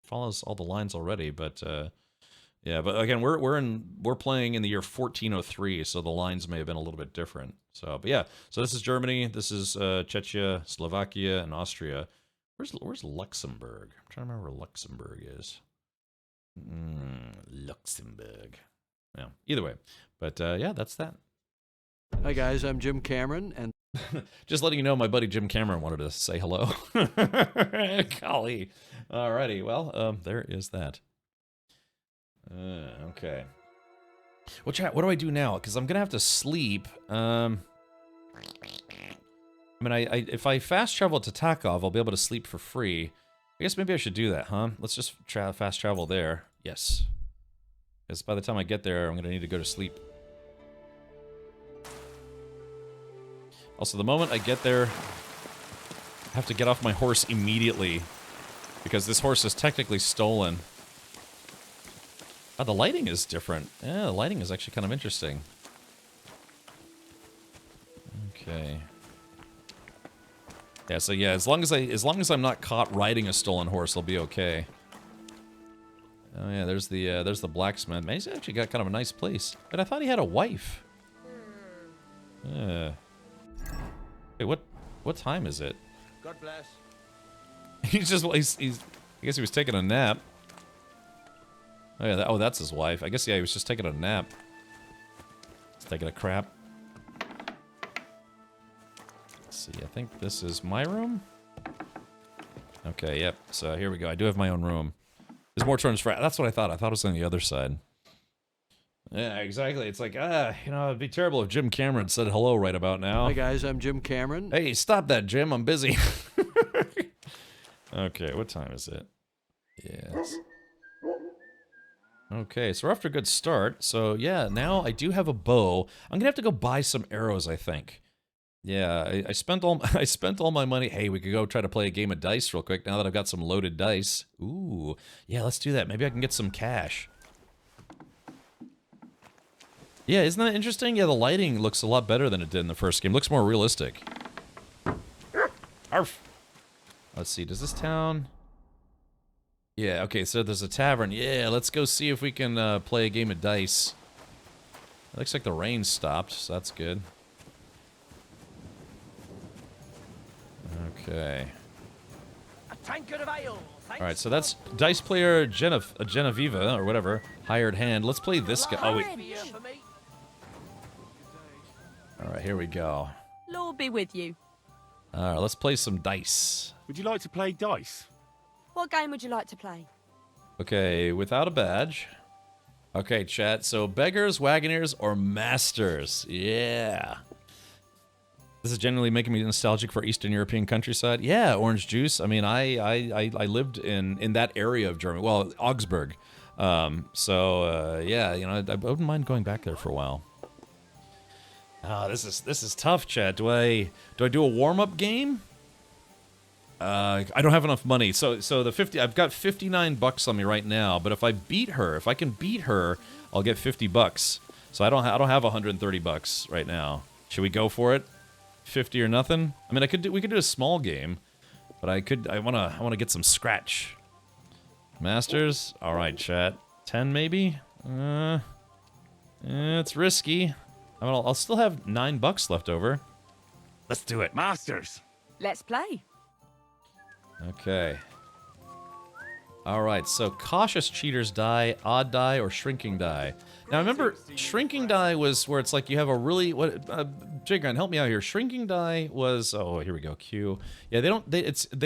follows all the lines already. But yeah, but again, we're playing in the year 1403, so the lines may have been a little bit different. So, but yeah, so this is Germany, this is Czechia, Slovakia, and Austria. Where's Luxembourg? I'm trying to remember where Luxembourg is. Luxembourg. Yeah. Either way, but yeah, that's that. Hi guys, I'm Jim Cameron, and just letting you know, my buddy Jim Cameron wanted to say hello. Golly. Alrighty, well, there is that. Okay. Well, chat, what do I do now? Because I'm gonna have to sleep. I mean, if I fast travel to Takov, I'll be able to sleep for free. I guess maybe I should do that, huh? Let's just fast travel there. Yes. Because by the time I get there, I'm gonna need to go to sleep. Also, the moment I get there, I have to get off my horse immediately, because this horse is technically stolen. Oh, the lighting is different. Yeah, the lighting is actually kind of interesting. Okay. Yeah, so yeah, as long as I'm not caught riding a stolen horse, I'll be okay. Oh yeah, there's the blacksmith. Man, he's actually got kind of a nice place. But I thought he had a wife. Yeah. Wait, what time is it? God bless. he's I guess he was taking a nap. Oh yeah, that's his wife. I guess, yeah, he was just taking a nap. He's taking a crap. Let's see, I think this is my room? Okay, yep. So here we go. I do have my own room. There's more turns for... That's what I thought. I thought it was on the other side. Yeah, exactly. It's like, it'd be terrible if Jim Cameron said hello right about now. Hi guys, I'm Jim Cameron. Hey, stop that, Jim. I'm busy. Okay, what time is it? Yes. Okay, so we're off to a good start. So yeah, now I do have a bow. I'm gonna have to go buy some arrows, I think. Yeah, I spent all my money. Hey, we could go try to play a game of dice real quick now that I've got some loaded dice. Ooh, yeah, let's do that. Maybe I can get some cash. Yeah, isn't that interesting? Yeah, the lighting looks a lot better than it did in the first game. Looks more realistic. Arf. Let's see, does this town... Yeah, okay, so there's a tavern. Yeah, let's go see if we can play a game of dice. It looks like the rain stopped, so that's good. Okay. A tankard of ale. Alright, so that's Dice Player Genevieve, or whatever. Hired hand. Let's play this guy. Oh, wait. Alright, here we go. Lord be with you. Alright, let's play some dice. Would you like to play dice? What game would you like to play? Okay, without a badge. Okay, chat. So, beggars, wagoners, or masters? Yeah. This is generally making me nostalgic for Eastern European countryside. Yeah, orange juice. I mean, I lived in that area of Germany. Well, Augsburg. Yeah, you know, I wouldn't mind going back there for a while. Oh, this is tough, chat. Do I do a warm-up game? I don't have enough money. So I've got $59 on me right now, but if I can beat her, I'll get $50. So I don't have $130 right now. Should we go for it? 50 or nothing? I mean, we could do a small game, but I want to get some scratch. Masters? All right, chat. 10 maybe? It's risky. I mean, I'll still have $9 left over. Let's do it. Masters. Let's play. Okay. Alright, so cautious cheaters die, odd die, or shrinking die. Now remember, shrinking die was where it's like you have a really... Jigran, help me out here. Shrinking die was... Oh, here we go, Q. Yeah, they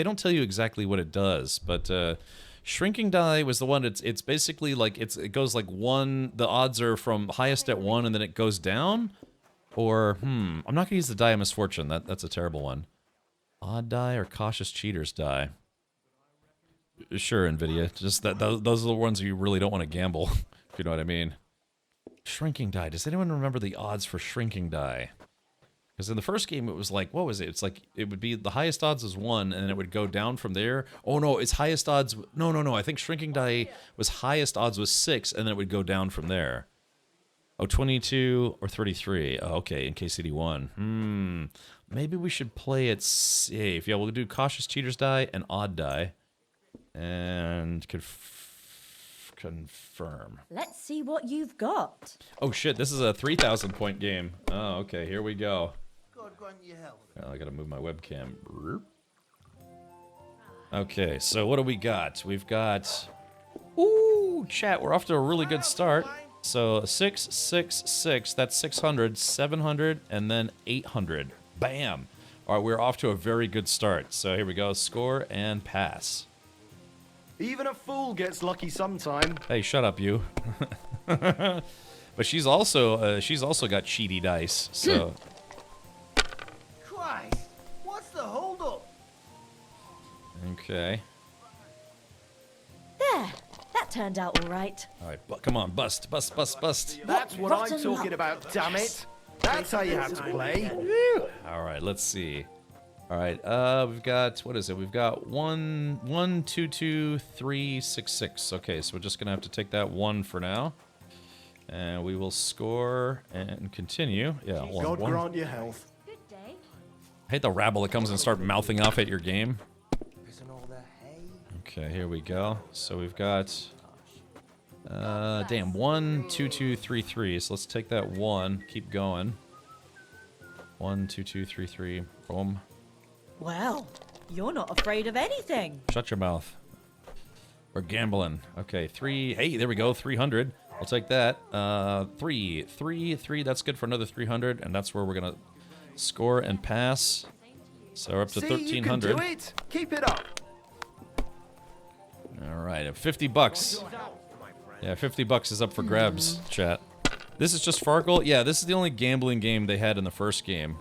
don't tell you exactly what it does, but shrinking die was the one, it's basically like, it goes like 1, the odds are from highest at 1 and then it goes down? Or, I'm not going to use the die of misfortune, that's a terrible one. Odd die or cautious cheaters die? Sure, NVIDIA. Just those are the ones you really don't want to gamble, if you know what I mean. Shrinking die. Does anyone remember the odds for shrinking die? Because in the first game, it was like, what was it? It's like, it would be the highest odds is 1, and then it would go down from there. Oh, no, it's highest odds. No. I think shrinking die was highest odds was 6, and then it would go down from there. Oh, 22 or 33. Oh, okay, in KCD1. Maybe we should play it safe. Yeah, we'll do cautious cheaters die and odd die. And confirm. Let's see what you've got. Oh shit, this is a 3,000 point game. Oh, okay, here we go. God grant you health. Well, I gotta move my webcam. Okay, so what do we got? We've got... Ooh, chat, we're off to a really good start. So 6, 6, 6, that's 600, 700, and then 800. Bam! Alright, we're off to a very good start. So here we go, score and pass. Even a fool gets lucky sometime. Hey, shut up, you. But she's also got cheaty dice, so... Christ, what's the hold-up? Okay. There. That turned out all right. Alright, come on, bust. That's what I'm talking about, damn it. That's how you have to play. Alright, let's see. Alright, we've got, what is it? We've got 1, 2, 2, 3, 6, 6. Okay, so we're just gonna have to take that 1 for now. And we will score and continue. Yeah, God grant you health. I hate the rabble that comes and start mouthing off at your game. Okay, here we go. So we've got... damn, 1, 2, 2, 3, 3. So let's take that 1, keep going. 1, 2, 2, 3, 3. Boom. Well, you're not afraid of anything. Shut your mouth. We're gambling. Okay, 3. Hey, there we go, 300. I'll take that. 3, 3, 3. That's good for another 300, and that's where we're gonna score and pass. So we're up to 1,300. You can do it. Keep it up. All right, at 50 bucks. Yeah, 50 bucks is up for grabs, chat. This is just Farkle? Yeah, this is the only gambling game they had in the first game.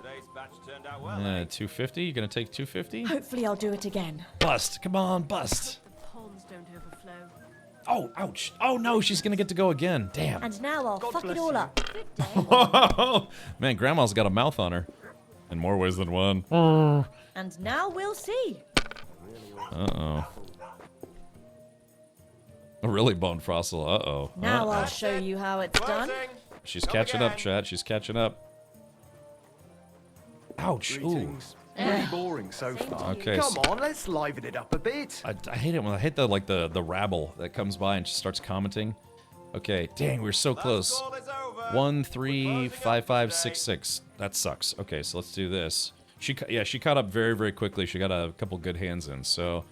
250? You gonna take 250? Hopefully I'll do it again. Bust. Come on, bust. Ponds don't overflow. Oh, ouch. Oh, no, she's gonna get to go again. Damn. And now I'll fuck it all up. Man, Grandma's got a mouth on her. In more ways than one. And now we'll see. Uh-oh. A really bone fossil. Uh-oh. Now I'll show you how it's done. She's catching up, Chad. She's catching up. Ouch. Ooh. Really boring so far. Okay. Come on, let's liven it up a bit. I hate it when I hate the rabble that comes by and just starts commenting. Okay. Dang, we're so close. 1, 3, 5, 5, 6, 6. That sucks. Okay, so let's do this. She caught up very, very quickly. She got a couple good hands in. So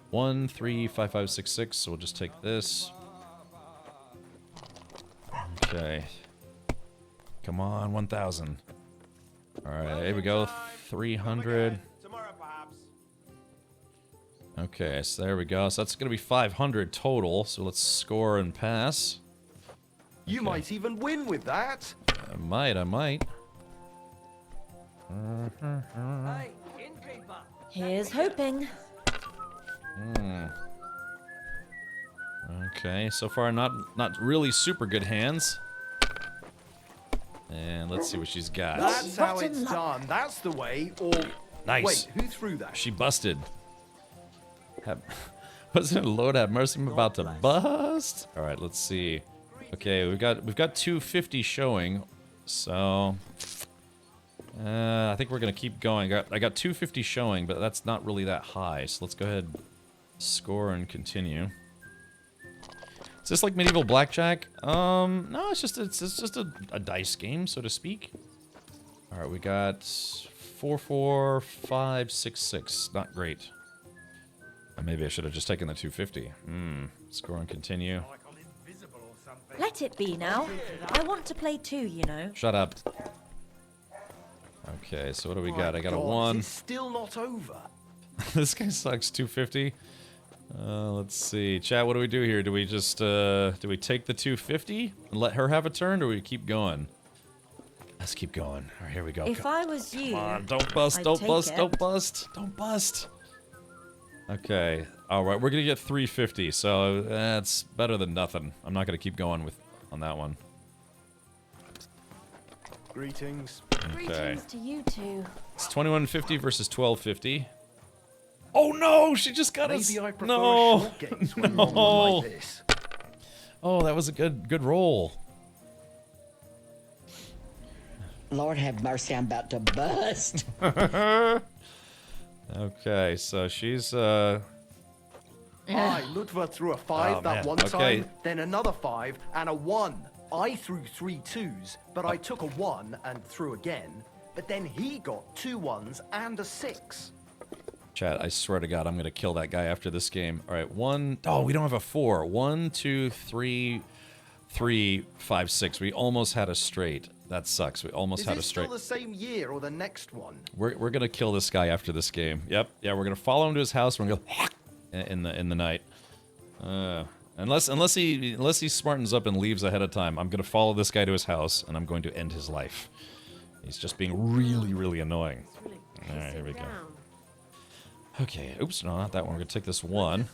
1, 3, 5, 5, 6, 6. So we'll just take this. Okay. Come on, 1,000. All right, here we go. 300. Okay, so there we go. So that's gonna be 500 total. So let's score and pass. You might even win with that. I might. Here's hoping. Okay, so far not really super good hands. And let's see what she's got. That's how it's done. That's the way. Or nice. Wait, who threw that? She busted. Wasn't it Lord have mercy? I'm about to bust. All right, let's see. Okay, we've got 250 showing, so I think we're gonna keep going. I got 250 showing, but that's not really that high. So let's go ahead, score and continue. Is this like medieval blackjack? No, it's just a dice game, so to speak. All right, we got 4, 4, 5, 6, 6. Not great. Maybe I should have just taken the 250. Score and continue. Let it be now. I want to play too, you know. Shut up. Okay, so what do we got? I got a 1. It's still not over. This guy sucks. 250. Let's see. Chat, what do we do here? Do we just, do we take the 250 and let her have a turn, or do we keep going? Let's keep going. All right, here we go. If I was you, Come on, don't bust, I'd don't take bust, it. don't bust, don't bust. Okay, all right, we're gonna get 350, so that's better than nothing. I'm not gonna keep going on that one. Greetings. Okay. Greetings to you two. It's 2150 versus 1250. Oh no, she just got us. Maybe I prefer No, short games when no. long like this. Oh, that was a good roll. Lord have mercy, I'm about to bust. Okay, so she's I, Ludva, threw a 5 Oh, that man. one Okay. time, then another 5, and a 1. I threw 3 2s, but I took a 1 and threw again. But then he got 2 1s and a 6. Chat, I swear to God, I'm gonna kill that guy after this game. All right, 1. Oh, we don't have a 4. 1, 2, 3, 3, 5, 6. We almost had a straight. That sucks. We almost Is had a this straight. still the same year or the next one? We're gonna kill this guy after this game. Yep. Yeah, we're gonna follow him to his house. We're gonna go in the night. Unless he smartens up and leaves ahead of time, I'm gonna follow this guy to his house and I'm going to end his life. He's just being really annoying. All right, here we go. Okay. Oops, no, not that one. We're gonna take this 1.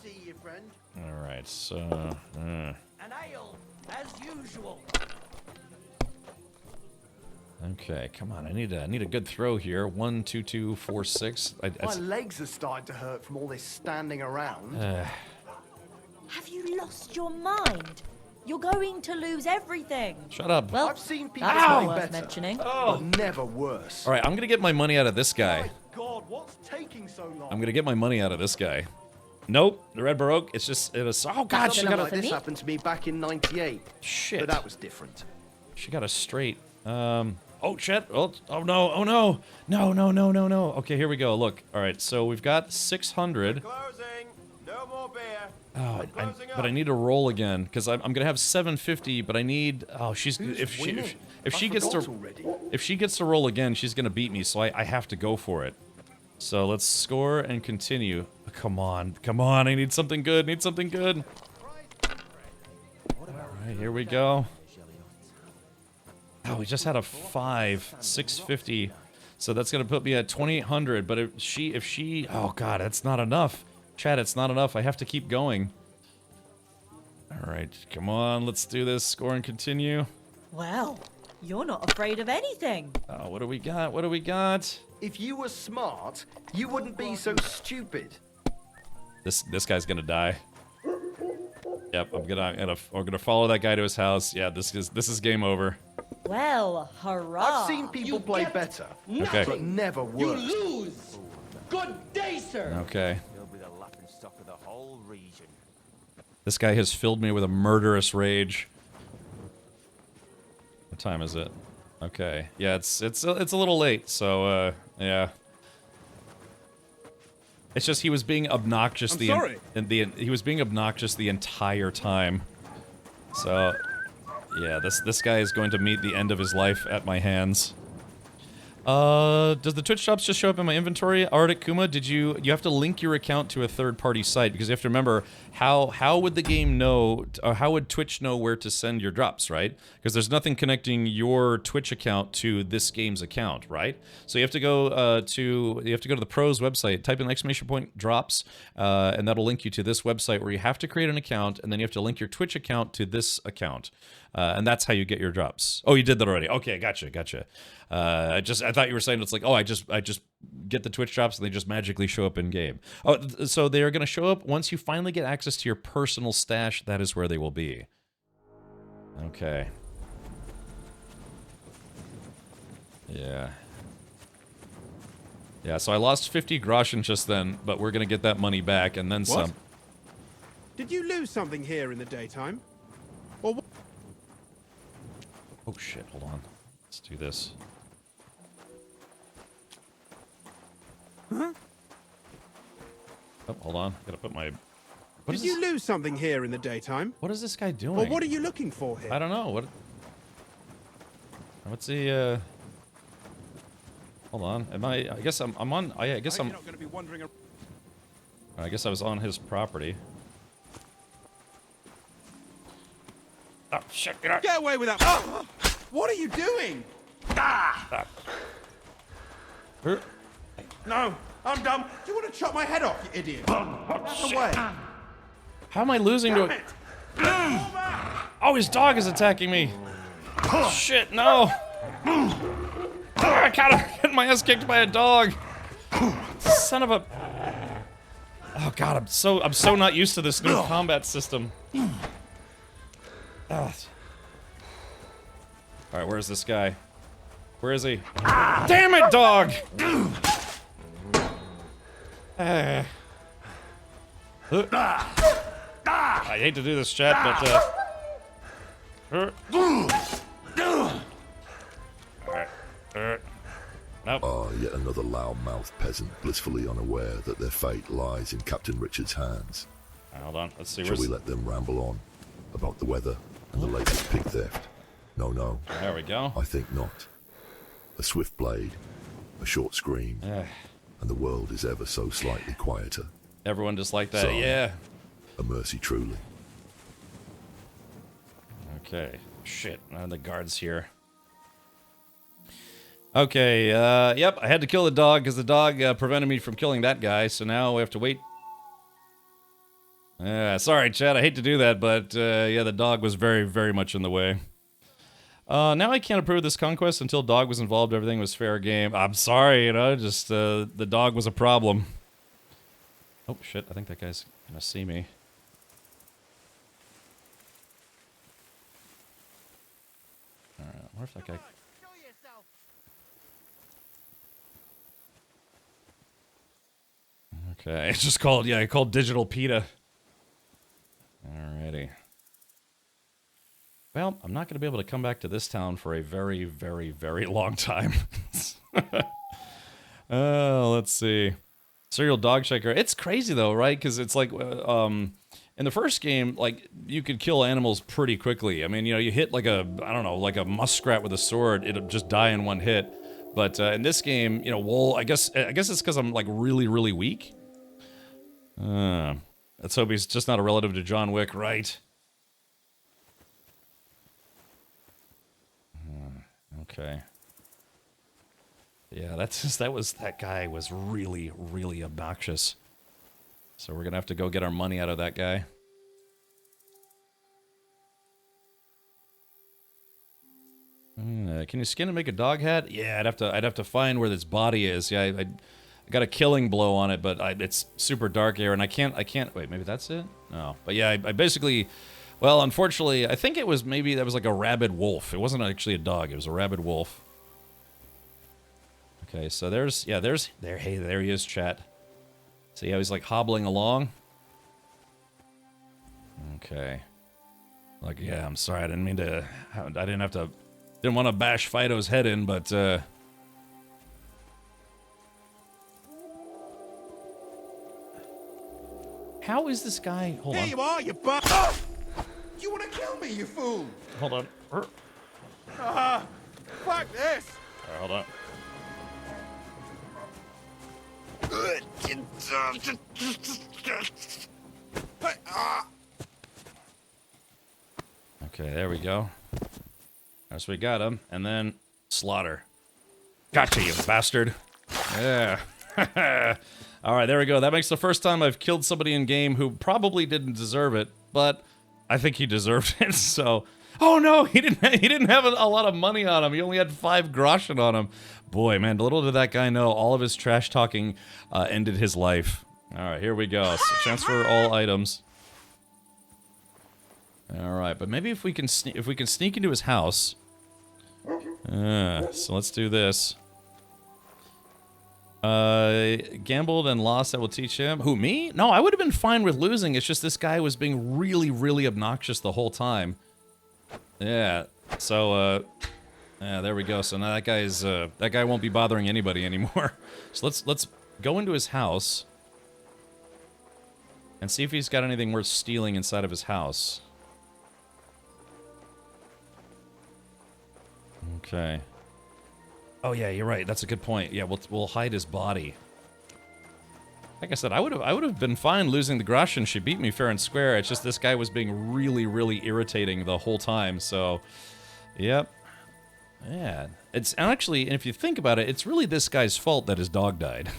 All right. So. An ale, as usual. Okay, come on. I need a good throw here. 1, 2, 2, 4, 6. My legs are starting to hurt from all this standing around. Have you lost your mind? You're going to lose everything. Shut up. Well, I've seen people that's play not worth better, mentioning. but never worse. All right, I'm gonna get my money out of this guy. God, what's taking so long? I'm gonna get my money out of this guy. Nope, the red baroque. It's just oh god, she Something got like a this happened to me back in '98. Shit. But that was different. She got a straight. Oh shit. Oh no. Oh no. No. Okay, here we go. Look. All right, so we've got 600. Closing. No more beer. Oh, but I need to roll again because I'm gonna have 750. But I need. Oh, she's if she gets to roll again, she's gonna beat me. So I have to go for it. So let's score and continue. Come on. I need something good. All right, here we go. Oh, we just had a 5, 650. So that's gonna put me at 2800. But if she, oh god, that's not enough. Chad, it's not enough. I have to keep going. All right, come on, let's do this. Score and continue. Well, you're not afraid of anything. Oh, what do we got? If you were smart, you wouldn't be so stupid. This guy's gonna die. Yep, we're gonna follow that guy to his house. Yeah, this is game over. Well, hurrah. I've seen people play better, Okay. but never worse. lose. Good day, sir. Okay. He'll be the laughing stock of the whole region. This guy has filled me with a murderous rage. What time is it? Okay. Yeah, it's a little late, so yeah. It's just he was being obnoxious he was being obnoxious the entire time. So yeah, this guy is going to meet the end of his life at my hands. Does the Twitch shops just show up in my inventory? Arctic Kuma, you have to link your account to a third-party site because you have to remember how would the game know, or how would Twitch know where to send your drops, right? Because there's nothing connecting your Twitch account to this game's account, right? So you have to go to the pros website, type in !drops, and that'll link you to this website where you have to create an account, and then you have to link your Twitch account to this account. And that's how you get your drops. Oh, you did that already. Okay, gotcha. I thought you were saying it's like, oh, I just get the Twitch drops and they just magically show up in game. Oh, so they are going to show up once you finally get access to your personal stash. That is where they will be. Okay. Yeah. Yeah, so I lost 50 groschen just then, but we're going to get that money back and then some. Did you lose something here in the daytime? Or Oh shit, hold on. Let's do this. Huh? Oh, hold on. Gotta put my... Did you lose something here in the daytime? What is this guy doing? Or what are you looking for here? I don't know. What's the, Hold on. Am I guess I'm on... I guess I'm... You're not going to be wandering around. I guess I was on his property. Oh, shit. Get away with that! Oh, what are you doing? No, I'm done. Do you want to chop my head off, you idiot? Back away. How am I losing to it? Oh, his dog is attacking me. Shit, no. I gotta get my ass kicked by a dog. Son of a... Oh god, I'm so not used to this new combat system. Alright, where's this guy? Where is he? Damn it, dog! I hate to do this, chat, but nope. Yet another loud-mouthed peasant, blissfully unaware that their fate lies in Captain Richard's hands. Hold on, let's see. Shall we let them ramble on about the weather and the latest pig theft? No. There we go. I think not. A swift blade, a short scream, and the world is ever so slightly quieter. Everyone just like that, So, yeah. A mercy truly. Okay, shit, the guard's here. Okay, yep, I had to kill the dog because the dog prevented me from killing that guy, so now we have to wait. Sorry, Chad, I hate to do that, but yeah, the dog was very, very much in the way. Now I can't approve this conquest until dog was involved, everything was fair game. I'm sorry, just the dog was a problem. Oh, shit, I think that guy's gonna see me. Alright, I wonder if that guy... Okay, it's just called, I called Digital PETA. Alrighty. Well, I'm not going to be able to come back to this town for a very, very, very long time. Let's see. Serial dog checker. It's crazy though, right? Because it's like, in the first game, like, you could kill animals pretty quickly. I mean, you hit like a, I don't know, like a muskrat with a sword, it'll just die in one hit. But in this game, wool, I guess it's because I'm like really, really weak. Let's hope he's just not a relative to John Wick, right? Okay. Yeah, that guy was really, really obnoxious. So we're gonna have to go get our money out of that guy. Can you skin and make a dog hat? Yeah, I'd have to find where this body is. Yeah, I got a killing blow on it, but it's super dark here, and I can't. Wait, maybe that's it? No, but yeah, I basically. Well, unfortunately, I think it was that was like a rabid wolf. It wasn't actually a dog. It was a rabid wolf. Okay, so there he is, chat. See how he's like hobbling along? Okay. Like, yeah, I'm sorry. I didn't mean to. Didn't want to bash Fido's head in, but, how is this guy? Hold on. Here you are, you butt! Oh! You want to kill me, you fool? Hold on. Fuck this! Hold on. Okay, there we go. So we got him, and then slaughter. Gotcha, you bastard. Yeah. Alright, there we go. That makes the first time I've killed somebody in game who probably didn't deserve it, but I think he deserved it, so... Oh no, he didn't have a lot of money on him. He only had 5 groschen on him. Boy, man, little did that guy know, all of his trash talking ended his life. Alright, here we go. So transfer all items. Alright, but maybe if we can sneak into his house. So let's do this. Gambled and lost, that will teach him. Who, me? No, I would have been fine with losing. It's just this guy was being really, really obnoxious the whole time. Yeah, so, yeah, there we go. So now that guy won't be bothering anybody anymore. So let's go into his house. And see if he's got anything worth stealing inside of his house. Okay. Oh yeah, you're right. That's a good point. Yeah, we'll hide his body. Like I said, I would have been fine losing the Groshen. She beat me fair and square. It's just this guy was being really, really irritating the whole time. So, yep. Yeah. It's actually, and if you think about it, it's really this guy's fault that his dog died.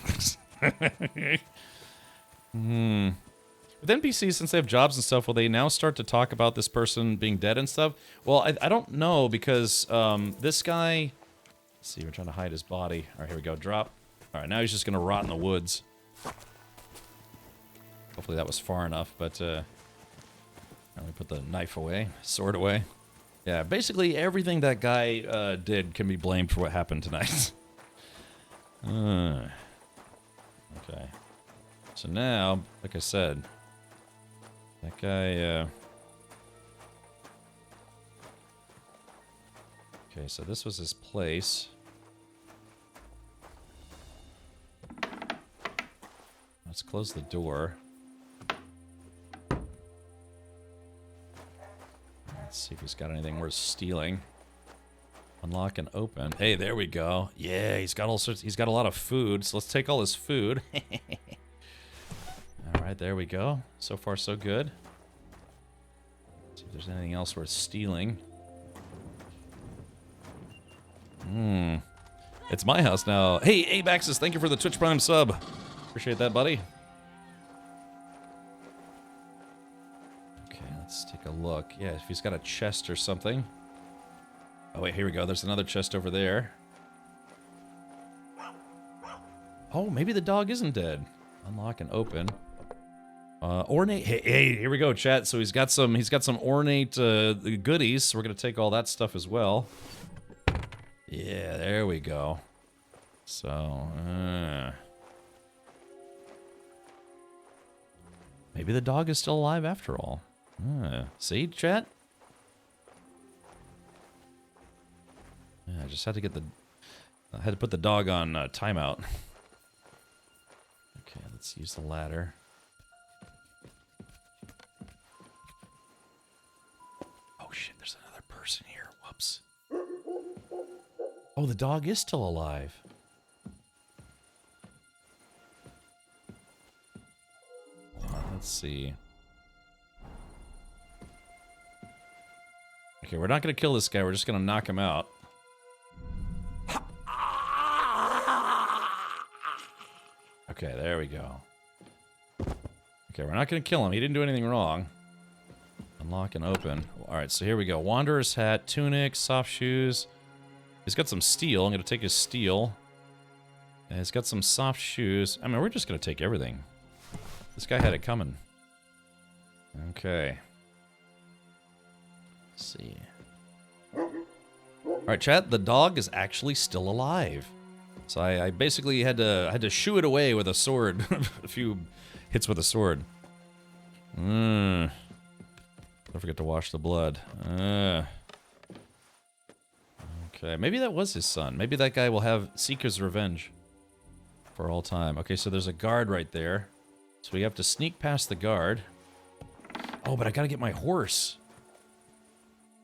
With NPCs, since they have jobs and stuff, will they now start to talk about this person being dead and stuff? Well, I don't know, because this guy... Let's see, we're trying to hide his body. Alright, here we go. Drop. Alright, now he's just going to rot in the woods. Hopefully that was far enough, but... let me put the knife away. Sword away. Yeah, basically everything that guy did can be blamed for what happened tonight. Okay. So now, like I said... That guy, Okay, so this was his place. Let's close the door. Let's see if he's got anything worth stealing. Unlock and open. Hey, there we go. Yeah, he's got all sorts. He's got a lot of food, so let's take all his food. Alright, there we go. So far, so good. See if there's anything else worth stealing. It's my house now. Hey, Abaxis, thank you for the Twitch Prime sub. Appreciate that, buddy. Okay, let's take a look. Yeah, if he's got a chest or something. Oh, wait, here we go. There's another chest over there. Oh, maybe the dog isn't dead. Unlock and open. Ornate. Hey, here we go, chat. So he's got some ornate goodies. So we're gonna take all that stuff as well. Yeah, there we go. So, maybe the dog is still alive after all. See, chat? Yeah, I just had to get I had to put the dog on timeout. Okay, let's use the ladder. Oh shit, there's another person here. Whoops. Oh, the dog is still alive. Let's see. Okay, we're not going to kill this guy. We're just going to knock him out. Okay, there we go. Okay, we're not going to kill him. He didn't do anything wrong. Unlock and open. Alright, so here we go. Wanderer's hat, tunic, soft shoes. He's got some steel. I'm going to take his steel. And he's got some soft shoes. I mean, we're just going to take everything. This guy had it coming. Okay. Let's see. Alright, chat. The dog is actually still alive. So I basically had to shoo it away with a sword. A few hits with a sword. Don't forget to wash the blood. Okay, maybe that was his son. Maybe that guy will have Seeker's revenge for all time. Okay, so there's a guard right there. So we have to sneak past the guard. Oh, but I gotta get my horse.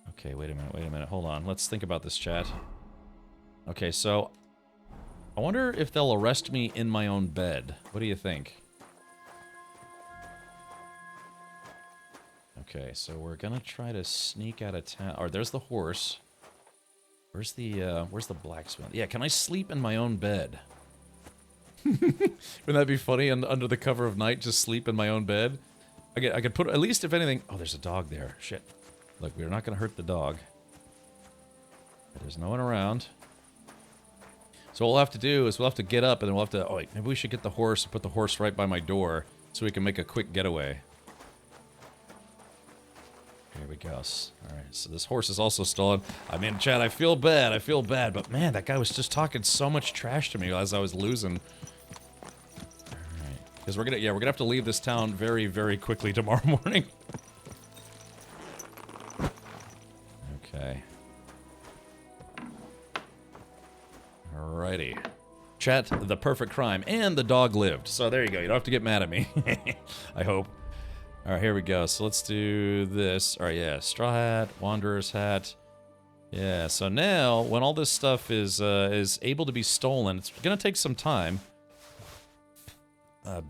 Okay, wait a minute. Hold on. Let's think about this, chat. Okay, so I wonder if they'll arrest me in my own bed. What do you think? Okay, so we're gonna try to sneak out of town. Or there's the horse. Where's the blacksmith? Yeah, can I sleep in my own bed? Wouldn't that be funny? And under the cover of night, just sleep in my own bed? I could put, at least if anything... Oh, there's a dog there. Shit. Look, we're not gonna hurt the dog. There's no one around. So what we'll have to do is we'll have to get up and then we'll have to... Oh, wait, maybe we should get the horse and put the horse right by my door so we can make a quick getaway. Here we go. Alright, so this horse is also stolen. I mean, chat, I feel bad, but man, that guy was just talking so much trash to me as I was losing. Alright, because we're gonna have to leave this town very, very quickly tomorrow morning. Okay. Alrighty. Chat, the perfect crime, and the dog lived. So there you go, you don't have to get mad at me. I hope. All right, here we go. So let's do this. All right, yeah, straw hat, wanderer's hat. Yeah. So now, when all this stuff is able to be stolen, it's gonna take some time.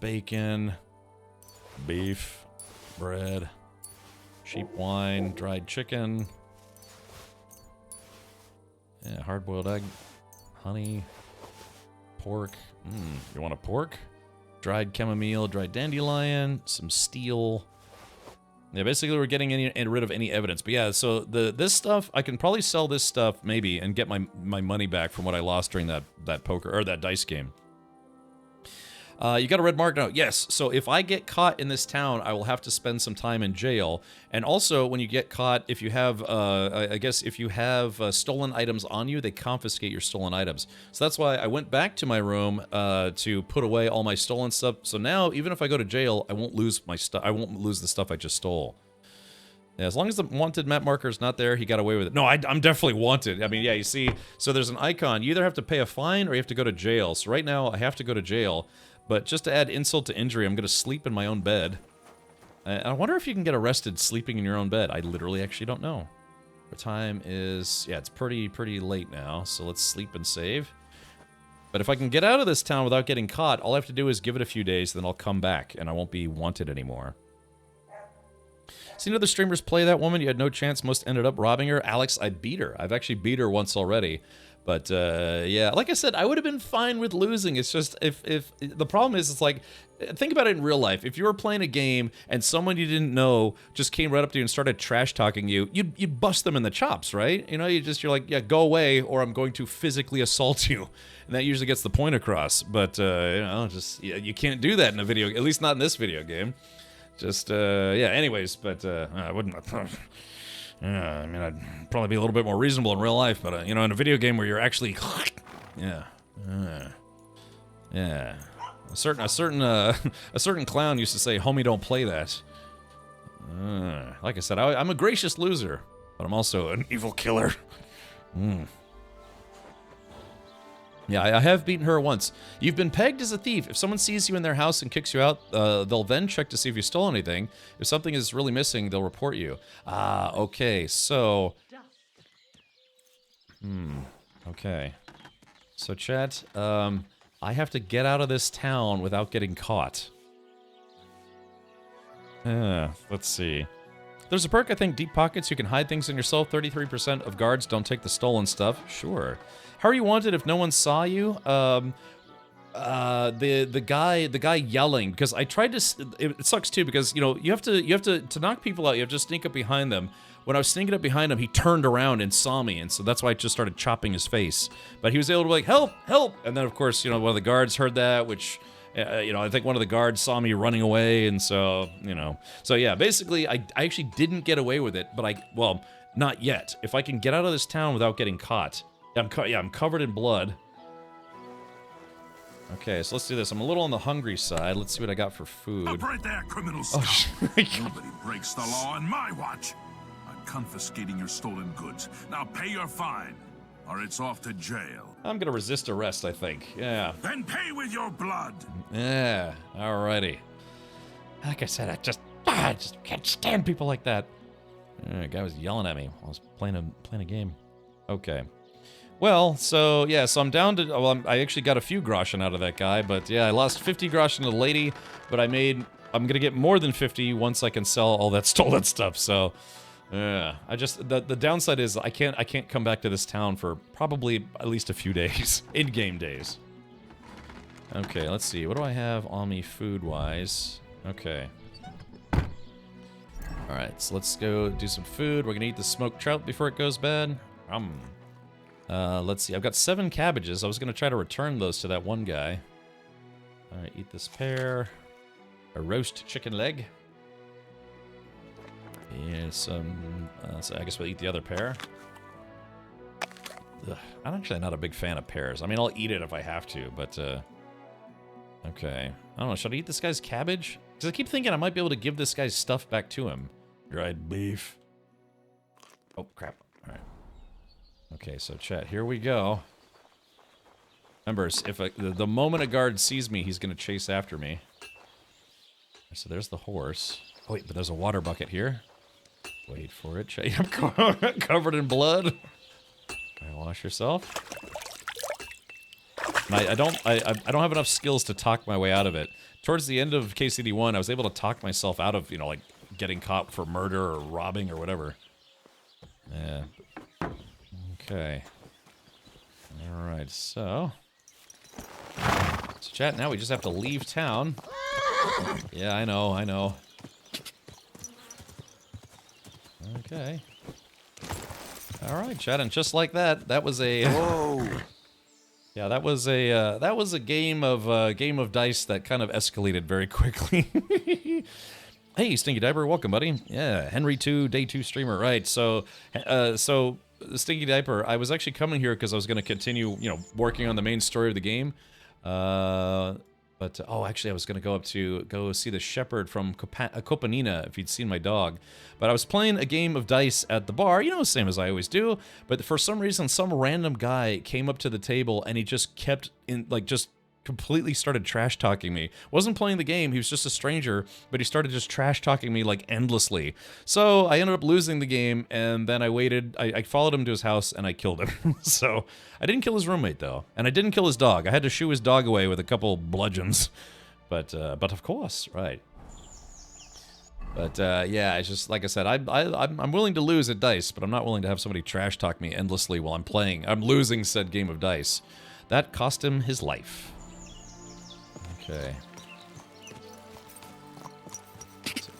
Bacon, beef, bread, sheep wine, dried chicken. Yeah, hard-boiled egg, honey, pork. You want a pork? Dried chamomile, dried dandelion, some steel. Yeah, basically we're getting rid of any evidence. But yeah, so this stuff, I can probably sell this stuff maybe and get my money back from what I lost during that poker or that dice game. You got a red mark now. Yes, so if I get caught in this town, I will have to spend some time in jail. And also, when you get caught, if you have, I guess if you have stolen items on you, they confiscate your stolen items. So that's why I went back to my room to put away all my stolen stuff. So now, even if I go to jail, I won't lose my stuff. I won't lose the stuff I just stole. Yeah, as long as the wanted map marker is not there, he got away with it. No, I'm definitely wanted. I mean, yeah, you see, so there's an icon. You either have to pay a fine or you have to go to jail. So right now, I have to go to jail. But just to add insult to injury, I'm going to sleep in my own bed. I wonder if you can get arrested sleeping in your own bed. I literally actually don't know. The time is... Yeah, it's pretty late now, so let's sleep and save. But if I can get out of this town without getting caught, all I have to do is give it a few days, then I'll come back, and I won't be wanted anymore. Seen other streamers play that woman? You had no chance, most ended up robbing her. Alex, I beat her. I've actually beat her once already. But, yeah, like I said, I would have been fine with losing. It's just, if the problem is, it's like, think about it in real life. If you were playing a game and someone you didn't know just came right up to you and started trash-talking you, you'd bust them in the chops, right? You know, you're like, yeah, go away, or I'm going to physically assault you. And that usually gets the point across. But, you know, just, you can't do that in a video, at least not in this video game. Just, yeah, anyways, but, I wouldn't... Yeah, I mean, I'd probably be a little bit more reasonable in real life, but, you know, in a video game where you're actually... Yeah. Yeah. A certain clown used to say, homie, don't play that. Like I said, I'm a gracious loser, but I'm also an evil killer. Yeah, I have beaten her once. You've been pegged as a thief. If someone sees you in their house and kicks you out, they'll then check to see if you stole anything. If something is really missing, they'll report you. Ah, okay, so... Okay. So, chat, I have to get out of this town without getting caught. Let's see. There's a perk, I think, Deep Pockets. You can hide things in yourself. 33% of guards don't take the stolen stuff. Sure. How are you wanted if no one saw you? The guy yelling, because I tried to. It sucks too, because you know you have to knock people out. You have to sneak up behind them. When I was sneaking up behind him, he turned around and saw me, and so that's why I just started chopping his face. But he was able to be like, help, help, and then of course, you know, one of the guards heard that, which. You know, I think one of the guards saw me running away, and so, you know. So, yeah, basically, I actually didn't get away with it, but well, not yet. If I can get out of this town without getting caught. I'm covered in blood. Okay, so let's do this. I'm a little on the hungry side. Let's see what I got for food. Up right there, criminal scout. Oh, nobody breaks the law on my watch. I'm confiscating your stolen goods. Now pay your fine, or it's off to jail. I'm gonna resist arrest, I think. Yeah. Then pay with your blood. Yeah. Alrighty. Like I said, I just can't stand people like that. The guy was yelling at me while I was playing a game. Okay. Well, so yeah, so I'm down to. Well, I actually got a few groschen out of that guy, but yeah, I lost 50 groschen to the lady, but I'm gonna get more than 50 once I can sell all that stolen stuff. So. Yeah, the downside is I can't come back to this town for probably at least a few days, in-game days. Okay, let's see. What do I have on me food-wise? Okay. All right, so let's go do some food. We're gonna eat the smoked trout before it goes bad. Let's see. I've got 7 cabbages. I was gonna try to return those to that one guy. All right, eat this pear. A roast chicken leg. Yeah, so I guess we'll eat the other pear. Ugh, I'm actually not a big fan of pears. I mean, I'll eat it if I have to, but, okay. I don't know, should I eat this guy's cabbage? Because I keep thinking I might be able to give this guy's stuff back to him. Dried beef. Oh, crap. All right. Okay, so chat, here we go. Remember, if the moment a guard sees me, he's going to chase after me. So there's the horse. Oh, wait, but there's a water bucket here. Wait for it. I'm covered in blood. All right, wash yourself. And I don't have enough skills to talk my way out of it. Towards the end of KCD1, I was able to talk myself out of, you know, like getting caught for murder or robbing or whatever. Yeah. Okay. All right. So chat. Now we just have to leave town. Yeah, I know. I know. Okay. All right, chat, and just like that, that was a. Whoa. Yeah, that was a game of dice that kind of escalated very quickly. Hey, Stinky Diaper, welcome, buddy. Yeah, Henry 2, Day 2 streamer, right? So, Stinky Diaper, I was actually coming here because I was going to continue, you know, working on the main story of the game. But oh, actually, I was going to go see the shepherd from Kopanina, if you'd seen my dog. But I was playing a game of dice at the bar, you know, same as I always do. But for some reason, some random guy came up to the table and he just kept just completely started trash talking me. Wasn't playing the game, he was just a stranger, but he started just trash talking me like endlessly. So I ended up losing the game, and then I waited, I followed him to his house and I killed him. So I didn't kill his roommate though, and I didn't kill his dog. I had to shoo his dog away with a couple bludgeons. But of course, right. But yeah, it's just like I said, I'm willing to lose at dice, but I'm not willing to have somebody trash talk me endlessly while I'm playing. I'm losing said game of dice. That cost him his life. Okay.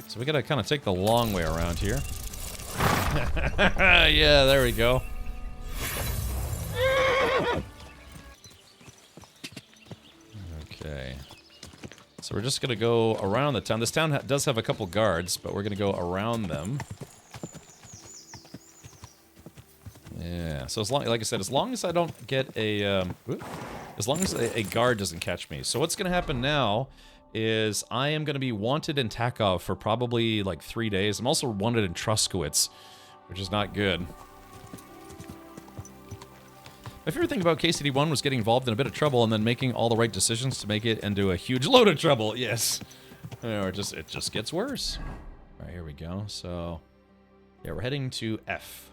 So we gotta kind of take the long way around here. Yeah, there we go. Okay. So we're just gonna go around the town. This town does have a couple guards, but we're gonna go around them. Yeah. So as long, like I said, as long as I don't get a, as long as a guard doesn't catch me. So what's gonna happen now is I am gonna be wanted in Takov for probably like 3 days. I'm also wanted in Truskowitz, which is not good. My favorite thing about KCD1 was getting involved in a bit of trouble and then making all the right decisions to make it into a huge load of trouble. Yes. Or it just gets worse. All right, here we go. So, yeah, we're heading to F.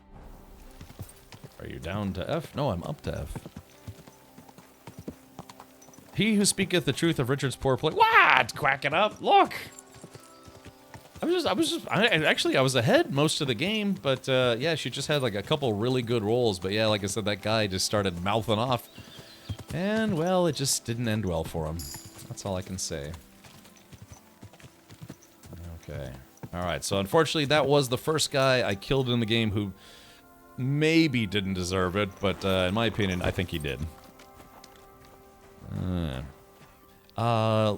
Are you down to F? No, I'm up to F. He who speaketh the truth of Richard's poor play. What? Quack it up. Look. I was ahead most of the game, but yeah, she just had like a couple really good rolls. But yeah, like I said, that guy just started mouthing off. And well, it just didn't end well for him. That's all I can say. Okay. Alright, so unfortunately that was the first guy I killed in the game who maybe didn't deserve it, but in my opinion, I think he did.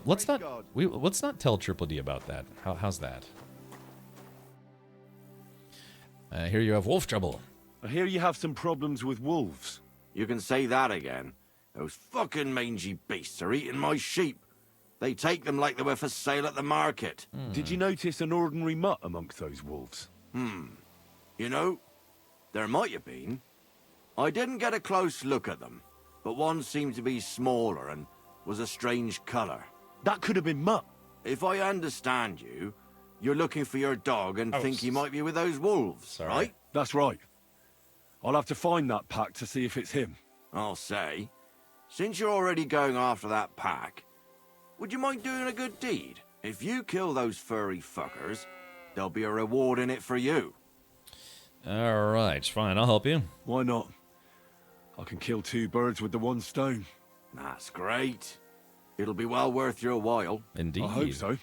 Let's not tell Triple D about that. How's that? Here you have wolf trouble. I hear you have some problems with wolves. You can say that again. Those fucking mangy beasts are eating my sheep. They take them like they were for sale at the market. Did you notice an ordinary mutt amongst those wolves? You know, there might have been. I didn't get a close look at them, but one seemed to be smaller and was a strange color. That could have been Mutt. If I understand you, you're looking for your dog and think he might be with those wolves, right? That's right. I'll have to find that pack to see if it's him. I'll say, since you're already going after that pack, would you mind doing a good deed? If you kill those furry fuckers, there'll be a reward in it for you. Alright, fine, I'll help you. Why not? I can kill 2 birds with the 1 stone. That's great. It'll be well worth your while. Indeed. I hope so.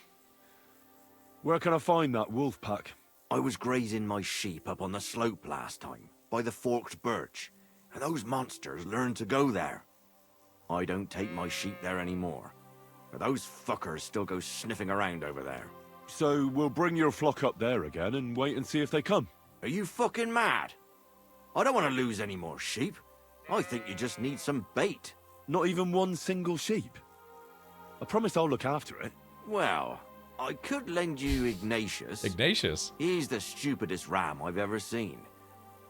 Where can I find that wolf pack? I was grazing my sheep up on the slope last time, by the forked birch, and those monsters learned to go there. I don't take my sheep there anymore, but those fuckers still go sniffing around over there. So we'll bring your flock up there again and wait and see if they come. Are you fucking mad? I don't want to lose any more sheep. I think you just need some bait. Not even 1 single sheep? I promise I'll look after it. Well, I could lend you Ignatius. Ignatius? He's the stupidest ram I've ever seen.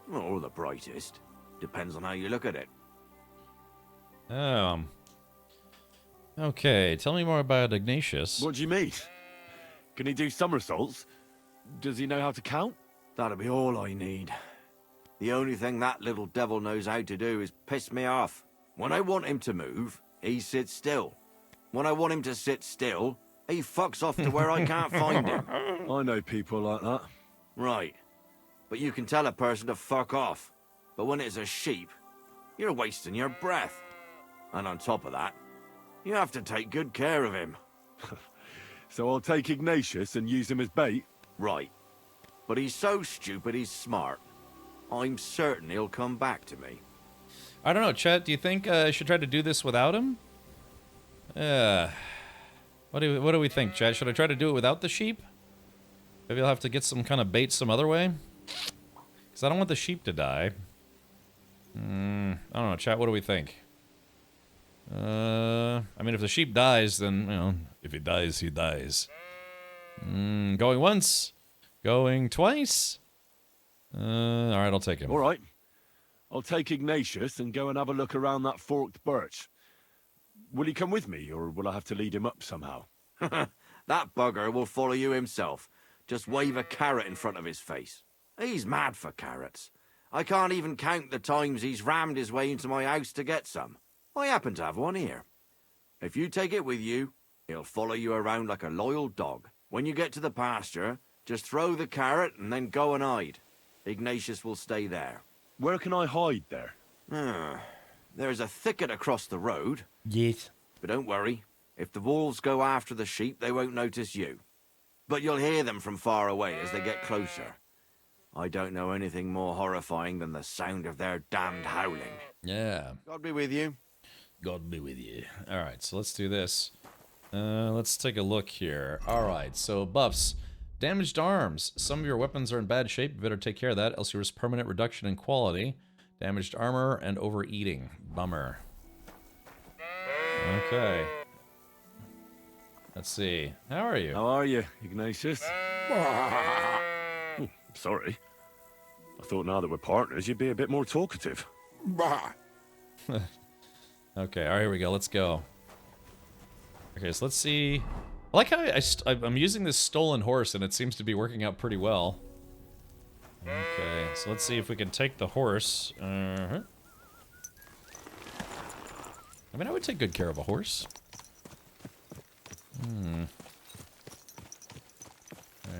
Or the brightest. Depends on how you look at it. Okay, tell me more about Ignatius. What do you mean? Can he do somersaults? Does he know how to count? That'll be all I need. The only thing that little devil knows how to do is piss me off. When I want him to move, he sits still. When I want him to sit still, he fucks off to where I can't find him. I know people like that. Right. But you can tell a person to fuck off. But when it's a sheep, you're wasting your breath. And on top of that, you have to take good care of him. So I'll take Ignatius and use him as bait? Right. But he's so stupid he's smart. I'm certain he'll come back to me. I don't know, Chet. Do you think I should try to do this without him? What do we think, Chet? Should I try to do it without the sheep? Maybe I'll have to get some kind of bait some other way? Because I don't want the sheep to die. I don't know, Chet. What do we think? I mean, if the sheep dies, then, you know, if he dies, he dies. Going once. Going twice. Alright, I'll take him. Alright. I'll take Ignatius and go and have a look around that forked birch. Will he come with me, or will I have to lead him up somehow? That bugger will follow you himself. Just wave a carrot in front of his face. He's mad for carrots. I can't even count the times he's rammed his way into my house to get some. I happen to have one here. If you take it with you, he'll follow you around like a loyal dog. When you get to the pasture, just throw the carrot and then go and hide. Ignatius will stay there. Where can I hide there? There's a thicket across the road. Yes. But don't worry. If the wolves go after the sheep, they won't notice you. But you'll hear them from far away as they get closer. I don't know anything more horrifying than the sound of their damned howling. Yeah. God be with you. God be with you. Alright, so let's do this. Let's take a look here. Alright, so buffs. Damaged arms. Some of your weapons are in bad shape. You better take care of that, else you risk permanent reduction in quality. Damaged armor and overeating. Bummer. Okay. Let's see. How are you? How are you, Ignatius? Sorry. I thought now that we're partners, you'd be a bit more talkative. Okay, alright, here we go. Let's go. Okay, so let's see. I like how I'm using this stolen horse, and it seems to be working out pretty well. Okay, so let's see if we can take the horse. I mean, I would take good care of a horse.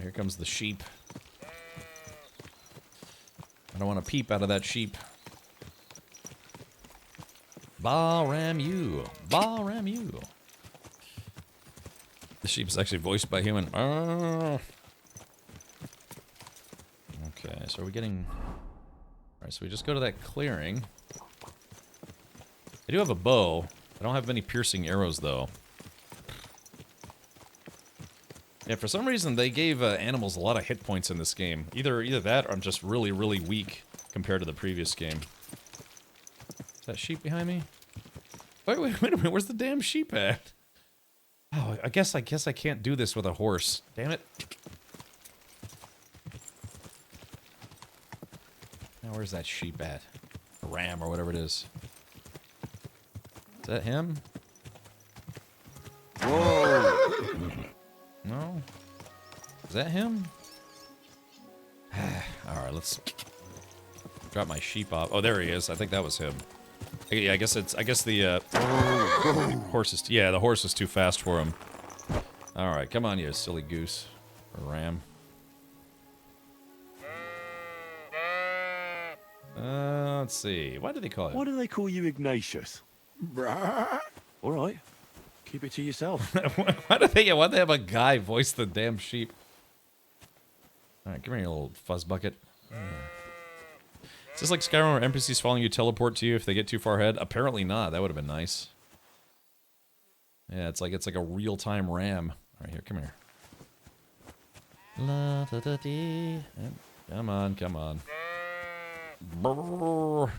Here comes the sheep. I don't want to peep out of that sheep. Balram you. Balram you. The sheep's actually voiced by human. Okay, so are we getting... Alright, so we just go to that clearing. I do have a bow. I don't have many piercing arrows, though. Yeah, for some reason, they gave animals a lot of hit points in this game. Either that, or I'm just really, really weak compared to the previous game. Is that sheep behind me? Wait a minute, where's the damn sheep at? Oh, I guess I can't do this with a horse. Damn it. Now where's that sheep at? A ram or whatever it is. Is that him? Whoa! No? Is that him? Alright, let's drop my sheep off. Oh, there he is. I think that was him. Yeah, I guess the horse is... Yeah, the horse is too fast for him. Alright, come on, you silly goose. Or ram. Let's see. Why do they call it? Why do they call you Ignatius? Alright. Keep it to yourself. Why do they have a guy voice the damn sheep? Alright, come here, you little fuzz bucket. Is this like Skyrim where NPCs following you teleport to you if they get too far ahead? Apparently not. That would have been nice. Yeah, it's like a real-time ram. Alright, here, come here. La da da dee. Come on, come on. Brrr.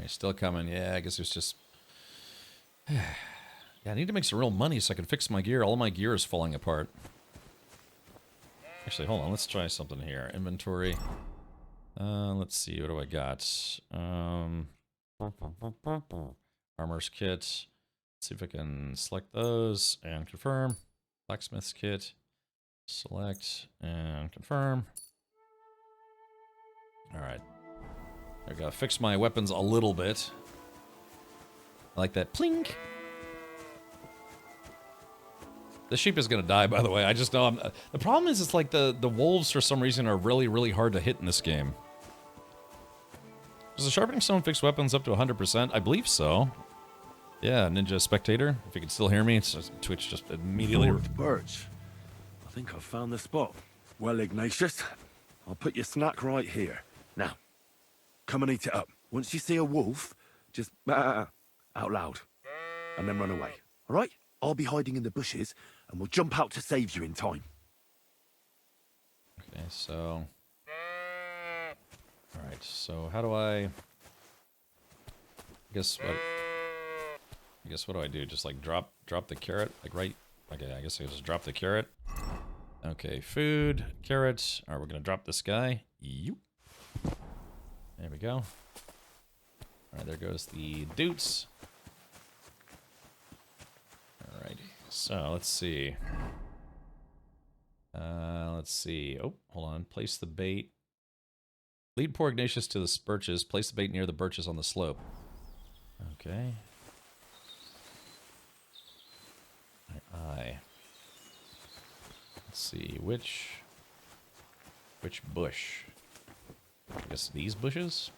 He's still coming. Yeah, I guess it's just... Yeah, I need to make some real money so I can fix my gear. All my gear is falling apart. Actually, hold on. Let's try something here. Inventory. Let's see. What do I got? Armor's kit. Let's see if I can select those and confirm. Blacksmith's kit. Select and confirm. Alright. I gotta fix my weapons a little bit. I like that plink. The sheep is gonna die, by the way. I just know I'm... The problem is, it's like the wolves, for some reason, are really, really hard to hit in this game. Does the sharpening stone fix weapons up to 100%? I believe so. Yeah, Ninja Spectator. If you can still hear me, it's just, Twitch just immediately... Forked birch. I think I've found the spot. Well, Ignatius, I'll put your snack right here. Now, come and eat it up. Once you see a wolf, just out loud, and then run away. All right? I'll be hiding in the bushes, and we'll jump out to save you in time. Okay, so... Alright, so how do I guess what do I do? Just like drop the carrot? Like right? Okay, I guess I just drop the carrot. Okay, food, carrots. Alright, we're gonna drop this guy. Yoop. There we go. Alright, there goes the doots. Alright, so let's see. Let's see. Oh, hold on. Place the bait. Lead poor Ignatius to the birches. Place the bait near the birches on the slope. Okay. Aye. Let's see, which bush? I guess these bushes?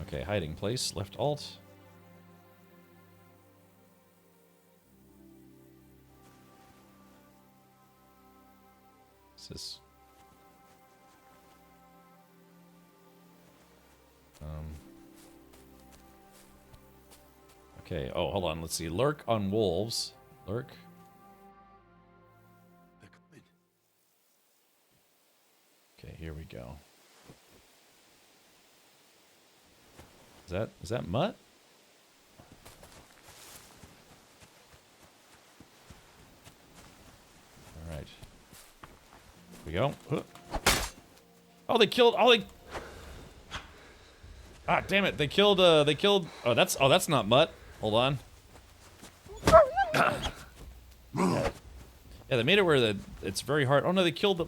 Okay, hiding place. Left alt. What's this? Okay, oh, hold on, let's see. Lurk on wolves. Lurk. Okay, here we go. Is that mutt? Alright. Here we go. Oh, they killed, ah, damn it, they killed, oh, that's not mutt. Hold on. Yeah, they made it where it's very hard. Oh no, they killed the...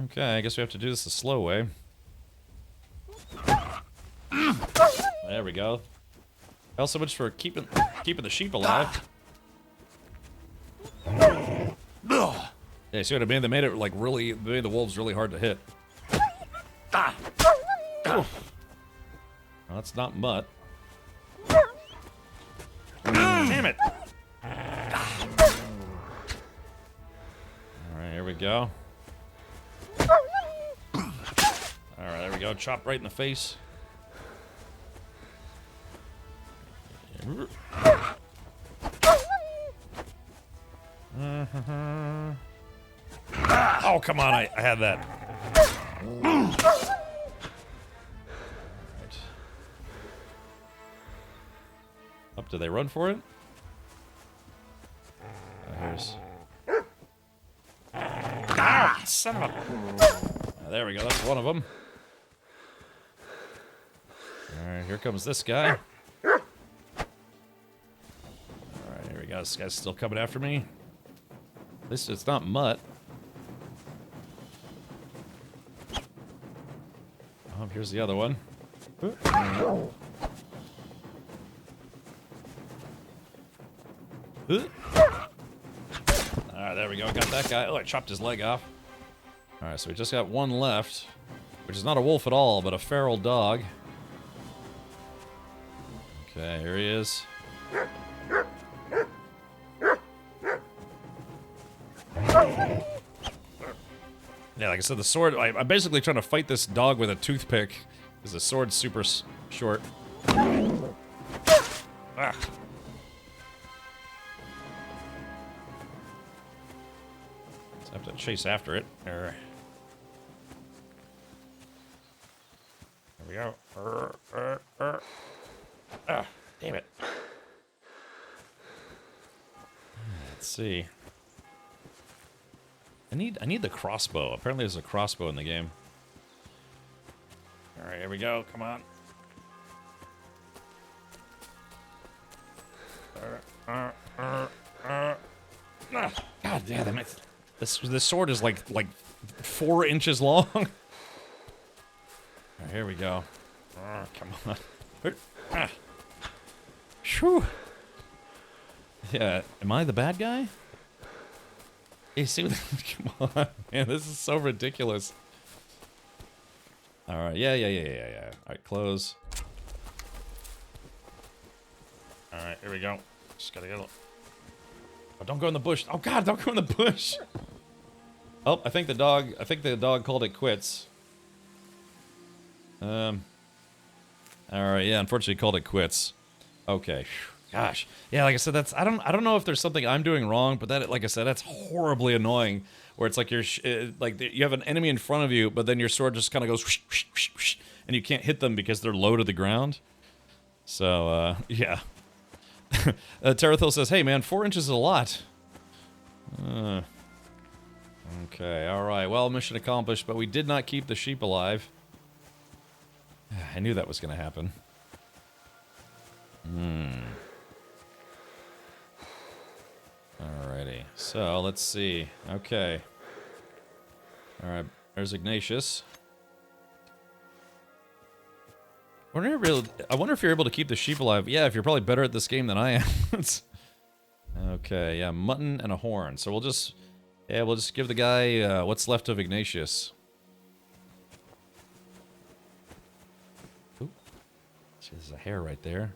Okay, I guess we have to do this the slow way. There we go. Well, so much for keeping the sheep alive. Yeah, see what I mean? They made it like really... They made the wolves really hard to hit. Well, that's not mutt. Damn it! Alright, here we go. Alright, there we go. Chop right in the face. Oh, come on, I had that. Up, do they run for it? Here's... Ah, son of a... there we go, that's one of them. Alright, here comes this guy. Alright, here we go, this guy's still coming after me. At least it's not mutt. Oh, here's the other one. Alright, there we go. Got that guy. Oh, I chopped his leg off. Alright, so we just got one left. Which is not a wolf at all, but a feral dog. Okay, here he is. Yeah, like I said, the sword... I'm basically trying to fight this dog with a toothpick. Because the sword's super short. Ah. Have to chase after it. There we go. Ah, damn it. Let's see. I need the crossbow. Apparently there's a crossbow in the game. Alright, here we go. Come on. God damn it. This sword is like 4 inches long. Alright, here we go. Come on. Shoo. Yeah, am I the bad guy? Hey, see what? Come on, man, this is so ridiculous. All right, yeah. All right, close. All right, here we go. Just gotta get. Oh, don't go in the bush. Oh God, don't go in the bush. Oh, I think the dog called it quits. All right, yeah, unfortunately called it quits. Okay. Gosh, yeah, like I said, I don't know if there's something I'm doing wrong, but that, like I said, that's horribly annoying. Where it's like like you have an enemy in front of you, but then your sword just kind of goes, whoosh, whoosh, whoosh, whoosh, and you can't hit them because they're low to the ground. So yeah. Terathil says, "Hey man, 4 inches is a lot." Okay, all right. Well, mission accomplished, but we did not keep the sheep alive. I knew that was going to happen. Alrighty, so let's see. Okay. Alright, there's Ignatius. I wonder if you're able to keep the sheep alive. Yeah, if you're probably better at this game than I am. Okay, yeah, mutton and a horn. So we'll just give the guy what's left of Ignatius. Ooh. See, there's a hair right there.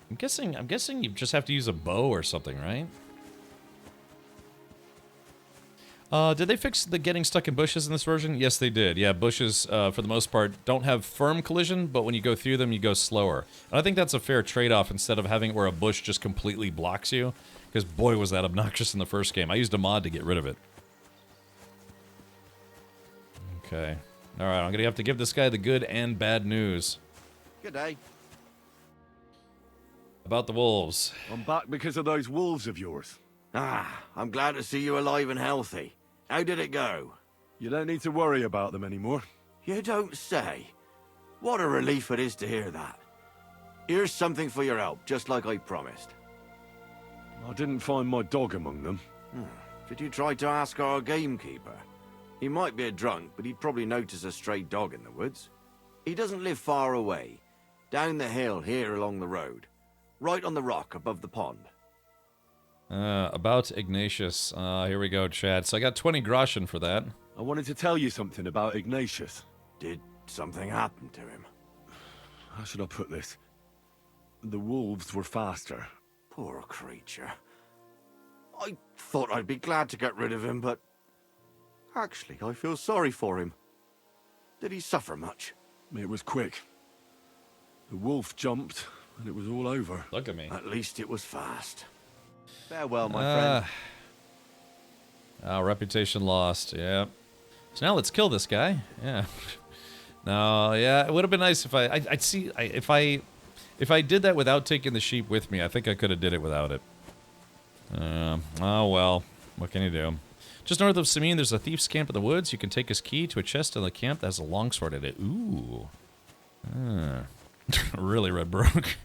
I'm guessing you just have to use a bow or something, right? Did they fix the getting stuck in bushes in this version? Yes, they did. Yeah, bushes, for the most part, don't have firm collision, but when you go through them, you go slower. And I think that's a fair trade-off instead of having where a bush just completely blocks you. Because boy, was that obnoxious in the first game. I used a mod to get rid of it. Okay. Alright, I'm gonna have to give this guy the good and bad news. Good day. About the wolves. I'm back because of those wolves of yours. Ah, I'm glad to see you alive and healthy. How did it go? You don't need to worry about them anymore. You don't say. What a relief it is to hear that. Here's something for your help, just like I promised. I didn't find my dog among them. Did you try to ask our gamekeeper? He might be a drunk, but he'd probably notice a stray dog in the woods. He doesn't live far away. Down the hill here along the road. Right on the rock above the pond. About Ignatius. Here we go, Chad. So I got 20 groschen for that. I wanted to tell you something about Ignatius. Did something happen to him? How should I put this? The wolves were faster. Poor creature. I thought I'd be glad to get rid of him, but... Actually, I feel sorry for him. Did he suffer much? It was quick. The wolf jumped, and it was all over. Look at me. At least it was fast. Farewell, my friend. Reputation lost. Yeah. So now let's kill this guy. Yeah. No. Yeah. It would have been nice if if I did that without taking the sheep with me. I think I could have did it without it. Oh well. What can you do? Just north of Samin, there's a thief's camp in the woods. You can take his key to a chest in the camp that has a longsword in it. Ooh. Really red broke.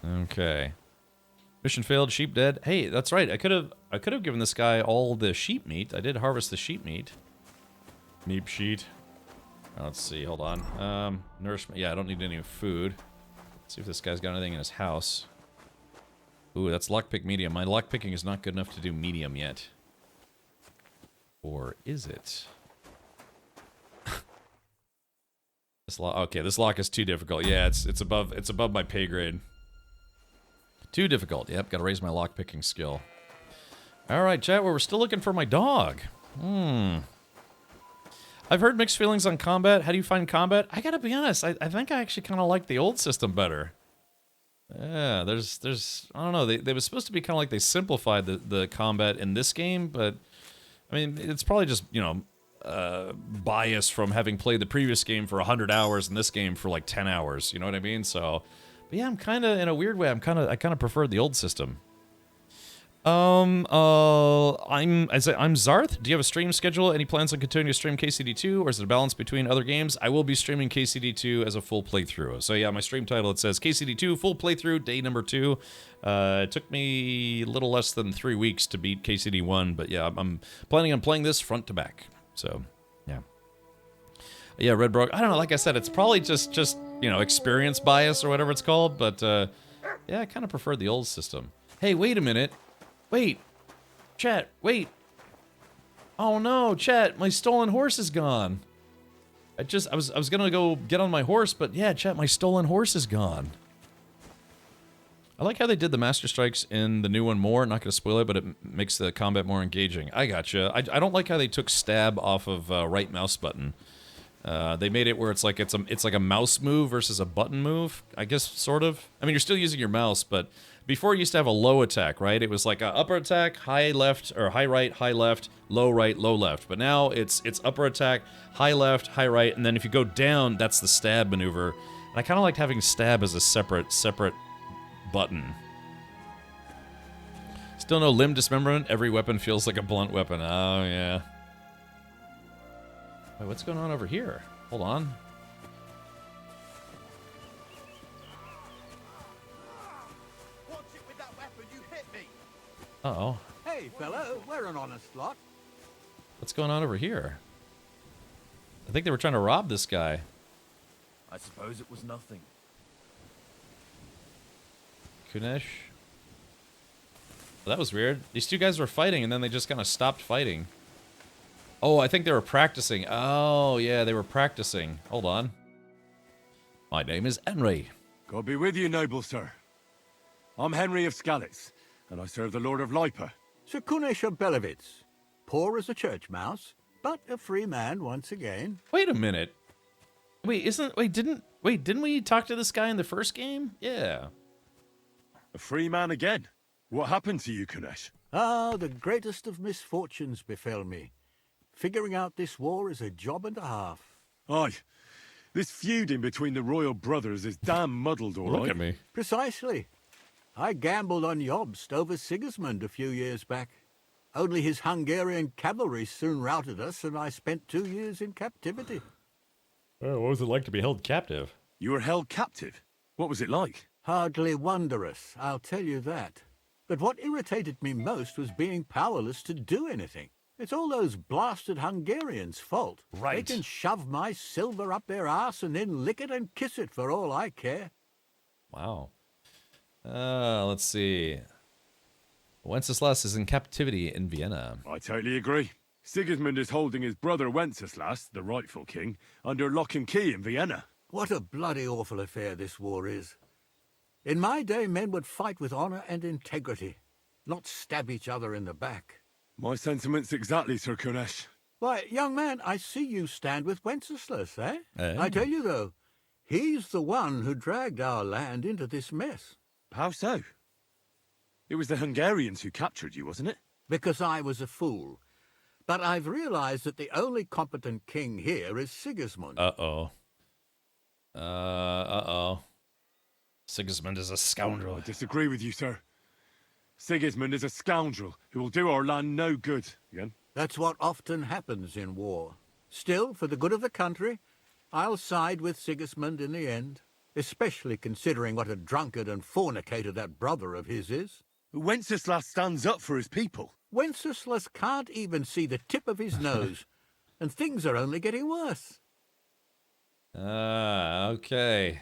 Okay. Mission failed, sheep dead. Hey, that's right. I could have given this guy all the sheep meat. I did harvest the sheep meat. Neep sheet. Let's see, hold on. Nourishment. Yeah, I don't need any food. Let's see if this guy's got anything in his house. Ooh, that's lockpick medium. My lockpicking is not good enough to do medium yet. Or is it? This lock, okay, this lock is too difficult. Yeah, it's above my pay grade. Too difficult. Yep, gotta raise my lockpicking skill. Alright, chat, well, we're still looking for my dog. I've heard mixed feelings on combat. How do you find combat? I gotta be honest, I think I actually kind of like the old system better. Yeah, there's I don't know, they were supposed to be kind of like they simplified the combat in this game, but I mean, it's probably just, you know, bias from having played the previous game for 100 hours and this game for like 10 hours, you know what I mean? So, but yeah, I'm kind of, in a weird way, I kind of preferred the old system. I'm Zarth. Do you have a stream schedule? Any plans on continuing to stream KCD2, or is it a balance between other games? I will be streaming KCD2 as a full playthrough. So yeah, my stream title, it says KCD2 full playthrough, day number 2. It took me a little less than 3 weeks to beat KCD1, but yeah, I'm planning on playing this front to back. So yeah. Yeah, Red Broke. I don't know, like I said, it's probably just you know, experience bias or whatever it's called, but yeah, I kind of prefer the old system. Hey, wait a minute. Wait, chat, wait. Oh no, chat, my stolen horse is gone. I was gonna go get on my horse, but yeah, chat, my stolen horse is gone. I like how they did the Master Strikes in the new one more. Not gonna spoil it, but it makes the combat more engaging. I gotcha. I don't like how they took stab off of right mouse button. They made it where it's like a mouse move versus a button move. I guess sort of. I mean, you're still using your mouse, but before you used to have a low attack, right? It was like a upper attack, high left, or high right, high left, low right, low left. But now it's upper attack, high left, high right, and then if you go down, that's the stab maneuver. And I kind of liked having stab as a separate button. Still no limb dismemberment. Every weapon feels like a blunt weapon. Oh yeah. Wait, what's going on over here? Hold on. Uh-oh. Hey, fellow, we're an honest lot. What's going on over here? I think they were trying to rob this guy. I suppose it was nothing. Kunesh? Well, that was weird. These two guys were fighting, and then they just kind of stopped fighting. Oh, I think they were practicing. Oh, yeah, they were practicing. Hold on. My name is Henry. God be with you, noble sir. I'm Henry of Skalitz, and I serve the Lord of Lipa. Sir Kunesh of Belevitz. Poor as a church mouse, but a free man once again. Wait a minute. Didn't we talk to this guy in the first game? Yeah. A free man again? What happened to you, Kunesh? Ah, the greatest of misfortunes befell me. Figuring out this war is a job and a half. Aye. This feuding between the royal brothers is damn muddled, all right? Look at me. Precisely. I gambled on Jobst over Sigismund a few years back. Only his Hungarian cavalry soon routed us, and I spent 2 years in captivity. Oh, what was it like to be held captive? You were held captive? What was it like? Hardly wondrous, I'll tell you that. But what irritated me most was being powerless to do anything. It's all those blasted Hungarians' fault. Right. They can shove my silver up their arse and then lick it and kiss it for all I care. Wow. Let's see. Wenceslas is in captivity in Vienna. I totally agree. Sigismund is holding his brother Wenceslas, the rightful king, under lock and key in Vienna. What a bloody awful affair this war is. In my day, men would fight with honor and integrity, not stab each other in the back. My sentiments exactly, Sir Kunesh. Why, young man, I see you stand with Wenceslas, eh? I tell you, though, he's the one who dragged our land into this mess. How so? It was the Hungarians who captured you, wasn't it? Because I was a fool. But I've realized that the only competent king here is Sigismund. Uh-oh. Sigismund is a scoundrel. I disagree with you, sir. Sigismund is a scoundrel who will do our land no good. Again? That's what often happens in war. Still, for the good of the country, I'll side with Sigismund in the end, especially considering what a drunkard and fornicator that brother of his is. Wenceslas stands up for his people. Wenceslas can't even see the tip of his nose, and things are only getting worse. Okay.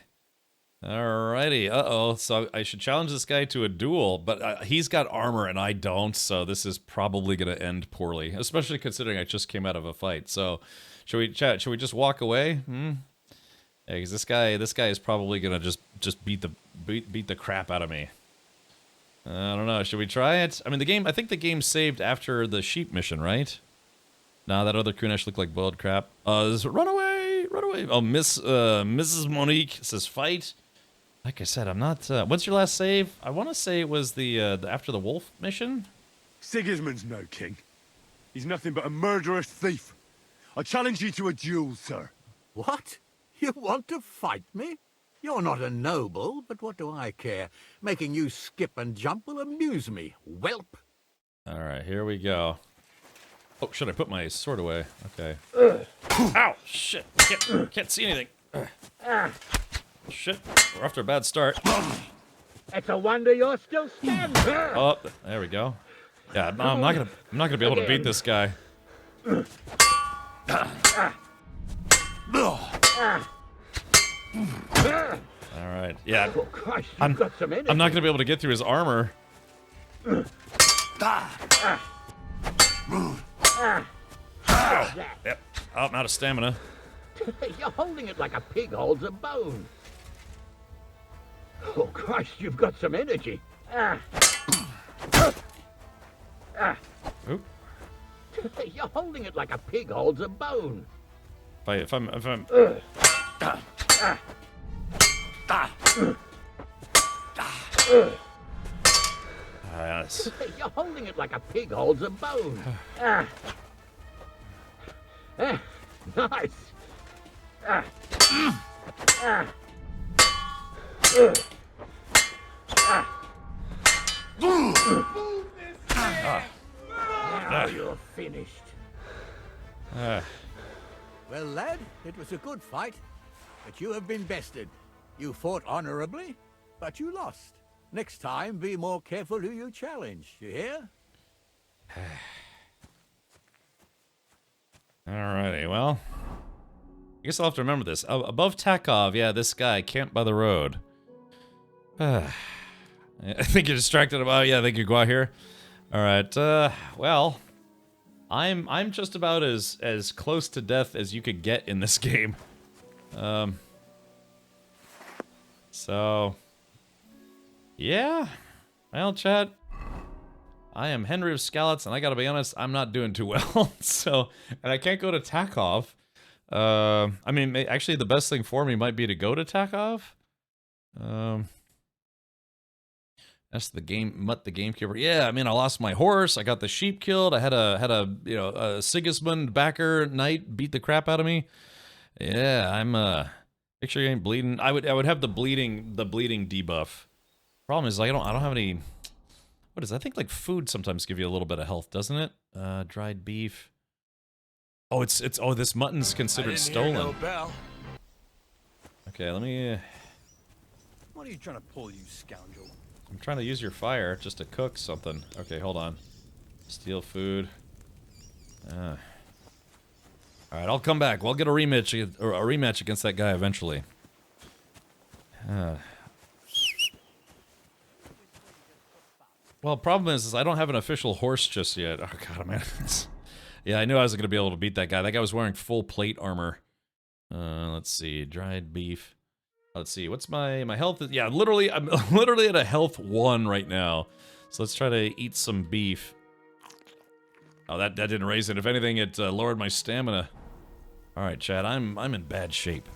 Alrighty, uh-oh. So I should challenge this guy to a duel, but he's got armor and I don't, so this is probably going to end poorly, especially considering I just came out of a fight. So, should we just walk away? Yeah, because this guy is probably going to just beat the crap out of me. I don't know. Should we try it? I mean, I think the game saved after the sheep mission, right? Nah, that other Kunesh looked like boiled crap. Run away! Run away! Oh, Mrs. Monique says fight. Like I said, I'm not... what's your last save? I want to say it was the after the wolf mission? Sigismund's no king. He's nothing but a murderous thief. I challenge you to a duel, sir. What? You want to fight me? You're not a noble, but what do I care? Making you skip and jump will amuse me, whelp. Alright, here we go. Oh, should I put my sword away? Okay. Ow! Shit! Can't see anything. Shit. We're off to a bad start. It's a wonder you're still standing. Oh, there we go. Yeah, no, I'm not gonna be able to beat this guy. All right. Yeah. Oh, Christ, I'm you've got some energy. not gonna be able to get through his armor. Yep. Oh, I'm out of stamina. You're holding it like a pig holds a bone. Oh, Christ, you've got some energy. Oop. You're holding it like a pig holds a bone. If I'm yes. You're holding it like a pig holds a bone. Nice. Now you're finished. Well, lad, it was a good fight, but you have been bested. You fought honorably, but you lost. Next time, be more careful who you challenge, you hear? Alrighty, well, I guess I'll have to remember this. Above Takov, yeah, this guy camped by the road. I think you're distracted about. Yeah, I think you go out here. All right. Well, I'm just about as close to death as you could get in this game. So, yeah. Well, chat. I am Henry of Skalitz, and I gotta be honest, I'm not doing too well. So, and I can't go to Takov. I mean, actually, the best thing for me might be to go to Takov. That's the gamekeeper. Yeah, I mean, I lost my horse. I got the sheep killed. I had a a Sigismund backer knight beat the crap out of me. Yeah, I'm make sure you ain't bleeding. I would have the bleeding debuff. Problem is, I don't have any. What is? I think like food sometimes give you a little bit of health, doesn't it? Dried beef. Oh, it's this mutton's considered stolen. No bell. Okay, let me. What are you trying to pull, you scoundrel? I'm trying to use your fire just to cook something. Okay, hold on. Steal food. All right, I'll come back. We'll get a rematch against that guy eventually. Well, problem is I don't have an official horse just yet. Oh god, man. Yeah, I knew I wasn't gonna be able to beat that guy. That guy was wearing full plate armor. Let's see, dried beef. Let's see, what's my health? Yeah, literally, I'm literally at a health 1 right now. So let's try to eat some beef. Oh, that didn't raise it. If anything, it lowered my stamina. All right, Chad, I'm in bad shape.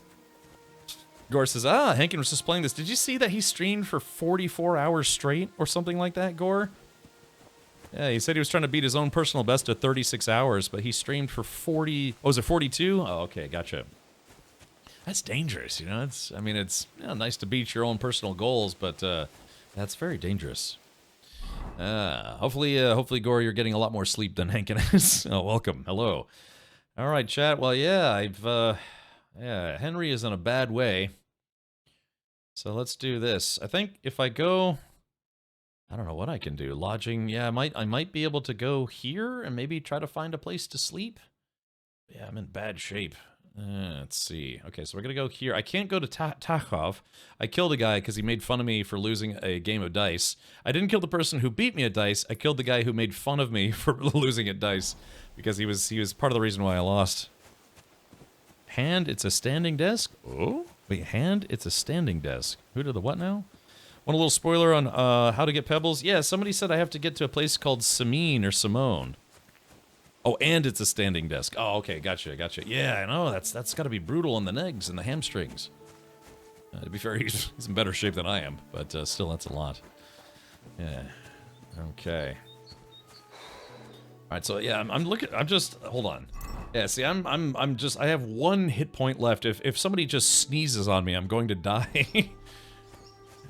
Gore says, Hankin was just playing this. Did you see that he streamed for 44 hours straight or something like that, Gore? Yeah, he said he was trying to beat his own personal best of 36 hours, but he streamed for 40... Oh, was it 42? Oh, okay, gotcha. That's dangerous, you know? It's nice to beat your own personal goals, but that's very dangerous. Hopefully, Gore, you're getting a lot more sleep than Hankin is. Oh, welcome. Hello. All right, chat. Well, yeah, Henry is in a bad way. So let's do this. I think if I go... I don't know what I can do. Lodging, yeah, I might be able to go here and maybe try to find a place to sleep. Yeah, I'm in bad shape. Let's see. Okay, so we're gonna go here. I can't go to Takhov. I killed a guy because he made fun of me for losing a game of dice. I didn't kill the person who beat me at dice. I killed the guy who made fun of me for losing at dice because he was part of the reason why I lost. Hand, it's a standing desk. Oh, wait, hand, it's a standing desk. Who did the what now? Want a little spoiler on how to get pebbles? Yeah, somebody said I have to get to a place called Simone or Simone. Oh, and it's a standing desk. Oh, okay, gotcha. Yeah, I know, that's got to be brutal on the legs and the hamstrings. To be fair, he's in better shape than I am, but still, that's a lot. Yeah, okay. All right, so yeah, I'm just, hold on. Yeah, see, I have 1 hit point left. If somebody just sneezes on me, I'm going to die.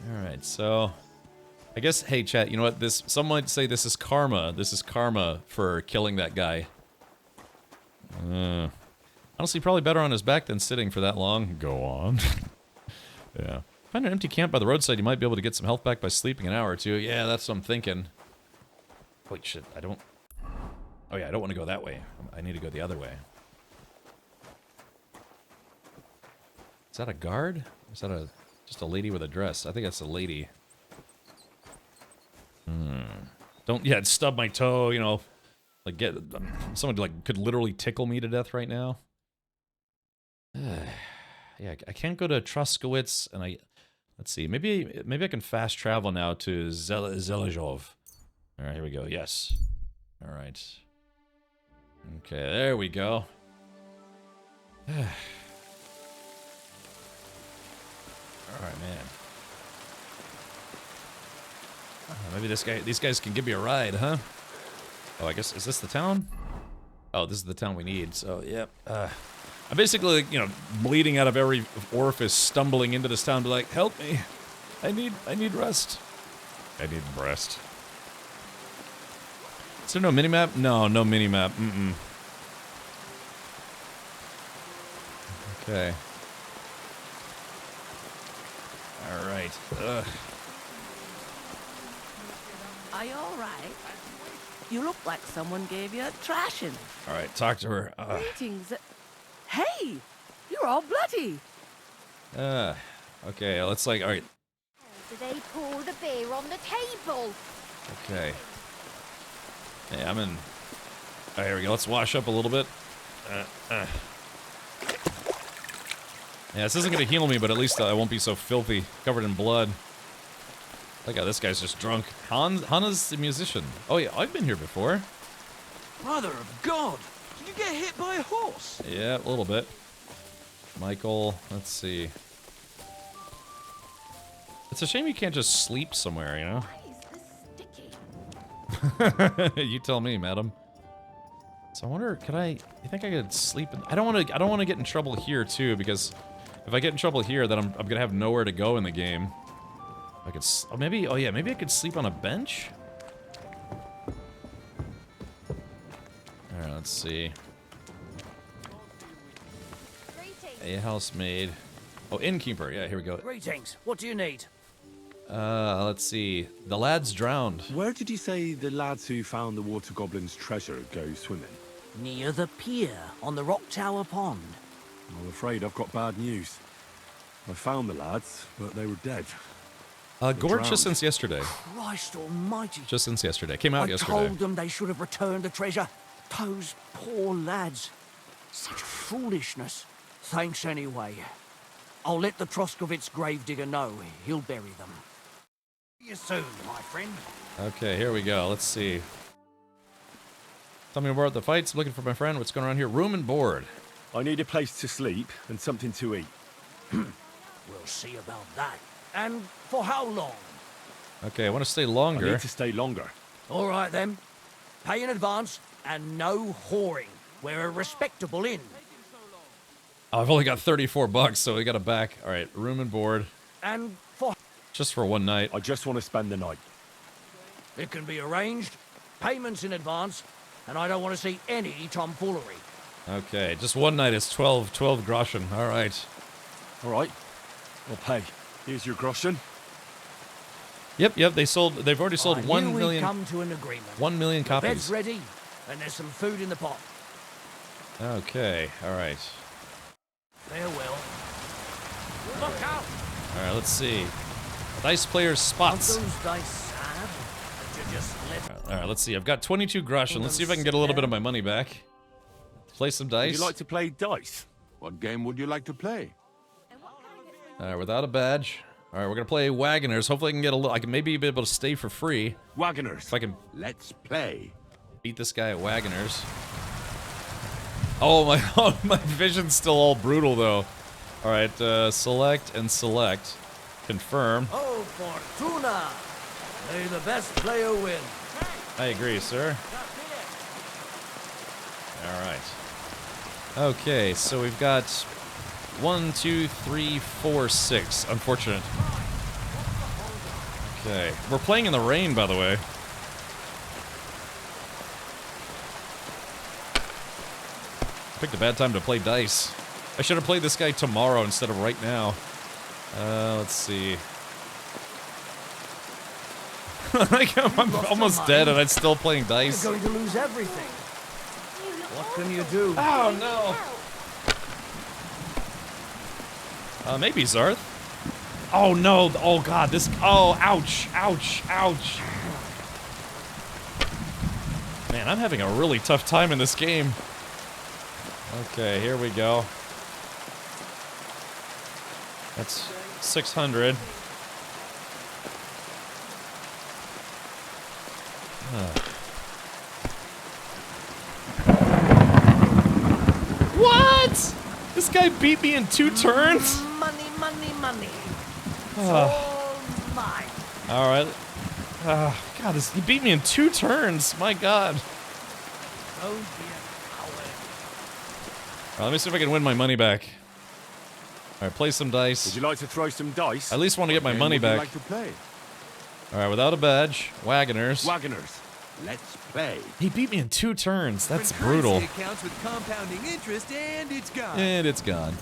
All right, so I guess, hey, chat, you know what? Some might say this is karma. This is karma for killing that guy. Honestly, probably better on his back than sitting for that long. Go on. Yeah. Find an empty camp by the roadside. You might be able to get some health back by sleeping an hour or two. Yeah, that's what I'm thinking. Wait, shit. I don't... Oh, yeah, I don't want to go that way. I need to go the other way. Is that a guard? Or is that just a lady with a dress? I think that's a lady. Don't, yeah, stub my toe, you know. Like, someone, like, could literally tickle me to death right now. Yeah, I can't go to Truskowitz, and let's see, maybe I can fast travel now to Zelezhov. Alright, here we go, yes. Alright. Okay, there we go. Alright, man. Maybe these guys can give me a ride, huh? Oh, I guess, is this the town? Oh, this is the town we need, so, yep. I'm basically, you know, bleeding out of every orifice, stumbling into this town, be like, help me. I need rest. I need breast. Is there no minimap? No, no minimap. Okay. Alright. Ugh. Are you alright? You look like someone gave you a trashing. Alright, talk to her. Greetings. Hey! You're all bloody! Okay, let's like, alright. Do they pour the beer on the table? Okay. Hey, I'm in. Alright, here we go. Let's wash up a little bit. Yeah, this isn't gonna heal me, but at least I won't be so filthy, covered in blood. Look at this guy's just drunk. Hana's the musician. Oh yeah, I've been here before. Mother of God! Did you get hit by a horse? Yeah, a little bit. Michael, let's see. It's a shame you can't just sleep somewhere, you know? You tell me, madam. So I wonder, you think I could sleep in, I don't want to get in trouble here too, because if I get in trouble here, then I'm gonna have nowhere to go in the game. I could, maybe I could sleep on a bench? Alright, let's see. A housemaid. Oh, innkeeper. Yeah, here we go. Greetings. What do you need? Let's see. The lad's drowned. Where did you say the lads who found the water goblin's treasure go swimming? Near the pier, on the Rock Tower Pond. I'm afraid I've got bad news. I found the lads, but they were dead. Gord, just since yesterday. Christ almighty. Just since yesterday. Came out yesterday. I told them they should have returned the treasure. Those poor lads. Such foolishness. Thanks anyway. I'll let the Troskovitz gravedigger know. He'll bury them. See you soon, my friend. Okay, here we go. Let's see. Tell me more about the fights. Looking for my friend. What's going on here? Room and board. I need a place to sleep and something to eat. We'll see about that. And for how long? Okay, I want to stay longer. I need to stay longer. All right, then. Pay in advance and no whoring. We're a respectable inn. Oh, I've only got 34 bucks, so we got to back. All right, room and board. And for... Just for one night. I just want to spend the night. It can be arranged. Payments in advance. And I don't want to see any tomfoolery. Okay, just one night is 12 groschen. All right. All right. I'll pay. Here's your groschen. Yep, they've already sold 1 million. Come to an agreement. 1 million The copies. bed's ready, and there's some food in the pot. Okay, all right. Farewell. Look out! All right, let's see. Dice players spots. Aren't those dice sad? That you just let... All right, let's see. I've got 22 groschen. Let's see if I can get a little bit of my money back. Play some dice. Would you like to play dice? What game would you like to play? Without a badge. All right, we're gonna play Wagoners. Hopefully, I can get a little. I can maybe be able to stay for free. Wagoners. If I can. Let's play. Beat this guy at Wagoners. Oh my vision's still all brutal though. All right, select and select. Confirm. Oh, Fortuna! May the best player win. I agree, sir. All right. Okay, so we've got 1, 2, 3, 4, 6. Unfortunate. Okay. We're playing in the rain, by the way. Picked a bad time to play dice. I should have played this guy tomorrow instead of right now. Let's see. Like, I'm almost dead and I'm still playing dice. You're going to lose everything. What can you do? Oh, no. Maybe Zarth. Oh, no. Oh, God. This... Oh, ouch. Ouch. Ouch. Man, I'm having a really tough time in this game. Okay, here we go. That's 600. What? This guy beat me in 2 turns? Money, money, money. It's Ah. all mine. Alright. God, he beat me in 2 turns. My God. Oh dear. Let me see if I can win my money back. Alright, play some dice. Would you like to throw some dice? I at least want to get my What money game would you back. like to play? Alright, without a badge. Wagoners. Wagoners. Let's play. He beat me in 2 turns. That's brutal. Accounts with compounding interest, and it's gone. And it's gone.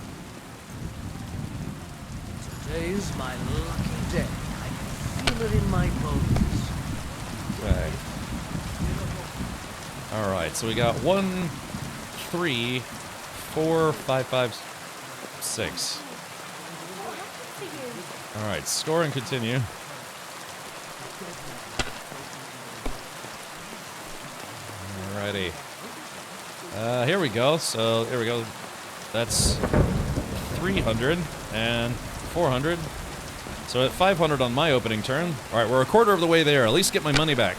Today's my lucky day. I can feel it in my bones. Okay. Alright, so we got 1, 3, 4, 5, 5, 6. Alright, score and continue. Alrighty. Here we go. So, here we go. That's 300 and 400. So at 500 on my opening turn. Alright, we're a quarter of the way there. At least get my money back.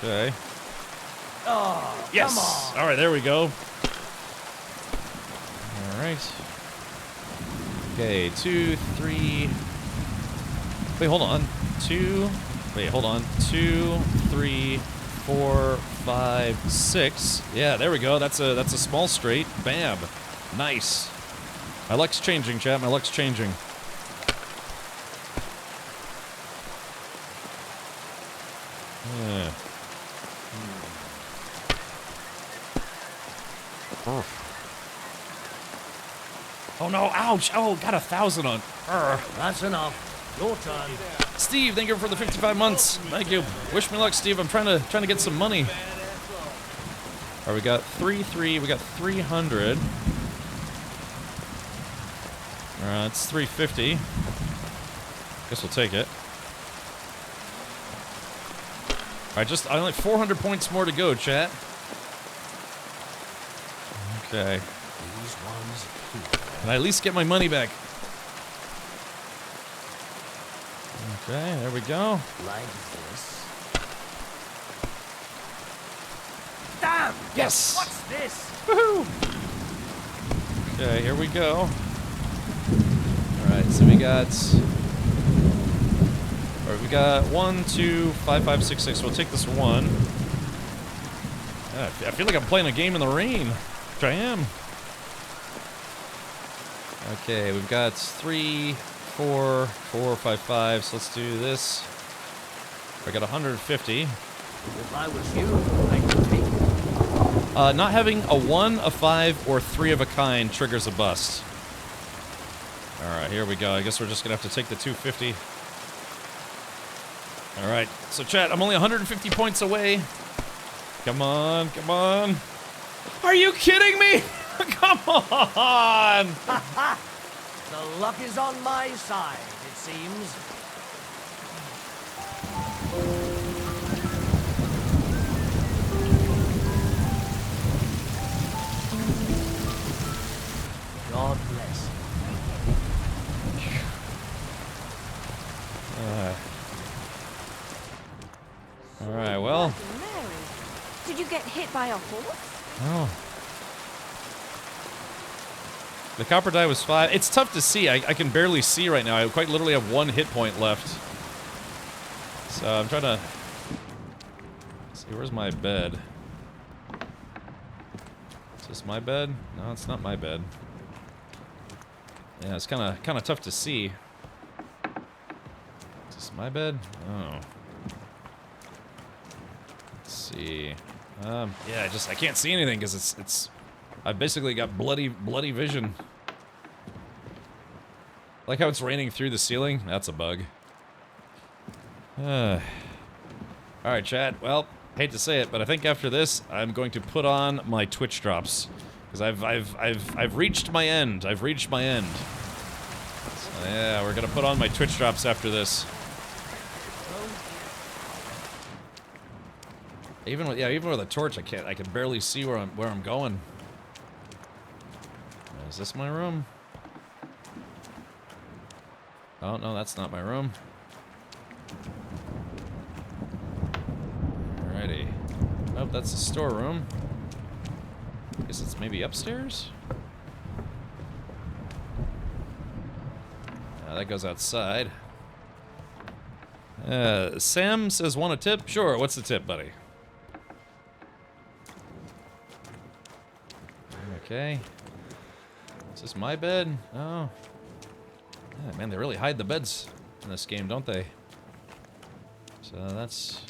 Okay. Oh, yes! Come on. Alright, there we go. Alright. Okay, 2, 3... Wait, hold on. 2... Wait, hold on. 2, 3, 4, 5, 6. Yeah, there we go. That's a small straight. Bam. Nice. My luck's changing, chat. My luck's changing. Yeah. Oh no, ouch! Oh, got 1,000 on. That's enough. Your turn. Steve, thank you for the 55 months. Thank you. Wish me luck, Steve. I'm trying to get some money. Alright, we got 3, we got 300. Alright, it's 350. Guess we'll take it. Alright, I only 400 points more to go, chat. Okay. These ones here. Can I at least get my money back? Okay, there we go. Like this. Damn! Yes! What's this? Woohoo! Okay, here we go. Alright, so we got... Alright, we got 1, 2, 5, 5, 6, 6. We'll take this 1. I feel like I'm playing a game in the rain. Which I am. Okay, we've got 3, 4, 4, 5, 5. So let's do this. I got 150. If I was you, I could take it. Not having a 1, a 5, or 3 of a kind triggers a bust. Alright, here we go. I guess we're just gonna have to take the 250. Alright, so chat, I'm only 150 points away. Come on, come on. Are you kidding me? Come on! The luck is on my side, it seems. God bless. Alright, well. Mary, did you get hit by a horse? Oh. The copper die was 5. It's tough to see. I can barely see right now. I quite literally have 1 hit point left. So I'm trying to... see, where's my bed? So this my bed? No, it's not my bed. Yeah, it's kind of tough to see. Is this my bed? Oh. Let's see. Yeah, I can't see anything because I've basically got bloody vision. Like how it's raining through the ceiling? That's a bug. Alright, chat. Well, hate to say it, but I think after this, I'm going to put on my Twitch drops. Because I've reached my end. I've reached my end. So yeah, we're gonna put on my Twitch drops after this. Even with a torch, I can barely see where I'm going. Is this my room? Oh no, that's not my room. Alrighty. Oh, that's the storeroom. Guess it's maybe upstairs? That goes outside. Sam says, want a tip? Sure, what's the tip, buddy? Okay. Is this my bed? Oh. Yeah, man, they really hide the beds in this game, don't they? So that's...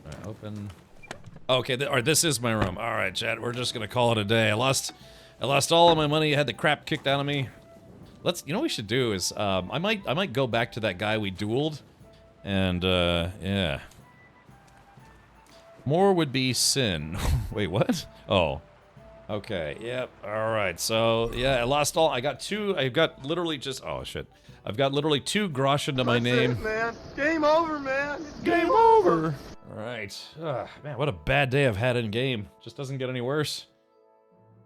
Alright, open... Okay, this is my room. Alright, chat, we're just gonna call it a day. I lost all of my money, I had the crap kicked out of me. You know what we should do is, I might go back to that guy we dueled, and, yeah. More would be sin. Wait, what? Oh. Okay, yep, alright, so, yeah, I got literally just, oh shit. I've got literally 2 groschen to my name. That's it, man. Game over, man. It's game over! Alright, man, what a bad day I've had in game. Just doesn't get any worse.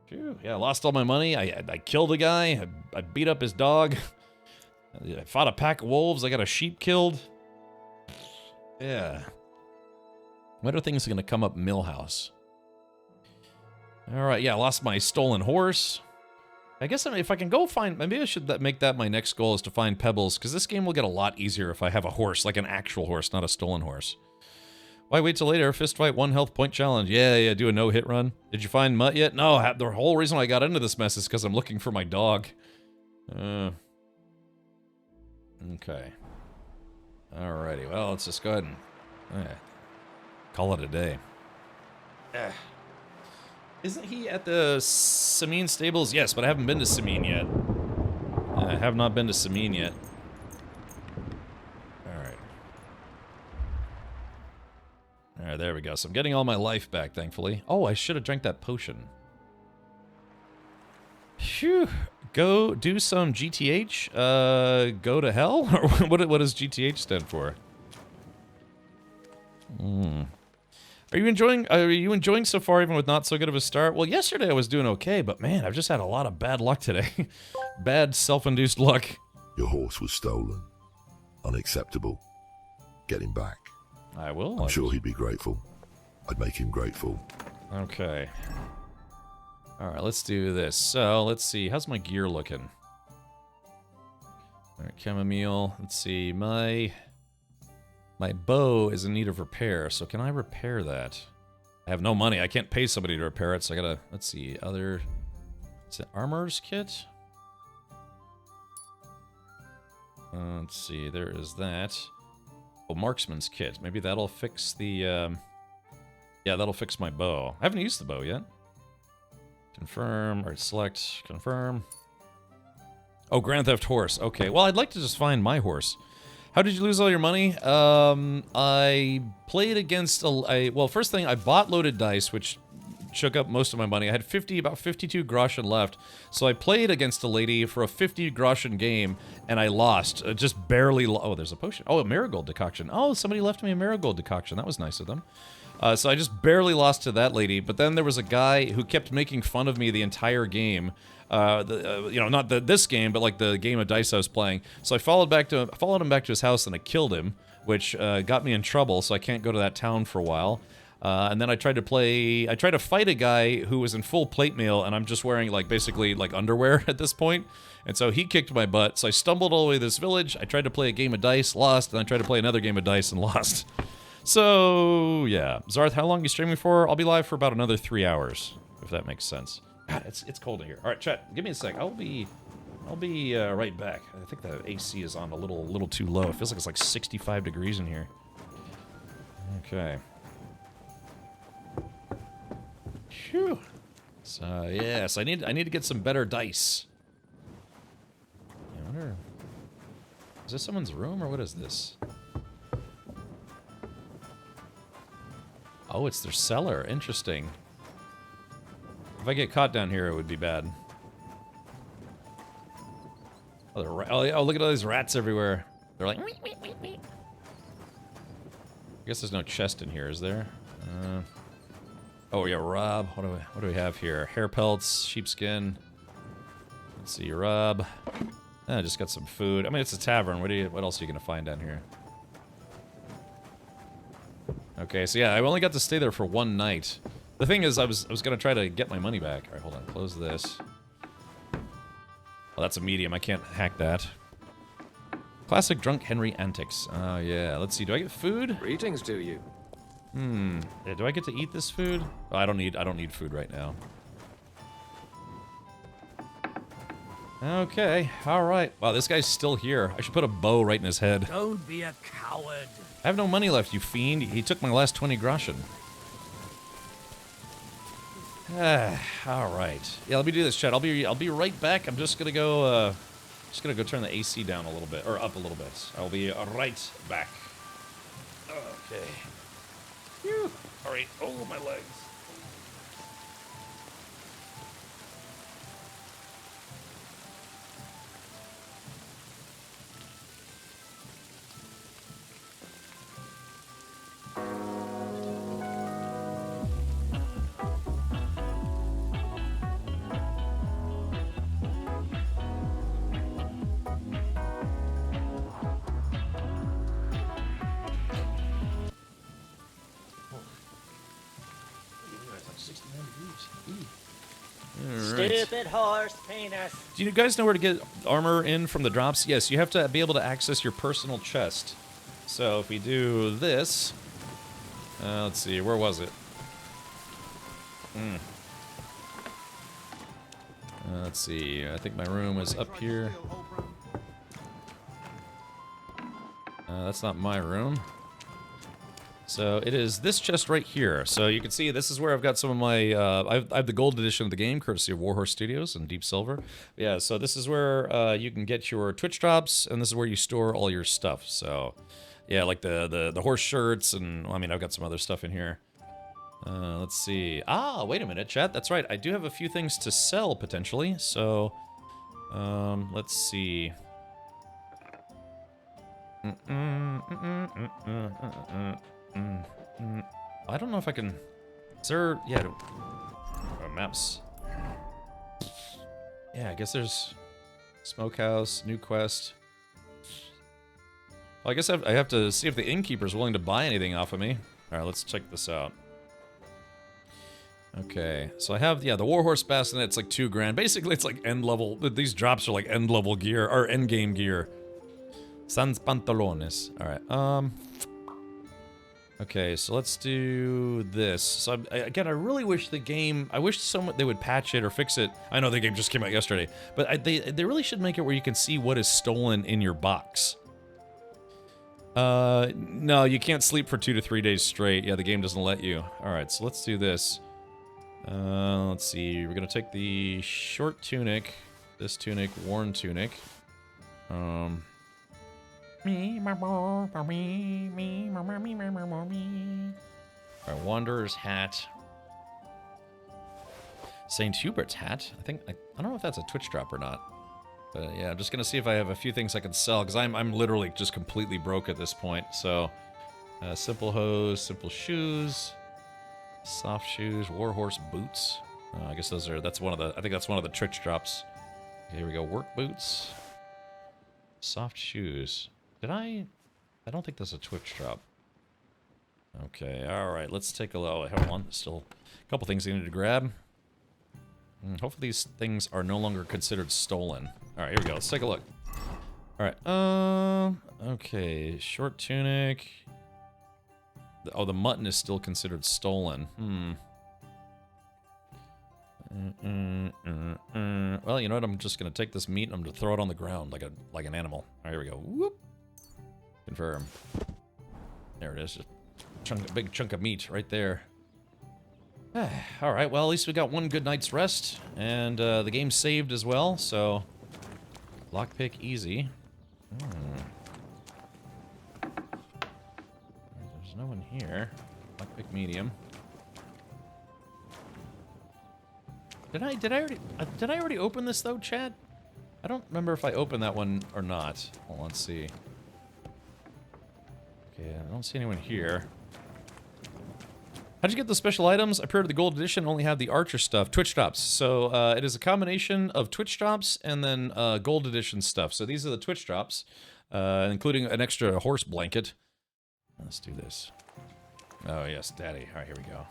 Phew, yeah, I lost all my money, I killed a guy, I beat up his dog. I fought a pack of wolves, I got a sheep killed. Yeah. When are things gonna come up Millhouse? Alright, yeah, I lost my stolen horse. I guess if I can go find... Maybe I should make that my next goal, is to find pebbles, because this game will get a lot easier if I have a horse, like an actual horse, not a stolen horse. Why wait till later? Fist fight, 1 health point challenge. Yeah, do a no-hit run. Did you find Mutt yet? No, the whole reason I got into this mess is because I'm looking for my dog. Okay. Alrighty, well, let's just go ahead and... call it a day. Isn't he at the Sameen stables? Yes, but I haven't been to Sameen yet. I have not been to Sameen yet. Alright. Alright, there we go. So I'm getting all my life back, thankfully. Oh, I should have drank that potion. Phew. Go do some GTH? Go to hell? Or what does GTH stand for? Are you enjoying so far, even with not so good of a start? Well, yesterday I was doing okay, but man, I've just had a lot of bad luck today. Bad self-induced luck. Your horse was stolen. Unacceptable. Get him back. I will. I'm sure he'd be grateful. I'd make him grateful. Okay. Alright, let's do this. So, let's see. How's my gear looking? Alright, chamomile. Let's see. My bow is in need of repair, so can I repair that? I have no money. I can't pay somebody to repair it, so I gotta... Let's see. Is it armor's kit? Let's see. There is that. Oh, marksman's kit. Maybe that'll fix the... Yeah, that'll fix my bow. I haven't used the bow yet. Confirm, or select, confirm. Oh, Grand Theft Horse. Okay, well, I'd like to just find my horse. How did you lose all your money? I played against well, first thing, I bought loaded dice, which shook up most of my money. I had about 52 groschen left, so I played against a lady for a 50 groschen game, and I lost. Just barely. Oh, there's a potion. Oh, a marigold decoction. Oh, somebody left me a marigold decoction. That was nice of them. So I just barely lost to that lady, but then there was a guy who kept making fun of me the entire game. You know, not this game, but like the game of dice I was playing. So I followed him back to his house, and I killed him, which got me in trouble, so I can't go to that town for a while. And then I tried to fight a guy who was in full plate mail, and I'm just wearing, like, basically, like, underwear at this point. And so he kicked my butt, so I stumbled all the way to this village, I tried to play a game of dice, lost, and I tried to play another game of dice and lost. So, yeah. Zarth, how long are you streaming for? I'll be live for about another 3 hours, if that makes sense. God, it's cold in here. All right, chat, give me a sec. I'll be right back. I think the AC is on a little too low. It feels like it's like 65 degrees in here. Okay. Phew. So yes, I need to get some better dice. I wonder, is this someone's room or what is this? Oh, it's their cellar. Interesting. If I get caught down here, it would be bad. Oh, look at all these rats everywhere. They're like, wee, wee, wee, wee. I guess there's no chest in here, is there? Oh yeah, Rob. What do we have here? Hair pelts, sheepskin. Let's see, Rob. I just got some food. I mean, it's a tavern. What else are you gonna find down here? Okay, so yeah, I only got to stay there for one night. The thing is, I was gonna try to get my money back. All right, hold on. Close this. Oh, that's a medium. I can't hack that. Classic Drunk Henry antics. Oh yeah. Let's see. Do I get food? Greetings to you. Yeah, do I get to eat this food? Oh, I don't need food right now. Okay. All right. Wow, this guy's still here. I should put a bow right in his head. Don't be a coward. I have no money left, you fiend. He took my last 20 groschen. All right. Yeah, let me do this, chat. I'll be right back. I'm just gonna go turn the AC down a little bit, or up a little bit. I'll be right back. Okay. Phew. All right. Oh, my legs. Stupid horse penis. Do you guys know where to get armor in from the drops? Yes, you have to be able to access your personal chest. So if we do this, let's see, where was it? Let's see, I think my room is up here. That's not my room. So it is this chest right here. So you can see this is where I've got some of my, I have the gold edition of the game, courtesy of Warhorse Studios and Deep Silver. Yeah, so this is where you can get your Twitch drops, and this is where you store all your stuff. So, yeah, like the horse shirts, and, well, I mean, I've got some other stuff in here. Let's see. Ah, wait a minute, chat. That's right. I do have a few things to sell, potentially. So, let's see. I don't know if I can. Is there? Yeah. Maps. Yeah, I guess there's Smokehouse, New Quest. Well, I guess I have to see if the innkeeper's willing to buy anything off of me. All right, let's check this out. Okay, so I have, yeah, the Warhorse Bassinet. It's like $2 grand. Basically, it's like end level. These drops are like end level gear or end game gear. Sans pantalones. All right. Okay, so let's do this. So again, I really wish the game. I wish they would patch it or fix it. I know the game just came out yesterday, but they really should make it where you can see what is stolen in your box. No, you can't sleep for 2 to 3 days straight. Yeah, the game doesn't let you. All right, so let's do this. Let's see. We're gonna take the short tunic, this tunic, worn tunic. Alright, Wanderer's hat. St. Hubert's hat. I don't know if that's a Twitch drop or not. But yeah, I'm just gonna see if I have a few things I can sell, because I'm literally just completely broke at this point. So, simple hose, simple shoes, soft shoes, warhorse boots. I guess that's one of the. I think that's one of the Twitch drops. Okay, here we go. Work boots, soft shoes. Did I don't think that's a Twitch drop. Okay, alright, let's take a look. Oh, hold on. Still a couple things I need to grab. Hopefully these things are no longer considered stolen. Alright, here we go. Let's take a look. Alright, okay. Short tunic. Oh, the mutton is still considered stolen. Well, you know what? I'm just gonna take this meat and I'm gonna throw it on the ground like an animal. All right, here we go. Whoop. Confirm. There it is. Just a big chunk of meat right there. All right. Well, at least we got one good night's rest, and the game's saved as well. So, lockpick easy. There's no one here. Lockpick medium. Did I already open this though, chat? I don't remember if I opened that one or not. Well, let's see. Okay, I don't see anyone here. How'd you get the special items? I pre-ordered the gold edition, only have the archer stuff. Twitch drops. So it is a combination of Twitch drops and then gold edition stuff. So these are the Twitch drops, including an extra horse blanket. Let's do this. Oh yes, daddy. All right, here we go.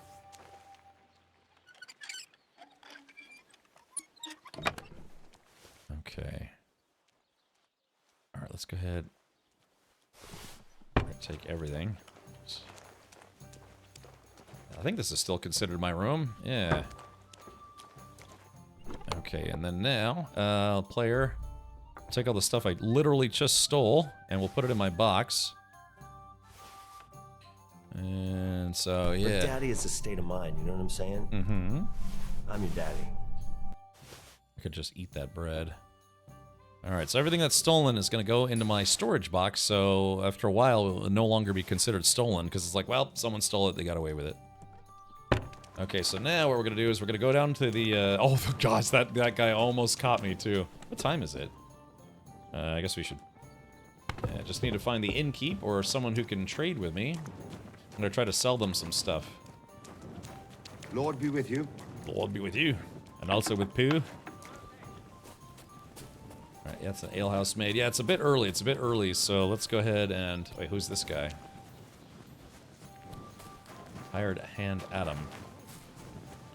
Okay. All right, let's go ahead. Take everything. I think this is still considered my room. Yeah. Okay, and then now, player, take all the stuff I literally just stole, and we'll put it in my box. And so, yeah. But daddy is a state of mind, you know what I'm saying? Mm-hmm. I'm your daddy. I could just eat that bread. Alright, so everything that's stolen is going to go into my storage box, so after a while it will no longer be considered stolen, because it's like, well, someone stole it, they got away with it. Okay, so now what we're going to do is we're going to go down to the, oh gosh, that guy almost caught me too. What time is it? I guess we should, yeah, just need to find the innkeep or someone who can trade with me. I'm going to try to sell them some stuff. Lord be with you. Lord be with you. And also with Pooh. Alright, yeah, it's an alehouse maid. Yeah, it's a bit early, so let's go ahead and... Wait, who's this guy? Hired hand Adam.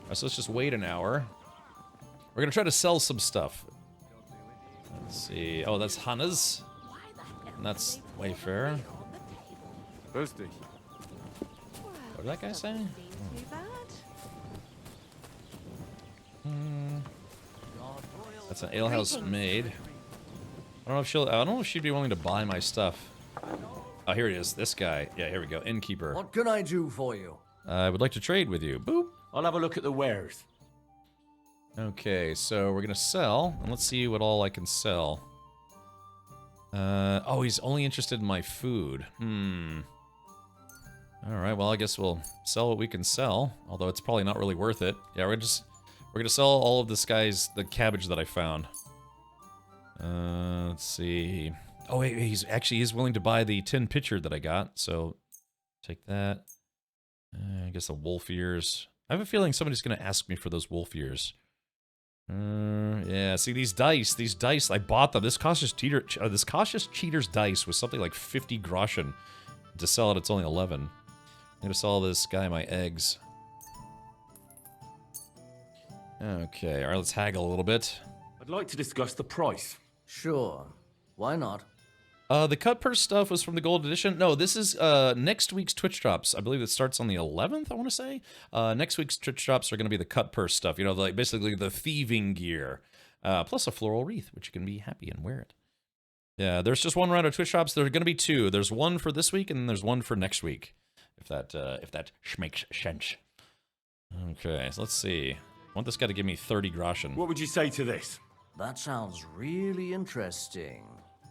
Alright, so let's just wait an hour. We're gonna try to sell some stuff. Let's see... Oh, that's Hannah's. And that's Wayfarer. Thirsty. What did that guy say? That's an alehouse maid. I don't know if she'd be willing to buy my stuff. Oh, here it is. This guy. Yeah, here we go. Innkeeper. What can I do for you? I would like to trade with you. Boop. I'll have a look at the wares. Okay, so we're gonna sell, and let's see what all I can sell. Oh, he's only interested in my food. Alright, well, I guess we'll sell what we can sell, although it's probably not really worth it. Yeah, we're gonna sell all of this guy's, the cabbage that I found. Let's see. Oh, wait, he's willing to buy the tin pitcher that I got, so take that. I guess the wolf ears. I have a feeling somebody's gonna ask me for those wolf ears. Yeah, see these dice, I bought them. This cautious cheater's dice was something like 50 groschen. To sell it, it's only 11. I'm gonna sell this guy my eggs. Okay, alright, let's haggle a little bit. I'd like to discuss the price. Sure. Why not? The cut purse stuff was from the gold edition. No, this is next week's Twitch drops. I believe it starts on the 11th, I want to say. Next week's Twitch drops are going to be the cut purse stuff. You know, like basically the thieving gear. Plus a floral wreath, which you can be happy and wear it. Yeah, there's just one round of Twitch drops. There are going to be two. There's one for this week and there's one for next week. If that makes sense. Okay, so let's see. I want this guy to give me 30 groschen. What would you say to this? That sounds really interesting.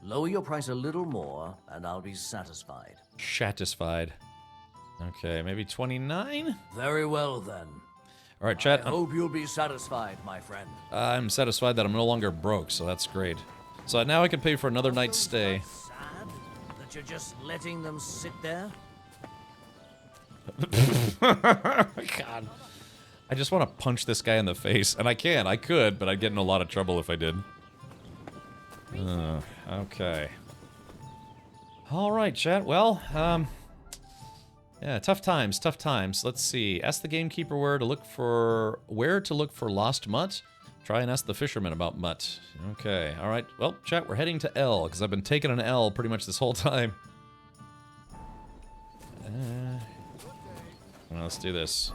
Lower your price a little more, and I'll be satisfied. Satisfied. Okay, maybe 29? Very well, then. All right, chat. I hope you'll be satisfied, my friend. I'm satisfied that I'm no longer broke, so that's great. So now I can pay for another night's stay. Sad that you're just letting them sit there? God. I just want to punch this guy in the face, and I can. I could, but I'd get in a lot of trouble if I did. Okay. All right, chat. Well, yeah, tough times, tough times. Let's see. Ask the gamekeeper where to look for lost mutt. Try and ask the fisherman about mutt. Okay. All right. Well, chat, we're heading to L because I've been taking an L pretty much this whole time. Well, let's do this.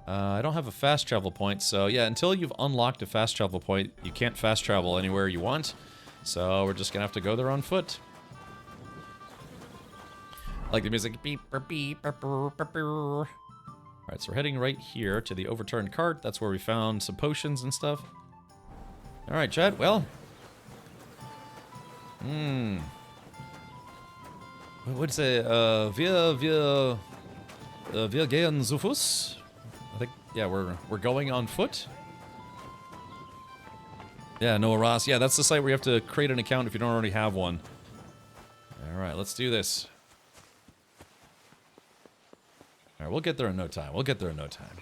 I don't have a fast travel point, so yeah, until you've unlocked a fast travel point, you can't fast travel anywhere you want. So we're just gonna have to go there on foot. Like the music, beep, beep, beep, beep, beep, beep. All right, so we're heading right here to the overturned cart. That's where we found some potions and stuff. All right, Chad. Well, what's it? Wir gehen zu Fuß. I think, yeah, we're going on foot. Yeah, Noah Ross. Yeah, that's the site where you have to create an account if you don't already have one. All right, let's do this. All right, we'll get there in no time. We'll get there in no time.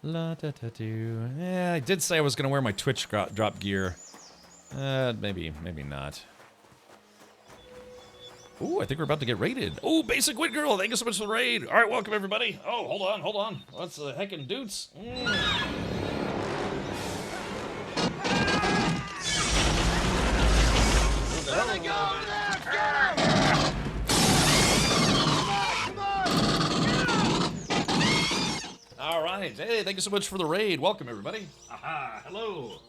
La da da do. Yeah, I did say I was gonna wear my Twitch drop gear. Maybe not. Ooh, I think we're about to get raided. Oh, Basic Wit Girl, thank you so much for the raid. All right, welcome everybody. Oh, hold on. What's the heckin' dudes? Let me go over there! Get him! All right, hey, thank you so much for the raid. Welcome everybody. Aha, hello.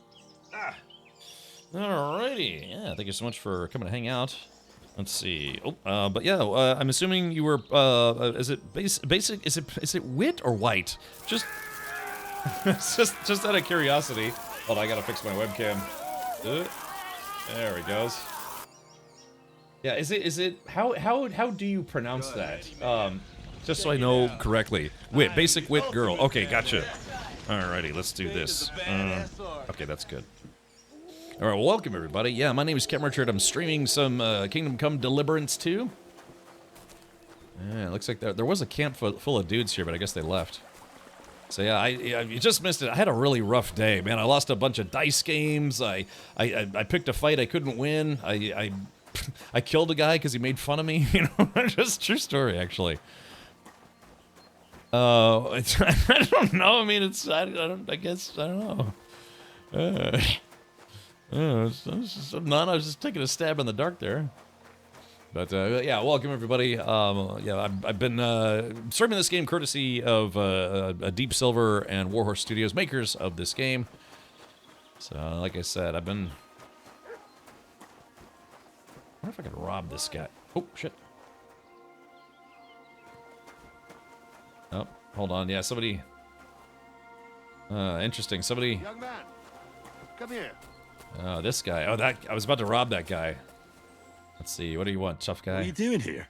Alrighty, yeah, thank you so much for coming to hang out. Let's see. Oh, but yeah, I'm assuming you were. Is it basic? Is it wit or white? Just, just out of curiosity. Hold on, I gotta fix my webcam. There it goes. Yeah, is it? How do you pronounce that? Just so I know correctly. Wit, basic wit girl. Okay, gotcha. Alrighty, let's do this. Okay, that's good. All right, well, welcome everybody. Yeah, my name is Kem Richard. I'm streaming some Kingdom Come Deliverance 2. Yeah, it looks like there was a camp full of dudes here, but I guess they left. So yeah, you just missed it. I had a really rough day, man. I lost a bunch of dice games. I picked a fight I couldn't win. I killed a guy because he made fun of me. You know, just true story actually. I don't know. I mean, I don't know. I was just taking a stab in the dark there. But yeah, welcome everybody. Yeah, I've been streaming this game courtesy of Deep Silver and Warhorse Studios, makers of this game. So, like I said, I've been. I wonder if I can rob this guy. Oh shit! Oh, hold on. Yeah, somebody. Interesting. Somebody. Young man, come here. Oh, this guy. Oh, I was about to rob that guy. Let's see. What do you want, tough guy? What are you doing here?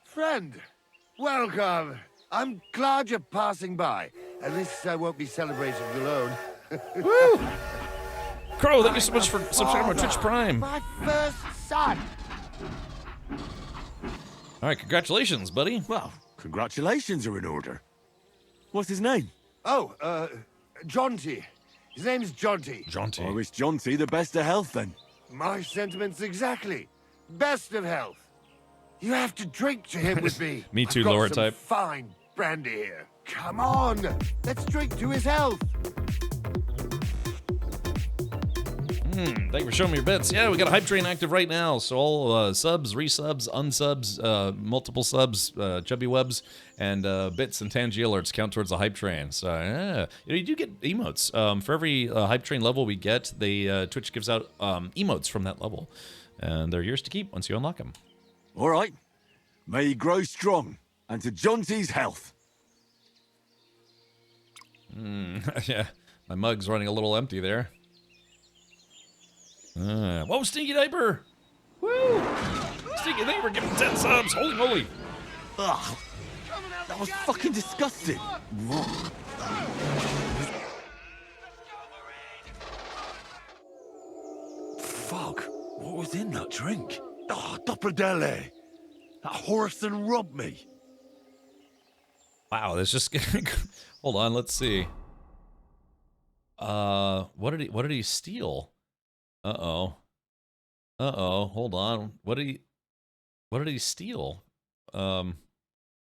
Friend, welcome. I'm glad you're passing by. At least I won't be celebrating alone. Woo! Crow, thank you so much for subscribing to Twitch Prime. My first son. All right, congratulations, buddy. Well, congratulations are in order. What's his name? Oh, Jaunty. His name's Jaunty. Jaunty. I wish Jaunty the best of health, then. My sentiments exactly. Best of health. You have to drink to him with me. Me too, I've got lower some type. Fine brandy here. Come on, let's drink to his health. Thank you for showing me your bits. Yeah, we got a hype train active right now. So all subs, resubs, unsubs, multiple subs, chubby webs, and bits and Tangy alerts count towards the hype train. So yeah, you do get emotes. For every hype train level we get, Twitch gives out emotes from that level. And they're yours to keep once you unlock them. All right. May he grow strong, and to Jaunty's health. Yeah, my mug's running a little empty there. Whoa, Stinky Diaper! Woo! Stinky Diaper, give him 10 subs! Holy moly! Ugh. That was fucking disgusting. Fuck. What was in that drink? Oh, Dopperdelle. That horse and robbed me. Wow, that's just getting. Hold on, let's see. What did he steal? Hold on. What did he steal?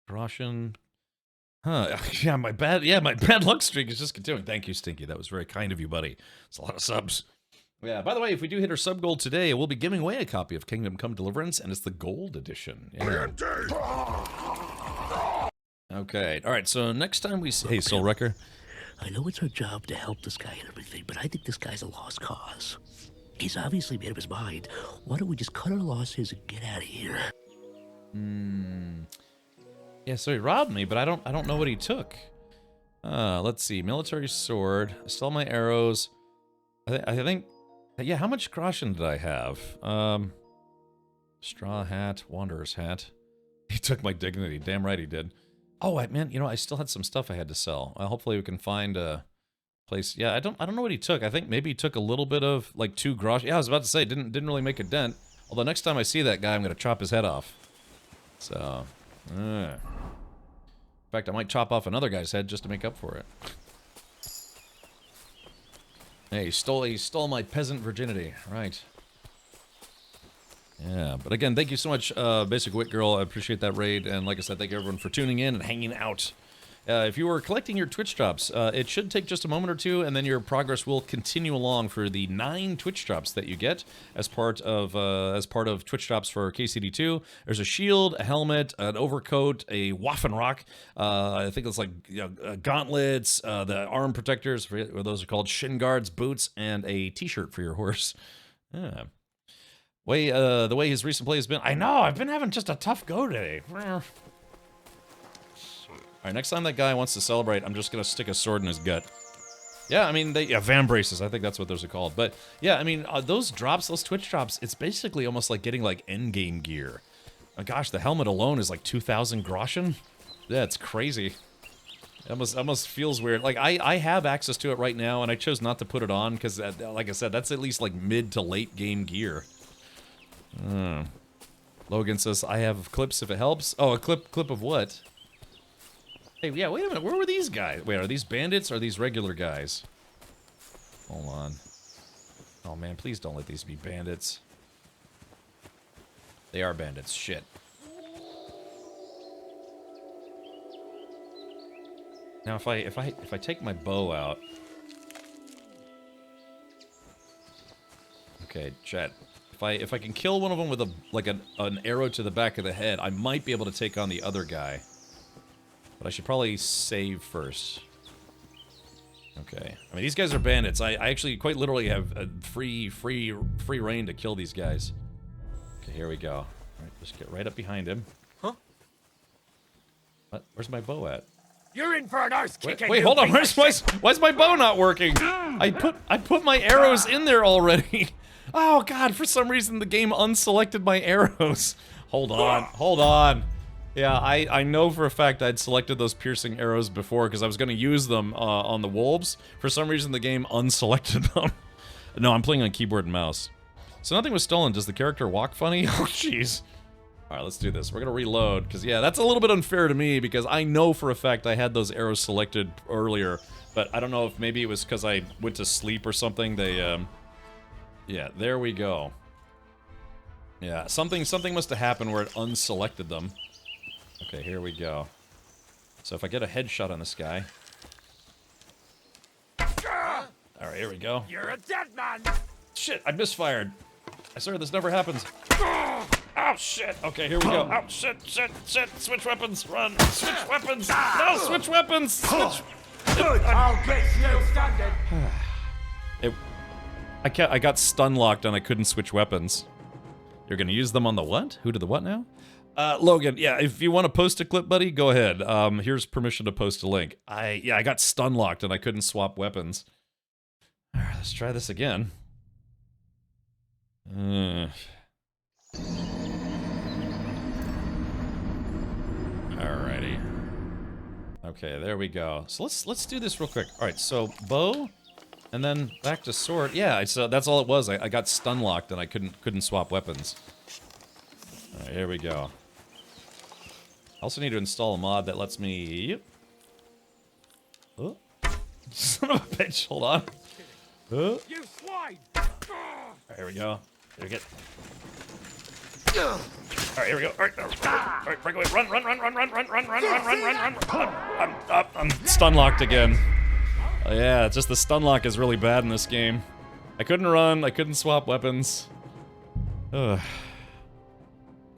Russian. Huh. Yeah, my bad luck streak is just continuing. Thank you, Stinky. That was very kind of you, buddy. It's a lot of subs. Yeah, by the way, if we do hit our sub goal today, we'll be giving away a copy of Kingdom Come Deliverance, and it's the gold edition. Yeah. Okay. All right. So next time we see, hey, Soul Wrecker. I know it's our job to help this guy and everything, but I think this guy's a lost cause. He's obviously made up his mind. Why don't we just cut our losses and get out of here? Yeah. So he robbed me, but I don't know what he took. Let's see. Military sword. I stole my arrows. I think. Yeah. How much groschen did I have? Straw hat, wanderer's hat. He took my dignity. Damn right he did. Oh, man, you know, I still had some stuff I had to sell. Hopefully we can find a place. Yeah, I don't know what he took. I think maybe he took a little bit of, like, 2 grosh. Yeah, I was about to say, didn't really make a dent. Although next time I see that guy, I'm going to chop his head off. So, in fact, I might chop off another guy's head just to make up for it. Hey, he stole my peasant virginity. Right. Yeah, but again, thank you so much, Basic Wit Girl. I appreciate that raid, and like I said, thank you everyone for tuning in and hanging out. If you were collecting your Twitch drops, it should take just a moment or two, and then your progress will continue along for the 9 Twitch drops that you get as part of Twitch drops for KCD2. There's a shield, a helmet, an overcoat, a Waffenrock. I think it's like gauntlets, the arm protectors, what those are called, shin guards, boots, and a T-shirt for your horse. Yeah. The way his recent play has been, I know, I've been having just a tough go today. Alright, next time that guy wants to celebrate, I'm just gonna stick a sword in his gut. Yeah, I mean, van braces, I think that's what those are called. But, yeah, I mean, those drops, those Twitch drops, it's basically almost like getting, like, endgame gear. Oh, gosh, the helmet alone is like 2,000 groschen? Yeah, it's crazy. It almost feels weird. Like, I have access to it right now, and I chose not to put it on, because, like I said, that's at least, like, mid to late game gear. Logan says, I have clips if it helps. Oh, a clip of what? Hey, yeah, wait a minute. Where were these guys? Wait, are these bandits or are these regular guys? Hold on. Oh, man, please don't let these be bandits. They are bandits. Shit. Now, if I take my bow out... Okay, chat. If I can kill one of them with an arrow to the back of the head, I might be able to take on the other guy. But I should probably save first. Okay. I mean, these guys are bandits. I actually quite literally have a free reign to kill these guys. Okay, here we go. All right, just get right up behind him. Huh? What? Where's my bow at? You're in for an arse kicking. Wait, hold on. Why's my bow not working? I put my arrows in there already. Oh god, for some reason the game unselected my arrows. Hold on. Yeah, I know for a fact I'd selected those piercing arrows before because I was going to use them on the wolves. For some reason the game unselected them. No, I'm playing on keyboard and mouse. So nothing was stolen. Does the character walk funny? Oh jeez. Alright, let's do this. We're going to reload because yeah, that's a little bit unfair to me because I know for a fact I had those arrows selected earlier. But I don't know if maybe it was because I went to sleep or something. Yeah, there we go. Yeah, something must have happened where it unselected them. Okay, here we go. So if I get a headshot on this guy... Alright, here we go. You're a dead man! Shit, I misfired. I swear this never happens. Oh, shit. Okay, here we go. Oh, shit. Switch weapons. Run. Switch weapons. No, switch weapons. Switch... Good, I'll get you standing. I got stun locked and I couldn't switch weapons. You're gonna use them on the what? Who did the what now? Logan, yeah, if you want to post a clip, buddy, go ahead. Here's permission to post a link. I got stun locked and I couldn't swap weapons. Alright, let's try this again. Alrighty. Okay, there we go. So let's do this real quick. Alright, so bow. And then back to sword. Yeah, that's all it was. I got stun locked and I couldn't swap weapons. Alright, here we go. I also need to install a mod that lets me... Oh. Son of a bitch, hold on. You swine! Alright, here we go. Here we get... Alright, here we go. Alright, break away. Run. I'm stun locked again. Yeah, it's just the stun lock is really bad in this game. I couldn't run, I couldn't swap weapons. Ugh.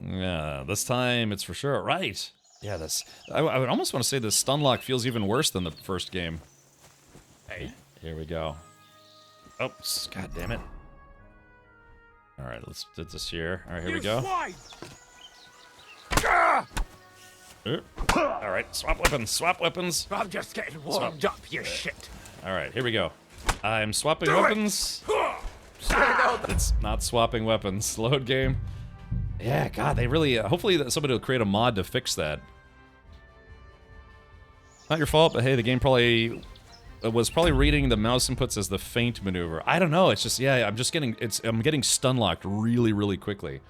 Yeah, this time it's for sure. Right. Yeah, this. I would almost want to say the stun lock feels even worse than the first game. Hey, here we go. Oh, god damn it! All right, let's do this here. All right, here we go. All right, swap weapons. Swap weapons. I'm just getting warmed up, you shit. All right, here we go. I'm swapping weapons. It's not swapping weapons. Load game. Yeah, God, they really. Hopefully, somebody will create a mod to fix that. Not your fault, but hey, the game probably was reading the mouse inputs as the feint maneuver. I don't know. It's just I'm just getting I'm getting stun locked really, really quickly.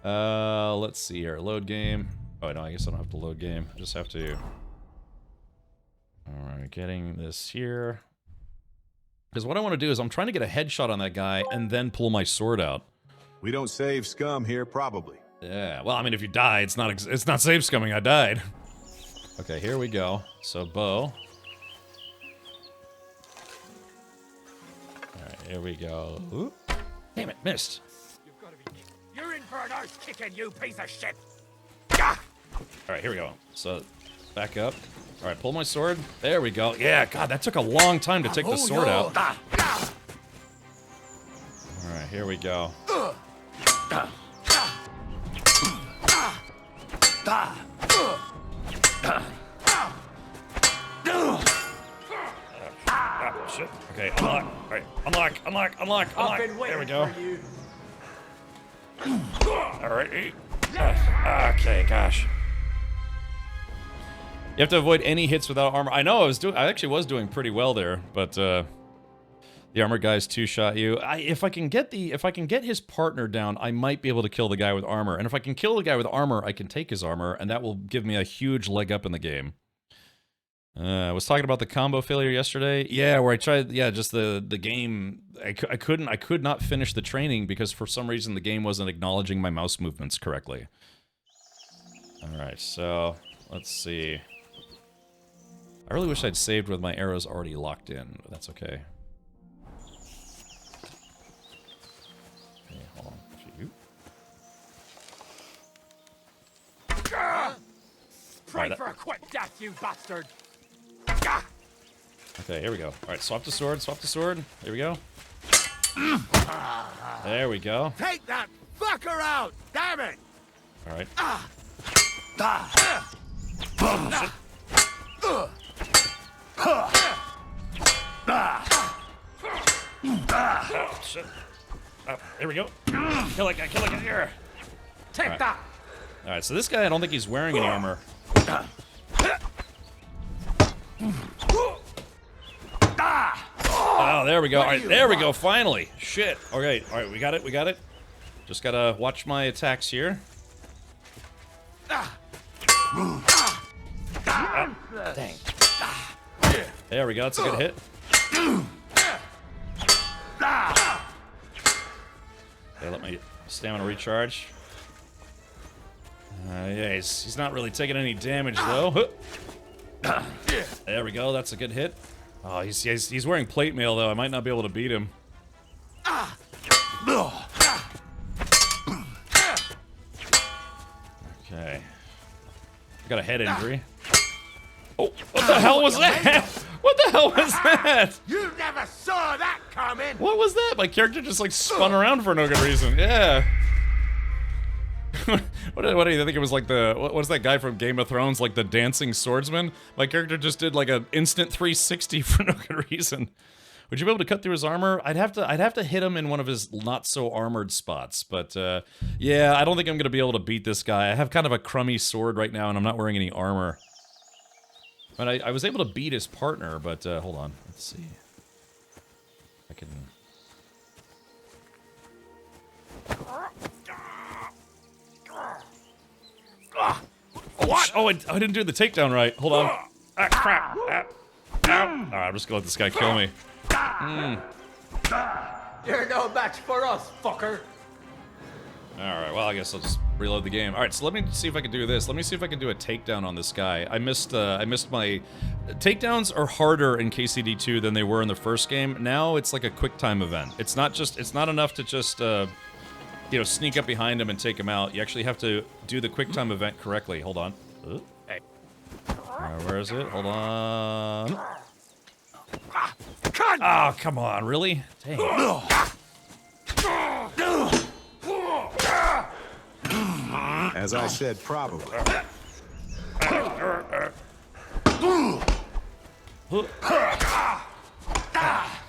Let's see here. Load game. Oh no, I guess I don't have to load game. I just have to. All right, getting this here. Because what I want to do is I'm trying to get a headshot on that guy and then pull my sword out. We don't save scum here, probably. Yeah. Well, I mean, if you die, it's not save scumming. I died. Okay, here we go. So bow. All right, here we go. Oop. Damn it, missed. You're in for an arse kicking, you piece of shit. All right, here we go. So, back up. All right, pull my sword. There we go. Yeah, God, that took a long time to take the sword out. All right, here we go. Shit. Okay, unlock. All right, unlock. There we go. All right. Okay, gosh. You have to avoid any hits without armor. I know I actually was doing pretty well there, but the armor guys two-shot you. If I can get his partner down, I might be able to kill the guy with armor. And if I can kill the guy with armor, I can take his armor, and that will give me a huge leg up in the game. I was talking about the combo failure yesterday. Yeah, where I tried. Yeah, just the game. I could not finish the training because for some reason the game wasn't acknowledging my mouse movements correctly. All right, so let's see. I really wish I'd saved with my arrows already locked in, but that's okay. Okay, hold on. Pray for a quick death, you bastard! Okay, here we go. All right, swap the sword. Here we go. There we go. Take that fucker out! Damn it! All right. Oh, shit. There we go. Kill that guy here. Take that! Alright, so this guy, I don't think he's wearing any armor. Oh, there we go. Alright, there we go, finally. Shit. Okay, alright, we got it. Just gotta watch my attacks here. Dang. There we go, that's a good hit. Okay, let my stamina recharge. Yeah, he's not really taking any damage though. There we go, that's a good hit. Oh, he's wearing plate mail though. I might not be able to beat him. Okay. I got a head injury. Oh, what the hell was that? What the hell was that? You never saw that coming! What was that? My character just like spun around for no good reason. Yeah. What do you think it was like what's that guy from Game of Thrones, like the dancing swordsman? My character just did like an instant 360 for no good reason. Would you be able to cut through his armor? I'd have to hit him in one of his not so armored spots, but yeah, I don't think I'm gonna be able to beat this guy. I have kind of a crummy sword right now, and I'm not wearing any armor. But I was able to beat his partner, but hold on, let's see. I can. What? Oh, I didn't do the takedown right. Hold on. Ah, crap. Ow. Alright, I'm just gonna let this guy kill me. You're no match for us, fucker. Alright, well, I guess I'll just reload the game. Alright, so let me see if I can do this. Let me see if I can do a takedown on this guy. I missed my... Takedowns are harder in KCD2 than they were in the first game. Now it's like a quick time event. It's not enough to just, you know, sneak up behind him and take him out. You actually have to do the quick time event correctly. Hold on. Hey, Where is it? Hold on. Oh, come on, really? Dang. As I said, probably.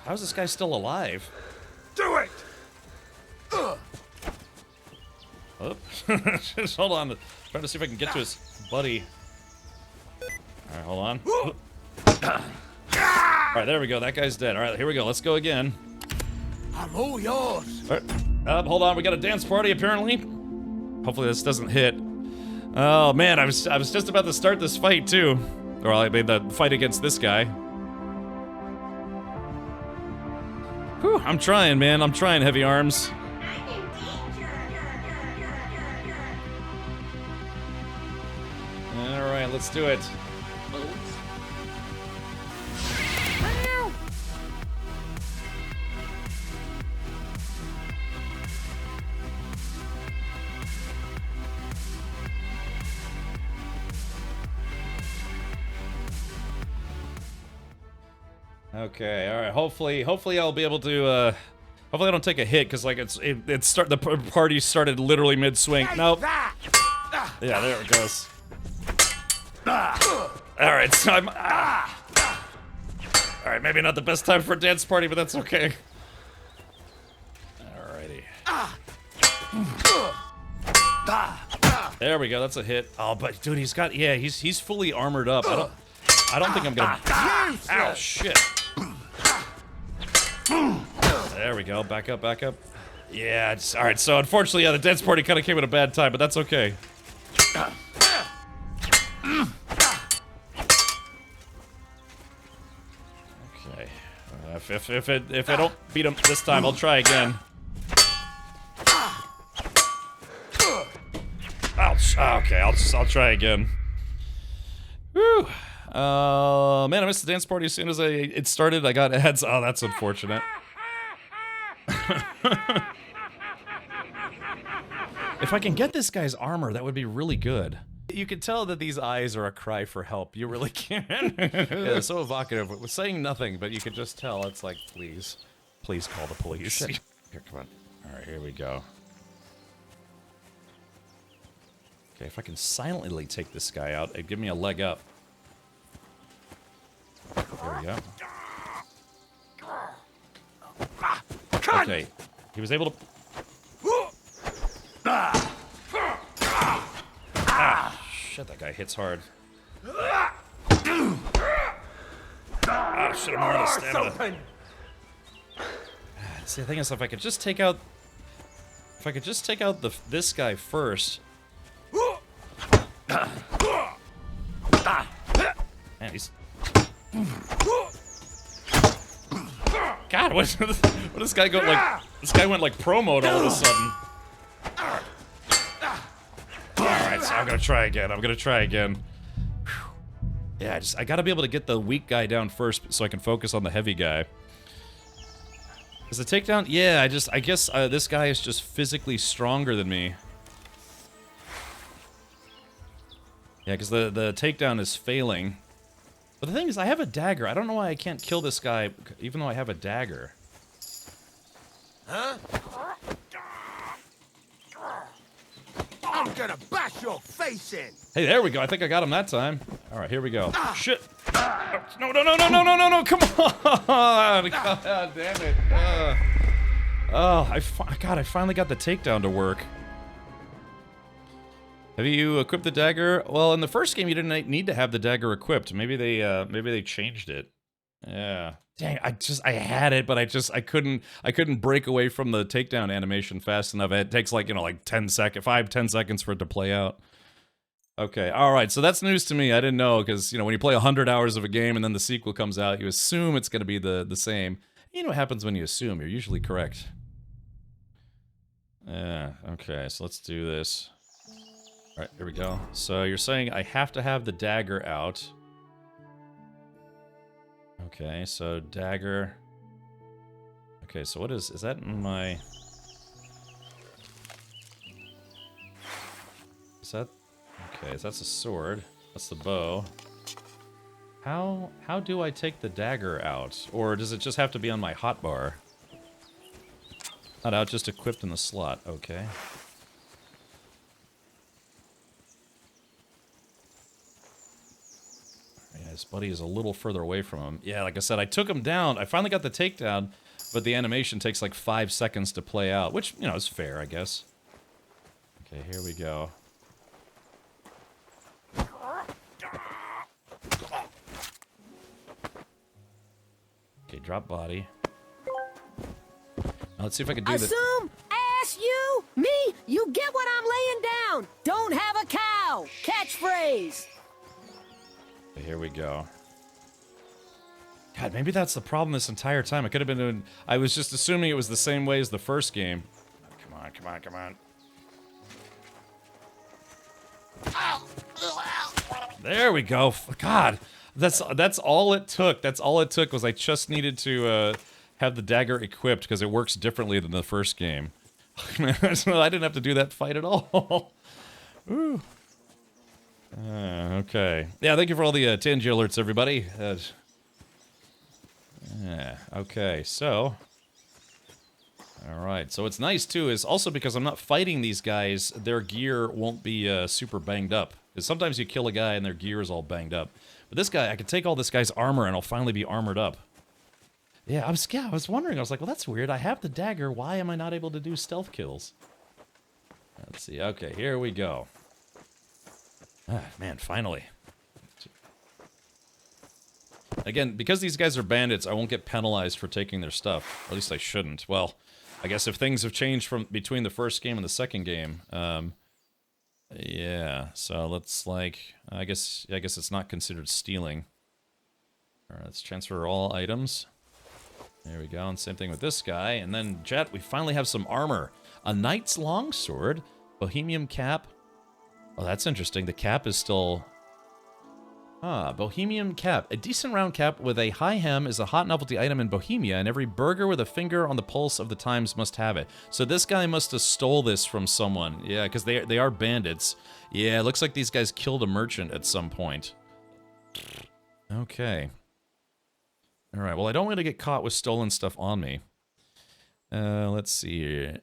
How's this guy still alive? Do it! Oh. Just hold on. Trying to see if I can get to his buddy. Alright, hold on. Alright, there we go. That guy's dead. Alright, here we go. Let's go again. I'm all yours. All right. Hold on. We got a dance party, apparently. Hopefully this doesn't hit. Oh, man. I was just about to start this fight, too. Or I made the fight against this guy. Whew, I'm trying, man. I'm trying, Heavy Arms. Alright, let's do it. Okay, all right. Hopefully I'll be able to. Hopefully I don't take a hit because like the party started literally mid swing. Nope. Yeah, there it goes. All right, so I'm. All right, maybe not the best time for a dance party, but that's okay. Alrighty. There we go. That's a hit. Oh, but dude, he's fully armored up. I don't think I'm gonna. Ow, shit. There we go. Back up, back up. Yeah, all right. So unfortunately, yeah, the dance party kind of came at a bad time, but that's okay. Okay. If I don't beat him this time, I'll try again. Ouch. Okay, I'll try again. Whew. Man, I missed the dance party as soon as it started. I got ads. Oh, that's unfortunate. If I can get this guy's armor, that would be really good. You can tell that these eyes are a cry for help. You really can. Yeah, so evocative. We're saying nothing, but you can just tell. It's like, please call the police. Here, come on. All right, here we go. Okay, if I can silently take this guy out, it'd give me a leg up. There we go. Okay, he was able to... Ah, shit, that guy hits hard. Ah, shit, I'm out of stamina. See, the thing is, if I could just take out... this guy first... Man, he's... God, what this guy go like? This guy went like pro mode all of a sudden. Alright, so I'm gonna try again. Whew. Yeah, I gotta be able to get the weak guy down first so I can focus on the heavy guy. Is the takedown? Yeah, I guess this guy is just physically stronger than me. Yeah, because the takedown is failing. But the thing is, I have a dagger. I don't know why I can't kill this guy, even though I have a dagger. Huh? I'm gonna bash your face in. Hey, there we go. I think I got him that time. All right, here we go. Shit. No, come on. God damn it. God, I finally got the takedown to work. Have you equipped the dagger? Well, in the first game, you didn't need to have the dagger equipped. Maybe they changed it. Yeah. Dang, I had it, but I couldn't break away from the takedown animation fast enough. It takes like 10 seconds for it to play out. Okay, all right. So that's news to me. I didn't know because when you play 100 hours of a game and then the sequel comes out, you assume it's going to be the same. You know what happens when you assume? You're usually correct. Yeah. Okay. So let's do this. All right, here we go. So you're saying I have to have the dagger out. Okay, so dagger. Okay, so what is that in my... Is that... Okay, so that's a sword. That's the bow. How do I take the dagger out? Or does it just have to be on my hotbar? Not out, just equipped in the slot. Okay. Yeah, his buddy is a little further away from him. Yeah, like I said, I took him down. I finally got the takedown, but the animation takes like 5 seconds to play out, which, you know, is fair, I guess. Okay, here we go. Okay, drop body. Now let's see if I can do this. Assume, ass you, me, you get what I'm laying down. Don't have a cow. Catchphrase. Okay, here we go. God, maybe that's the problem this entire time. I could have been doing... I was just assuming it was the same way as the first game. Come on, come on, come on. There we go. God, that's all it took. That's all it took was I just needed to have the dagger equipped because it works differently than the first game. So I didn't have to do that fight at all. Ooh. Okay. Yeah, thank you for all the Tangy alerts, everybody. Yeah, okay, so... Alright, so what's nice, too, is also because I'm not fighting these guys, their gear won't be super banged up. Because sometimes you kill a guy and their gear is all banged up. But this guy, I can take all this guy's armor and I'll finally be armored up. Yeah, I was wondering, I was like, well, that's weird. I have the dagger, why am I not able to do stealth kills? Let's see, okay, here we go. Ah, man, finally. Again, because these guys are bandits, I won't get penalized for taking their stuff. Or at least I shouldn't. Well, I guess if things have changed from between the first game and the second game, yeah. So let's I guess it's not considered stealing. All right, let's transfer all items. There we go. And same thing with this guy. And then, chat, we finally have some armor. A knight's longsword, Bohemian cap. Oh, that's interesting. The cap is still... Ah, Bohemian cap. A decent round cap with a high hem is a hot novelty item in Bohemia, and every burgher with a finger on the pulse of the times must have it. So this guy must have stole this from someone. Yeah, because they are bandits. Yeah, it looks like these guys killed a merchant at some point. Okay. Alright, well, I don't want to get caught with stolen stuff on me. Let's see here.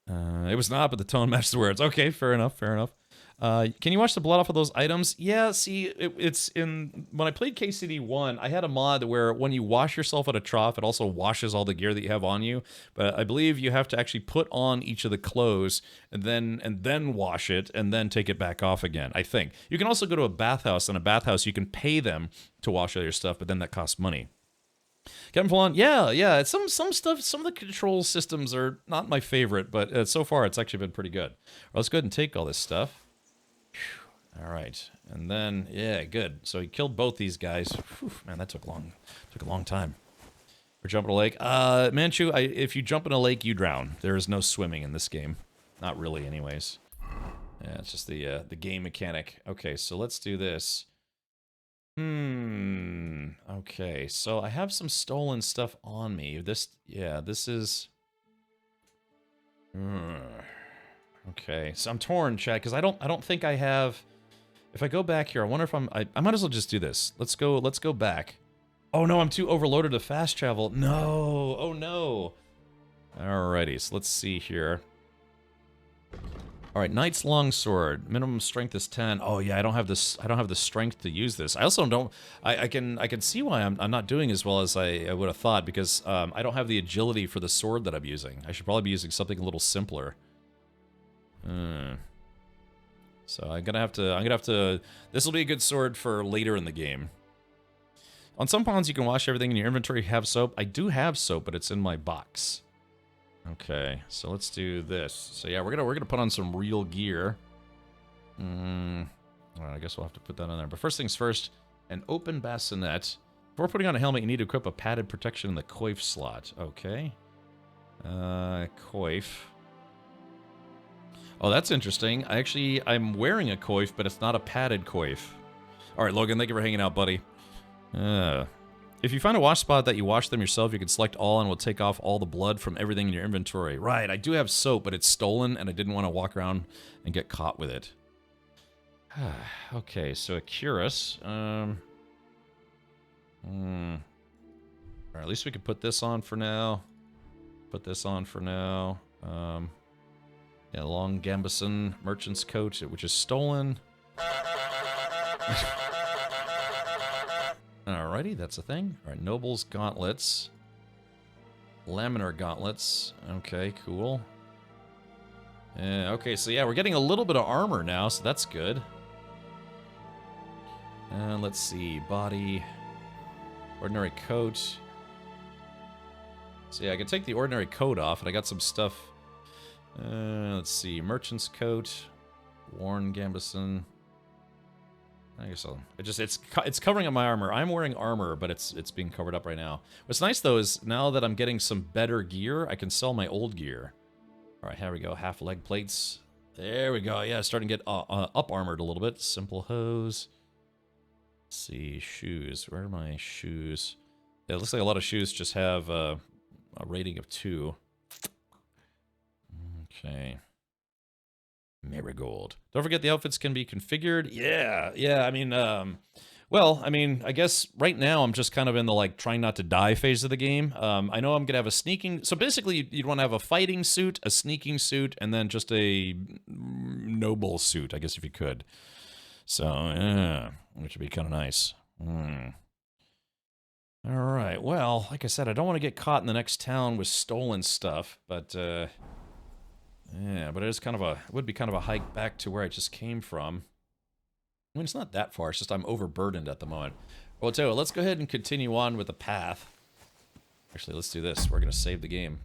It was not, but the tone matched the words. Okay, fair enough, fair enough. Can you wash the blood off of those items? Yeah, see, it's in... When I played KCD 1, I had a mod where when you wash yourself at a trough, it also washes all the gear that you have on you. But I believe you have to actually put on each of the clothes and then wash it and then take it back off again, I think. You can also go to a bathhouse. In a bathhouse, you can pay them to wash all your stuff, but then that costs money. Captain Falon, yeah. Some stuff, some of the control systems are not my favorite, but so far it's actually been pretty good. Well, let's go ahead and take all this stuff. All right, and then yeah, good. So he killed both these guys. Whew, man, that took a long time. We're jumping a lake. Manchu, if you jump in a lake, you drown. There is no swimming in this game, not really, anyways. Yeah, it's just the game mechanic. Okay, so let's do this. Okay, so I have some stolen stuff on me. This is... Okay, so I'm torn, chat, because I don't think I have... If I go back here, I wonder if I might as well just do this. Let's go back. Oh no, I'm too overloaded to fast travel. No, oh no. Alrighty, so let's see here. All right, Knight's Longsword. Minimum strength is 10. Oh yeah, I don't have this. I don't have the strength to use this. I also don't. I can see why I'm not doing as well as I would have thought, because I don't have the agility for the sword that I'm using. I should probably be using something a little simpler. So I'm gonna have to. This will be a good sword for later in the game. On some pawns, you can wash everything in your inventory. You have soap. I do have soap, but it's in my box. Okay, so let's do this. So yeah, we're gonna put on some real gear. Well, I guess we'll have to put that on there. But first things first, an open bassinet. Before putting on a helmet, you need to equip a padded protection in the coif slot. Okay. Coif. Oh, that's interesting. I'm wearing a coif, but it's not a padded coif. All right, Logan, thank you for hanging out, buddy. If you find a wash spot that you wash them yourself, you can select all and will take off all the blood from everything in your inventory. Right, I do have soap, but it's stolen, and I didn't want to walk around and get caught with it. Okay, so a cuirass. Alright, at least we could put this on for now. Put this on for now. Yeah, long gambeson merchant's coat, which is stolen. Alrighty, that's a thing. Alright, noble's gauntlets. Laminar gauntlets. Okay, cool. Okay, so yeah, we're getting a little bit of armor now, so that's good. And let's see, body, ordinary coat. So yeah, I can take the ordinary coat off, and I got some stuff. Let's see, merchant's coat, worn gambeson. I guess it's covering up my armor. I'm wearing armor, but it's being covered up right now. What's nice though is now that I'm getting some better gear, I can sell my old gear. All right, here we go. Half leg plates. There we go. Yeah, starting to get up armored a little bit. Simple hose. Let's see, shoes. Where are my shoes? Yeah, it looks like a lot of shoes just have a rating of 2. Okay. Marigold. Don't forget the outfits can be configured. Yeah. I mean, well, I mean, I guess right now I'm just kind of in the like trying not to die phase of the game. I know I'm gonna have a sneaking. So basically, you'd want to have a fighting suit, a sneaking suit, and then just a noble suit, I guess, if you could. So yeah, which would be kind of nice. All right. Well, like I said, I don't want to get caught in the next town with stolen stuff, but. Yeah, but it is kind of it would be kind of a hike back to where I just came from. I mean, it's not that far, it's just I'm overburdened at the moment. Well, tell you what, let's go ahead and continue on with the path. Actually, let's do this. We're going to save the game.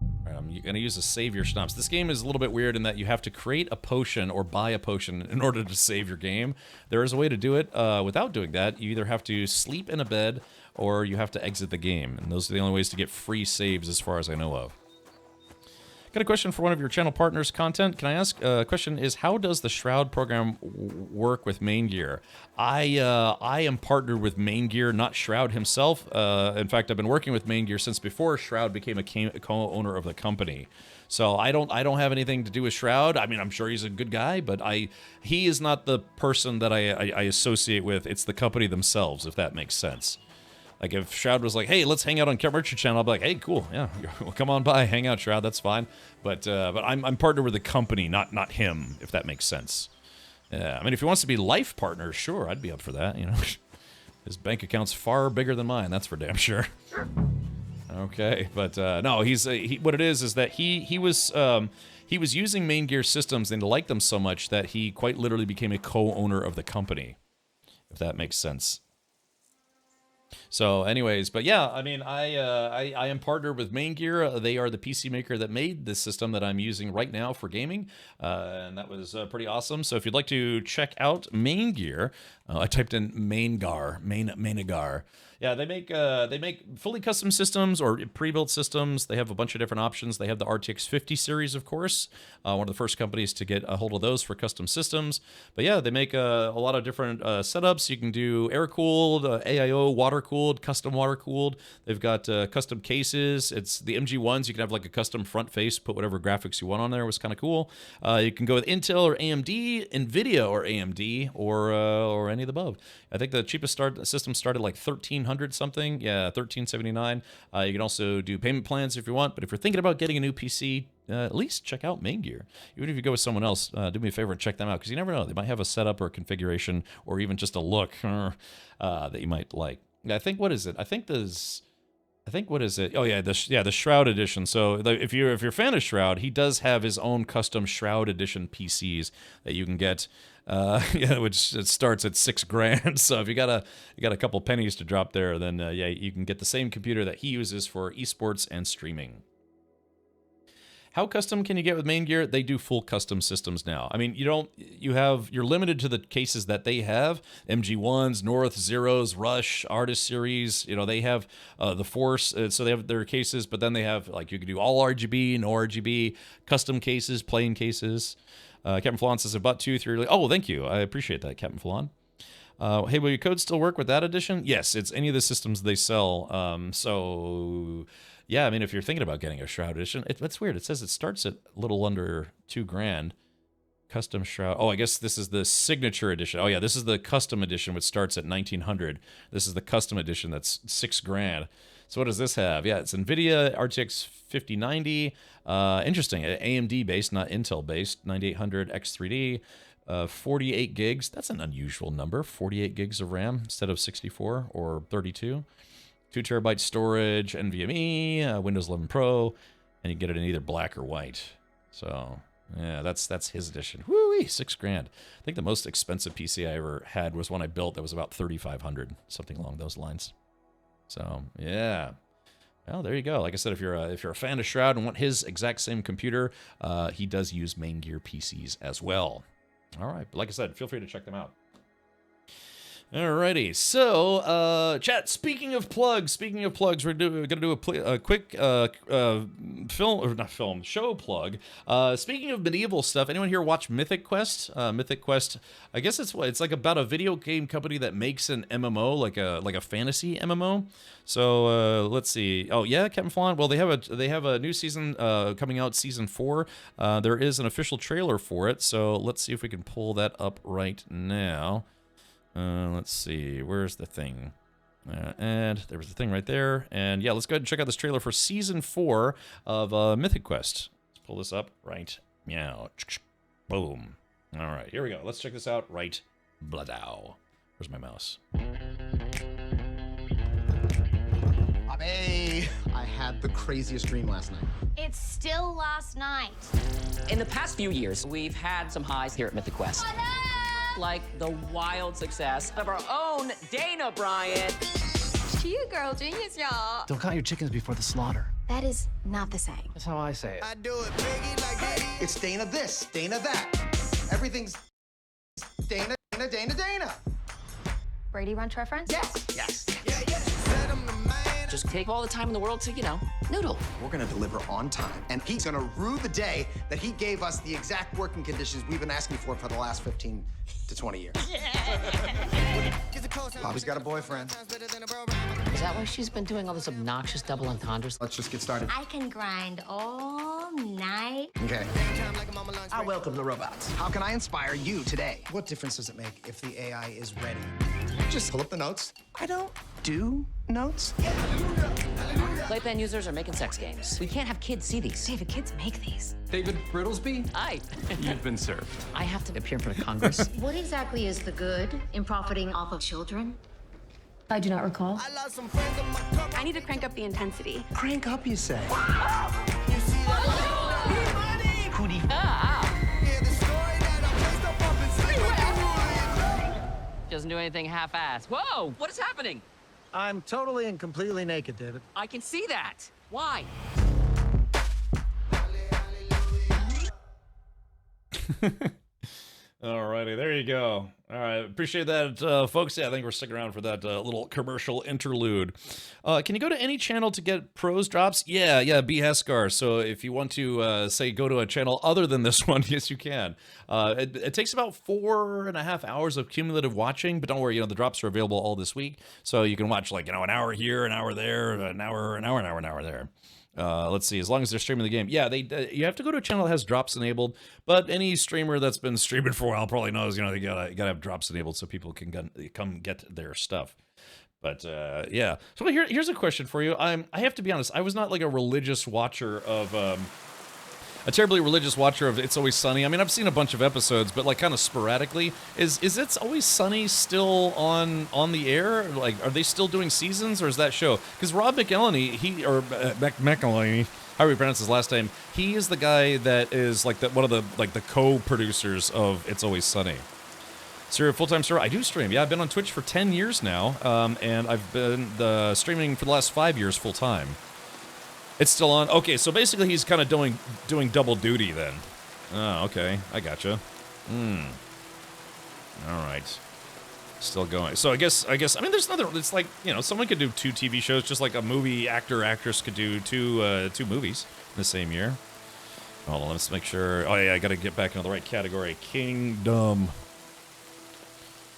All right, I'm going to use the save your schnapps. This game is a little bit weird in that you have to create a potion or buy a potion in order to save your game. There is a way to do it without doing that. You either have to sleep in a bed or you have to exit the game. And those are the only ways to get free saves as far as I know of. Got a question for one of your channel partners, Content. Can I ask? Question is, how does the Shroud program work with Main Gear? I am partnered with Main Gear, not Shroud himself. In fact, I've been working with Main Gear since before Shroud became a co-owner of the company. So I don't have anything to do with Shroud. I mean, I'm sure he's a good guy, but he is not the person that I associate with. It's the company themselves, if that makes sense. Like, if Shroud was like, hey, let's hang out on Merchant Channel, I'll be like, hey, cool, yeah, well, come on by, hang out, Shroud, that's fine. But I'm partnered with the company, not him, if that makes sense. Yeah, I mean, if he wants to be life partners, sure, I'd be up for that, you know. His bank account's far bigger than mine, that's for damn sure. Okay, but no, what it is that he was using Main Gear systems and liked them so much that he quite literally became a co-owner of the company, if that makes sense. So anyways, but yeah, I mean, I am partnered with Main Gear. They are the PC maker that made this system that I'm using right now for gaming, and that was pretty awesome. So if you'd like to check out Main Gear, I typed in Mainagar. Yeah, they make fully custom systems or pre-built systems. They have a bunch of different options. They have the RTX 50 series, of course, one of the first companies to get a hold of those for custom systems. But yeah, they make a lot of different setups. You can do air-cooled, AIO, water-cooled, custom water-cooled. They've got custom cases. It's the MG1s. You can have like a custom front face, put whatever graphics you want on there. It was kind of cool. You can go with Intel or AMD, NVIDIA or AMD, or any of the above. I think the cheapest system started like $1,300 something. Yeah, $1,379. You can also do payment plans if you want. But if you're thinking about getting a new PC, at least check out Main Gear. Even if you go with someone else, do me a favor and check them out, because you never know. They might have a setup or a configuration or even just a look that you might like. I think, what is it? What is it? Oh yeah, the Shroud edition. So if you're a fan of Shroud, he does have his own custom Shroud edition PCs that you can get. Yeah, which it starts at $6,000. So if you got a couple pennies to drop there, then yeah, you can get the same computer that he uses for esports and streaming. How custom can you get with Main Gear? They do full custom systems now. I mean, you're limited to the cases that they have. MG1s, North, Zeros, Rush, Artist Series, they have the Force, so they have their cases, but then they have, like, you can do all RGB, no RGB, custom cases, plain cases. Captain Flan says, about 2, 3. Oh, thank you. I appreciate that, Captain Flan. Hey, will your code still work with that edition? Yes, it's any of the systems they sell. So... yeah, I mean, if you're thinking about getting a Shroud edition, it's weird. It says it starts at a little under $2,000. Custom shroud. Oh, I guess this is the signature edition. Oh yeah, this is the custom edition, which starts at 1900. This is the custom edition. That's $6,000. So what does this have? Yeah, it's NVIDIA RTX 5090. Interesting. AMD based, not Intel based. 9800 X3D. 48 gigs. That's an unusual number. 48 gigs of RAM instead of 64 or 32. 2 terabyte storage, NVMe, Windows 11 Pro, and you get it in either black or white. So yeah, that's his edition. Woo-wee, $6,000. I think the most expensive PC I ever had was one I built that was about 3,500, something along those lines. So yeah. Well, there you go. Like I said, if you're a fan of Shroud and want his exact same computer, he does use Main Gear PCs as well. All right, but like I said, feel free to check them out. Alrighty, so chat. Speaking of plugs, we're gonna do a quick show plug. Speaking of medieval stuff, anyone here watch Mythic Quest? Mythic Quest, I guess it's like about a video game company that makes an MMO, like a fantasy MMO. So let's see. Oh yeah, Captain Flan. Well, they have a new season coming out, season 4. There is an official trailer for it. So let's see if we can pull that up right now. Let's see, where's the thing? And there was the thing right there. And yeah, let's go ahead and check out this trailer for Season 4 of Mythic Quest. Let's pull this up right meow. Boom. All right, here we go. Let's check this out right bladow. Where's my mouse? Hey, I had the craziest dream last night. It's still last night. In the past few years, we've had some highs here at Mythic Quest. Oh, no! Like the wild success of our own Dana Bryant. Cute girl genius, y'all. Don't count your chickens before the slaughter. That is not the same. That's how I say it. I do it biggie like Diddy. It's Dana this, Dana that. Everything's Dana, Dana, Dana, Dana. Brady Bunch reference? Yes, yes. Yeah, yeah. Said I'm the man. Just take all the time in the world to, noodle. We're gonna deliver on time, and he's gonna rue the day that he gave us the exact working conditions we've been asking for the last 15 to 20 years. Bobby's got a boyfriend. Is that why she's been doing all this obnoxious double entendres? Let's just get started. I can grind all night. Okay. I welcome the robots. How can I inspire you today? What difference does it make if the AI is ready? Just pull up the notes. I don't do notes. Playpen users are making sex games. We can't have kids see these. David, kids make these. David Brittlesby? Hi. You've been served. I have to appear in front of Congress. What exactly is the good in profiting off of children? I do not recall. I lost some friends on my cup. I need to crank up the intensity. Crank up, you say? You see that? Hootie. Yeah, the story that I placed up and sleep with Doesn't do anything half-assed. Whoa! What is happening? I'm totally and completely naked, David. I can see that. Why? Alrighty, there you go. All right, appreciate that, folks. Yeah, I think we're sticking around for that little commercial interlude. Can you go to any channel to get pros drops? Yeah, B. Heskar. So if you want to, say, go to a channel other than this one, yes, you can. It takes about 4.5 hours of cumulative watching, but don't worry, the drops are available all this week. So you can watch, like, an hour here, an hour there, an hour there. Let's see, as long as they're streaming the game. Yeah, you have to go to a channel that has drops enabled, but any streamer that's been streaming for a while probably knows, they gotta have drops enabled so people can come get their stuff. But yeah. So here's a question for you. I have to be honest, I was not like a religious watcher of a terribly religious watcher of It's Always Sunny. I mean, I've seen a bunch of episodes, but like kind of sporadically. Is It's Always Sunny still on the air? Like, are they still doing seasons, or is that show? Because Rob McElhenney, McElhenney, how do we pronounce his last name? He is the guy that is like one of the co-producers of It's Always Sunny. So you're a full-time streamer? I do stream. Yeah, I've been on Twitch for 10 years now, and I've been streaming for the last 5 years full-time. It's still on. Okay, so basically he's kind of doing double duty then. Oh, okay. I gotcha. All right. Still going. So I guess I mean there's another, it's like, someone could do 2 TV shows just like a movie actress could do 2 movies in the same year. Hold on, let's make sure. Oh yeah, I got to get back into the right category. Kingdom.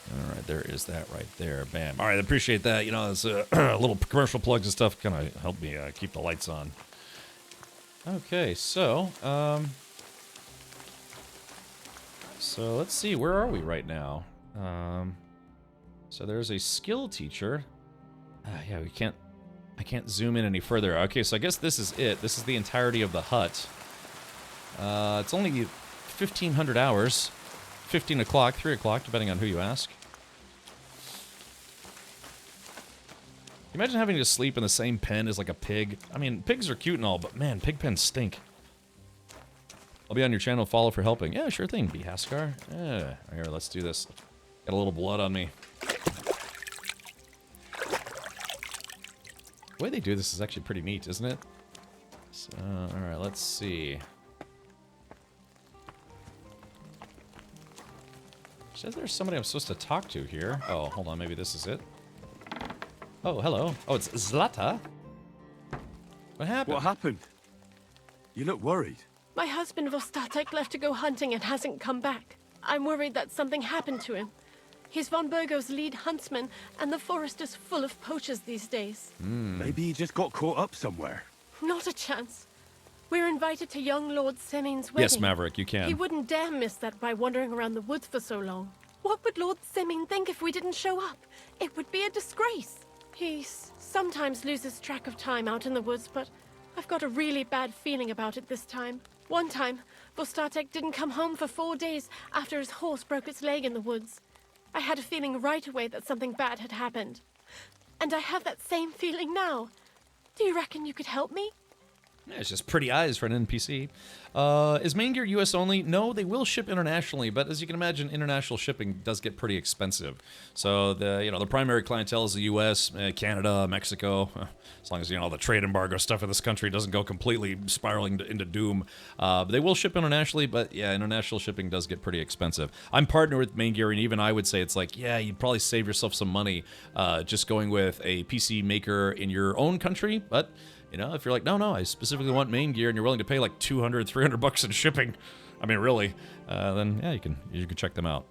All right, there is that right there. Bam. All right, I appreciate that. It's a little commercial plugs and stuff kind of help me keep the lights on. Okay, so So let's see, where are we right now? So there's a skill teacher. Yeah, I can't zoom in any further. Okay, so I guess this is it. This is the entirety of the hut. It's only 1,500 hours. 15 o'clock, 3 o'clock, depending on who you ask. Imagine having to sleep in the same pen as like a pig. I mean, pigs are cute and all, but man, pig pens stink. I'll be on your channel, follow for helping. Yeah, sure thing, B. Haskar. Yeah, here, let's do this. Got a little blood on me. The way they do this is actually pretty neat, isn't it? So, alright, let's see. Says there's somebody I'm supposed to talk to here. Oh, hold on, maybe this is it. Oh, hello. Oh, it's Zlata. What happened? What happened? You look worried. My husband Vostatek left to go hunting and hasn't come back. I'm worried that something happened to him. He's von Burgo's lead huntsman, and the forest is full of poachers these days. Maybe he just got caught up somewhere. Not a chance. We're invited to young Lord Semin's wedding. Yes, Maverick, you can. He wouldn't dare miss that by wandering around the woods for so long. What would Lord Semin think if we didn't show up? It would be a disgrace. He sometimes loses track of time out in the woods, but I've got a really bad feeling about it this time. One time, Vostatek didn't come home for 4 days after his horse broke its leg in the woods. I had a feeling right away that something bad had happened. And I have that same feeling now. Do you reckon you could help me? Yeah, it's just pretty eyes for an NPC. Is Main Gear US only? No, they will ship internationally, but as you can imagine, international shipping does get pretty expensive. So the primary clientele is the US, Canada, Mexico. As long as the trade embargo stuff in this country doesn't go completely spiraling into doom. They will ship internationally, but yeah, international shipping does get pretty expensive. I'm partnered with Main Gear, and even I would say it's like, yeah, you'd probably save yourself some money just going with a PC maker in your own country, but if you're like, no, I specifically want Main Gear, and you're willing to pay like $200, $300 in shipping, I mean, really, then yeah, you can check them out.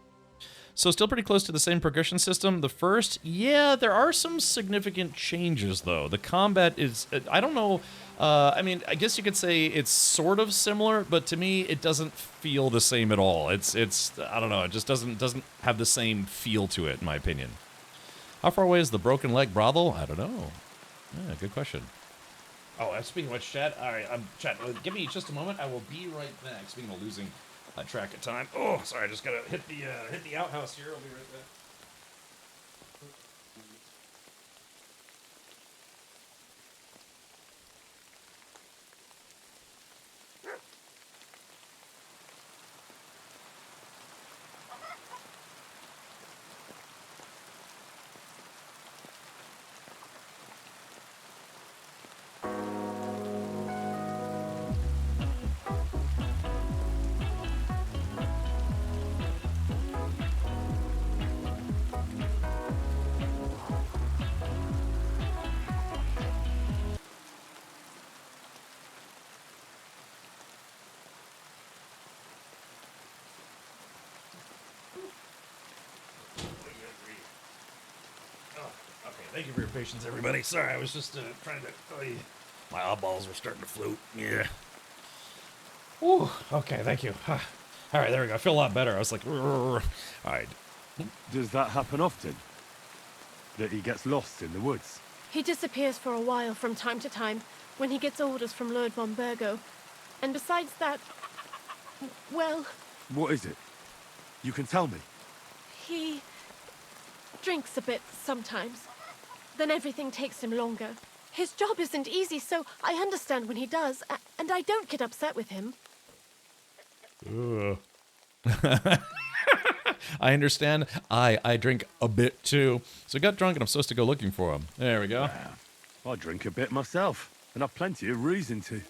So still pretty close to the same progression system. The first, yeah, there are some significant changes though. The combat is, I don't know, I mean, I guess you could say it's sort of similar, but to me, it doesn't feel the same at all. It's I don't know, it just doesn't have the same feel to it, in my opinion. How far away is the Broken Leg Brothel? I don't know. Yeah, good question. Oh, speaking of which, chat. All right, chat. Give me just a moment. I will be right back. Speaking of losing track of time. Oh, sorry. I just gotta hit the outhouse here. I'll be right back. Thank you for your patience, everybody. Sorry, I was just trying to... my eyeballs were starting to float. Yeah. Ooh, okay, thank you. All right, there we go. I feel a lot better. I was like... All right. Does that happen often? That he gets lost in the woods? He disappears for a while from time to time when he gets orders from Lord von Burgo. And besides that... well... What is it? You can tell me. He... drinks a bit sometimes. Then everything takes him longer. His job isn't easy, so I understand when he does, and I don't get upset with him. I understand. I drink a bit too. So I got drunk and I'm supposed to go looking for him. There we go. I drink a bit myself, and I've plenty of reason to.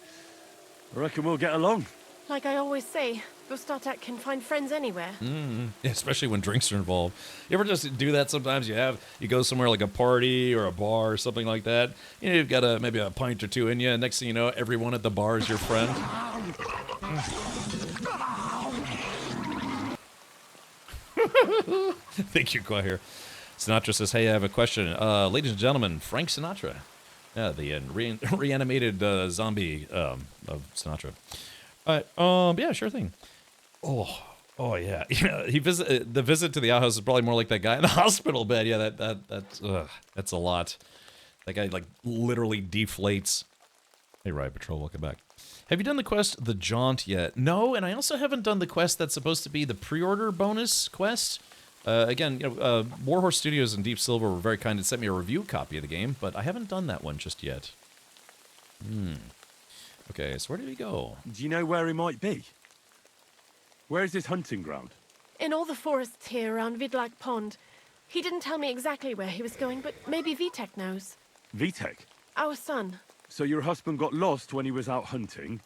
I reckon we'll get along. Like I always say, Vostatek can find friends anywhere. Especially when drinks are involved. You ever just do that sometimes? You go somewhere like a party or a bar or something like that. You've got maybe a pint or two in you, and next thing you know, everyone at the bar is your friend. Thank you, Quahir. Sinatra says, hey, I have a question. Ladies and gentlemen, Frank Sinatra. Yeah, the reanimated zombie of Sinatra. All right, yeah, sure thing. Oh, Oh yeah, yeah. The visit to the outhouse is probably more like that guy in the hospital bed. Yeah, that's a lot. That guy like literally deflates. Hey, Riot Patrol, welcome back. Have you done the quest, The Jaunt, yet? No, and I also haven't done the quest that's supposed to be the pre-order bonus quest. Again, you know, Warhorse Studios and Deep Silver were very kind and sent me a review copy of the game, but I haven't done that one just yet. Okay, so where did he go? Do you know where he might be? Where is his hunting ground? In all the forests here around Vidlak Pond. He didn't tell me exactly where he was going, but maybe Vitek knows. Vitek? Our son. So your husband got lost when he was out hunting,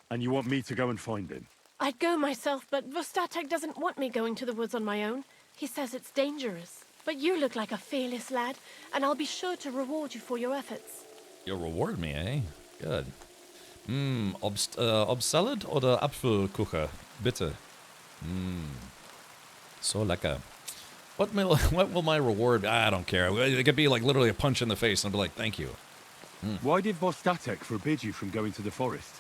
and you want me to go and find him? I'd go myself, but Vostatek doesn't want me going to the woods on my own. He says it's dangerous. But you look like a fearless lad, and I'll be sure to reward you for your efforts. You'll reward me, eh? Good. Obsalad oder Apfelkuchen? Bitte. So lecker. What will my reward be? I don't care. It could be like literally a punch in the face, and I'll be like, thank you. Why did Vostatek forbid you from going to the forest?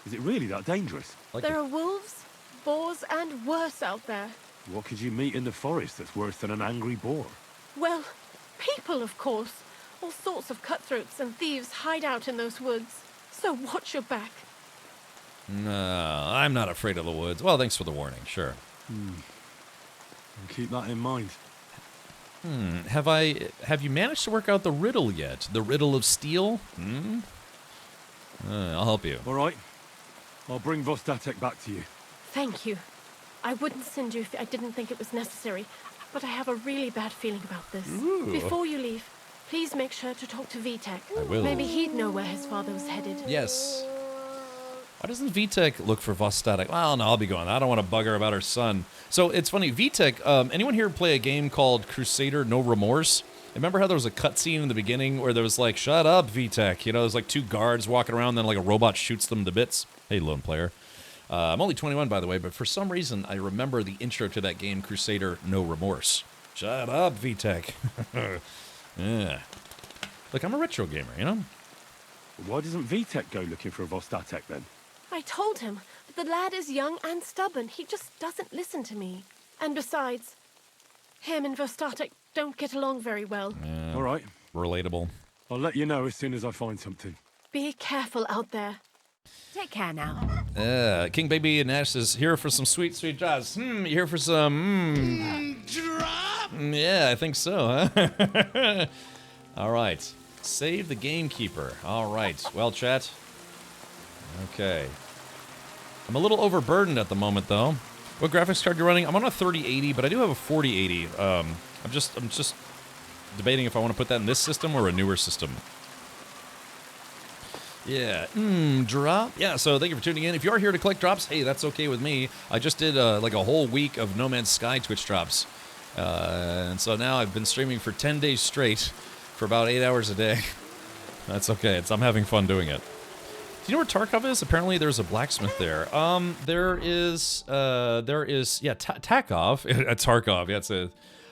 Is it really that dangerous? There are wolves, boars, and worse out there. What could you meet in the forest that's worse than an angry boar? Well, people, of course. All sorts of cutthroats and thieves hide out in those woods. So watch your back. No, I'm not afraid of the woods. Well, thanks for the warning, sure. I'll keep that in mind. Have you managed to work out the riddle yet? The riddle of steel? I'll help you. All right. I'll bring Vostatek back to you. Thank you. I wouldn't send you if I didn't think it was necessary, but I have a really bad feeling about this. Ooh. Before you leave, please make sure to talk to Vitek. I will. Maybe he'd know where his father was headed. Yes. Why doesn't Vitek look for Vostatek? Well, no, I'll be going. I don't want to bug her about her son. So it's funny, Vitek, anyone here play a game called Crusader No Remorse? Remember how there was a cutscene in the beginning where there was like, shut up, Vitek. You know, there's like two guards walking around, then like a robot shoots them to bits. Hey, lone player. I'm only 21, by the way, but for some reason, I remember the intro to that game, Crusader No Remorse. Shut up, Vitek. Yeah. Look, I'm a retro gamer, you know? Why doesn't Vitek go looking for a Vostatek then? I told him, but the lad is young and stubborn. He just doesn't listen to me. And besides, him and Vostatek don't get along very well. Yeah, all right. Relatable. I'll let you know as soon as I find something. Be careful out there. Take care now. King Baby and Ash is here for some sweet, sweet jazz. You here for some, Drop! Yeah, I think so, huh? All right. Save the gamekeeper. All right. Well, chat. Okay. I'm a little overburdened at the moment, though. What graphics card you're running? I'm on a 3080, but I do have a 4080. I'm just debating if I want to put that in this system or a newer system. Yeah. Drop. Yeah, so thank you for tuning in. If you are here to collect drops, hey, that's okay with me. I just did like a whole week of No Man's Sky Twitch drops. And so now I've been streaming for 10 days straight for about 8 hours a day. That's okay. I'm having fun doing it. Do you know where Tarkov is? Apparently there's a blacksmith there. There is Takov at Tarkov. Yeah, it's a...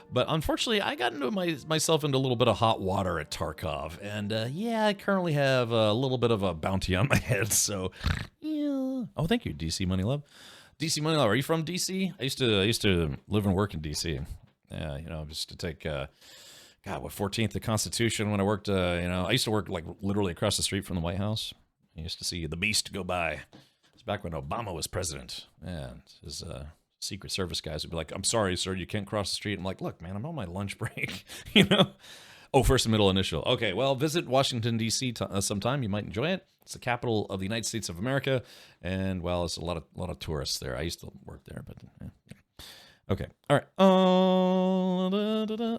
But unfortunately, I got into myself into a little bit of hot water at Tarkov, and yeah, I currently have a little bit of a bounty on my head. So, yeah. Oh, thank you, DC Money Love. DC Money Love, are you from DC? I used to live and work in DC. Yeah, you know, just to take 14th the Constitution when I worked. I used to work like literally across the street from the White House. I used to see the Beast go by. It's back when Obama was president, and his Secret Service guys would be like, "I'm sorry, sir, you can't cross the street." I'm like, "Look, man, I'm on my lunch break." You know? Oh, first and middle initial. Okay, well, visit Washington, D.C. Sometime. You might enjoy it. It's the capital of the United States of America, and, well, there's a lot of tourists there. I used to work there, but... Yeah. Okay, all right.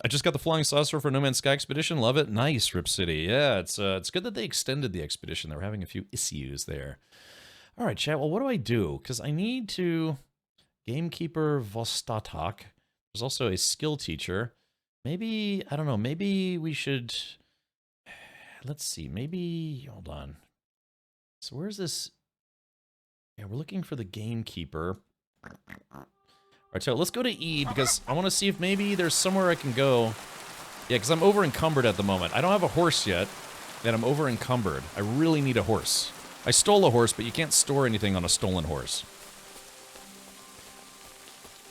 I just got the flying saucer for No Man's Sky Expedition. Love it. Nice, Rip City. Yeah, it's good that they extended the expedition. They were having a few issues there. All right, chat. Well, what do I do? Because I need to... Gamekeeper Vostatek. There's also a skill teacher. Maybe, I don't know, maybe we should... Let's see, maybe... Hold on. So where's this... Yeah, we're looking for the gamekeeper. All right, so let's go to E, because I want to see if maybe there's somewhere I can go. Yeah, because I'm over-encumbered at the moment. I don't have a horse yet, and I'm over-encumbered. I really need a horse. I stole a horse, but you can't store anything on a stolen horse.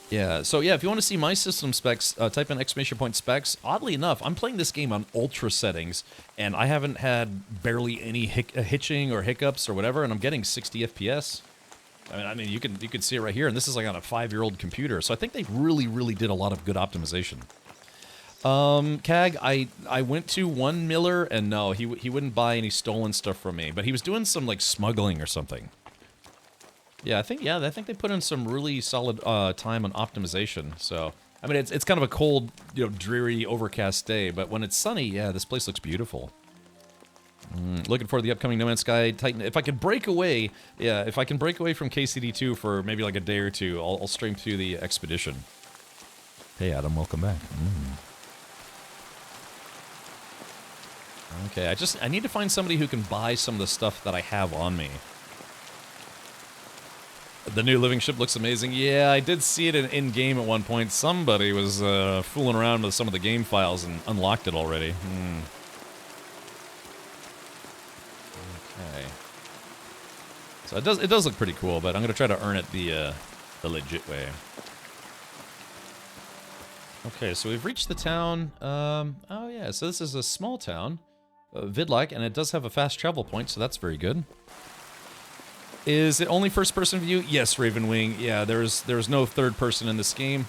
Yeah, so yeah, if you want to see my system specs, type in !specs. Oddly enough, I'm playing this game on ultra settings, and I haven't had barely any hitching or hiccups or whatever, and I'm getting 60 FPS. I mean, you can see it right here, and this is like on a 5-year-old computer, so I think they really did a lot of good optimization. Cag, I went to one Miller, and no, he wouldn't buy any stolen stuff from me, but he was doing some like smuggling or something. Yeah, I think they put in some really solid time on optimization. So, I mean, it's kind of a cold, dreary, overcast day, but when it's sunny, yeah, this place looks beautiful. Looking forward to the upcoming No Man's Sky Titan. If I can break away, if I can break away from KCD2 for maybe like a day or two, I'll stream through the expedition. Hey, Adam, welcome back. Okay, I need to find somebody who can buy some of the stuff that I have on me. The new living ship looks amazing. Yeah, I did see it in-game at one point. Somebody was fooling around with some of the game files and unlocked it already. Okay. So it does look pretty cool, but I'm going to try to earn it the legit way. Okay, so we've reached the town. Oh yeah, so this is a small town. Vidlike, and it does have a fast travel point, so that's very good. Is it only first-person view? Yes, Ravenwing. Yeah, there's no third person in this game.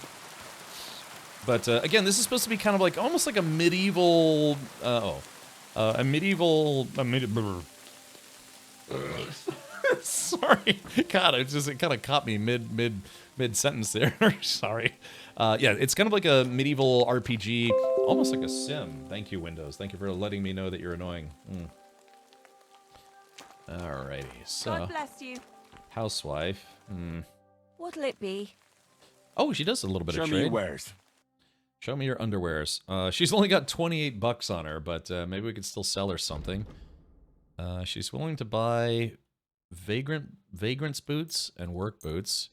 But again, this is supposed to be kind of like almost like a medieval. Sorry, God, it kind of caught me mid sentence there. Sorry. Yeah, it's kind of like a medieval RPG, almost like a sim. Thank you, Windows. Thank you for letting me know that you're annoying. Alrighty, so... God bless you. Housewife. What'll it be? Oh, she does a little bit of trade. Show me your wares. Show me your underwears. She's only got 28 bucks on her, but maybe we could still sell her something. She's willing to buy vagrant's boots and work boots.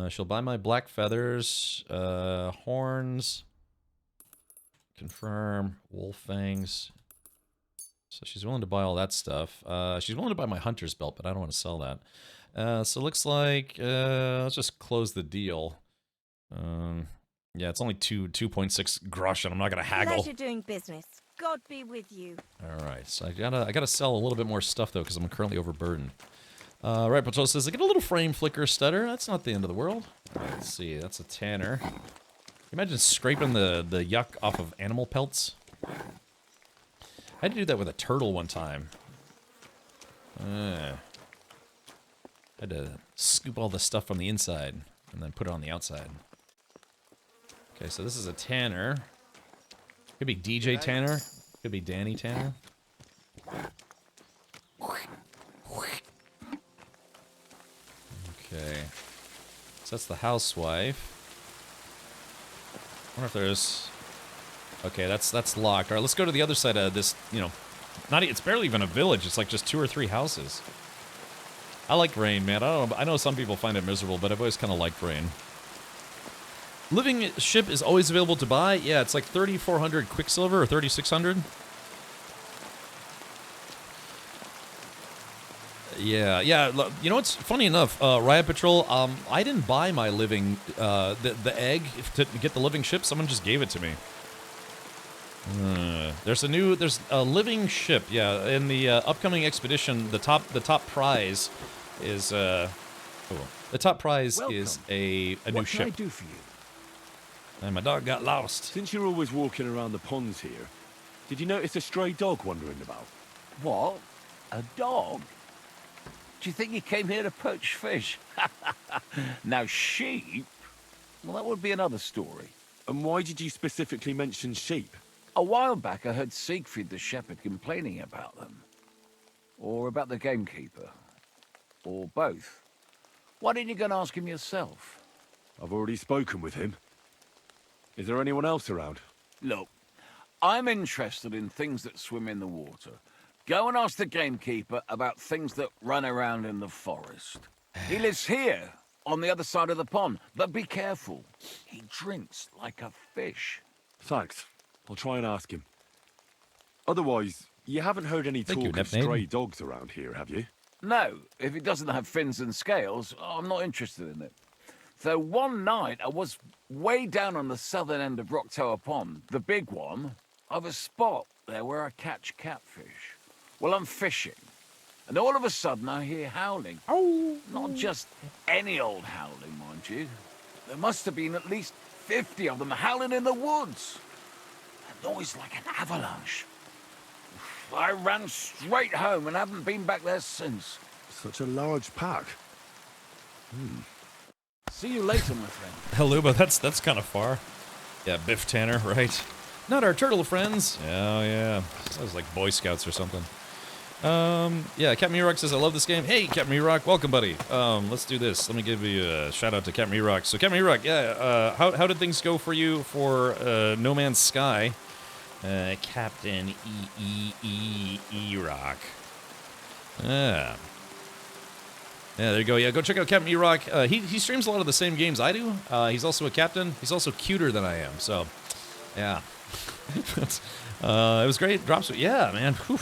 She'll buy my black feathers, horns, confirm, wolf fangs. So she's willing to buy all that stuff. She's willing to buy my hunter's belt, but I don't want to sell that. So it looks like, let's just close the deal. Yeah, it's only 2.6 grosh, and I'm not gonna haggle. Pleasure doing business. God be with you. All right, so I gotta sell a little bit more stuff though, because I'm currently overburdened. Right, Patrol says I get a little frame flicker stutter. That's not the end of the world. All right, let's see, that's a tanner. Can you imagine scraping the yuck off of animal pelts? I had to do that with a turtle one time. I had to scoop all the stuff from the inside and then put it on the outside. Okay, so this is a Tanner. Could be DJ Tanner. Could be Danny Tanner. Okay. So that's the housewife. I wonder if there's... Okay, that's locked. All right, let's go to the other side of this, it's barely even a village. It's like just 2 or 3 houses. I like rain, man. I know some people find it miserable, but I've always kind of liked rain. Living ship is always available to buy. Yeah, it's like 3,400 Quicksilver or 3,600. Yeah. You know what's funny enough? Riot Patrol. I didn't buy my living the egg to get the living ship. Someone just gave it to me. There's a living ship. Yeah, in the upcoming expedition, the top prize is the top prize is a new ship. What can I do for you? And my dog got lost. Since you're always walking around the ponds here, did you notice a stray dog wandering about? What? A dog? Do you think he came here to poach fish? Now, sheep? Well, that would be another story. And why did you specifically mention sheep? A while back, I heard Siegfried the shepherd complaining about them. Or about the gamekeeper. Or both. Why didn't you go and ask him yourself? I've already spoken with him. Is there anyone else around? Look, I'm interested in things that swim in the water. Go and ask the gamekeeper about things that run around in the forest. He lives here, on the other side of the pond, but be careful. He drinks like a fish. Thanks. I'll try and ask him. Otherwise, you haven't heard any talk of stray dogs around here, have you? No, if it doesn't have fins and scales, I'm not interested in it. Though one night I was way down on the southern end of Rock Tower Pond, the big one, I've a spot there where I catch catfish. Well, I'm fishing, and all of a sudden I hear howling. Oh! Not just any old howling, mind you. There must have been at least 50 of them howling in the woods. A noise like an avalanche. I ran straight home and haven't been back there since. Such a large pack. See you later, my friend. Haluba, that's kind of far. Yeah, Biff Tanner, right? Not our turtle friends. Oh, yeah. Sounds like Boy Scouts or something. Yeah, Captain Mirock says, I love this game. Hey, Captain Mirock, welcome, buddy. Let's do this. Let me give you a shout out to Captain Mirock. So, Captain Mirock, yeah, how did things go for you for No Man's Sky? Captain E-Rock. Yeah. Yeah, there you go. Yeah, go check out Captain E-Rock. He streams a lot of the same games I do. He's also a captain. He's also cuter than I am. So, yeah. It was great. Drops. Yeah, man. Whew.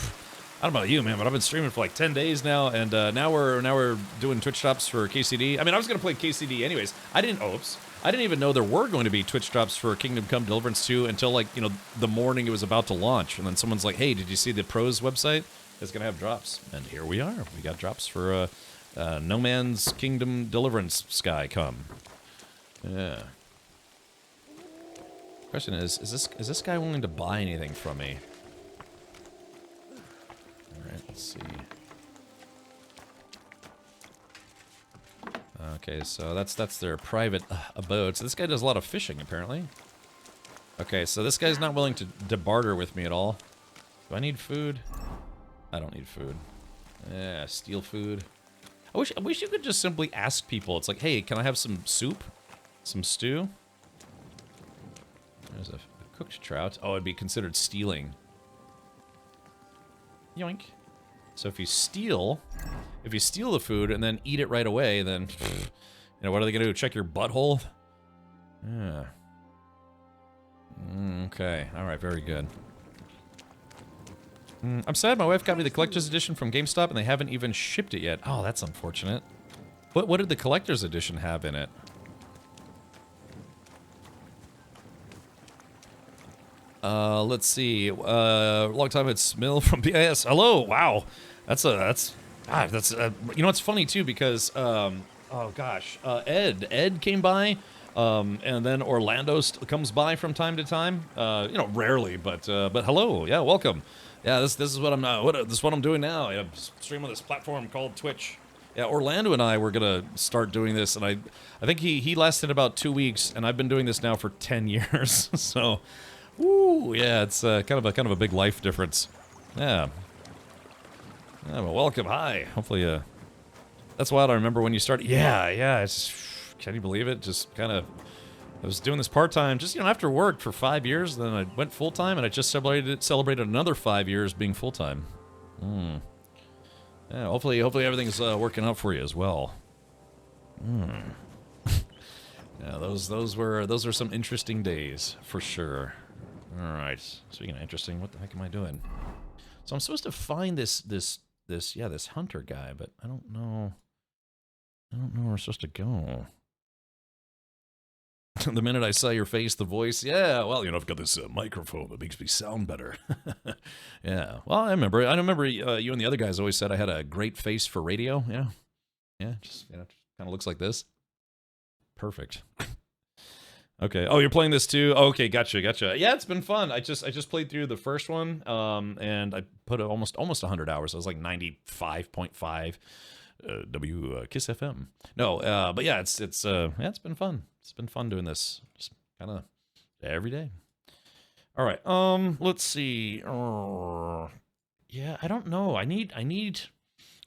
I don't know about you, man, but I've been streaming for like 10 days now, and now we're doing Twitch drops for KCD. I mean, I was gonna play KCD anyways. I didn't even know there were going to be Twitch drops for Kingdom Come Deliverance 2 until, like, you know, the morning it was about to launch, and then someone's like, "Hey, did you see the pros website? It's gonna have drops." And here we are. We got drops for No Man's Kingdom Deliverance Sky come. Yeah. Question is this guy willing to buy anything from me? Alright, let's see. Okay, so that's their private abode. So this guy does a lot of fishing, apparently. Okay, so this guy's not willing to barter with me at all. Do I need food? I don't need food. Yeah, steal food. I wish you could just simply ask people. It's like, hey, can I have some soup? Some stew? There's a cooked trout. Oh, it'd be considered stealing. Yoink. So if you steal the food and then eat it right away, then, you know, what are they gonna do? Check your butthole? Yeah. Okay. All right. Very good. I'm sad my wife got me the collector's edition from GameStop and they haven't even shipped it yet. Oh, that's unfortunate. What did the collector's edition have in it? Let's see. Long time it's Mill from BIS. Hello. Wow. That's you know, it's funny too because oh gosh, Ed came by, and then Orlando comes by from time to time. You know, rarely, but hello. Yeah, welcome. Yeah, this is what I'm doing now. I'm streaming on this platform called Twitch. Yeah, Orlando and I were gonna start doing this, and I think he lasted about 2 weeks, and I've been doing this now for 10 years. So, woo, yeah, it's kind of a big life difference. Yeah. Yeah, well, welcome. Hi. Hopefully, that's wild. I remember when you started. Yeah. It's can you believe it? Just kind of. I was doing this part-time, just, you know, after work for 5 years, then I went full-time, and I just celebrated another 5 years being full-time. Yeah, hopefully everything's working out for you as well. Yeah, those were some interesting days, for sure. Alright, speaking of interesting, what the heck am I doing? So I'm supposed to find this hunter guy, but I don't know where we're supposed to go. The minute I saw your face, the voice, yeah, well, you know, I've got this microphone that makes me sound better. Yeah, well, I remember you and the other guys always said I had a great face for radio. Yeah, just, you know, kind of looks like this. Perfect. Okay. Oh, you're playing this too? Oh, okay, gotcha. Yeah, it's been fun. I just played through the first one, and I put almost 100 hours. I was like 95.5 Kiss FM. No, but yeah, it's been fun. It's been fun doing this, just kind of every day. All right. Let's see. Yeah, I don't know. I need.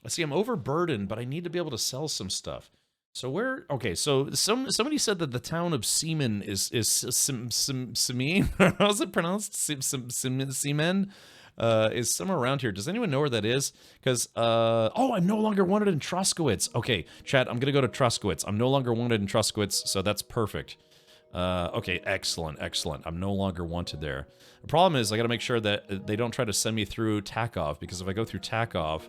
Let's see. I'm overburdened, but I need to be able to sell some stuff. So where? Okay. So somebody said that the town of Seaman is Seaman. How's it pronounced? Seaman. Is somewhere around here. Does anyone know where that is? Because, oh, I'm no longer wanted in Troskowitz. Okay, chat, I'm going to go to Troskowitz. I'm no longer wanted in Troskowitz, so that's perfect. Okay, excellent. I'm no longer wanted there. The problem is I got to make sure that they don't try to send me through Takov, because if I go through Takov,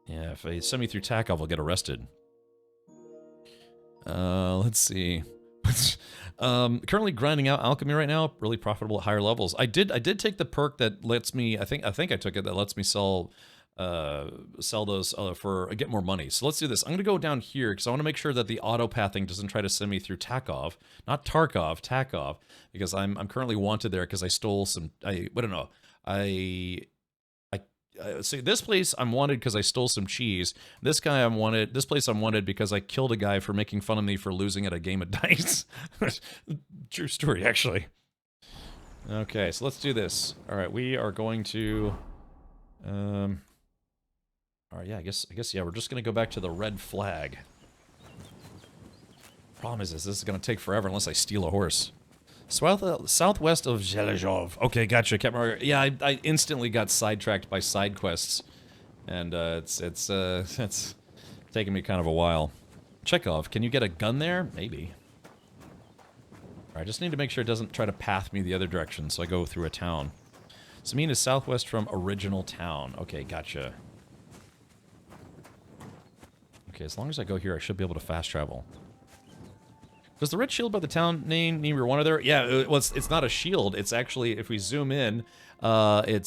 yeah, if they send me through Takov, I'll get arrested. Let's see. Currently grinding out alchemy right now. Really profitable at higher levels. I did take the perk that lets me. I think I took it that lets me sell those for get more money. So let's do this. I'm gonna go down here because I want to make sure that the auto pathing doesn't try to send me through Takov, not Tarkov, Takov, because I'm currently wanted there because I stole some. I don't know. See, this place I'm wanted because I stole some cheese. This guy I'm wanted. This place I'm wanted because I killed a guy for making fun of me for losing at a game of dice. True story, actually. Okay, so let's do this. All right, we are going to. All right, yeah, I guess yeah. We're just gonna go back to the red flag. Problem is this is gonna take forever unless I steal a horse. Southwest of Zhelezhov. Okay, gotcha. Can't remember. Yeah, I instantly got sidetracked by side quests, and it's taking me kind of a while. Chekhov, can you get a gun there? Maybe. All right, I just need to make sure it doesn't try to path me the other direction, so I go through a town. Samin is southwest from original town. Okay, gotcha. Okay, as long as I go here, I should be able to fast travel. Does the red shield by the town name we were wanted there? Yeah, it's not a shield. It's actually, if we zoom in, oh yeah,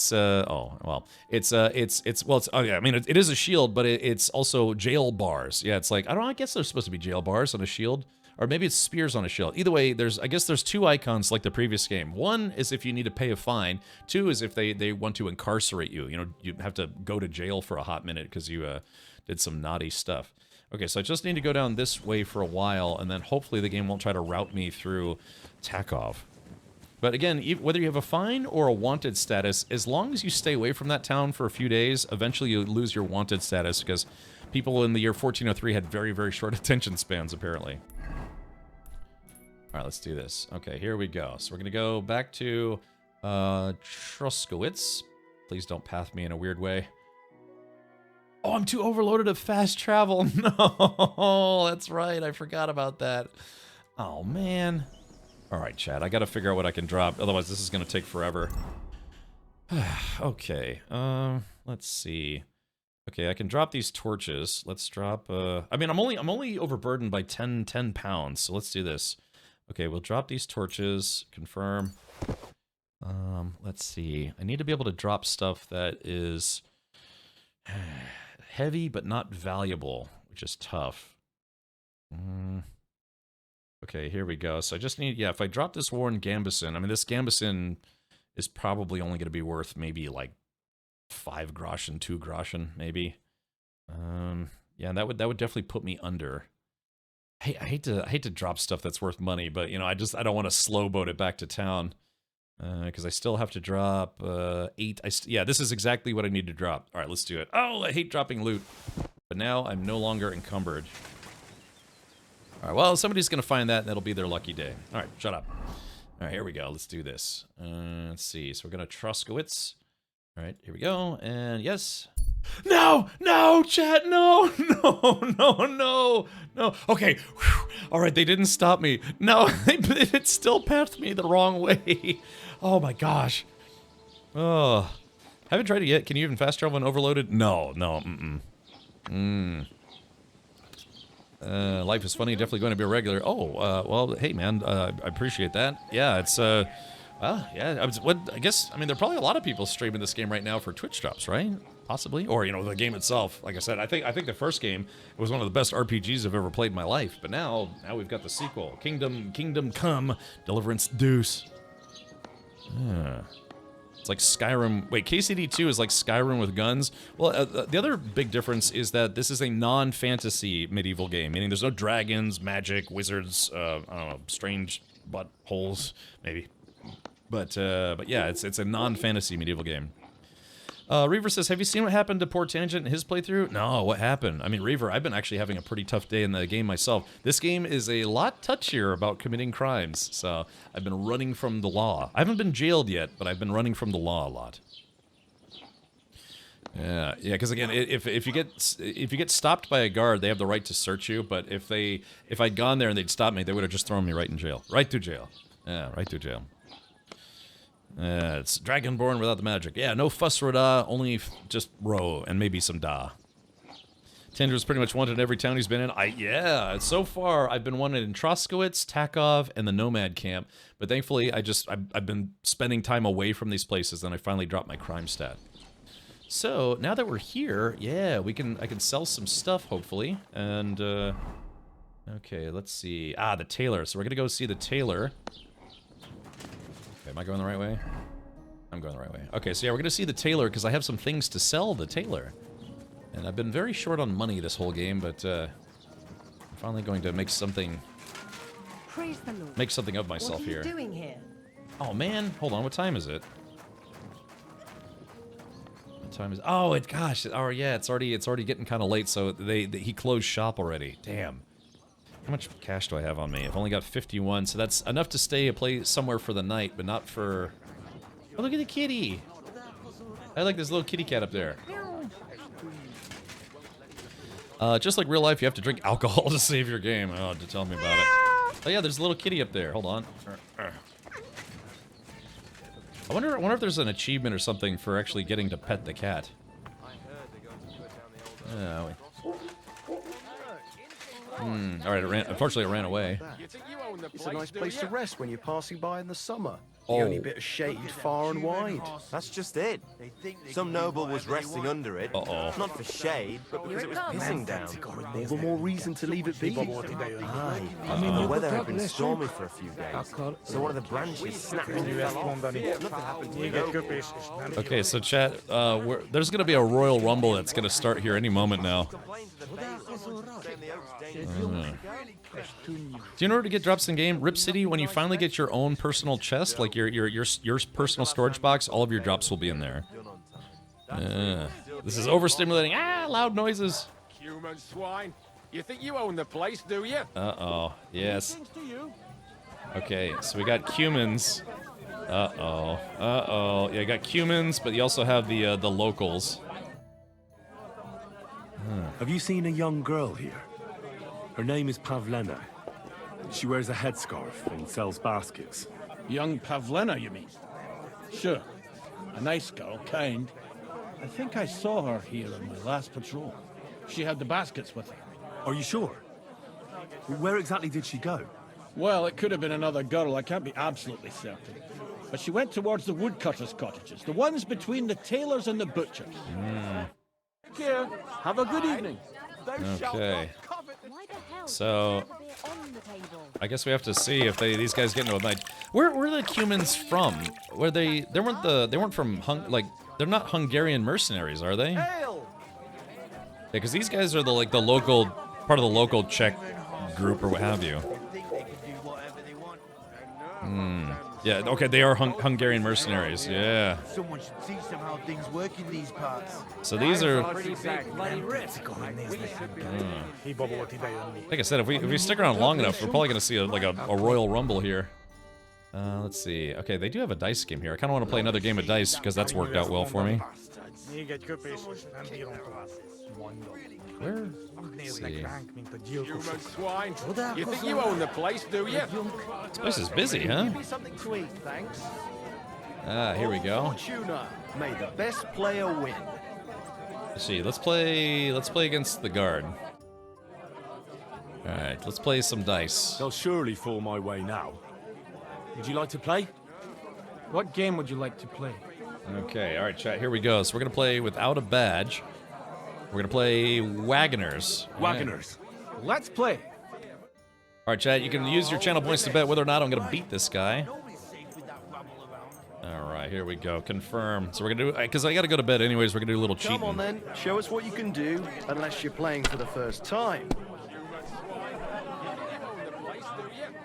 I mean, it is a shield, but it's also jail bars. Yeah, it's like, I guess there's supposed to be jail bars on a shield, or maybe it's spears on a shield. Either way, I guess there's two icons like the previous game. One is if you need to pay a fine. Two is if they want to incarcerate you. You know, you have to go to jail for a hot minute because you did some naughty stuff. Okay, so I just need to go down this way for a while, and then hopefully the game won't try to route me through Takov. But again, whether you have a fine or a wanted status, as long as you stay away from that town for a few days, eventually you lose your wanted status, because people in the year 1403 had very, very short attention spans, apparently. Alright, let's do this. Okay, here we go. So we're going to go back to Troskowitz. Please don't path me in a weird way. Oh, I'm too overloaded of fast travel. No, that's right. I forgot about that. Oh, man. All right, chat. I got to figure out what I can drop. Otherwise, this is going to take forever. Okay. Let's see. Okay, I can drop these torches. Let's drop... I mean, I'm only overburdened by 10 pounds, so let's do this. Okay, we'll drop these torches. Confirm. Let's see. I need to be able to drop stuff that is... heavy, but not valuable, which is tough. Okay, here we go. So I just need, yeah, if I drop this Warren Gambison, I mean, this Gambison is probably only going to be worth maybe like 5 groschen, 2 groschen, maybe. Yeah, that would definitely put me under. Hey, I hate to drop stuff that's worth money, but you know, I don't want to slow boat it back to town. Because I still have to drop 8. Yeah, this is exactly what I need to drop. All right, let's do it. Oh, I hate dropping loot. But now I'm no longer encumbered. All right, well, somebody's going to find that, and that'll be their lucky day. All right, shut up. All right, here we go. Let's do this. Let's see. So we're going to Troskowitz. All right, here we go. And yes. No! No, chat! No! No! Okay. Whew. All right, they didn't stop me. No, it still pathed me the wrong way. Oh my gosh. Oh. Haven't tried it yet. Can you even fast travel when overloaded? No. Life is funny. Definitely going to be a regular. Oh, well, hey, man. I appreciate that. Yeah, it's, well, yeah. I guess, I mean, there are probably a lot of people streaming this game right now for Twitch drops, right? Possibly. Or, you know, the game itself. Like I said, I think the first game was one of the best RPGs I've ever played in my life. But now we've got the sequel. Kingdom Come, Deliverance Deuce. It's like Skyrim. Wait, KCD2 is like Skyrim with guns? Well, the other big difference is that this is a non-fantasy medieval game, meaning there's no dragons, magic, wizards, I don't know, strange buttholes, maybe. But yeah, it's a non-fantasy medieval game. Reaver says, have you seen what happened to poor Tangent in his playthrough? No, what happened? I mean, Reaver, I've been actually having a pretty tough day in the game myself. This game is a lot touchier about committing crimes, so I've been running from the law. I haven't been jailed yet, but I've been running from the law a lot. Yeah, because again, if you get stopped by a guard, they have the right to search you. But if I'd gone there and they'd stopped me, they would have just thrown me right in jail, right to jail. Yeah, right to jail. It's Dragonborn without the magic. Yeah, no fuss or da, only just row and maybe some da. Tinder's pretty much wanted in every town he's been in. Yeah, so far I've been wanted in Troskowitz, Takov, and the Nomad Camp. But thankfully, I've been spending time away from these places, and I finally dropped my crime stat. So now that we're here, yeah, I can sell some stuff hopefully. And okay, let's see. Ah, the tailor. So we're gonna go see the tailor. Okay, am I going the right way? I'm going the right way. Okay, so yeah, we're gonna see the tailor because I have some things to sell the tailor. And I've been very short on money this whole game, but I'm finally going to make something of myself here. What are you doing here? Oh man, hold on. What time is it? What time is? Oh, gosh. Oh yeah, it's already getting kind of late. So he closed shop already. Damn. How much cash do I have on me? I've only got 51, so that's enough to play somewhere for the night, but not for. Oh, look at the kitty. I like this little kitty cat up there. Just like real life, you have to drink alcohol to save your game. Oh, to tell me about it. Oh yeah, there's a little kitty up there. Hold on. I wonder if there's an achievement or something for actually getting to pet the cat. Oh. Alright, unfortunately it ran away. It's a nice place to rest when you're passing by in the summer. Oh. The only bit of shade far and wide. That's just it. Some noble was resting under it. Uh-oh. Not for shade, but because it was pissing down. All the more reason to leave it be. Aye. The weather had been stormy for a few days, so one of the branches snapped and fell off. Nothing happened to the Okay, so chat, there's gonna be a Royal Rumble that's gonna start here any moment now. Do you know where to get drops in game? Rip City, when you finally get your own personal chest, like your personal storage box, all of your drops will be in there. This is overstimulating. Ah, loud noises. Human swine. You think you own the place, do you? Uh-oh. Yes. Okay, so we got Cumans. Uh-oh. Uh-oh. Yeah, you got Cumans, but you also have the locals. Have you seen a young girl here? Her name is Pavlena. She wears a headscarf and sells baskets. Young Pavlena, you mean? Sure. A nice girl, kind. I think I saw her here on my last patrol. She had the baskets with her. Are you sure? Where exactly did she go? Well, it could have been another girl. I can't be absolutely certain. But she went towards the woodcutters' cottages, the ones between the tailors and the butchers. Here, have a good evening. Okay. So, I guess we have to see if these guys get into a night. Where are the Cumans from? Were they weren't from they're not Hungarian mercenaries, are they? Yeah, because these guys are the local part of the local Czech group or what have you. Yeah, okay, they are Hungarian mercenaries, yeah. Someone should teach them how things work in these parts. So these are... Like I said, if we stick around long enough, we're probably going to see a Royal Rumble here. Let's see. Okay, they do have a dice game here. I kind of want to play another game of dice because that's worked out well for me. Where? Let's see. Human swine. You think you own the place, do you? This place is busy, huh? Something to eat, thanks. Ah, here we go. Fortuna, may the best player win. Let's see. Let's play against the guard. All right, let's play some dice. They'll surely fall my way now. Would you like to play? What game would you like to play? Okay, all right, chat. Here we go. So we're gonna play without a badge. We're gonna play Wagoners. Wagoners. Let's play. All right, chat. You can use your channel points to bet whether or not I'm gonna beat this guy. All right, here we go. Confirm. So we're gonna do because I gotta go to bed anyways. We're gonna do a little cheating. Come on then, show us what you can do. Unless you're playing for the first time.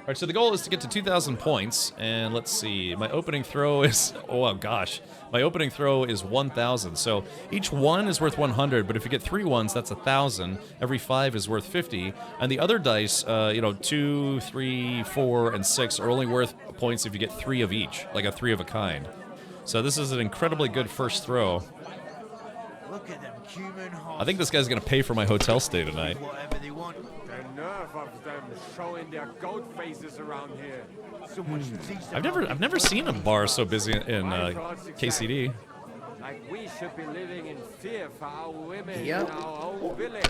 All right, so the goal is to get to 2,000 points, and let's see. My opening throw is my opening throw is 1,000. So each one is worth 100, but if you get 3 ones, that's 1,000. Every 5 is worth 50, and the other dice, 2, 3, 4, and 6 are only worth points if you get 3 of each, like a 3 of a kind. So this is an incredibly good first throw. Look at them human I think this guy's gonna pay for my hotel stay tonight. whatever they want. The nerve of them showing their goat faces around here. Someone should teach them I've never seen a bar so busy in KCD. Like we should be living in fear for our women Yep. in our own village.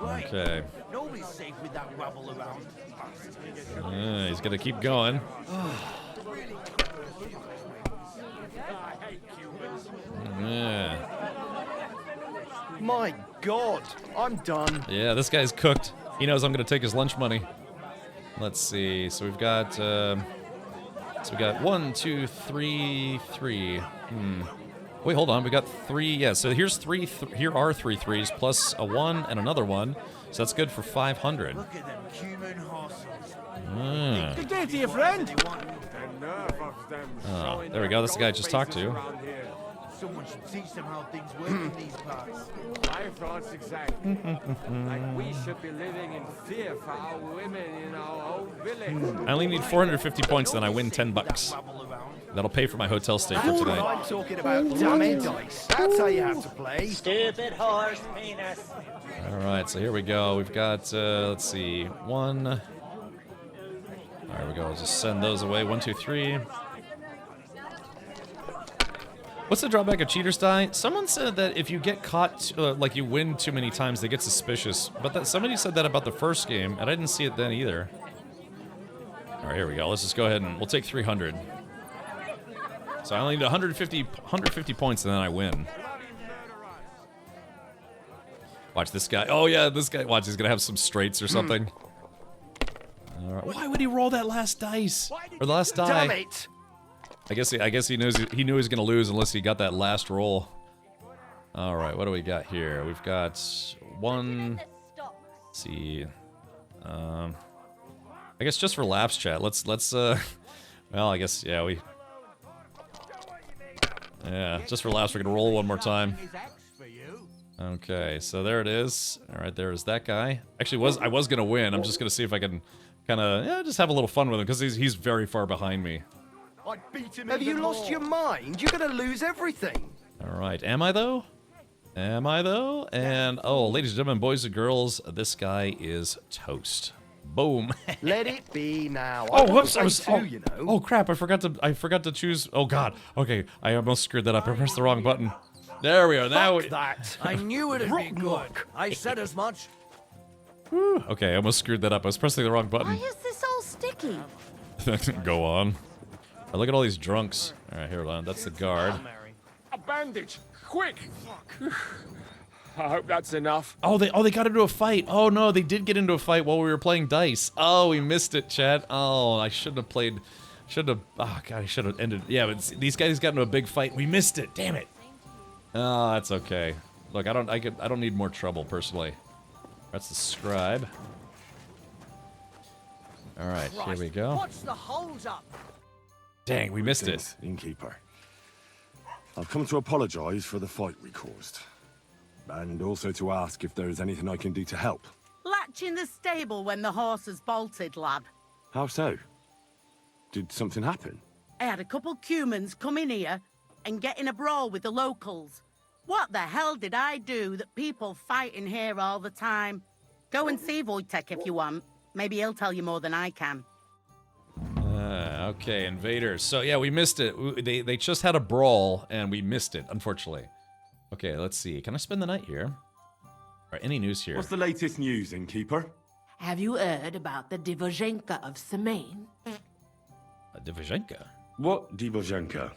Okay. Nobody's safe with that rabble around. He's gonna keep going. Yeah. My God, I'm done. Yeah, this guy's cooked. He knows I'm gonna take his lunch money. Let's see. So we've got. So we got 1, 2, 3, 3. Wait, hold on. We got 3. Yeah. So here's 3. Here are 3 threes plus a 1 and another 1. So that's good for 500. Look at them human horses. Good day to you, friend. Oh, there we go. That's the guy I just talked to. Someone should teach them how things work in these parts. My thoughts exactly. Like we should be living in fear for our women in our own village. I only need 450 points, then I win $10. That'll pay for my hotel stay for tonight. I'm talking about dummy dice. That's how you have to play. Stupid horse penis. All right, so here we go. We've got, let's see, 1. All right, we go. I'll just send those away. 1, 2, 3. What's the drawback of cheaters die? Someone said that if you get caught, like you win too many times, they get suspicious. But somebody said that about the first game, and I didn't see it then either. All right, here we go. Let's just go ahead and we'll take 300. So I only need 150 points, and then I win. Watch this guy. Oh yeah, this guy. Watch, he's gonna have some straights or something. All right. Why would he roll that last dice or the last die? Damn it! I guess he knows he knew he was gonna lose unless he got that last roll. All right, what do we got here? We've got 1. Let's see. I guess just for laughs, chat. Let's. Well, I guess yeah we. Yeah, just for laughs, we're gonna roll one more time. Okay, so there it is. All right, there's that guy. Actually, I was gonna win. I'm just gonna see if I can kind of just have a little fun with him because he's very far behind me. Have you lost your mind? You're gonna lose everything. All right, am I though? Am I though? And oh, ladies and gentlemen, boys and girls, this guy is toast. Boom. Let it be now. Oh, whoops! You know. Oh crap! I forgot to choose. Oh god. Okay, I almost screwed that up. I pressed the wrong button. There we are. Now that. I knew it'd be good. I said as much. Whew. Okay, I almost screwed that up. I was pressing the wrong button. Why is this all sticky? Go on. Oh, look at all these drunks. All right, here, hold on. That's the guard. A bandage, quick! I hope that's enough. Oh, they got into a fight. Oh no, they did get into a fight while we were playing dice. Oh, we missed it, chat. Oh, I shouldn't have played. Oh god, I should have ended. Yeah, but these guys got into a big fight. We missed it. Damn it. Oh, that's okay. Look, I don't need more trouble personally. That's the scribe. All right, here we go. What's the hold up? Dang, we missed it. Innkeeper. I've come to apologize for the fight we caused. And also to ask if there's anything I can do to help. Latch in the stable when the horses bolted, lad. How so? Did something happen? I had a couple cumans come in here and get in a brawl with the locals. What the hell did I do that people fight in here all the time? Go and see Wojtek if you want. Maybe he'll tell you more than I can. Okay, invaders. So yeah, we missed it. They just had a brawl and we missed it, unfortunately. Okay, let's see. Can I spend the night here? All right, any news here? What's the latest news, Innkeeper? Have you heard about the Divozhenka of Semaine? A Divozhenka? What Divozhenka?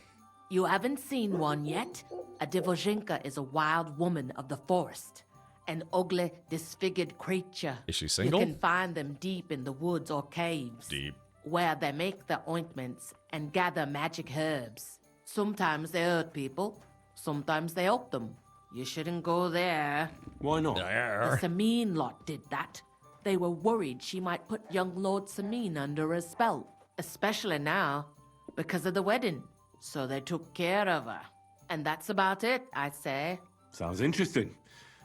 You haven't seen one yet? A Divozhenka is a wild woman of the forest. An ugly, disfigured creature. Is she single? You can find them deep in the woods or caves. Deep. Where they make their ointments and gather magic herbs. Sometimes they hurt people. Sometimes they help them. You shouldn't go there. Why not? The Samine lot did that. They were worried she might put young Lord Samine under a spell. Especially now, because of the wedding. So they took care of her. And that's about it, I'd say. Sounds interesting.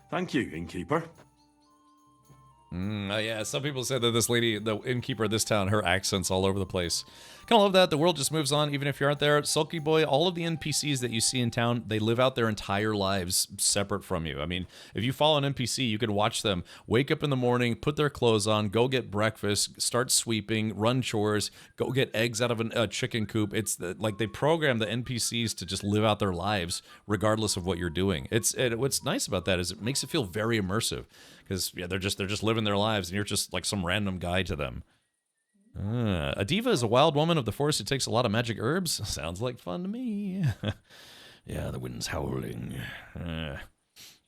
Thank you, Innkeeper. Yeah, some people say that this lady, the innkeeper of this town, her accent's all over the place. Kind of love that. The world just moves on, even if you aren't there. Sulky Boy, all of the NPCs that you see in town, they live out their entire lives separate from you. I mean, if you follow an NPC, you can watch them wake up in the morning, put their clothes on, go get breakfast, start sweeping, run chores, go get eggs out of a chicken coop. It's like they program the NPCs to just live out their lives regardless of what you're doing. What's nice about that is it makes it feel very immersive. Because yeah, they're just living their lives, and you're just like some random guy to them. A diva is a wild woman of the forest who takes a lot of magic herbs. Sounds like fun to me. Yeah, the wind's howling.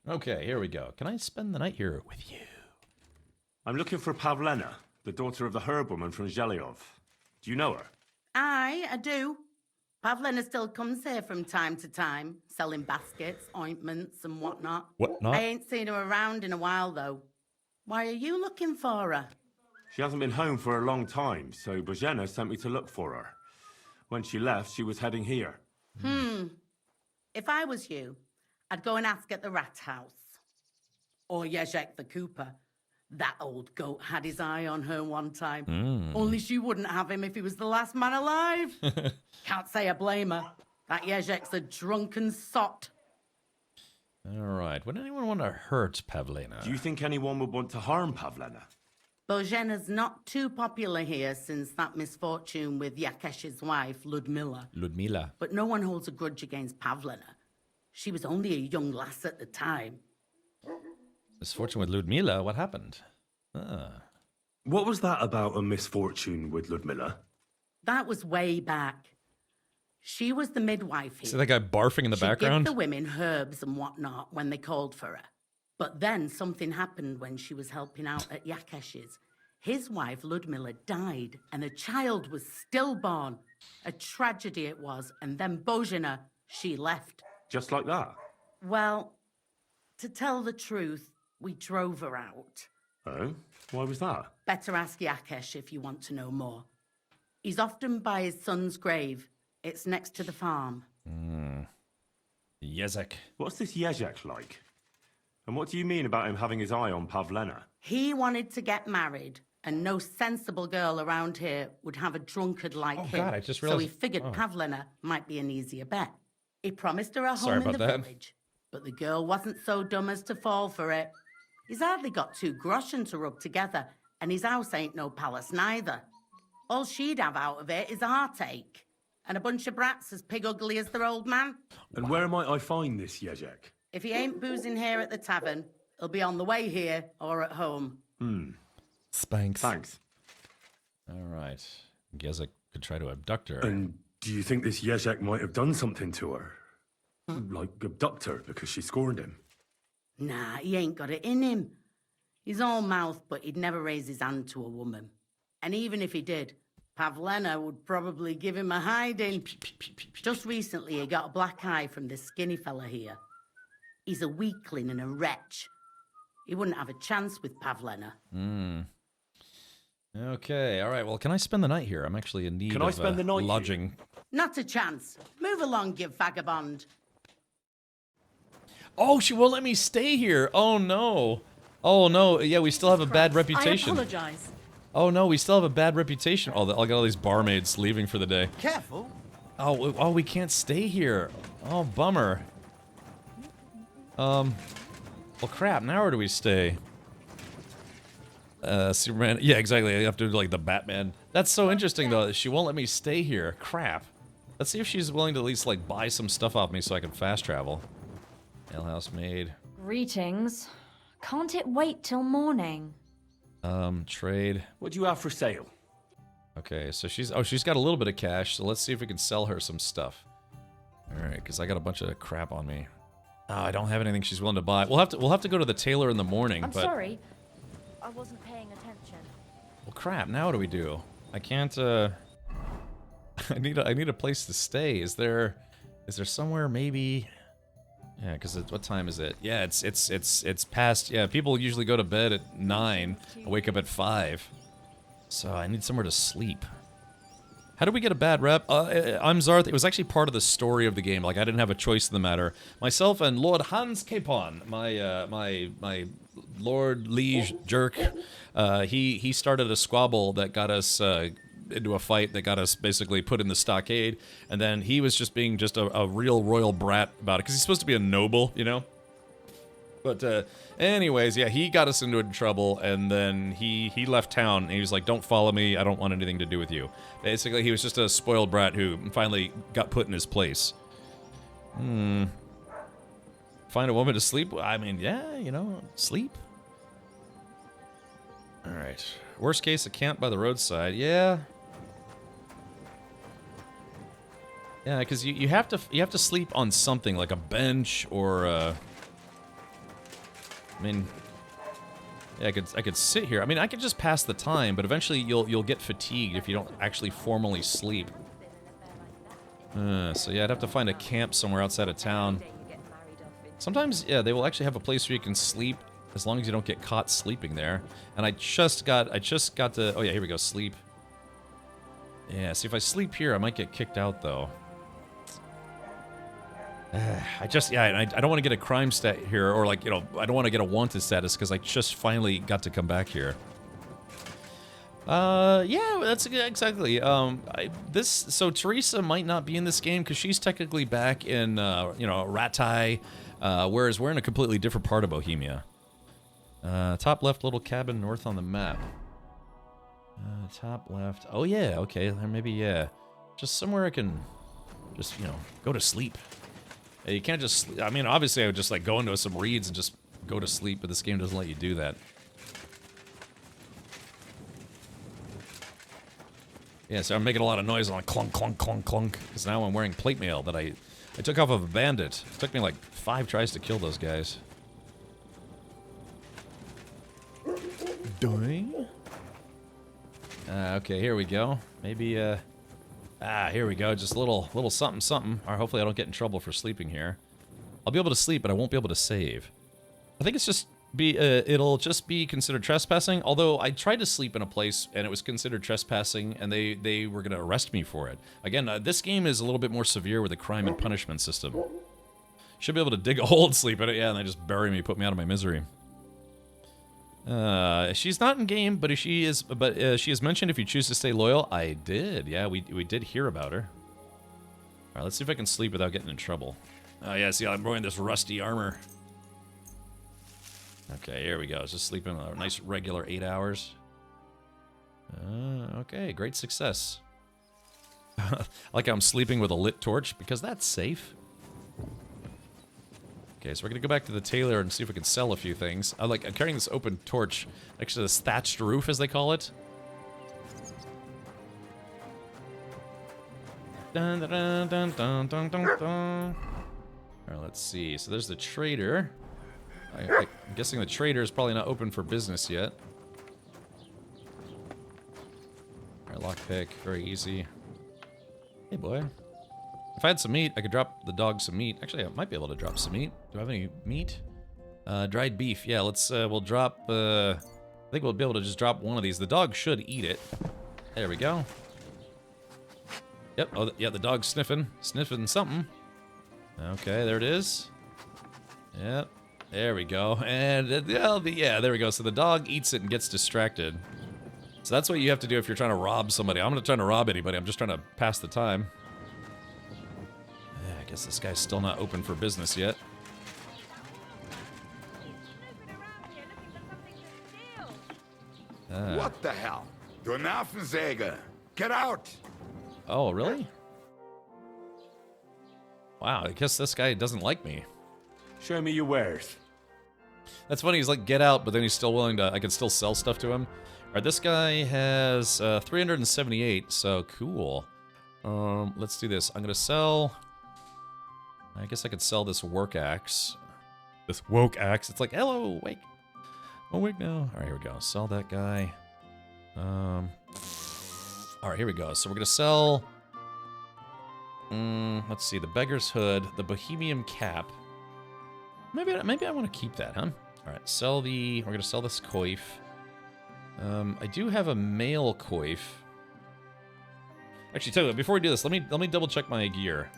Okay, here we go. Can I spend the night here with you? I'm looking for Pavlena, the daughter of the herb woman from Zhelyov. Do you know her? Aye, I do. Pavlena still comes here from time to time, selling baskets, ointments, and whatnot. Whatnot? I ain't seen her around in a while, though. Why are you looking for her? She hasn't been home for a long time, so Bozhena sent me to look for her. When she left, she was heading here. If I was you, I'd go and ask at the rat house. Or Yezhek the Cooper. That old goat had his eye on her one time. Only she wouldn't have him if he was the last man alive. Can't say I blame her. That Yezhek's a drunken sot. All right. Would anyone want to hurt Pavlena? Do you think anyone would want to harm Pavlena? Bozhena's not too popular here since that misfortune with Yakesh's wife, Ludmilla. Ludmilla. But no one holds a grudge against Pavlena. She was only a young lass at the time. Misfortune with Ludmilla? What happened? What was that about a misfortune with Ludmilla? That was way back. She was the midwife here. See that guy barfing in the background? She'd give the women herbs and whatnot when they called for her. But then something happened when she was helping out at Yakesh's. His wife, Ludmilla, died, and a child was stillborn. A tragedy it was, and then Bozhena, she left. Just like that? Well, to tell the truth, we drove her out. Oh? Why was that? Better ask Yakesh if you want to know more. He's often by his son's grave. It's next to the farm. Yezek. What's this Yezek like? And what do you mean about him having his eye on Pavlena? He wanted to get married, and no sensible girl around here would have a drunkard like him. God, I just realized. So he figured Pavlena might be an easier bet. He promised her a Sorry home in the about that. village, but the girl wasn't so dumb as to fall for it. He's hardly got 2 groschen to rub together, and his house ain't no palace neither. All she'd have out of it is a heartache, and a bunch of brats as pig ugly as their old man. And where might I find this Yezek? If he ain't boozing here at the tavern, he'll be on the way here or at home. Spanks. Thanks. All right. Yezek could try to abduct her. And do you think this Yezek might have done something to her? Like abduct her because she scorned him? Nah, he ain't got it in him. He's all mouth, but he'd never raise his hand to a woman. And even if he did, Pavlena would probably give him a hiding. Just recently, he got a black eye from this skinny fella here. He's a weakling and a wretch. He wouldn't have a chance with Pavlena. Okay, all right. Well, can I spend the night here? I'm actually in need Can of I spend the night lodging. Not a chance. Move along, you vagabond. Oh, she won't let me stay here. Oh, no. Oh, no. Yeah, we still have a bad reputation. I apologize. Oh, no, we still have a bad reputation. Oh, I got all these barmaids leaving for the day. Careful. Oh, we can't stay here. Oh, bummer. Well, crap. Now where do we stay? Superman. Yeah, exactly. I have to do like the Batman. That's so interesting, though. She won't let me stay here. Crap. Let's see if she's willing to at least like buy some stuff off me so I can fast travel. Alehouse maid. Greetings. Can't it wait till morning? Trade. What do you have for sale? Okay, so she's got a little bit of cash, so let's see if we can sell her some stuff. All right, because I got a bunch of crap on me. Oh, I don't have anything she's willing to buy. We'll have to go to the tailor in the morning. I'm but... sorry. I wasn't paying attention. Well, crap. Now what do we do? I can't. I need a place to stay. Is there somewhere maybe? Yeah, because what time is it? Yeah, it's past. Yeah, people usually go to bed at 9. I wake up at 5. So I need somewhere to sleep. How did we get a bad rep? I'm Zarth. It was actually part of the story of the game. Like, I didn't have a choice in the matter. Myself and Lord Hans Capon, my Lord Liege jerk, he started a squabble that got us into a fight that got us basically put in the stockade, and then he was just being just a real royal brat about it, because he's supposed to be a noble, you know? But anyways, yeah, he got us into trouble, and then he left town, and he was like, don't follow me, I don't want anything to do with you. Basically, he was just a spoiled brat who finally got put in his place. Find a woman to sleep? I mean, yeah, you know, sleep. Alright. Worst case, a camp by the roadside. Yeah. Yeah, because you have to sleep on something, like a bench or I mean, yeah, I could sit here. I mean, I could just pass the time, but eventually you'll get fatigued if you don't actually formally sleep. So yeah, I'd have to find a camp somewhere outside of town. Sometimes, yeah, they will actually have a place where you can sleep as long as you don't get caught sleeping there. And I just got to, oh yeah, here we go, sleep. Yeah, see, if I sleep here, I might get kicked out though. I don't want to get a crime stat here, or like, you know, I don't want to get a wanted status because I just finally got to come back here. Yeah, that's exactly. So Teresa might not be in this game because she's technically back in, you know, Ratai, whereas we're in a completely different part of Bohemia. Top left little cabin north on the map. Top left. Oh yeah, okay, there maybe, yeah. Just somewhere I can just, you know, go to sleep. You can't just, I mean, obviously I would just like go into some reeds and just go to sleep, but this game doesn't let you do that. Yeah, so I'm making a lot of noise, I'm like clunk, clunk, clunk, clunk, because now I'm wearing plate mail that I took off of a bandit. It took me like 5 tries to kill those guys. Doing? Okay, here we go. Maybe, here we go. Just a little something, something. Or hopefully I don't get in trouble for sleeping here. I'll be able to sleep, but I won't be able to save. I think it's just it'll just be considered trespassing. Although I tried to sleep in a place and it was considered trespassing, and they were gonna arrest me for it. Again, this game is a little bit more severe with the crime and punishment system. Should be able to dig a hole and sleep in it, yeah, and they just bury me, put me out of my misery. She's not in game, but she is mentioned if you choose to stay loyal. I did, yeah, we did hear about her. Alright, let's see if I can sleep without getting in trouble. Oh yeah, see, I'm wearing this rusty armor. Okay, here we go. Just sleeping a nice regular 8 hours. Okay, great success. Like I'm sleeping with a lit torch, because that's safe. Okay, so we're gonna go back to the tailor and see if we can sell a few things. I'm carrying this open torch next to this thatched roof, as they call it. Dun, dun, dun, dun, dun, dun, dun. Alright, let's see. So there's the trader. I'm guessing the trader is probably not open for business yet. Alright, lockpick, very easy. Hey, boy. If I had some meat, I could drop the dog some meat. Actually, I might be able to drop some meat. Do I have any meat? Dried beef. Yeah, we'll drop, I think we'll be able to just drop one of these. The dog should eat it. There we go. Yep, oh, yeah, the dog's sniffing something. Okay, there it is. Yep, there we go. And, yeah, there we go. So the dog eats it and gets distracted. So that's what you have to do if you're trying to rob somebody. I'm not trying to rob anybody, I'm just trying to pass the time. I guess this guy's still not open for business yet. What the hell? Du Nervensäge! Get out! Oh, really? Wow, I guess this guy doesn't like me. Show me your wares. That's funny, he's like, get out, but then he's still willing to, I can still sell stuff to him. Alright, this guy has 378, so cool. Let's do this. I'm gonna sell... I guess I could sell this work axe. This woke axe. It's like, hello, wake. Oh, wake now. Alright, here we go. Sell that guy. Alright, here we go. So we're gonna sell... let's see, the beggar's hood, the bohemian cap. Maybe I want to keep that, huh? Alright, sell the... We're gonna sell this coif. I do have a male coif. Actually, tell you what, before we do this, let me double check my gear.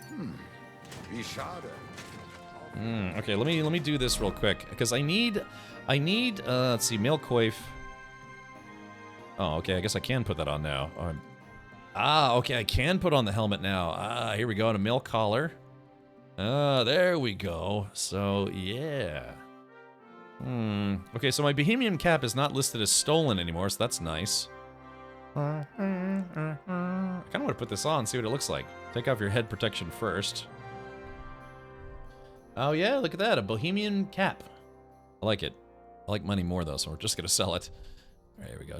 Okay, let me do this real quick because I need let's see, male coif. Oh, okay, I guess I can put that on now. Okay, I can put on the helmet now. Here we go, and a male collar. There we go. So, yeah. Okay, so my Bohemian cap is not listed as stolen anymore, so that's nice. I kind of want to put this on, see what it looks like. Take off your head protection first. Oh yeah, look at that, a Bohemian cap. I like it. I like money more though, so we're just gonna sell it. All right, here we go.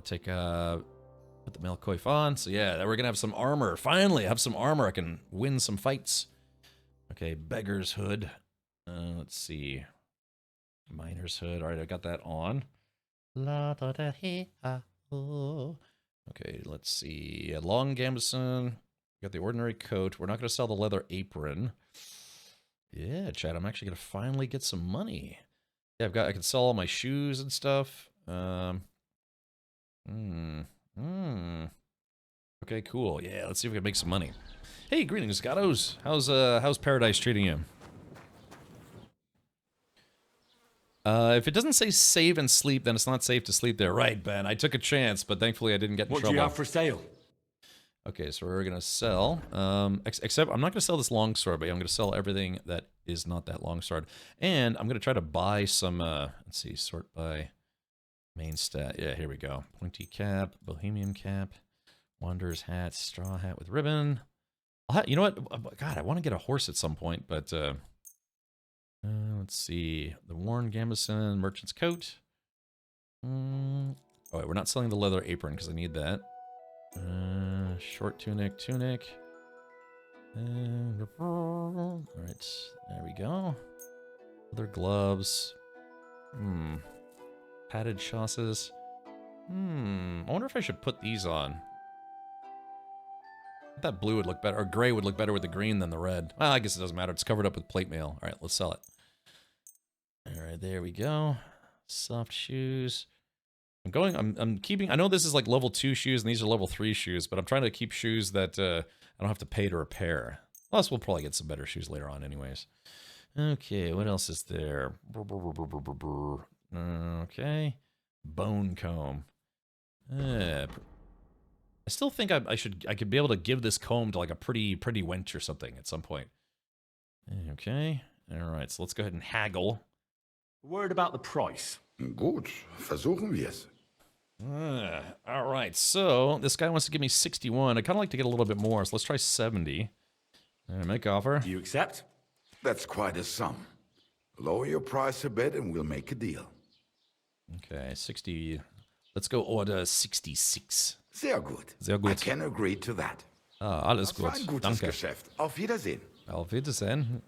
Put the male coif on. So yeah, we're gonna have some armor. Finally, I have some armor. I can win some fights. Okay, beggar's hood. Let's see. Miner's hood. All right, I got that on. Okay, let's see. A long gambeson. Got the ordinary coat. We're not gonna sell the leather apron. Yeah, Chad, I'm actually gonna finally get some money. Yeah, I can sell all my shoes and stuff. Okay, cool. Yeah, let's see if we can make some money. Hey, greetings, Gatos. How's Paradise treating you? If it doesn't say save and sleep, then it's not safe to sleep there. Right, Ben. I took a chance, but thankfully I didn't get in trouble. What do you have for sale? Okay, so we're gonna sell. Except I'm not gonna sell this longsword, but I'm gonna sell everything that is not that longsword, and I'm gonna try to buy some. Let's see, sort by main stat. Yeah, here we go. Pointy cap, Bohemian cap, Wanderer's hat, straw hat with ribbon. You know what? God, I want to get a horse at some point, but let's see. The worn gambeson, merchant's coat. Oh, wait, we're not selling the leather apron because I need that. Short tunic. Alright, there we go. Leather gloves. Padded chausses. I wonder if I should put these on. That blue would look better, or gray would look better with the green than the red. Well, I guess it doesn't matter. It's covered up with plate mail. Alright, let's sell it. Alright, there we go. Soft shoes. I'm keeping, I know this is like level 2 shoes and these are level 3 shoes, but I'm trying to keep shoes that I don't have to pay to repair. Plus, we'll probably get some better shoes later on anyways. Okay, what else is there? Okay. Bone comb. I still think I could be able to give this comb to like a pretty wench or something at some point. Okay. Alright, so let's go ahead and haggle. Word about the price. Gut, versuchen wir es. Alright, so this guy wants to give me 61. I'd kind of like to get a little bit more, so let's try 70. Make offer. Do you accept? That's quite a sum. Lower your price a bit and we'll make a deal. Okay, 60. Let's go order 66. Sehr gut. Sehr gut. I can agree to that. Alles Das war gut. ein gutes Danke. Geschäft. Auf Wiedersehen. Auf Wiedersehen.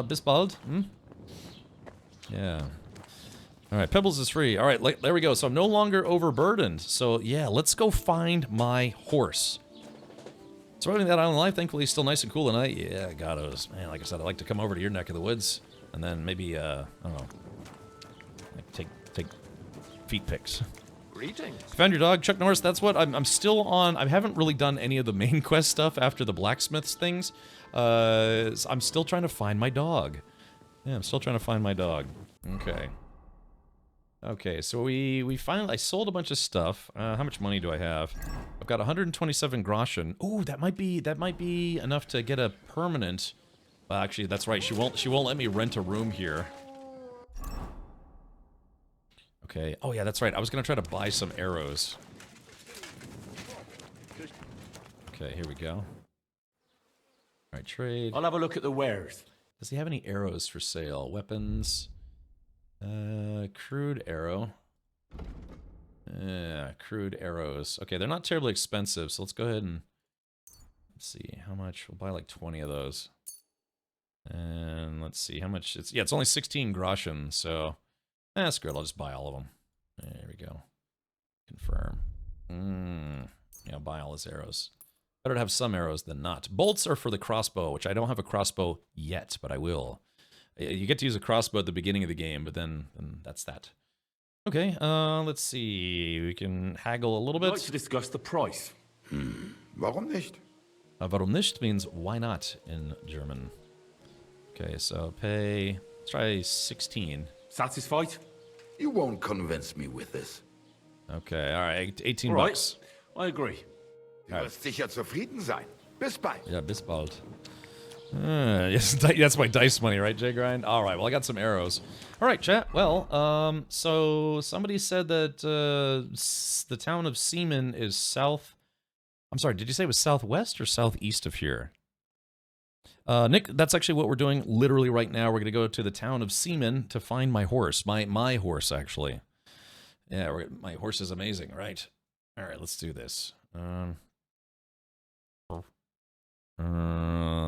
Bis bald. Yeah. Alright, Pebbles is free. Alright, there we go. So I'm no longer overburdened. So yeah, let's go find my horse. Surviving that island life, thankfully, still nice and cool tonight. Yeah, Gatos. Man, like I said, I'd like to come over to your neck of the woods. And then maybe, I don't know. Like take feet pics. Greetings. Found your dog, Chuck Norris. That's what I'm still on. I haven't really done any of the main quest stuff after the blacksmiths things. I'm still trying to find my dog. Yeah, I'm still trying to find my dog. Okay. Okay, so we finally, I sold a bunch of stuff. How much money do I have? I've got 127 groschen. Ooh, that might be enough to get a permanent. Actually, that's right. She won't let me rent a room here. Okay. Oh yeah, that's right. I was gonna try to buy some arrows. Okay, here we go. All right, trade. I'll have a look at the wares. Does he have any arrows for sale? Weapons. Crude arrow. Crude arrows. Okay, they're not terribly expensive, so let's go ahead and let's see how much. We'll buy like 20 of those. And let's see how much it's. Yeah, it's only 16 groschen, so screw it. I'll just buy all of them. There we go. Confirm. Yeah, buy all his arrows. Better to have some arrows than not. Bolts are for the crossbow, which I don't have a crossbow yet, but I will. You get to use a crossbow at the beginning of the game, but then that's that. Okay, let's see. We can haggle a little bit. I'd like to discuss the price. Warum nicht? Warum nicht means why not in German. Okay, so pay. Let's try 16. Satisfied? You won't convince me with this. Okay, all right, 18 All right, bucks. I agree. Du wirst sicher zufrieden sein. Bis bald. Yeah, bis bald. Yes, that's my dice money, right, Jay Grind? All right, well, I got some arrows. All right, chat. Well, so somebody said that the town of Seaman is south. I'm sorry, did you say it was southwest or southeast of here? Nick, that's actually what we're doing literally right now. We're going to go to the town of Seaman to find my horse. My horse, actually. Yeah, my horse is amazing, right? All right, let's do this.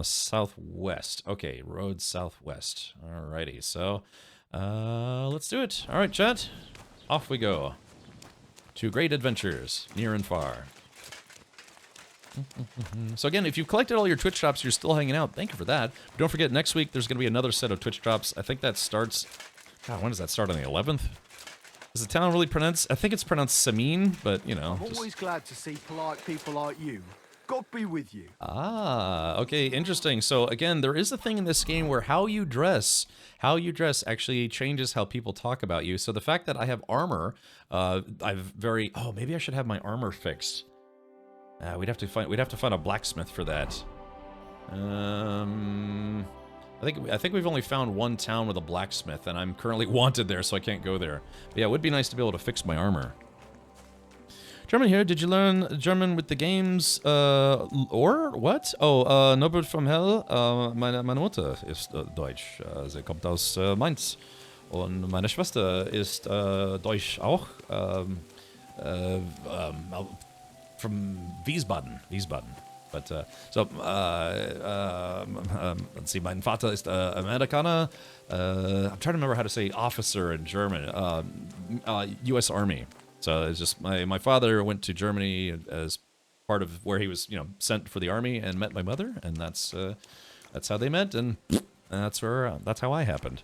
Southwest. Okay, road southwest. Alrighty, so let's do it. All right, chat. Off we go. To great adventures, near and far. So again, if you've collected all your Twitch drops, you're still hanging out. Thank you for that. But don't forget, next week there's going to be another set of Twitch drops. I think that starts... God, when does that start? On the 11th? Is the town really pronounced? I think it's pronounced Samin, but, you know. I'm always glad to see polite people like you. God be with you. Ah, okay, interesting. So again, there is a thing in this game where how you dress actually changes how people talk about you. So the fact that I have armor, oh, maybe I should have my armor fixed. We'd have to find a blacksmith for that. I think we've only found one town with a blacksmith, and I'm currently wanted there, so I can't go there. But yeah, it would be nice to be able to fix my armor. German here. Did you learn German with the games, or what? Oh, Norbert from Hell. Meine Mutter ist Deutsch. Sie kommt aus Mainz. Und meine Schwester ist Deutsch auch. From Wiesbaden. But, let's see, mein Vater ist Amerikaner. I'm trying to remember how to say officer in German. U.S. Army. So it's just, my father went to Germany as part of where he was, sent for the army and met my mother, and that's how they met, and that's how I happened.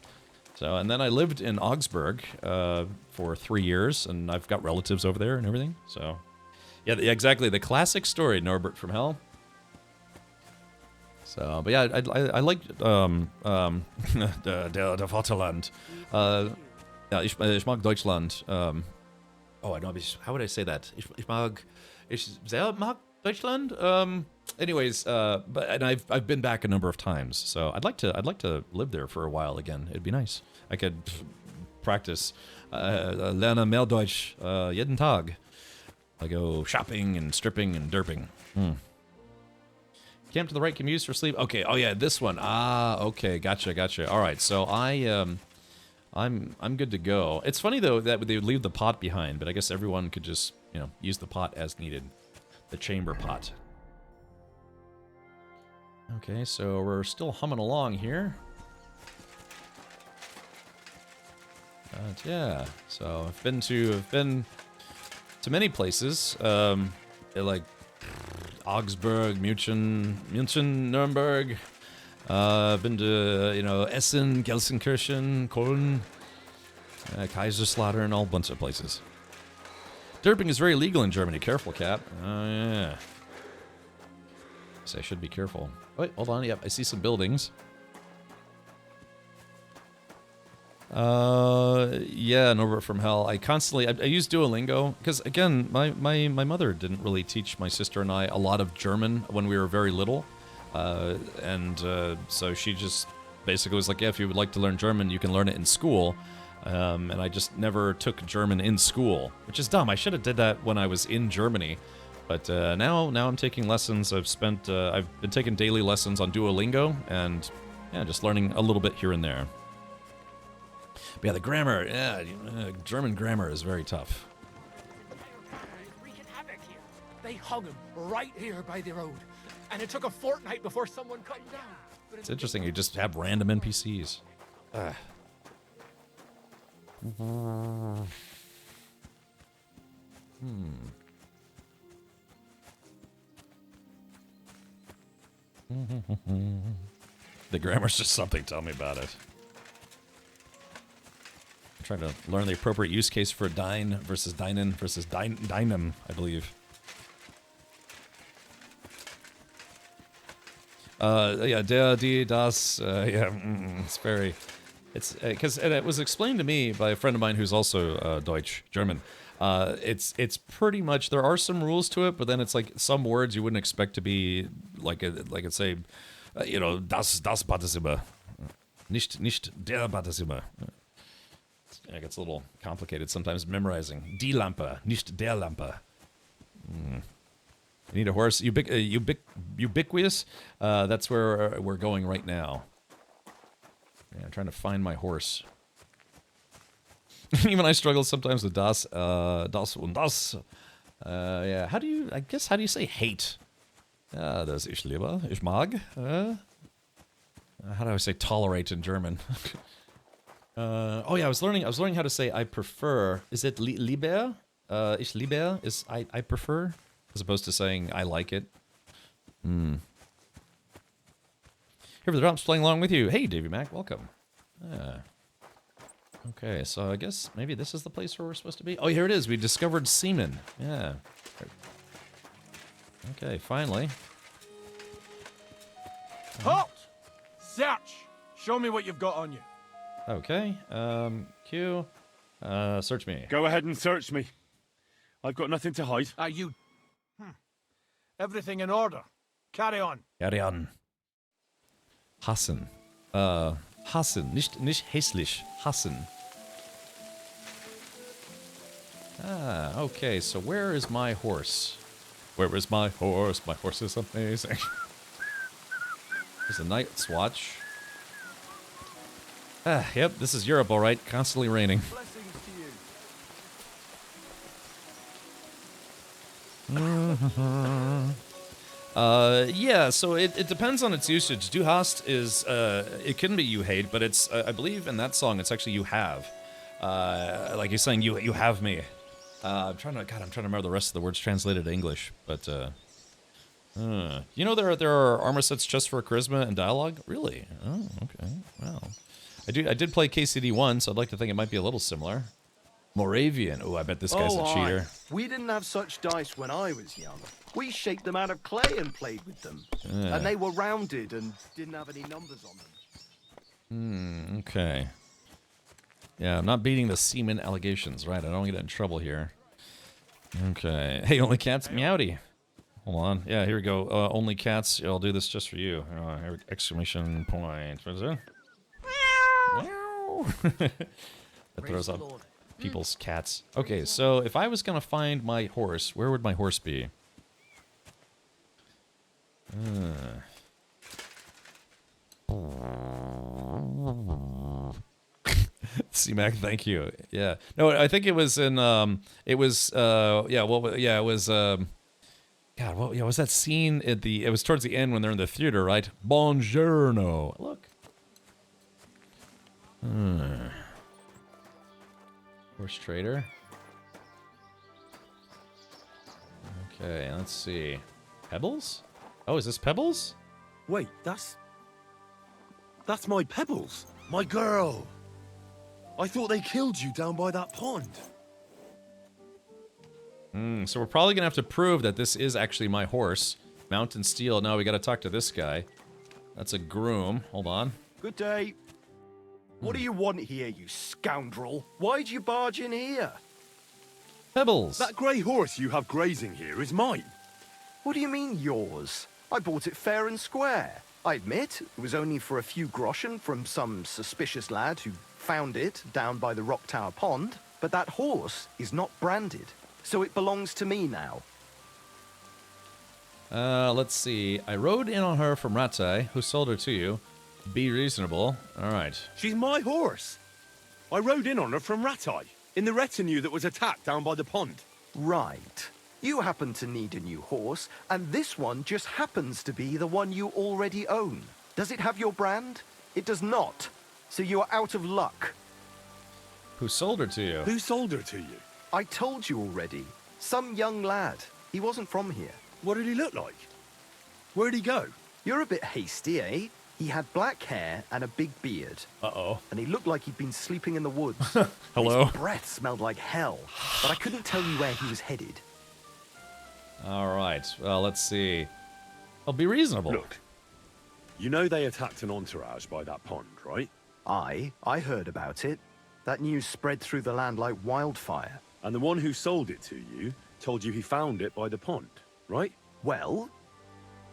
So, and then I lived in Augsburg for 3 years, and I've got relatives over there and everything, so... Yeah, exactly. The classic story, Norbert from Hell. So, but yeah, I like der Vaterland. Ja, ich mag Deutschland. Oh, I know. How would I say that? Ich sehr mag Deutschland. Anyways, and I've been back a number of times, so I'd like to live there for a while again. It'd be nice. I could practice, lerne mehr Deutsch jeden Tag. I go shopping and stripping and derping. Camp to the right can be used for sleep. Okay. Oh yeah, this one. Ah, okay. Gotcha. All right. So I'm good to go. It's funny though that they would leave the pot behind, but I guess everyone could just use the pot as needed, the chamber pot. Okay, so we're still humming along here. But yeah, so I've been to many places, like Augsburg, München, Nuremberg. I've been to, Essen, Gelsenkirchen, Köln, Kaiserslautern, all bunch of places. Derping is very legal in Germany. Careful, Cap. Oh, yeah. So I should be careful. Wait, hold on. Yep, I see some buildings. Yeah, Norbert from Hell. I use Duolingo because again, my mother didn't really teach my sister and I a lot of German when we were very little, so she just basically was like, yeah, if you would like to learn German, you can learn it in school, and I just never took German in school, which is dumb. I should have did that when I was in Germany, but now I'm taking lessons. I've been taking daily lessons on Duolingo, and yeah, just learning a little bit here and there. But yeah, the grammar, German grammar is very tough. They hung him right here by the road, and it took a fortnight before someone cut him down. It's interesting, you just have random NPCs. The grammar's just something, tell me about it. I'm trying to learn the appropriate use case for dine versus dine-in versus dinem, I believe. Yeah, der, die, das. Yeah, it's very. It's because it was explained to me by a friend of mine who's also Deutsch, German. It's pretty much, there are some rules to it, but then it's like some words you wouldn't expect to be like it's say, you know, das Badezimmer, nicht der Badezimmer. It gets a little complicated sometimes memorizing. Die Lampe, nicht der Lampe. You need a horse. Ubiquitous. That's where we're going right now. Yeah, I'm trying to find my horse. Even I struggle sometimes with das und das. Yeah, how do you say hate? Das ich liebe, ich mag. How do I say tolerate in German? Oh yeah, I was learning how to say I prefer. Is it lieber? Ich lieber is I prefer, as opposed to saying I like it. Here for the drops, playing along with you. Hey, Davey Mac, welcome. Okay, so I guess maybe this is the place where we're supposed to be. Oh, here it is. We discovered semen. Yeah. Okay, finally. Halt! Search! Show me what you've got on you. Okay, Q. Search me. Go ahead and search me. I've got nothing to hide. Are you... Everything in order. Carry on. Carry on. Hassen. Hassen. Nicht hässlich. Hassen. Ah, okay, so where is my horse? Where is my horse? My horse is amazing. There's a night's watch. Ah, yep, this is Europe, alright. Constantly raining. Yeah, so it depends on its usage. Du hast is, it can be you hate, but it's, I believe in that song, it's actually you have. Like you're saying, you have me. I'm trying to remember the rest of the words translated to English, but, you know, there are armor sets just for charisma and dialogue? Really? Oh, okay. Wow. I did play KCD 1, so I'd like to think it might be a little similar. Moravian. Oh, I bet this guy's a cheater. We didn't have such dice when I was young. We shaped them out of clay and played with them. And they were rounded and didn't have any numbers on them. Okay. Yeah, I'm not beating the semen allegations, right? I don't get in trouble here. Okay. Hey, only cats, meowdy. Hold on. Yeah, here we go. Only cats. I'll do this just for you. Here, exclamation point. What is it? Meow. That throws up people's cats. Okay, so if I was gonna find my horse, where would my horse be? C-Mac, thank you. Yeah. No, I think it was in, it was, yeah, well, yeah, it was, God, what, yeah, was that scene at the, it was towards the end when they're in the theater, right? Buongiorno. Look. Horse trader. Okay, let's see. Pebbles? Oh, is this Pebbles? Wait, that's my Pebbles. My girl. I thought they killed you down by that pond. So we're probably gonna have to prove that this is actually my horse. Mountain Steel. Now we gotta talk to this guy. That's a groom. Hold on. Good day. What do you want here, you scoundrel? Why'd you barge in here? Pebbles. That grey horse you have grazing here is mine. What do you mean, yours? I bought it fair and square. I admit, it was only for a few groschen from some suspicious lad who found it down by the Rock Tower Pond, but that horse is not branded, so it belongs to me now. Let's see. I rode in on her from Ratai, who sold her to you. Be reasonable. Alright. She's my horse. I rode in on her from Ratai, in the retinue that was attacked down by the pond. Right. You happen to need a new horse, and this one just happens to be the one you already own. Does it have your brand? It does not. So you are out of luck. Who sold her to you? Who sold her to you? I told you already. Some young lad. He wasn't from here. What did he look like? Where'd he go? You're a bit hasty, eh? He had black hair and a big beard. Uh-oh. And he looked like he'd been sleeping in the woods. Hello? His breath smelled like hell, but I couldn't tell you where he was headed. Alright, well, let's see. I'll be reasonable. Look, You know they attacked an entourage by that pond, right? I heard about it. That news spread through the land like wildfire. And the one who sold it to you told you he found it by the pond, right? Well,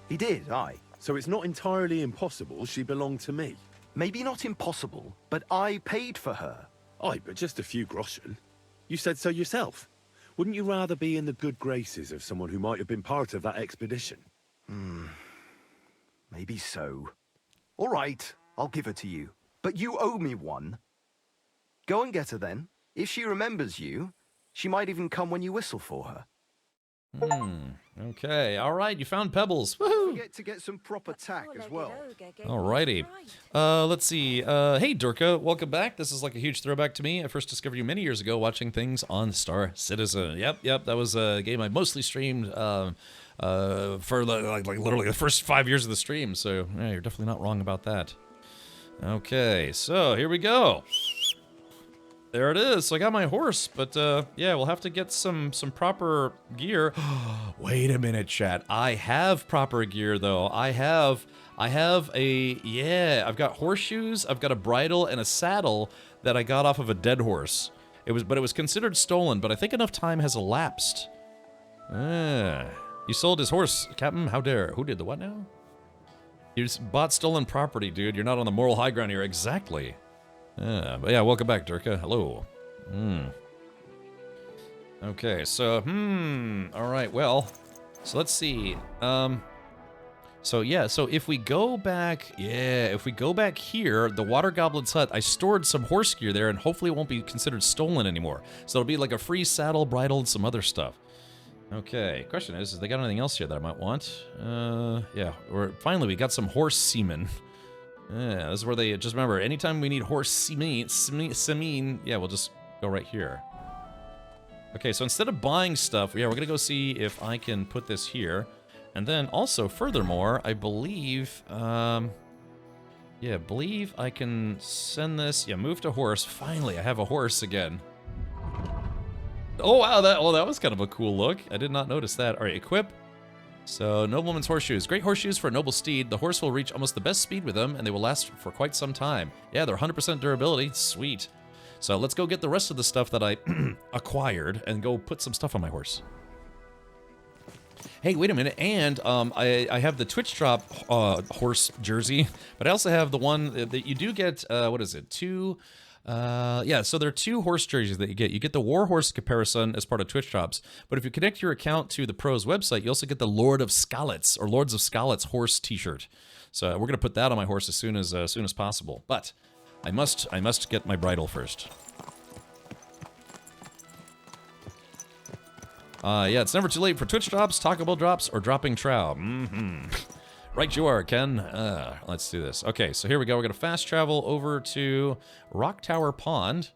he did, aye. So it's not entirely impossible she belonged to me. Maybe not impossible, but I paid for her. Aye, but just a few groschen. You said so yourself. Wouldn't you rather be in the good graces of someone who might have been part of that expedition? Maybe so. All right, I'll give her to you. But you owe me one. Go and get her then. If she remembers you, she might even come when you whistle for her. Okay, all right, you found pebbles. Don't Woohoo! forget to get some proper tack as well. Alrighty. Let's see. Hey, Durka, welcome back. This is like a huge throwback to me. I first discovered you many years ago watching things on Star Citizen. Yep, that was a game I mostly streamed for like literally the first 5 years of the stream, so yeah, you're definitely not wrong about that. Okay, so here we go. There it is. So I got my horse, but yeah, we'll have to get some proper gear. Wait a minute, chat. I have proper gear though. I've got horseshoes, I've got a bridle and a saddle that I got off of a dead horse. It was considered stolen, but I think enough time has elapsed. You sold his horse, Captain. How dare? Who did the what now? You just bought stolen property, dude. You're not on the moral high ground here. Exactly. But yeah, welcome back, Durka. Hello. Okay, so, alright, well, so let's see. So if we go back, here, the Water Goblin's hut, I stored some horse gear there, and hopefully it won't be considered stolen anymore. So it'll be like a free saddle, bridle, and some other stuff. Okay, question is they got anything else here that I might want? Yeah, finally we got some horse semen. Yeah, this is where they, just remember, anytime we need horse semen, yeah, we'll just go right here. Okay, so instead of buying stuff, yeah, we're gonna go see if I can put this here. And then also, furthermore, I believe, I can send this, move to horse. Finally, I have a horse again. Oh, wow, that was kind of a cool look. I did not notice that. All right, equip. So, nobleman's horseshoes. Great horseshoes for a noble steed. The horse will reach almost the best speed with them, and they will last for quite some time. Yeah, they're 100% durability. Sweet. So, let's go get the rest of the stuff that I acquired and go put some stuff on my horse. Hey, wait a minute. And I have the Twitch drop horse jersey, but I also have the one that you do get, what is it, so there are 2 horse jerseys that you get. You get the War Horse comparison as part of Twitch drops, but if you connect your account to the Pro's website, you also get the Lords of Skalitz horse t-shirt. So we're gonna put that on my horse as soon as possible. But I must get my bridle first. Yeah, it's never too late for Twitch drops, Taco Bell drops, or dropping trow. Right you are, Ken. Let's do this. Okay, so here we go. We're going to fast travel over to Rock Tower Pond.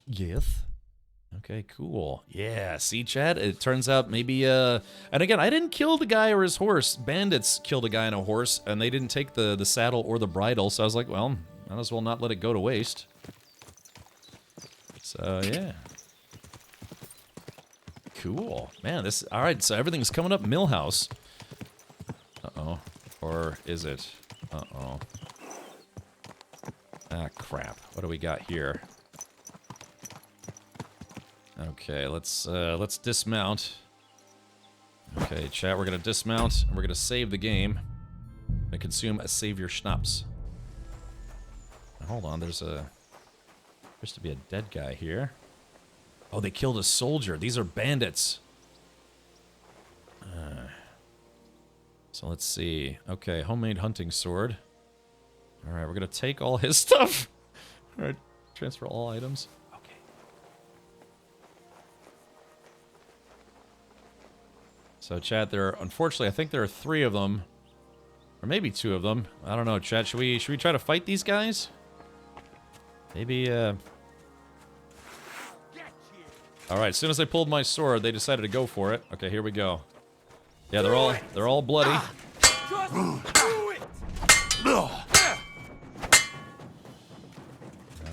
Yes. Okay, cool. Yeah, see, Chad? It turns out maybe, and again, I didn't kill the guy or his horse. Bandits killed a guy and a horse, and they didn't take the saddle or the bridle, so I was like, well, might as well not let it go to waste. So, yeah. Cool. Man, alright, so everything's coming up Millhouse. Uh-oh. Or is it? Uh-oh. Ah, crap. What do we got here? Okay, let's dismount. Okay, chat, we're gonna dismount, and we're gonna save the game. And consume a savior schnapps. Now, hold on, there's to be a dead guy here. Oh, they killed a soldier. These are bandits. So let's see. Okay, homemade hunting sword. Alright, we're gonna take all his stuff. Alright, transfer all items. Okay. So chat, unfortunately, I think there are 3 of them. Or maybe 2 of them. I don't know, chat. Should we try to fight these guys? Maybe, Alright, as soon as I pulled my sword, they decided to go for it. Okay, here we go. Yeah, they're all bloody.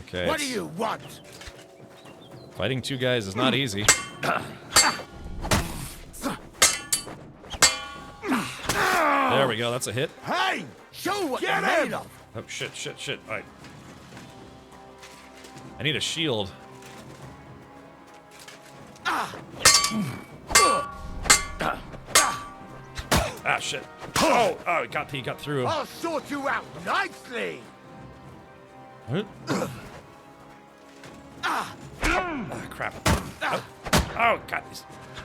Okay. What do you want? Fighting 2 guys is not easy. There there we go. That's a hit. Hey! Show what you're made of! Oh, shit. All right. I need a shield. Ah, shit. Oh, he got through. I'll sort you out nicely! What? Crap. Oh, God.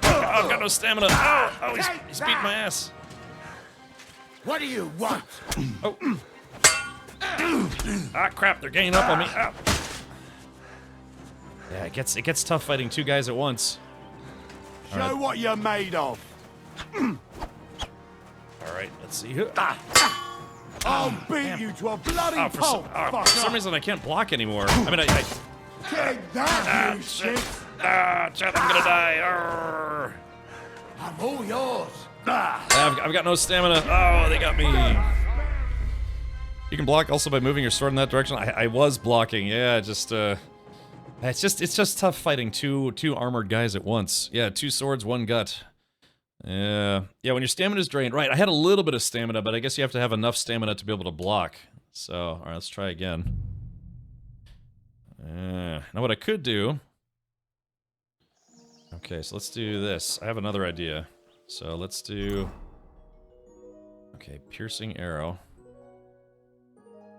I've got no stamina. Oh, he's beating my ass. What do you want? Oh. Crap. They're ganging up on me. Ah. Yeah, it gets tough fighting two guys at once. Show what you're made of. All right, let's see. I'll beat you to a bloody pulp, for some reason I can't block anymore. I mean, Take that, you shit. Shit, I'm gonna die. Arrgh. I'm all yours. I've got no stamina. Oh, they got me. You can block also by moving your sword in that direction. I was blocking. Yeah, just it's just tough fighting two armored guys at once. Yeah, 2 swords, 1 gut. Yeah, when your stamina's drained. Right, I had a little bit of stamina, but I guess you have to have enough stamina to be able to block. So, all right, let's try again. Now what I could do... Okay, so let's do this. I have another idea. So let's do... Okay, piercing arrow.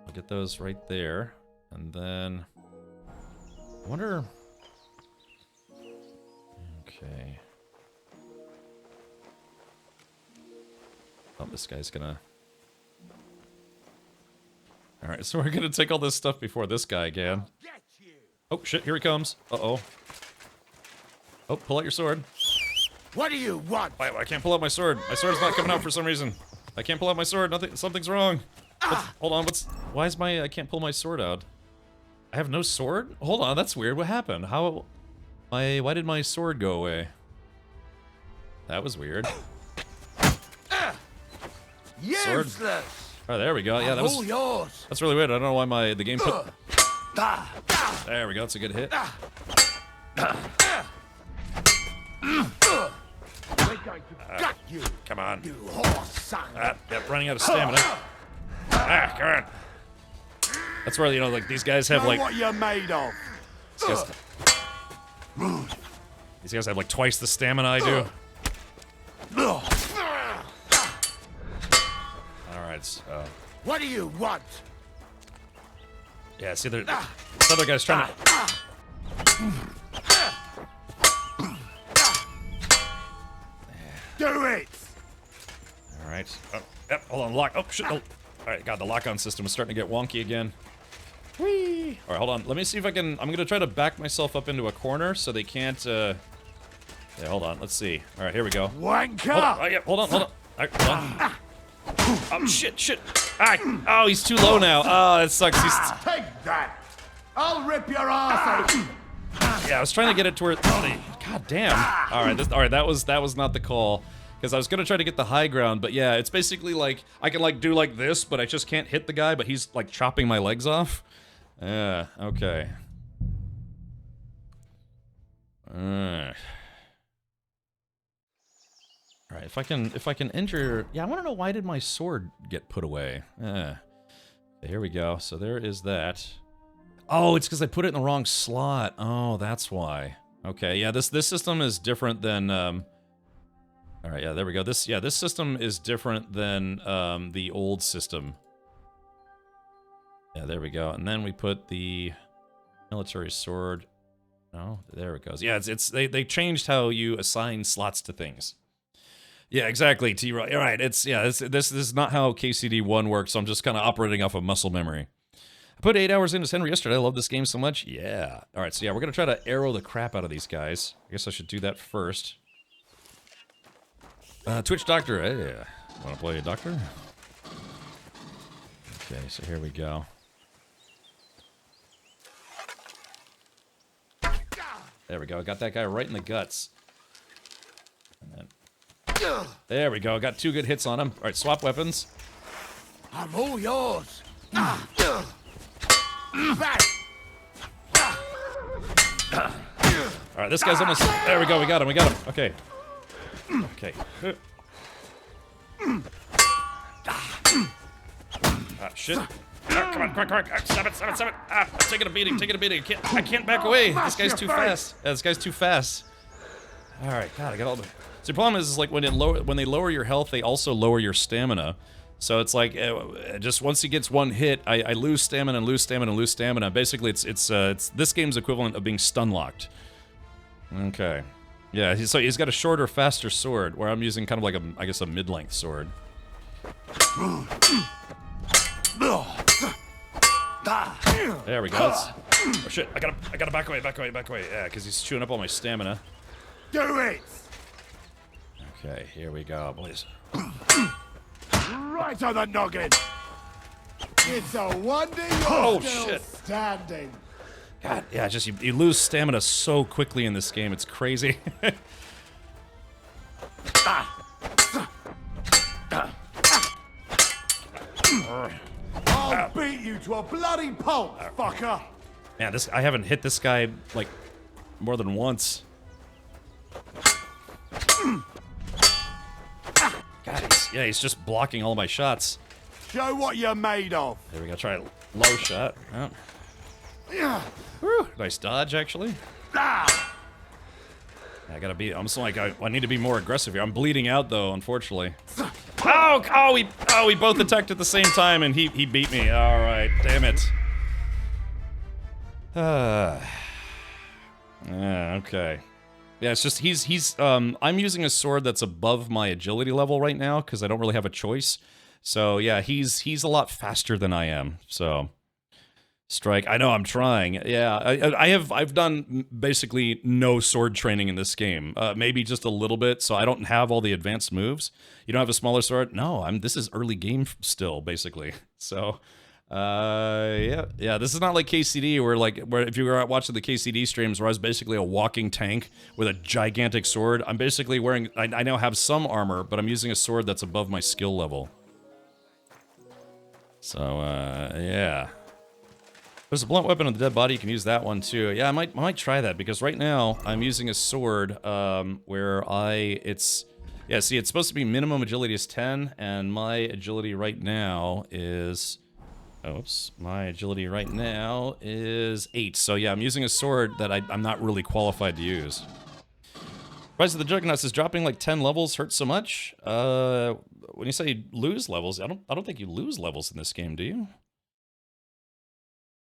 I'll get those right there. And then... I wonder... Okay... Oh, this guy's gonna... Alright, so we're gonna take all this stuff before this guy again. Oh, shit, here he comes. Uh-oh. Oh, pull out your sword. What do you want? I can't pull out my sword. My sword's not coming out for some reason. I can't pull out my sword. Something's wrong. Hold on, why is I can't pull my sword out? I have no sword? Hold on, that's weird. What happened? Why did my sword go away? That was weird. Sword. Oh, there we go. Yeah, that was yours. That's really weird. I don't know why the game put... There we go. It's a good hit. Come on. You horse son. Yep, running out of stamina. Come on. That's where, you know, like, these guys have, like... what you're made of. These guys have, like, twice the stamina I do. Alright, so... What do you want? Yeah, see, this other guy's trying to... Do it! Alright. Oh, yep, hold on, lock. Oh, shit. Oh. Alright, God, the lock-on system is starting to get wonky again. Whee! Alright, hold on. Let me see if I can... I'm gonna try to back myself up into a corner so they can't, Yeah, hold on. Let's see. Alright, here we go. Wanker! Oh, yeah, hold on. Alright, hold on. Oh, shit. Oh, he's too low now. Oh, that sucks. Take that! I'll rip your ass out! Yeah, I was trying to get it to where... God damn. Alright, that was not the call. Because I was gonna try to get the high ground, but yeah, it's basically like... I can, like, do like this, but I just can't hit the guy, but he's, like, chopping my legs off. Yeah, okay. Alright, if I can injure... Yeah, I want to know, why did my sword get put away? Here we go. So there is that. Oh, it's because I put it in the wrong slot. Oh, that's why. Okay, yeah, this system is different than... Alright, yeah, there we go. This system is different than the old system. Yeah, there we go. And then we put the military sword... Oh, there it goes. Yeah, they changed how you assign slots to things. Yeah, exactly, T-Roy. All right, this is not how KCD1 works, so I'm just kind of operating off of muscle memory. I put 8 hours into Henry yesterday. I love this game so much. Yeah. All right, so yeah, we're going to try to arrow the crap out of these guys. I guess I should do that first. Twitch Doctor. Hey, want to play a doctor? Okay, so here we go. There we go. I got that guy right in the guts. And then... There we go. Got 2 good hits on him. All right, swap weapons. I'm all yours. All right, this guy's almost... There we go. We got him. Okay. Okay. Ah, shit. Ah, come on, quick. Ah, stop it. Ah, I'm taking a beating. I can't back away. This guy's too fast. This guy's too fast. All right, God, I got all the... So the problem is like when they lower your health, they also lower your stamina. So it's like just once he gets one hit, I lose stamina and lose stamina and lose stamina. Basically, it's this game's equivalent of being stun locked. Okay, yeah. So he's got a shorter, faster sword, where I'm using kind of like I guess a mid-length sword. There we go. Oh shit! I gotta back away. Yeah, because he's chewing up all my stamina. Do it! Okay, here we go, boys. Right on the noggin! It's a wonder you're still standing. God, yeah, just you lose stamina so quickly in this game. It's crazy. I'll beat you to a bloody pulp, fucker! Man, I haven't hit this guy like more than once. God, he's just blocking all my shots. Show what you're made of. There we go. Try a low shot. Oh. Woo, nice dodge, actually. I gotta be. I'm just like I need to be more aggressive here. I'm bleeding out though, unfortunately. We both attacked at the same time, and he beat me. All right, damn it. Yeah, okay. Yeah, it's just I'm using a sword that's above my agility level right now because I don't really have a choice. So yeah, he's a lot faster than I am. So strike. I know I'm trying. Yeah, I've done basically no sword training in this game. Maybe just a little bit. So I don't have all the advanced moves. You don't have a smaller sword? No, this is early game still basically. So. Yeah. This is not like KCD where if you were watching the KCD streams where I was basically a walking tank with a gigantic sword. I'm basically wearing. I now have some armor, but I'm using a sword that's above my skill level. So yeah. There's a blunt weapon on the dead body. You can use that one too. Yeah, I might try that because right now I'm using a sword where it's supposed to be minimum agility is 10, and my agility right now is. Oops, my agility right now is 8. So yeah, I'm using a sword that I'm not really qualified to use. Rise of the Juggernauts is dropping like 10 levels hurts so much. When you say lose levels, I don't think you lose levels in this game, do you?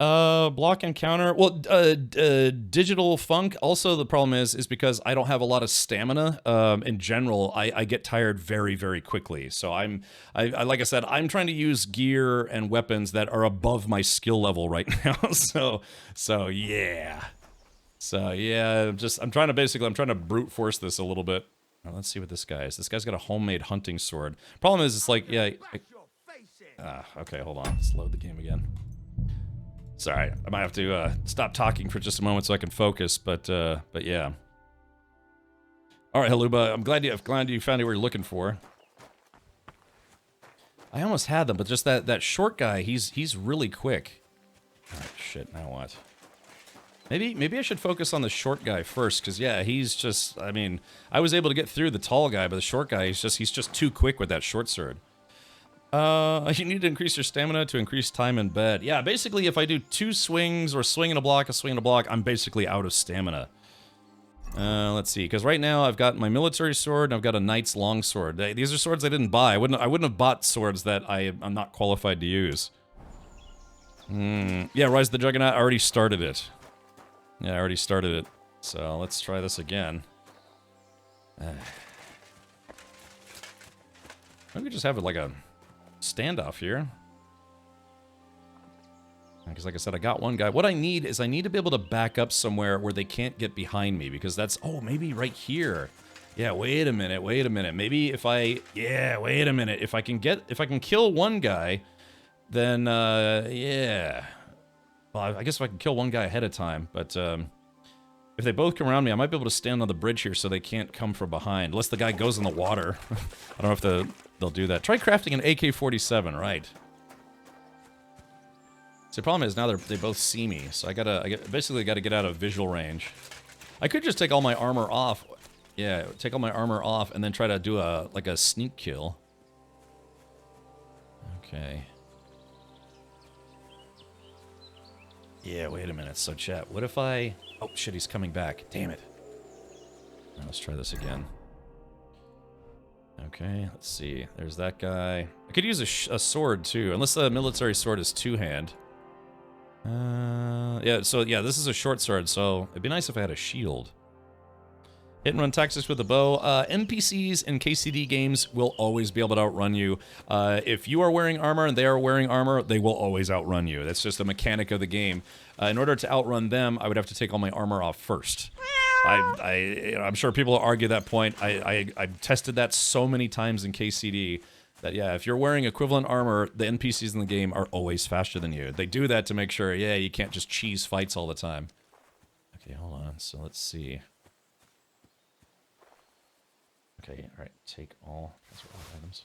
Block and counter. Well, digital funk. Also, the problem is because I don't have a lot of stamina. In general, I get tired very, very quickly. So like I said, I'm trying to use gear and weapons that are above my skill level right now. So yeah. I'm trying to brute force this a little bit. Now, let's see what this guy is. This guy's got a homemade hunting sword. Problem is, it's like, yeah. Okay, hold on. Let's load the game again. Sorry, I might have to stop talking for just a moment so I can focus, but yeah. All right, Haluba, I'm glad you found what you're looking for. I almost had them, but just that short guy, he's really quick. All right, shit. Now what? Maybe I should focus on the short guy first, because yeah, he's just. I mean, I was able to get through the tall guy, but the short guy, he's just too quick with that short sword. You need to increase your stamina to increase time in bed. Yeah, basically, if I do 2 swings or a swing and a block, I'm basically out of stamina. Let's see, because right now I've got my military sword and I've got a knight's longsword. These are swords I didn't buy. I wouldn't have bought swords that I'm not qualified to use. Yeah, Rise of the Juggernaut, I already started it. Yeah, I already started it. So let's try this again. I could just have it like a standoff here. Because like I said, I got one guy. What I need is to be able to back up somewhere where they can't get behind me, because that's, oh, maybe right here. Yeah, wait a minute. Maybe if I, yeah, wait a minute. If I can kill one guy, then, yeah. Well, I guess if I can kill one guy ahead of time, but, if they both come around me, I might be able to stand on the bridge here so they can't come from behind. Unless the guy goes in the water. I don't know if they'll do that. Try crafting an AK-47, right. So the problem is now they both see me, so I basically gotta get out of visual range. I could just take all my armor off. Yeah, take all my armor off and then try to do a sneak kill. Okay. Yeah, wait a minute. So, chat, what if I... Oh, shit, he's coming back. Damn it. Now, let's try this again. Okay, let's see. There's that guy. I could use a sword, too. Unless the military sword is two-hand. Yeah, so, yeah, this is a short sword, so it'd be nice if I had a shield. Hit and run tactics with the bow. NPCs in KCD games will always be able to outrun you. If you are wearing armor and they are wearing armor, they will always outrun you. That's just a mechanic of the game. In order to outrun them, I would have to take all my armor off first. I'm sure people will argue that point. I've tested that so many times in KCD that, yeah, if you're wearing equivalent armor, the NPCs in the game are always faster than you. They do that to make sure, yeah, you can't just cheese fights all the time. Okay, hold on. So let's see. Okay, alright, take all. Those are all items.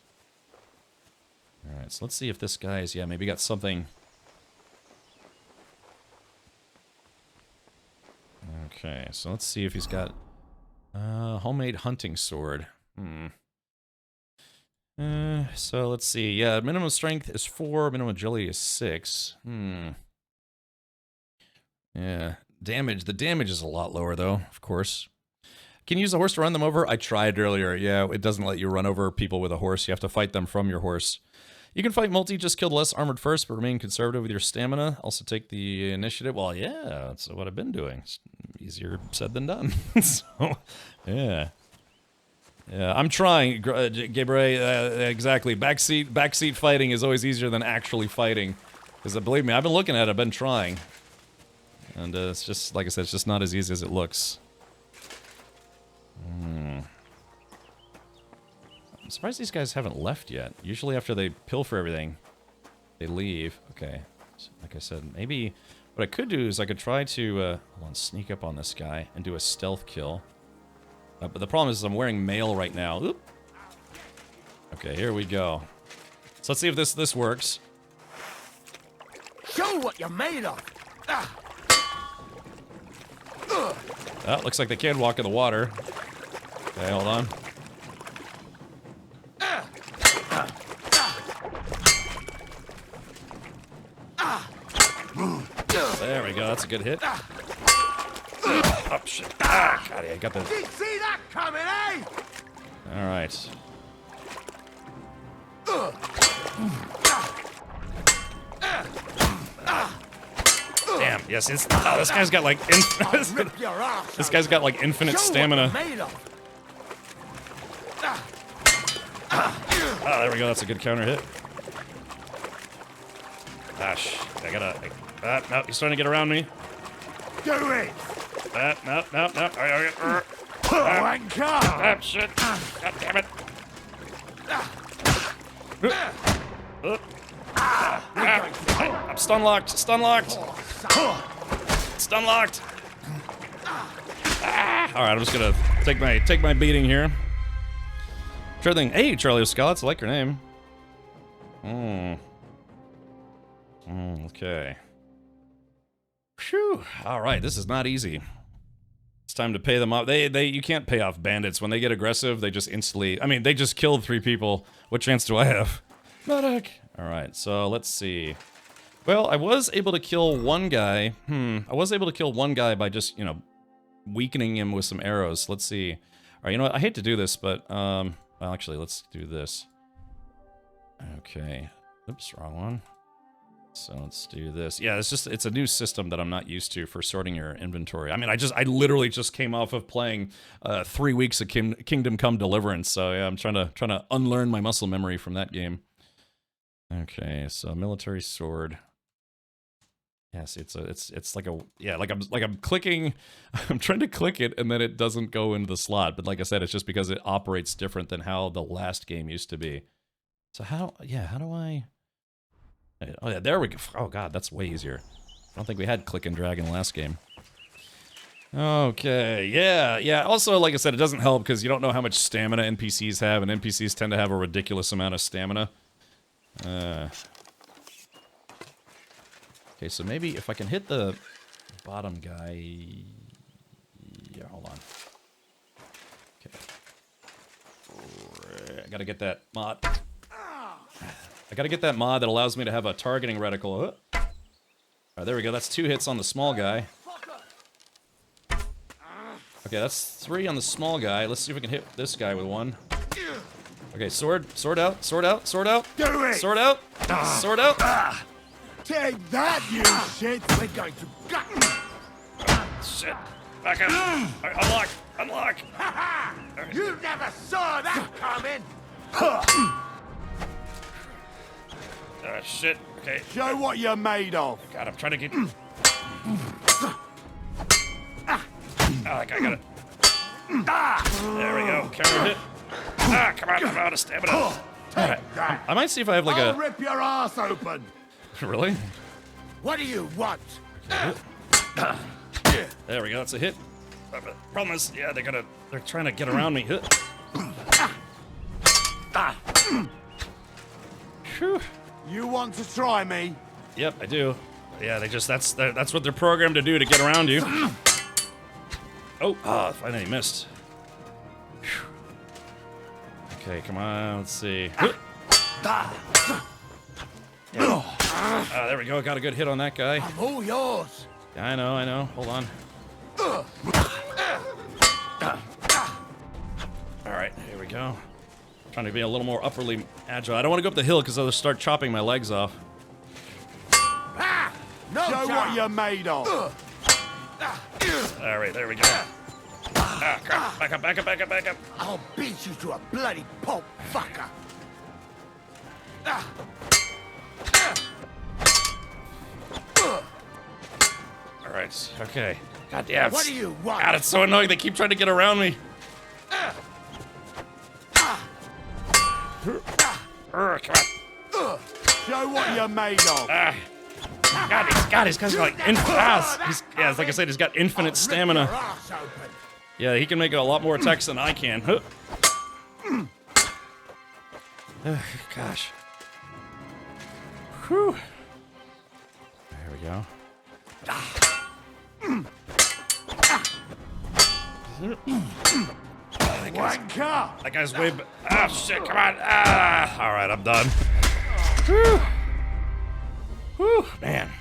Alright, so let's see if this guy's, yeah, maybe got something. Okay, so let's see if he's got homemade hunting sword. So let's see. Yeah, minimum strength is 4, minimum agility is 6. Yeah, damage. The damage is a lot lower though, of course. Can you use a horse to run them over? I tried earlier. Yeah, it doesn't let you run over people with a horse. You have to fight them from your horse. You can fight multi, just kill the less armored first, but remain conservative with your stamina. Also take the initiative. Well, yeah, that's what I've been doing. It's easier said than done. So, yeah. Yeah, I'm trying, Gabriel, exactly. Backseat fighting is always easier than actually fighting. Because believe me, I've been looking at it, I've been trying. And it's just, like I said, it's just not as easy as it looks. I'm surprised these guys haven't left yet. Usually after they pilfer everything, they leave. Okay, so like I said, maybe what I could do is I could try to hold on, sneak up on this guy and do a stealth kill. But the problem is I'm wearing mail right now. Oop. Okay, here we go. So let's see if this works. Show what you're made of. Oh, looks like they can walk in the water. Okay, hold on. There we go, that's a good hit. Oh, shit. Ah, God, I got the... Did you see that coming, eh? Alright. Damn, yes, it's... Oh, this guy's got, like, this guy's got, like, infinite stamina. Oh, there we go, that's a good counter hit. Gosh, I gotta... no, he's trying to get around me. Do it! No. Wanker! Shit. God damn it. I'm stun locked. Stun locked. Stun locked. All right, I'm just gonna take my beating here. Sure thing. Hey, Charlie O'Scallots, I like your name. Okay. Phew. All right, this is not easy. It's time to pay them off. You can't pay off bandits. When they get aggressive, they just instantly... I mean, they just killed 3 people. What chance do I have? Medic! Alright, so let's see. Well, I was able to kill one guy. I was able to kill one guy by just, you know, weakening him with some arrows. Let's see. Alright, you know what? I hate to do this, but, well, actually, let's do this. Okay. Oops, wrong one. So let's do this. Yeah, it's a new system that I'm not used to for sorting your inventory. I mean, I literally just came off of playing 3 weeks of Kingdom Come Deliverance, so yeah, I'm trying to unlearn my muscle memory from that game. Okay, so military sword. Yes, it's like a, yeah, like I'm clicking, I'm trying to click it and then it doesn't go into the slot. But like I said, it's just because it operates different than how the last game used to be. So how do I? Oh yeah, there we go. Oh god, that's way easier. I don't think we had click and drag in the last game. Okay, yeah. Also, like I said, it doesn't help because you don't know how much stamina NPCs have, and NPCs tend to have a ridiculous amount of stamina. Okay, so maybe if I can hit the bottom guy... Yeah, hold on. Okay. I gotta get that mod. I gotta get that mod that allows me to have a targeting reticle. Alright, there we go. That's 2 hits on the small guy. Okay, that's 3 on the small guy. Let's see if we can hit this guy with 1. Okay, sword out, sword out, sword out. Do it! Sword out, sword out. Take that, you shit! We're going to gut. Shit. Back up. Right, unlock, unlock. You never saw that coming! Shit. Okay. Show what you're made of. God, I'm trying to get... I got it. There we go. Counter hit. Come on, I'm out of stamina. Right. I might see if I have like I'll rip your ass open. Really? What do you want? There we go. That's a hit. Problem is, yeah, they're trying to get around me. Whew. You want to try me? Yep, I do. Yeah, that's what they're programmed to do, to get around you. Oh, finally missed. Whew. Okay, come on, let's see. There we go, got a good hit on that guy. I'm all yours. I know. Hold on. Alright, here we go. Trying to be a little more upperly agile. I don't want to go up the hill because I'll start chopping my legs off. Show what you're made of. Alright, there we go. Crap. Back up. I'll beat you to a bloody pulp, fucker. Alright, okay. God damn. What do you want? God, it's so annoying. They keep trying to get around me. Come on. Show what you're made of. God, he's got like yeah, like I said, he's got infinite stamina. Yeah, he can make a lot more attacks than I can. Gosh. Whew. There we go. That guy's way. Shit! Come on! All right, I'm done. Whew. Whew, man.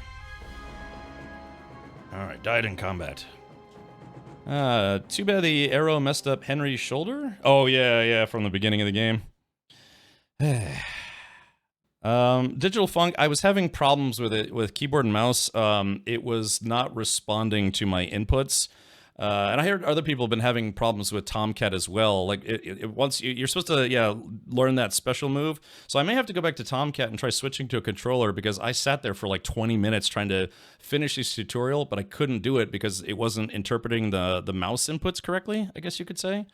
All right, died in combat. Too bad the arrow messed up Henry's shoulder. Oh yeah, from the beginning of the game. Digital Funk, I was having problems with it with keyboard and mouse. It was not responding to my inputs. And I heard other people have been having problems with Tomcat as well. Like, once you're supposed to, learn that special move. So I may have to go back to Tomcat and try switching to a controller, because I sat there for like 20 minutes trying to finish this tutorial, but I couldn't do it because it wasn't interpreting the mouse inputs correctly, I guess you could say.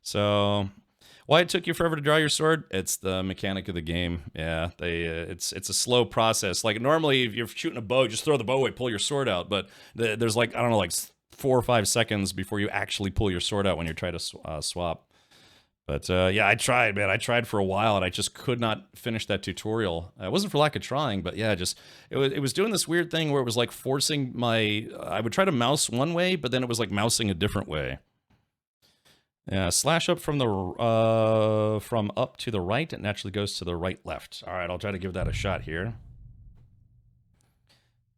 So, why it took you forever to draw your sword? It's the mechanic of the game. Yeah, it's a slow process. Like, normally if you're shooting a bow, just throw the bow away, pull your sword out. But there's like, I don't know, like 4 or 5 seconds before you actually pull your sword out when you're trying to swap. But yeah, I tried, man. I tried for a while, and I just could not finish that tutorial. It wasn't for lack of trying, but yeah, it was doing this weird thing where it was like forcing my. I would try to mouse one way, but then it was like mousing a different way. Yeah, slash up from up to the right. It naturally goes to the right left. All right, I'll try to give that a shot here.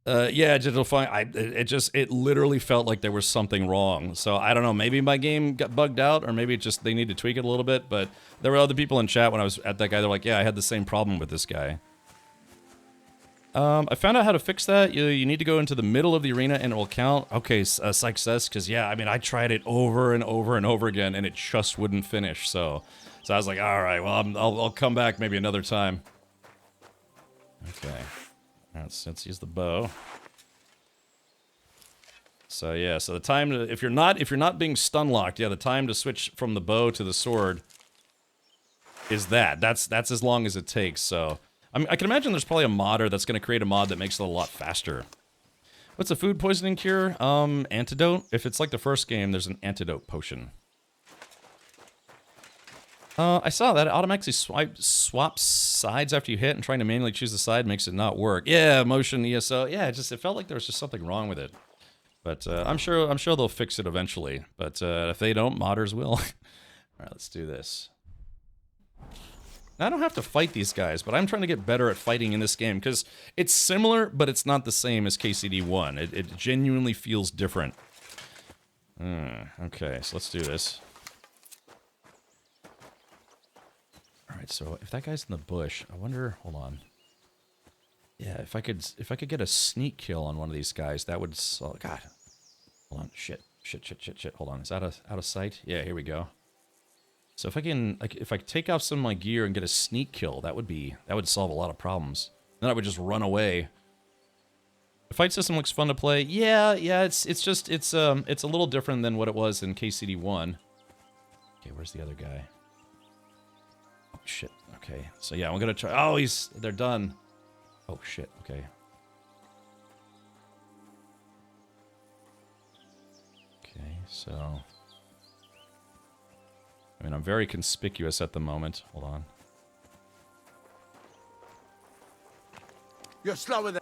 Yeah, Digital Funk, it literally felt like there was something wrong. So I don't know, maybe my game got bugged out, or maybe they need to tweak it a little bit, but there were other people in chat when I was at that guy, they're like, yeah, I had the same problem with this guy. I found out how to fix that. You need to go into the middle of the arena and it will count. Okay, success, because yeah, I mean, I tried it over and over and over again and it just wouldn't finish, so I was like, all right, well, I'll come back maybe another time. Okay. Let's use the bow. So yeah, so the time to, if you're not being stun locked, yeah, the time to switch from the bow to the sword is that's as long as it takes. So I can imagine there's probably a modder that's going to create a mod that makes it a lot faster. What's a food poisoning cure? Antidote. If it's like the first game, there's an antidote potion. I saw that. It automatically swaps sides after you hit, and trying to manually choose the side makes it not work. Yeah, motion ESO. Yeah, it felt like there was just something wrong with it. But I'm sure they'll fix it eventually. But if they don't, modders will. All right, let's do this. I don't have to fight these guys, but I'm trying to get better at fighting in this game, because it's similar, but it's not the same as KCD1. It genuinely feels different. Okay, so let's do this. Alright, so if that guy's in the bush, I wonder... Hold on. Yeah, if I could get a sneak kill on one of these guys, that would... Oh, God. Hold on. Shit. Hold on. Is that out of sight? Yeah, here we go. So if I can... Like, if I take off some of my gear and get a sneak kill, that would solve a lot of problems. Then I would just run away. The fight system looks fun to play. Yeah, it's a little different than what it was in KCD1. Okay, where's the other guy? Oh, shit. Okay. So yeah, I'm gonna try... Oh, they're done. Oh, shit. Okay. Okay, so... I mean, I'm very conspicuous at the moment. Hold on. You're slower than...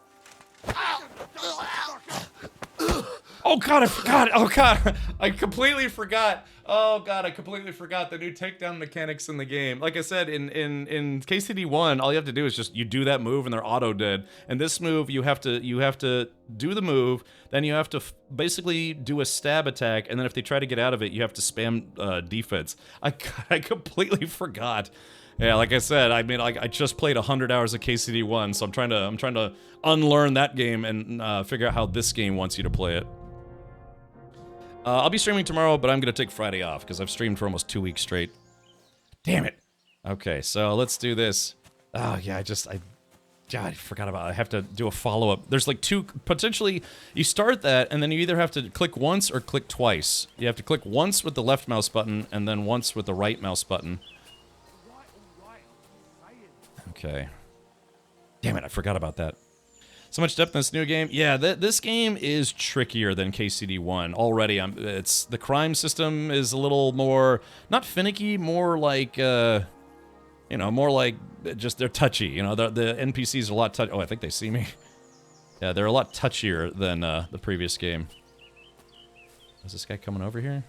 Oh god, I forgot! Oh god, I completely forgot. Oh god, I completely forgot the new takedown mechanics in the game. Like I said, in KCD1, all you have to do is just you do that move and they're auto dead. And this move, you have to do the move, then you have to basically do a stab attack, and then if they try to get out of it, you have to spam defense. I completely forgot. Yeah, like I said, I mean, I just played 100 hours of KCD1, so I'm trying to unlearn that game and figure out how this game wants you to play it. I'll be streaming tomorrow, but I'm gonna take Friday off because I've streamed for almost 2 weeks straight. Damn it. Okay, so let's do this. Oh yeah, I forgot about it. I have to do a follow-up. There's like potentially, you start that, and then you either have to click once or click twice. You have to click once with the left mouse button, and then once with the right mouse button. Okay. Damn it, I forgot about that. So much depth in this new game. Yeah, this game is trickier than KCD1 already. The crime system is a little more, not finicky, more like, more like just they're touchy. You know, the NPCs are a lot touchy. Oh, I think they see me. Yeah, they're a lot touchier than the previous game. Is this guy coming over here?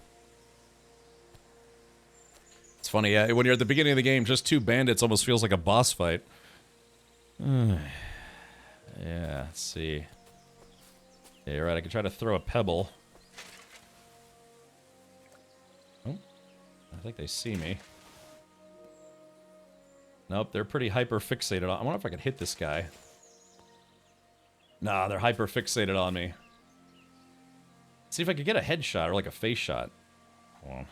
It's funny, yeah, when you're at the beginning of the game, just 2 bandits almost feels like a boss fight. Yeah, let's see. Yeah, you're right, I could try to throw a pebble. Oh, I think they see me. Nope, they're pretty hyper-fixated on... I wonder if I could hit this guy. Nah, they're hyper-fixated on me. See if I could get a headshot or like a face shot. Hold on.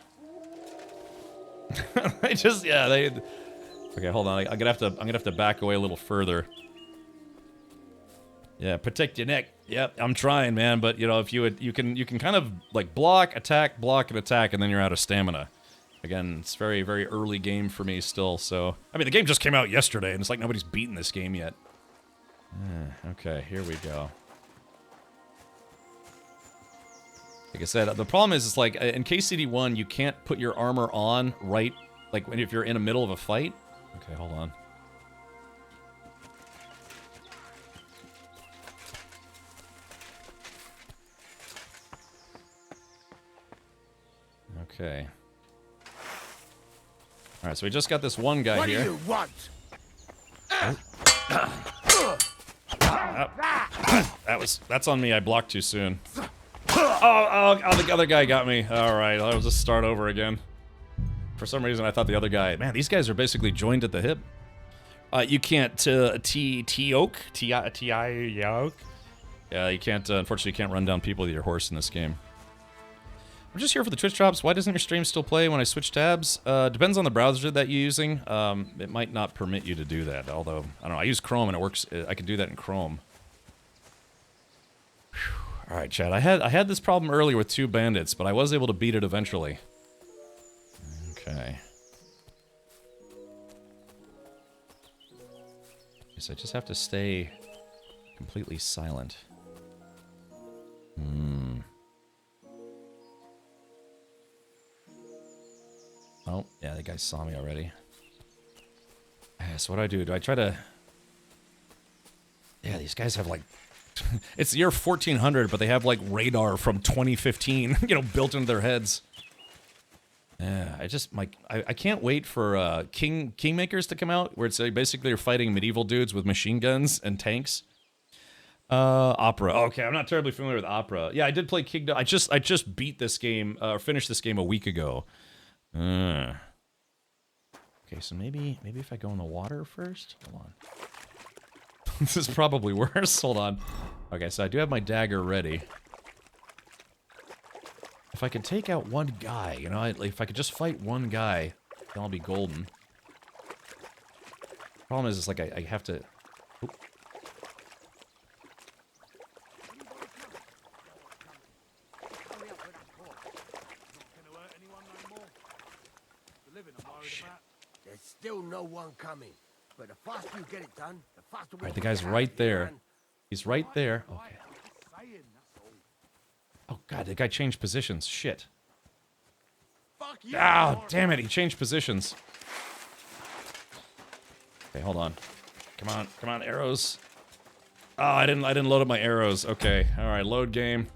Okay, hold on. I'm gonna have to back away a little further. Yeah, protect your neck. Yep, I'm trying, man. But you know, if you can kind of like block, and attack, and then you're out of stamina. Again, it's very, very early game for me still. So I mean, the game just came out yesterday, and it's like nobody's beaten this game yet. Okay, here we go. Like I said, the problem is, it's like, in KCD1, you can't put your armor on right, like, if you're in the middle of a fight. Okay, hold on. Okay. Alright, so we just got this one guy here. What do you want? That's on me, I blocked too soon. Oh, the other guy got me. Alright, I'll just start over again. For some reason, I thought the other guy... Man, these guys are basically joined at the hip. You can't... T-oak? T-I-yoke? Yeah, you can't... unfortunately, you can't run down people with your horse in this game. I'm just here for the Twitch drops. Why doesn't your stream still play when I switch tabs? Depends on the browser that you're using. It might not permit you to do that, although... I don't know, I use Chrome and it works... I can do that in Chrome. All right, Chad. I had this problem earlier with 2 bandits, but I was able to beat it eventually. Okay. Guess I just have to stay completely silent. Oh, yeah, the guy saw me already. So what do? Do I try to... Yeah, these guys have like... It's the year 1400, but they have like radar from 2015, you know, built into their heads. Yeah, I can't wait for Kingmakers to come out, where it's basically you're fighting medieval dudes with machine guns and tanks. Opera. Okay, I'm not terribly familiar with Opera. Yeah, I did play Kingdom. I just beat this game, or finished this game a week ago. Okay, so maybe if I go in the water first. Hold on. This is probably worse. Hold on. Okay, so I do have my dagger ready. If I could take out one guy, you know, if I could just fight one guy, then I'll be golden. Problem is, it's like I have to... Oop. There's still no one coming. But the faster you get it done, the faster we Alright, the guy's right there. He's right there. Okay. Oh god, the guy changed positions. Shit. Ah, damn it, he changed positions. Okay, hold on. Come on, arrows. Oh, I didn't load up my arrows. Okay, alright, load game.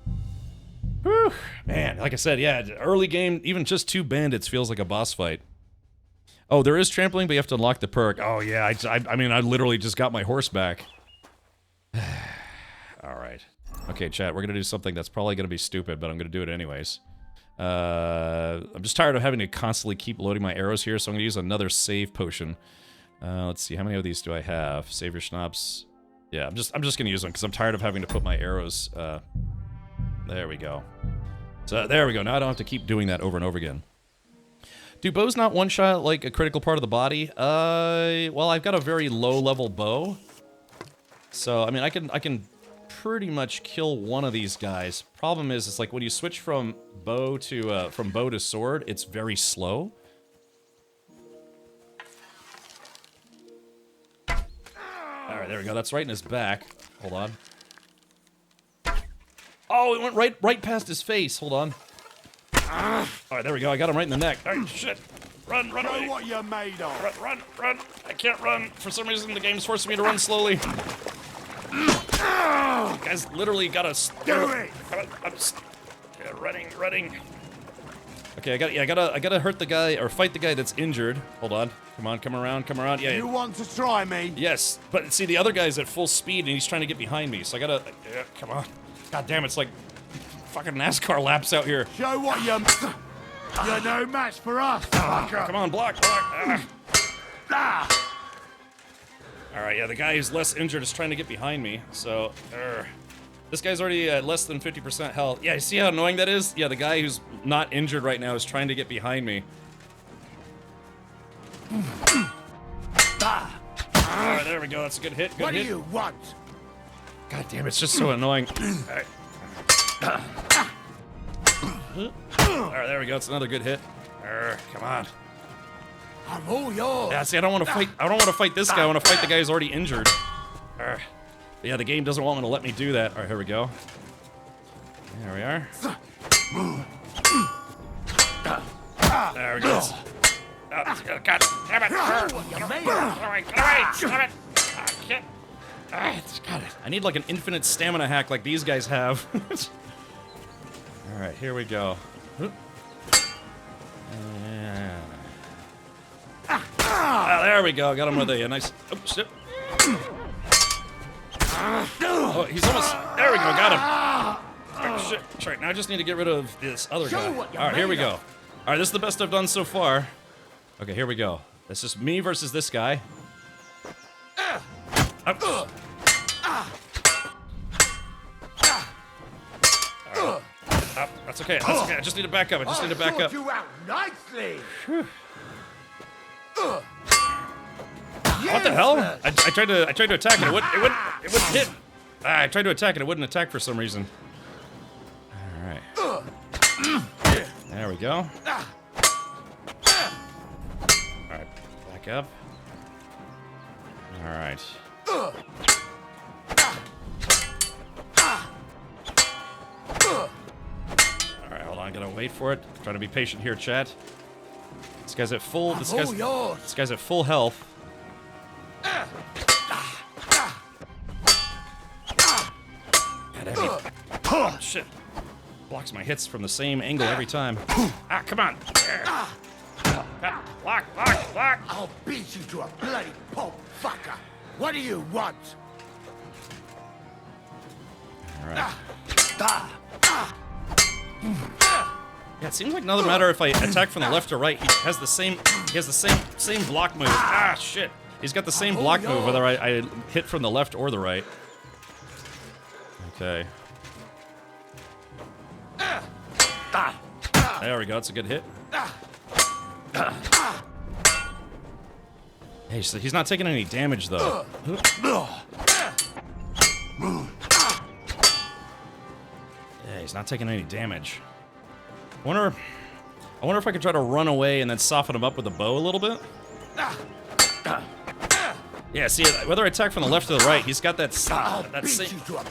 Whew, man, like I said, yeah, early game, even just 2 bandits feels like a boss fight. Oh, there is trampling, but you have to unlock the perk. Oh yeah, I mean, I literally just got my horse back. Alright. Okay, chat, we're gonna do something that's probably gonna be stupid, but I'm gonna do it anyways. I'm just tired of having to constantly keep loading my arrows here, so I'm gonna use another save potion. Let's see, how many of these do I have? Save your schnapps. Yeah, I'm just gonna use them, because I'm tired of having to put my arrows, there we go. So, there we go, now I don't have to keep doing that over and over again. Do bows not one-shot, like, a critical part of the body? Well, I've got a very low-level bow. So, I mean, I can pretty much kill one of these guys. Problem is, it's like when you switch from bow to sword, it's very slow. Alright, there we go. That's right in his back. Hold on. Oh, it went right past his face. Hold on. Alright, there we go. I got him right in the neck. Alright, shit. Run away. Know what you're made of. Run. I can't run. For some reason, the game's forcing me to run slowly. Guys literally got us. Do it! I'm just running. Okay, I gotta hurt the guy, or fight the guy that's injured. Hold on. Come around. Yeah. You want to try me? Yes, but see, the other guy's at full speed, and he's trying to get behind me, so I gotta... Yeah, come on. God damn, it's like fucking NASCAR laps out here. Show what you're no match for us. Come on, block. Alright, yeah, the guy who's less injured is trying to get behind me, so... This guy's already at less than 50% health. Yeah, you see how annoying that is? Yeah, the guy who's not injured right now is trying to get behind me. Alright, there we go, that's a good hit, What do you want? God damn, it's just so annoying. Alright, there we go, it's another good hit. Come on. I'm all yours. Yeah, see, I don't want to fight this guy, I want to fight the guy who's already injured. Yeah, the game doesn't want me to let me do that. Alright, here we go. There we are. There we go. God damn it! Get away! God, I need like an infinite stamina hack like these guys have. Alright, here we go. There we go. Got him with a nice... Oh, shit. Oh, he's almost... There we go, got him. Oh, shit. That's right, now I just need to get rid of this other guy. Alright, here we go. Alright, this is the best I've done so far. Okay, here we go. It's just me versus this guy. That's okay, I just need to back up. You out nicely. What the hell? I tried to attack it. It wouldn't hit. I tried to attack it. It wouldn't attack for some reason. All right. There we go. All right. Back up. All right. All right. Hold on. Gotta wait for it. Trying to be patient here, chat. This guy's at full. This guy's at full health. Oh, shit. Blocks my hits from the same angle every time. Come on. Block, block, block. I'll beat you to a bloody pulp, fucker. What do you want? All right. Yeah, it seems like another matter if I attack from the left or right. He has the same block move. Ah, shit. He's got the same block move whether I hit from the left or the right. Okay. There we go. That's a good hit. Hey, so he's not taking any damage though. Yeah, he's not taking any damage. I wonder if I could try to run away and then soften him up with a bow a little bit. Yeah, see, whether I attack from the left or the right, he's got that same.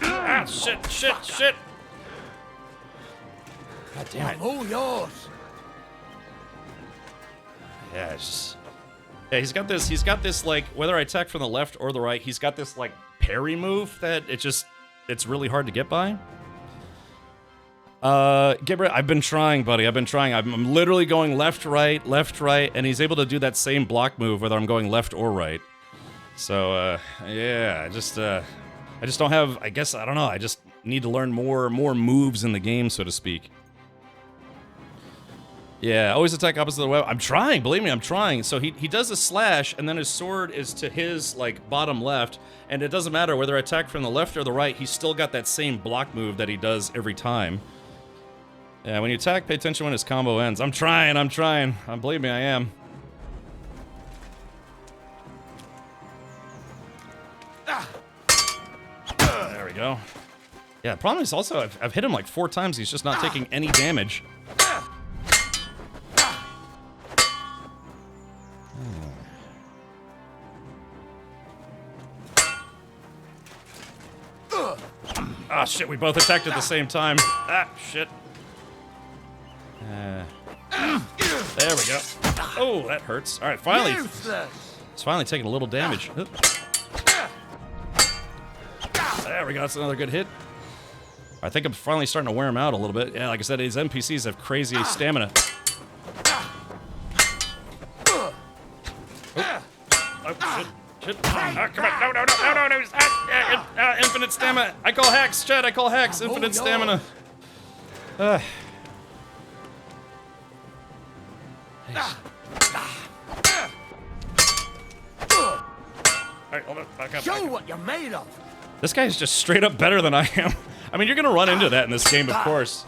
Ah, shit. God damn it. All yours. Yeah, it's just. Yeah, he's got this like, whether I attack from the left or the right, he's got this like parry move that it's really hard to get by. Gabriel, I've been trying, buddy. I'm literally going left, right, and he's able to do that same block move whether I'm going left or right. So, yeah, I just don't have, I guess, I don't know, I just need to learn more moves in the game, so to speak. Yeah, always attack opposite the web. I'm trying, believe me, I'm trying. So he does a slash, and then his sword is to his, like, bottom left, and it doesn't matter whether I attack from the left or the right, he's still got that same block move that he does every time. Yeah, when you attack, pay attention when his combo ends. I'm trying. Believe me, I am. There we go. Yeah, the problem is also, I've hit him like 4 times, he's just not taking any damage. Ah, shit, we both attacked at the same time. Ah, shit. There we go. Oh, that hurts. All right, finally. It's finally taking a little damage. There we go, that's another good hit. I think I'm finally starting to wear him out a little bit. Yeah, like I said, these NPCs have crazy stamina. Oh, shit. Oh, come on. No. Infinite stamina. I call hacks, Chad. Infinite stamina. Alright, hold on. Back up. Show what you're made of. This guy's just straight up better than I am. I mean, you're gonna run into that in this game, of course.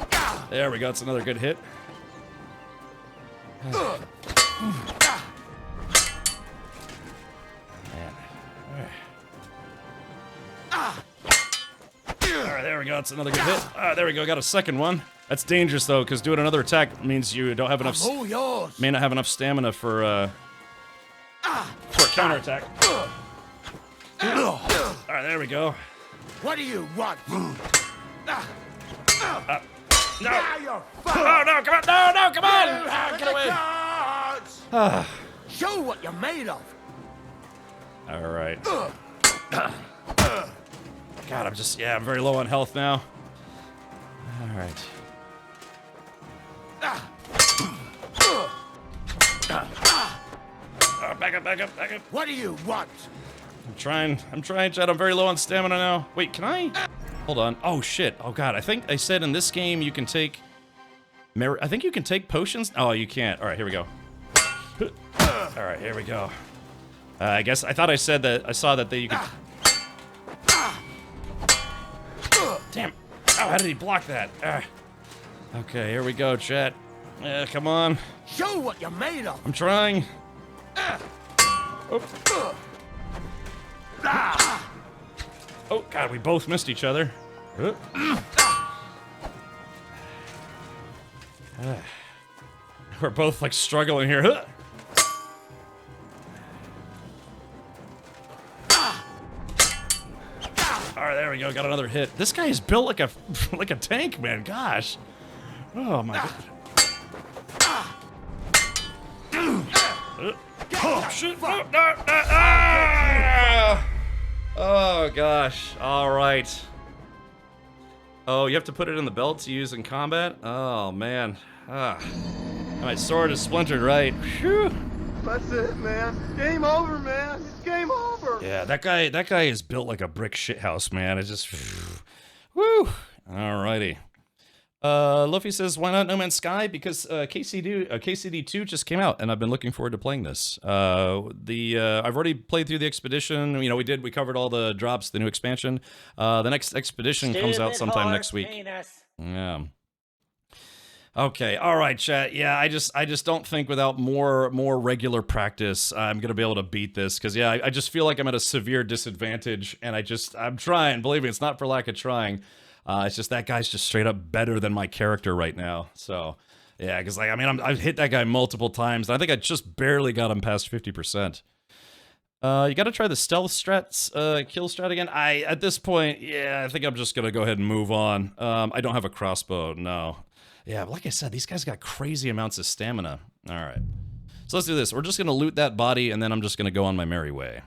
There we go. It's another good hit. Alright, there we go. That's another good hit. There we go. Got a second one. That's dangerous though, because doing another attack means you don't have enough. May not have enough stamina for a counterattack. Alright, there we go. What do you want? No. Now you're Oh no! Come on! No! Come on! Get away! Show what you're made of. All right. God, I'm very low on health now. All right. Back up. What do you want? I'm trying, Chad. I'm very low on stamina now. Wait, can I? Hold on. Oh, shit. Oh, God. I think I said in this game you can take... I think you can take potions? Oh, you can't. All right, here we go. All right, here we go. I guess I thought I said that. I saw that you could... Damn. Oh, how did he block that? Okay, here we go, chat. Come on. Show what you're made of. I'm trying. Oh, God, we both missed each other. We're both, like, struggling here. Alright, there we go. Got another hit. This guy is built like a like a tank, man. Gosh. Oh, my God. Oh, shit. Oh, gosh. All right. Oh, you have to put it in the belt to use in combat? Oh, man. My sword is splintered, right? Whew. That's it, man. Game over, man. It's game over. Yeah, that guy is built like a brick shithouse, man. It's just, woo. Alrighty. Luffy says, why not No Man's Sky? Because KCD2 just came out, and I've been looking forward to playing this. I've already played through the expedition. You know, we covered all the drops, the new expansion. The next expedition comes out sometime next week. Yeah. Okay, all right, chat. Yeah, I just don't think without more regular practice, I'm gonna be able to beat this. Because yeah, I just feel like I'm at a severe disadvantage, and I'm trying. Believe me, it's not for lack of trying. It's just that guy's just straight up better than my character right now. So yeah, because like I've hit that guy multiple times. And I think I just barely got him past 50%. You got to try the stealth strats, kill strat again. At this point, yeah, I think I'm just gonna go ahead and move on. I don't have a crossbow, no. Yeah, but like I said, these guys got crazy amounts of stamina. All right, so let's do this. We're just gonna loot that body, and then I'm just gonna go on my merry way.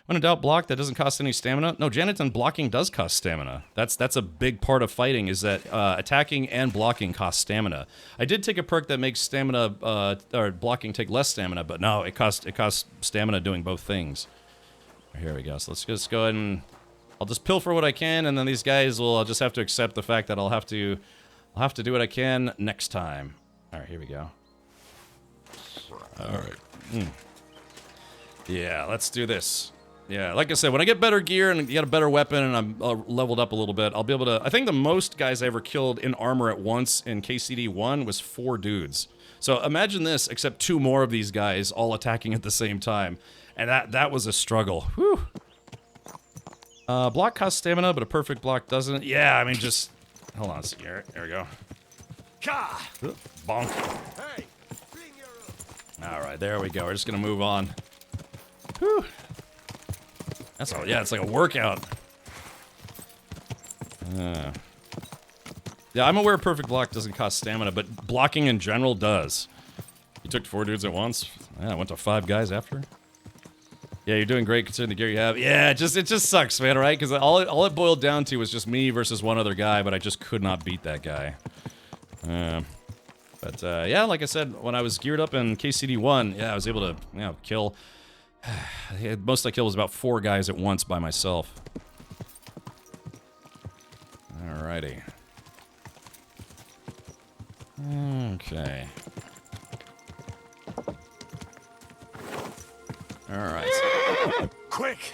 When in doubt, block. That doesn't cost any stamina. No, Janiton, blocking does cost stamina. That's a big part of fighting, is that attacking and blocking cost stamina. I did take a perk that makes stamina or blocking take less stamina, but no, it costs stamina doing both things. Here we go. So let's just go ahead and I'll just pilfer what I can, and then these guys will just have to accept the fact that I'll have to do what I can next time. All right, here we go. All right. Yeah, let's do this. Yeah, like I said, when I get better gear and get a better weapon and I'm leveled up a little bit, I'll be able to... I think the most guys I ever killed in armor at once in KCD1 was 4 dudes. So imagine this, except 2 more of these guys all attacking at the same time. And that was a struggle. Whew. Block costs stamina, but a perfect block doesn't. Yeah, I mean, just... Hold on a second. There we go. Bonk. Alright, there we go. We're just gonna move on. Whew. That's all. Yeah, it's like a workout. Yeah, I'm aware perfect block doesn't cost stamina, but blocking in general does. You took 4 dudes at once. Yeah, I went to 5 guys after. Yeah, you're doing great considering the gear you have. Yeah, it just sucks, man, right? Because all it boiled down to was just me versus one other guy, but I just could not beat that guy. Yeah, like I said, when I was geared up in KCD1, yeah, I was able to, kill... Most I killed was about 4 guys at once by myself. Alrighty. Okay. Alright. Quick!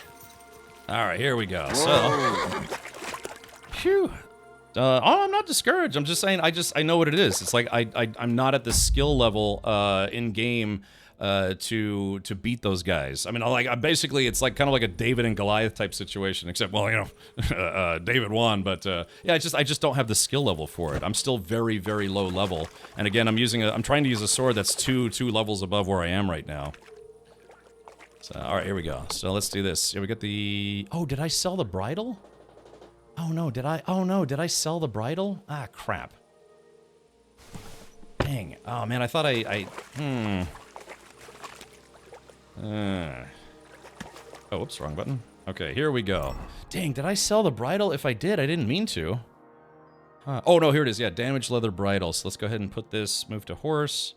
Alright, here we go. So... Phew. I'm not discouraged. I'm just saying, I know what it is. It's like, I'm not at the skill level, in-game... to beat those guys. I mean, basically, it's like kind of like a David and Goliath type situation, except, well, you know, David won, but yeah, I just don't have the skill level for it. I'm still very, very low level, and again, I'm trying to use a sword that's two levels above where I am right now. So, all right, here we go. So let's do this. Here we get the. Oh, did I sell the bridle? Oh no, did I? Oh no, did I sell the bridle? Ah, crap. Dang. Oh man, I thought Oh, whoops, wrong button. Okay, here we go. Dang, did I sell the bridle? If I did, I didn't mean to. Oh, no, here it is. Yeah, damaged leather bridle. So let's go ahead and put this, move to horse.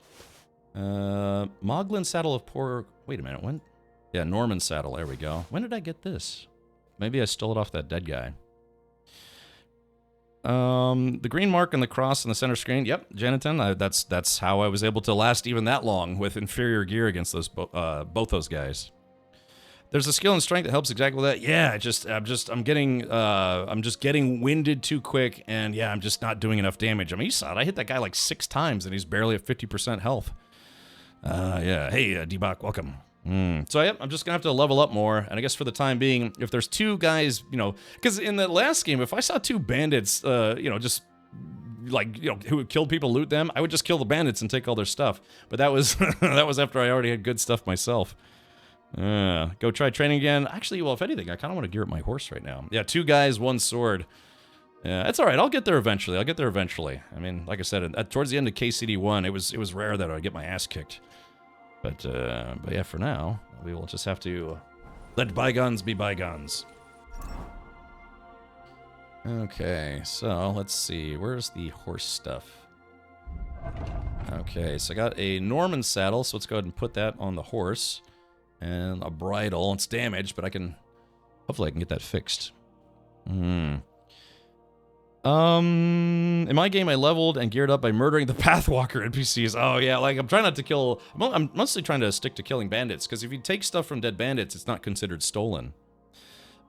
Moglin saddle of poor... Wait a minute, when? Yeah, Norman saddle, there we go. When did I get this? Maybe I stole it off that dead guy. The green mark on the cross in the center screen. Yep, Janiton. That's how I was able to last even that long with inferior gear against those both those guys. There's a skill and strength that helps exactly with that. Yeah, I'm just getting winded too quick, and yeah, I'm just not doing enough damage. I mean, you saw it. I hit that guy like 6 times, and he's barely at 50% health. Yeah. Hey, D-Bach, welcome. So yeah, I'm just gonna have to level up more, and I guess for the time being, if there's 2 guys, you know, because in the last game, if I saw 2 bandits, you know, just like, you know, who killed people, loot them, I would just kill the bandits and take all their stuff. But that was that was after I already had good stuff myself. Go try training again. Actually, well, if anything, I kind of want to gear up my horse right now. Yeah, 2 guys, 1 sword. Yeah, it's all right. I'll get there eventually. I mean, like I said, towards the end of KCD1, it was rare that I'd get my ass kicked. But yeah, for now, we will just have to let bygones be bygones. Okay, so let's see. Where's the horse stuff? Okay, so I got a Norman saddle, so let's go ahead and put that on the horse. And a bridle. It's damaged, but hopefully I can get that fixed. In my game, I leveled and geared up by murdering the Pathwalker NPCs. Oh, yeah, like, I'm trying not to kill... I'm mostly trying to stick to killing bandits, because if you take stuff from dead bandits, it's not considered stolen.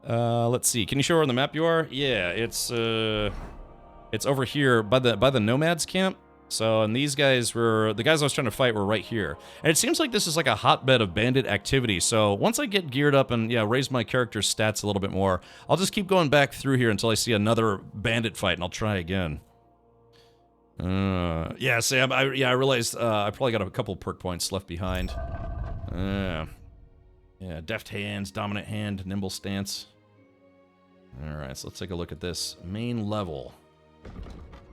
Let's see. Can you show where on the map you are? Yeah, it's over here by the Nomads camp. So, and these guys were... The guys I was trying to fight were right here. And it seems like this is like a hotbed of bandit activity. So, once I get geared up and, yeah, raise my character's stats a little bit more, I'll just keep going back through here until I see another bandit fight, and I'll try again. Yeah, Sam, I realized I probably got a couple perk points left behind. Yeah, deft hands, dominant hand, nimble stance. Alright, so let's take a look at this. Main level.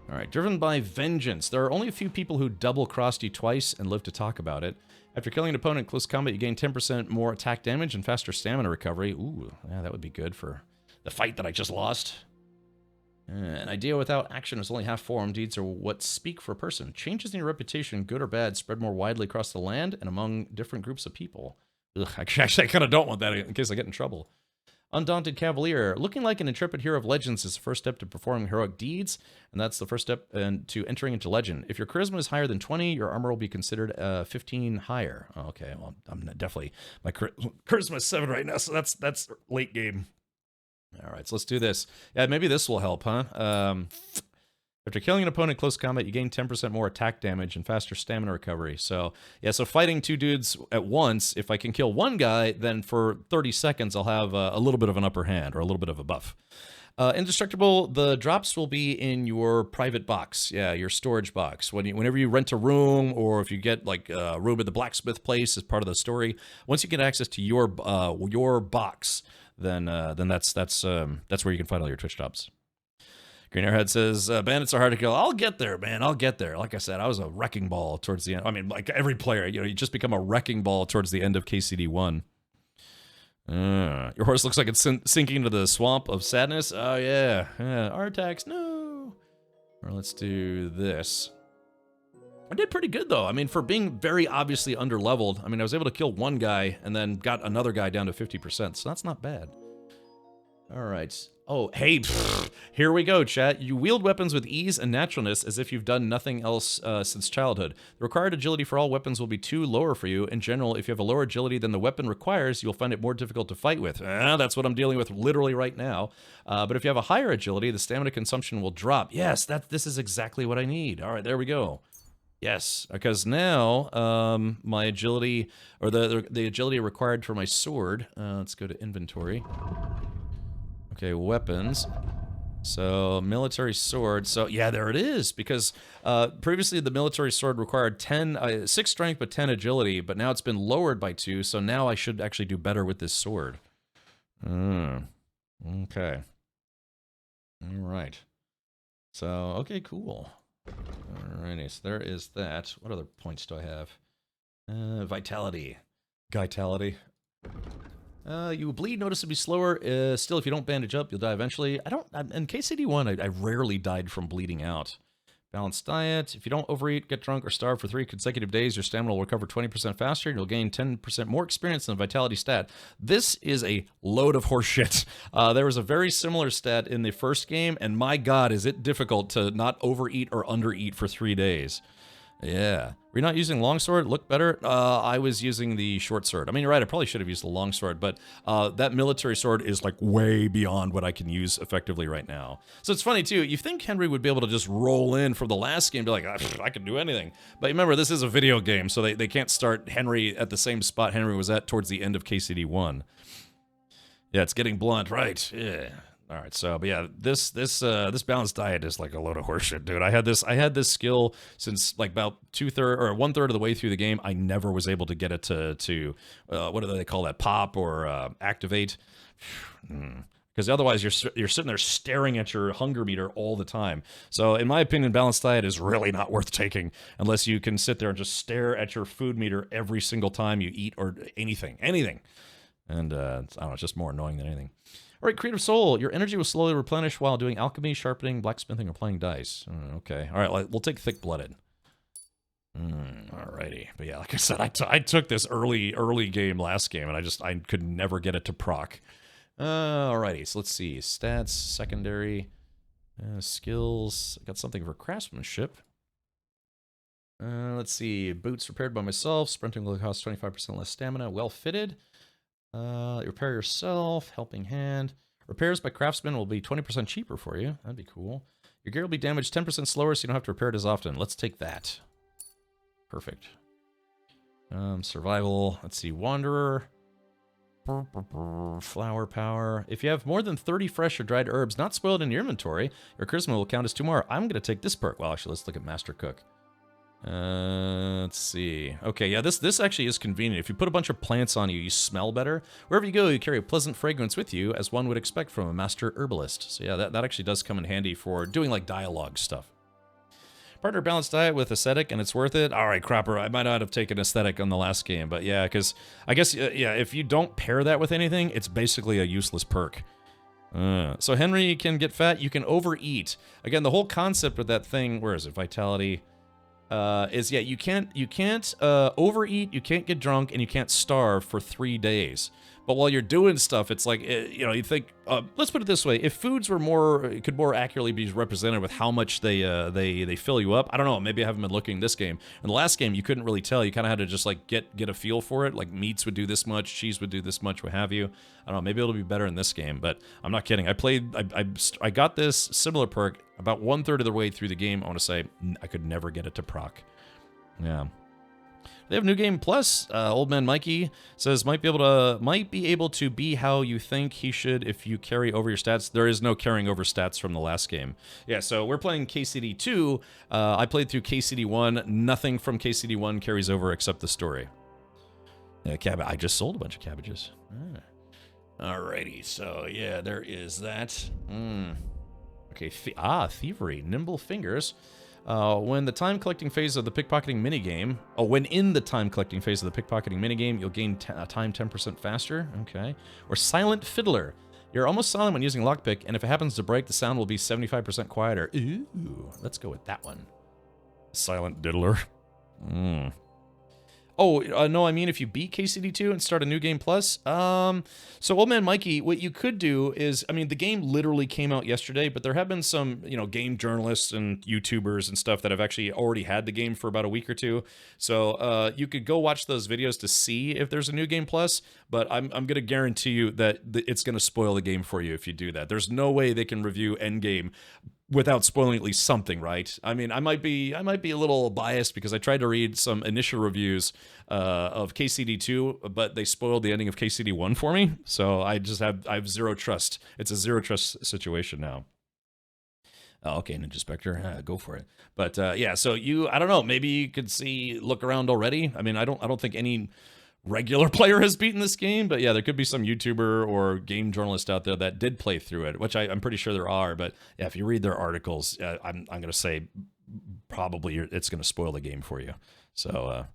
Alright, driven by vengeance. There are only a few people who double-crossed you twice and live to talk about it. After killing an opponent in close combat, you gain 10% more attack damage and faster stamina recovery. Ooh, yeah, that would be good for the fight that I just lost. An idea without action is only half formed. Deeds are what speak for a person. Changes in your reputation, good or bad, spread more widely across the land and among different groups of people. Ugh, actually, I kind of don't want that in case I get in trouble. Undaunted Cavalier. Looking like an intrepid hero of legends is the first step to performing heroic deeds, and that's the first step to entering into legend. If your charisma is higher than 20, your armor will be considered 15 higher. Oh, okay, well, I'm definitely... My charisma is 7 right now, so that's late game. All right, so let's do this. Yeah, maybe this will help, huh? After killing an opponent in close combat, you gain 10% more attack damage and faster stamina recovery. So, yeah, so fighting 2 dudes at once, if I can kill one guy, then for 30 seconds I'll have a little bit of an upper hand, or a little bit of a buff. Indestructible, the drops will be in your private box. Yeah, your storage box. Whenever you rent a room, or if you get, like, a room at the blacksmith place as part of the story, once you get access to your box, then that's where you can find all your Twitch drops. Green Airhead says, bandits are hard to kill. I'll get there, man. I'll get there. Like I said, I was a wrecking ball towards the end. I mean, like every player, you just become a wrecking ball towards the end of KCD 1. Your horse looks like it's sinking into the swamp of sadness. Oh, yeah. Artax, no. Or let's do this. I did pretty good, though. I mean, for being very obviously under-leveled, I mean, I was able to kill one guy and then got another guy down to 50%, so that's not bad. All right. Oh, hey, here we go, chat. You wield weapons with ease and naturalness as if you've done nothing else since childhood. The required agility for all weapons will be 2 lower for you. In general, if you have a lower agility than the weapon requires, you'll find it more difficult to fight with. That's what I'm dealing with literally right now. But if you have a higher agility, the stamina consumption will drop. Yes, this is exactly what I need. All right, there we go. Yes, because now my agility, or the agility required for my sword, let's go to inventory. Okay, weapons. So, military sword. So, yeah, there it is. Because previously the military sword required 6 strength but 10 agility, but now it's been lowered by 2, so now I should actually do better with this sword. Okay. Alright. So, okay, cool. Alrighty, so there is that. What other points do I have? Vitality. Vitality. You bleed noticeably slower. Still, if you don't bandage up, you'll die eventually. In KCD1, I rarely died from bleeding out. Balanced diet. If you don't overeat, get drunk, or starve for 3 consecutive days, your stamina will recover 20% faster, and you'll gain 10% more experience than the vitality stat. This is a load of horseshit. There was a very similar stat in the first game, and my god, is it difficult to not overeat or undereat for 3 days. Yeah. We're not using longsword. Look better. I was using the short sword. I mean, you're right. I probably should have used the longsword, but that military sword is like way beyond what I can use effectively right now. So it's funny too. You think Henry would be able to just roll in from the last game, and be like, I can do anything. But remember, this is a video game, so they can't start Henry at the same spot Henry was at towards the end of KCD 1. Yeah, it's getting blunt, right? Yeah. All right, so but yeah, this balanced diet is like a load of horseshit, dude. I had this skill since like about 1/3 of the way through the game. I never was able to get it to what do they call that, pop or activate? Because otherwise you're sitting there staring at your hunger meter all the time. So in my opinion, balanced diet is really not worth taking unless you can sit there and just stare at your food meter every single time you eat or anything. And I don't know, it's just more annoying than anything. All right, Creative Soul. Your energy will slowly replenish while doing alchemy, sharpening, blacksmithing, or playing dice. Okay. All right, we'll take Thick-Blooded. Alrighty. But yeah, like I said, I took this early game last game, and I could never get it to proc. Alrighty, so let's see. Stats, secondary, skills. I got something for craftsmanship. Let's see. Boots repaired by myself. Sprinting will cost 25% less stamina. Well fitted. Repair yourself. Helping hand. Repairs by craftsman will be 20% cheaper for you. That'd be cool. Your gear will be damaged 10% slower, so you don't have to repair it as often. Let's take that. Perfect. Survival. Let's see. Wanderer. Flower power. If you have more than 30 fresh or dried herbs not spoiled in your inventory, your charisma will count as 2 more. I'm going to take this perk. Well, actually, let's look at Master Cook. Let's see. Okay, yeah, this actually is convenient. If you put a bunch of plants on you, you smell better. Wherever you go, you carry a pleasant fragrance with you, as one would expect from a master herbalist. So yeah, that actually does come in handy for doing, like, dialogue stuff. Partner balanced diet with aesthetic, and it's worth it. All right, Cropper, I might not have taken aesthetic on the last game, but yeah, because I guess, yeah, if you don't pair that with anything, it's basically a useless perk. So Henry can get fat, you can overeat. Again, the whole concept of that thing, where is it, Vitality, is, yeah, you can't overeat, you can't get drunk, and you can't starve for 3 days. But while you're doing stuff, it's like, you know, you think, let's put it this way, if foods were could more accurately be represented with how much they fill you up, I don't know, maybe I haven't been looking this game. In the last game, you couldn't really tell, you kind of had to just, like, get a feel for it, like, meats would do this much, cheese would do this much, what have you. I don't know, maybe it'll be better in this game, but I'm not kidding. I got this similar perk about 1/3 of the way through the game. I want to say, I could never get it to proc. Yeah. They have New Game Plus. Old Man Mikey says might be able to be how you think he should if you carry over your stats. There is no carrying over stats from the last game. Yeah, so we're playing KCD 2. I played through KCD 1. Nothing from KCD 1 carries over except the story. I just sold a bunch of cabbages. Alrighty, so yeah, there is that. Okay, thievery, nimble fingers. When in the time collecting phase of the pickpocketing minigame, you'll gain time 10% faster. Okay. Or silent fiddler. You're almost silent when using lockpick, and if it happens to break, the sound will be 75% quieter. Ooh, let's go with that one. Silent diddler. Oh, no, I mean if you beat KCD2 and start a New Game Plus. So Old Man Mikey, what you could do is, I mean, the game literally came out yesterday, but there have been some, you know, game journalists and YouTubers and stuff that have actually already had the game for about a week or two. So you could go watch those videos to see if there's a New Game Plus, but I'm going to guarantee you that it's going to spoil the game for you if you do that. There's no way they can review Endgame without spoiling at least something, right? I mean, I might be a little biased because I tried to read some initial reviews of KCD2, but they spoiled the ending of KCD1 for me. So I have zero trust. It's a zero trust situation now. Oh, okay, Ninja Spectre, go for it. But yeah, so I don't know, maybe you could look around already. I mean, I don't think any regular player has beaten this game, but yeah, there could be some YouTuber or game journalist out there that did play through it, which I'm pretty sure there are. But yeah, if you read their articles, I'm gonna say probably it's gonna spoil the game for you. So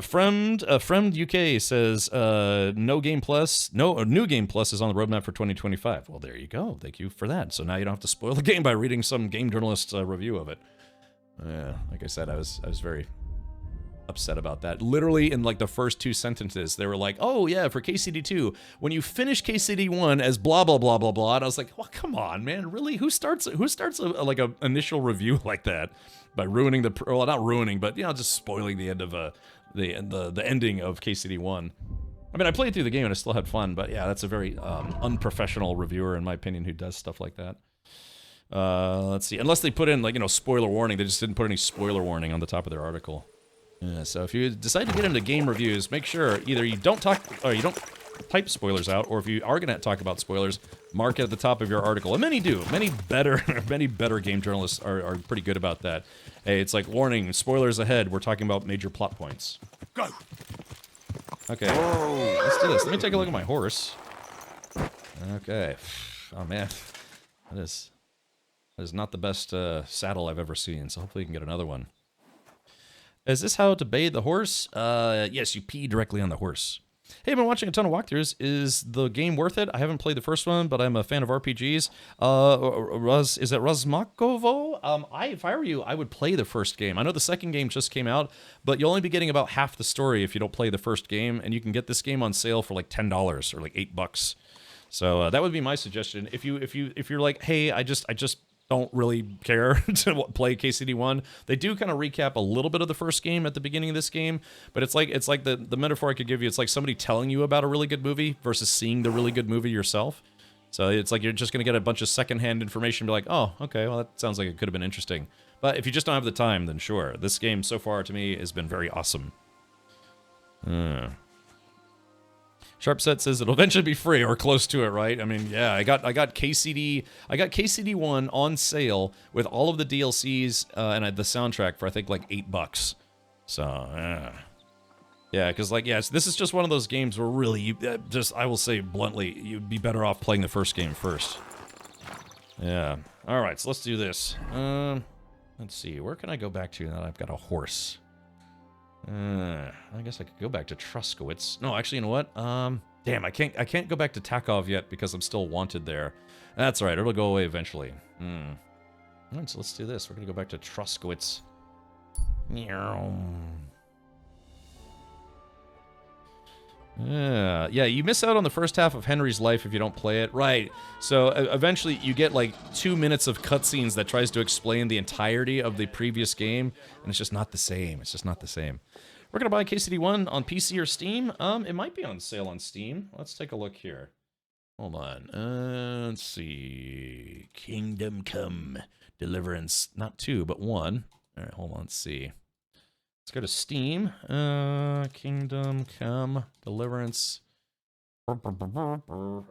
Friend UK says New Game Plus is on the roadmap for 2025. Well, there you go. Thank you for that. So now you don't have to spoil the game by reading some game journalist's review of it. Like I said, I was very upset about that. Literally in like the first 2 sentences, they were like, oh yeah, for KCD2, when you finish KCD1 as blah blah blah blah blah, and I was like, well, come on, man, really? Who starts like a initial review like that by ruining well, not ruining, but you know, just spoiling the end of the ending of KCD1. I mean, I played through the game and I still had fun, but yeah, that's a very unprofessional reviewer in my opinion who does stuff like that. Let's see, unless they put in, like, you know, spoiler warning. They just didn't put any spoiler warning on the top of their article. Yeah, so if you decide to get into game reviews, make sure either you don't type spoilers out, or if you are going to talk about spoilers, mark it at the top of your article. And many do. Many better game journalists are pretty good about that. Hey, it's like, warning, spoilers ahead. We're talking about major plot points. Go. Okay. Whoa. Let's do this. Let me take a look at my horse. Okay. Oh man, that is not the best saddle I've ever seen. So hopefully you can get another one. Is this how to bathe the horse? Yes, you pee directly on the horse. Hey, I've been watching a ton of walkthroughs. Is the game worth it? I haven't played the first one, but I'm a fan of RPGs. Is it Razmakovo? If I were you, I would play the first game. I know the second game just came out, but you'll only be getting about half the story if you don't play the first game, and you can get this game on sale for like $10 or like $8. So that would be my suggestion. If you're like, hey, I just don't really care to play KCD1. They do kind of recap a little bit of the first game at the beginning of this game, but it's like the metaphor I could give you. It's like somebody telling you about a really good movie versus seeing the really good movie yourself. So it's like you're just gonna get a bunch of secondhand information, and be like, oh, okay, well that sounds like it could have been interesting. But if you just don't have the time, then sure. This game so far to me has been very awesome. Sharpset says it'll eventually be free or close to it, right? I mean, yeah, I got KCD1 on sale with all of the DLCs and the soundtrack for I think like $8. So yeah, because like this is just one of those games where really I will say bluntly, you'd be better off playing the first game first. Yeah. All right, so let's do this. Let's see, where can I go back to now that I've got a horse? I guess I could go back to Truskowitz. No, actually, you know what? Damn, I can't go back to Takov yet because I'm still wanted there. That's all right. It'll go away eventually. All right, so let's do this. We're gonna go back to Truskowitz. Yeah, you miss out on the first half of Henry's life if you don't play it. Right. So eventually you get like 2 minutes of cutscenes that tries to explain the entirety of the previous game, and it's just not the same. It's just not the same. We're gonna buy KCD1 on PC or Steam. It might be on sale on Steam. Let's take a look here. Hold on. Let's see. Kingdom Come. Deliverance. Not 2, but 1. All right, hold on. Let's see. Let's go to Steam. Kingdom Come. Deliverance. All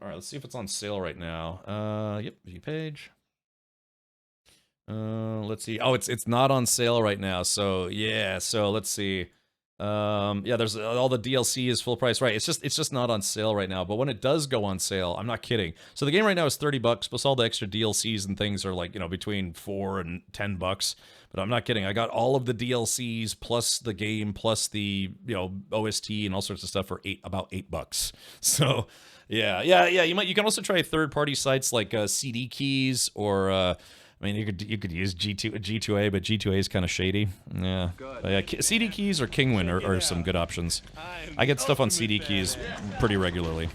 right, let's see if it's on sale right now. Yep, view page. Let's see. Oh, it's not on sale right now. So yeah. So let's see. Yeah, there's all the DLC is full price, right? It's just not on sale right now. But when it does go on sale, I'm not kidding. So the game right now is $30, plus all the extra DLCs and things are like, you know, between $4 and $10. But I'm not kidding. I got all of the DLCs plus the game plus the, you know, OST and all sorts of stuff for about $8. So yeah. You can also try third-party sites like CD Keys or I mean, you could use G2A, but G2A is kind of shady. Yeah. But yeah, CD Keys or Kingwin are some good options. I get stuff on CD Keys pretty regularly.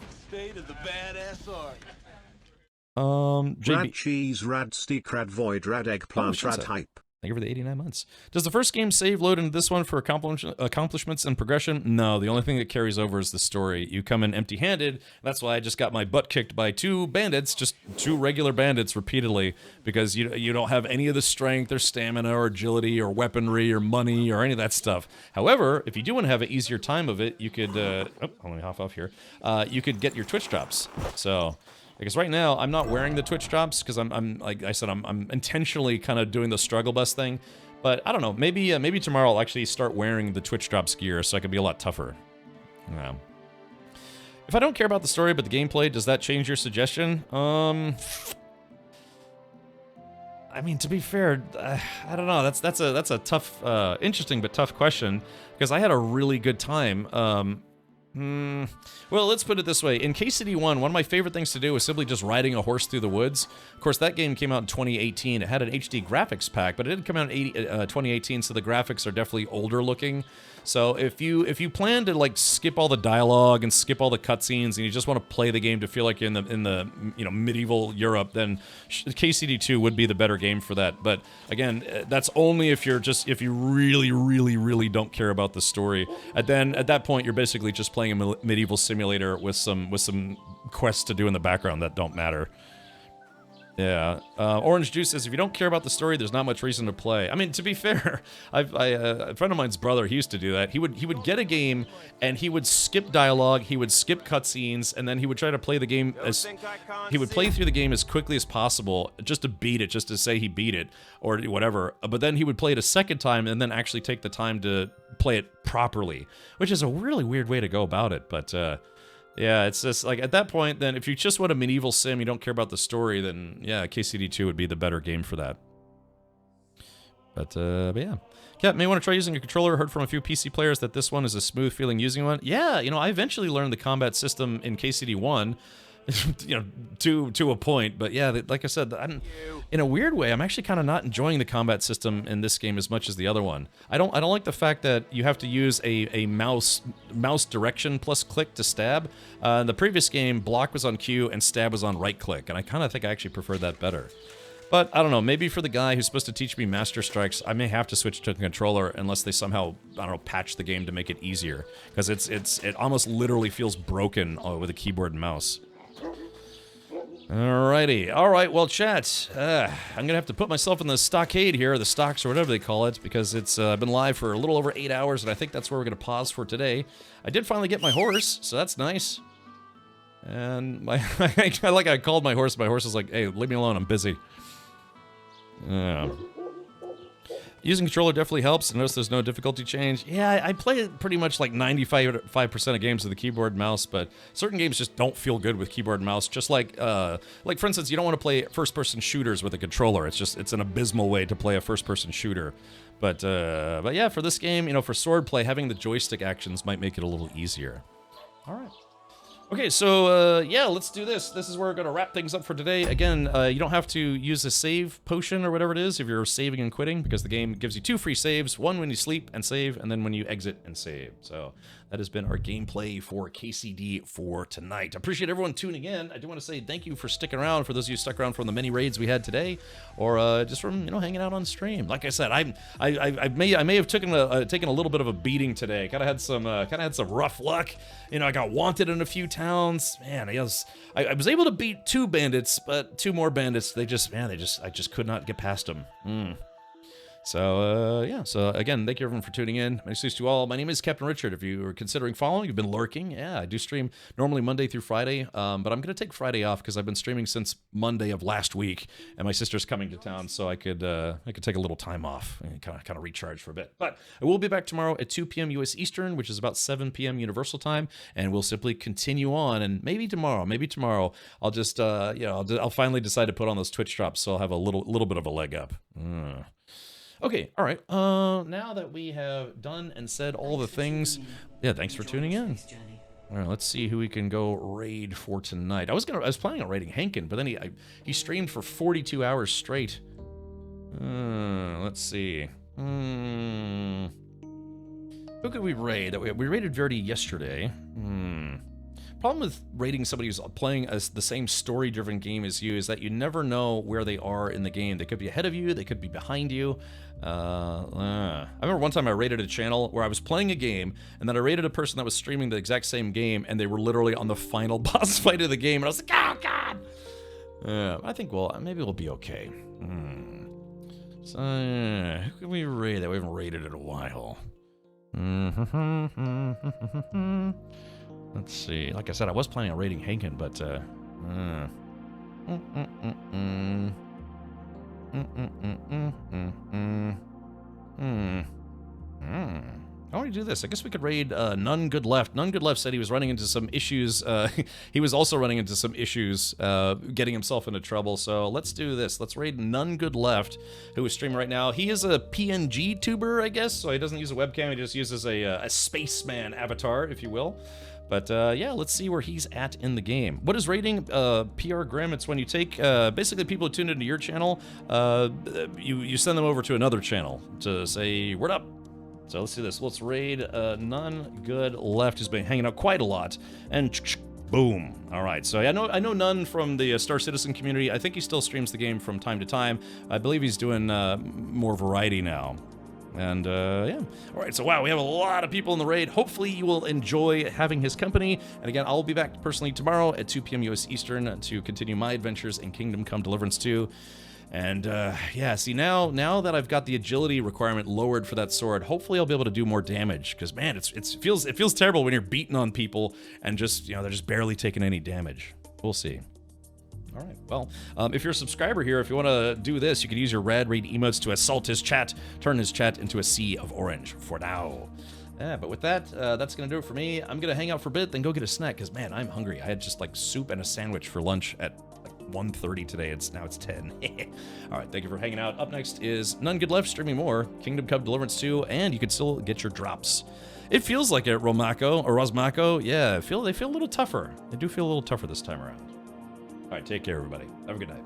Rad cheese, rad steak, rad void, rad eggplant, rad hype. Thank you for the 89 months. Does the first game save load into this one for accomplishments and progression? No, the only thing that carries over is the story. You come in empty-handed. That's why I just got my butt kicked by 2 bandits, just 2 regular bandits repeatedly, because you don't have any of the strength or stamina or agility or weaponry or money or any of that stuff. However, if you do want to have an easier time of it, you could... let me hop off here. You could get your Twitch drops. So... Because right now, I'm not wearing the Twitch drops, because I'm like I said, I'm intentionally kind of doing the struggle bus thing. But I don't know, maybe tomorrow I'll actually start wearing the Twitch drops gear so I can be a lot tougher. Yeah. If I don't care about the story but the gameplay, does that change your suggestion? I mean, to be fair, I don't know. That's a tough, interesting but tough question, because I had a really good time. Well, let's put it this way. In KCD1, one of my favorite things to do was simply just riding a horse through the woods. Of course, that game came out in 2018. It had an HD graphics pack, but it didn't come out in 2018, so the graphics are definitely older looking. So if you plan to like skip all the dialogue and skip all the cutscenes, and you just want to play the game to feel like you're in the you know, medieval Europe, then KCD2 would be the better game for that. But again, that's only if you really don't care about the story. And then at that point, you're basically just playing a medieval simulator with some quests to do in the background that don't matter. Yeah. Orange Juice says, if you don't care about the story, there's not much reason to play. I mean, to be fair, a friend of mine's brother, he used to do that. He would get a game, and he would skip dialogue, he would skip cutscenes, and then he would try to play the game he would play through the game as quickly as possible, just to beat it, just to say he beat it, or whatever. But then he would play it a second time, and then actually take the time to play it properly, which is a really weird way to go about it, but... yeah, it's just, like, at that point, then, if you just want a medieval sim, you don't care about the story, then, yeah, KCD2 would be the better game for that. But yeah. Cat may want to try using a controller. Heard from a few PC players that this one is a smooth feeling using one. Yeah, you know, I eventually learned the combat system in KCD1, you know, to a point. But yeah, like I said, in a weird way, I'm actually kind of not enjoying the combat system in this game as much as the other one. I don't like the fact that you have to use a mouse direction plus click to stab. In the previous game, block was on Q and stab was on right click, and I kind of think I actually prefer that better. But I don't know, maybe for the guy who's supposed to teach me Master Strikes, I may have to switch to a controller unless they somehow, I don't know, patch the game to make it easier. Because it almost literally feels broken with a keyboard and mouse. Alrighty. Alright, well, chat, I'm going to have to put myself in the stockade here, or the stocks, or whatever they call it, because it's been live for a little over 8 hours, and I think that's where we're going to pause for today. I did finally get my horse, so that's nice. And I called my horse was like, hey, leave me alone, I'm busy. Using controller definitely helps. Notice there's no difficulty change. Yeah, I play pretty much like 95% of games with the keyboard and mouse, but certain games just don't feel good with keyboard and mouse. Just like for instance, you don't want to play first-person shooters with a controller. It's an abysmal way to play a first-person shooter. But yeah, for this game, you know, for swordplay, having the joystick actions might make it a little easier. All right. Okay, so, yeah, let's do this. This is where we're going to wrap things up for today. Again, you don't have to use a save potion or whatever it is if you're saving and quitting, because the game gives you 2 free saves, one when you sleep and save, and then when you exit and save. So that has been our gameplay for KCD for tonight. I appreciate everyone tuning in. I do want to say thank you for sticking around, for those of you who stuck around from the many raids we had today, or just from, you know, hanging out on stream. Like I said, I may have taken a little bit of a beating today. Kind of had some rough luck. You know, I got wanted in a few towns. Man, I was able to beat 2 bandits, but 2 more bandits, I just could not get past them. So, yeah. So, again, thank you everyone for tuning in. Many thanks to you all. My name is Captain Richard. If you are considering following, you've been lurking. Yeah, I do stream normally Monday through Friday, but I'm going to take Friday off because I've been streaming since Monday of last week, and my sister's coming to town, so I could take a little time off and kind of recharge for a bit. But I will be back tomorrow at 2 p.m. U.S. Eastern, which is about 7 p.m. Universal Time, and we'll simply continue on. And maybe tomorrow, I'll just, I'll finally decide to put on those Twitch drops, so I'll have a little bit of a leg up. Okay, all right. Now that we have done and said all the things, yeah, thanks for tuning in. All right, let's see who we can go raid for tonight. I was planning on raiding Henkin, but then he streamed for 42 hours straight. Let's see. Who could we raid? We raided Verdi yesterday. Problem with raiding somebody who's playing the same story-driven game as you is that you never know where they are in the game. They could be ahead of you, they could be behind you. I remember one time I raided a channel where I was playing a game, and then I raided a person that was streaming the exact same game, and they were literally on the final boss fight of the game, and I was like, oh god! I think maybe we'll be okay. So, who can we raid that we haven't raided in a while? Let's see. Like I said, I was planning on raiding Henkin, but How do we do this? I guess we could raid None Good Left. None Good Left said he was running into some issues. He was also running into some issues, getting himself into trouble. So let's do this. Let's raid None Good Left, who is streaming right now. He is a PNG tuber, I guess, so he doesn't use a webcam. He just uses a spaceman avatar, if you will. But yeah, let's see where he's at in the game. What is raiding? PR Grim, it's when you take basically people who tuned into your channel, you send them over to another channel to say, word up. So let's do this. Let's raid None Good Left, who's been hanging out quite a lot. And boom. All right, so I know None from the Star Citizen community. I think he still streams the game from time to time. I believe he's doing more variety now. And, yeah. All right, so wow, we have a lot of people in the raid. Hopefully you will enjoy having his company. And again, I'll be back personally tomorrow at 2 p.m. U.S. Eastern to continue my adventures in Kingdom Come Deliverance 2. And, yeah, see, now that I've got the agility requirement lowered for that sword, hopefully I'll be able to do more damage. Because, man, it feels terrible when you're beating on people and just, they're just barely taking any damage. We'll see. All right, well, if you're a subscriber here, if you want to do this, you can use your rad raid emotes to assault his chat, turn his chat into a sea of orange for now. Yeah, but with that, that's going to do it for me. I'm going to hang out for a bit, then go get a snack, because, man, I'm hungry. I had just, like, soup and a sandwich for lunch at 1:30 today. Now it's 10. All right, thank you for hanging out. Up next is None Good Left, streaming more, Kingdom Come Deliverance 2, and you can still get your drops. It feels like it, Rosmako. Yeah, they feel a little tougher. They do feel a little tougher this time around. All right, take care, everybody. Have a good night.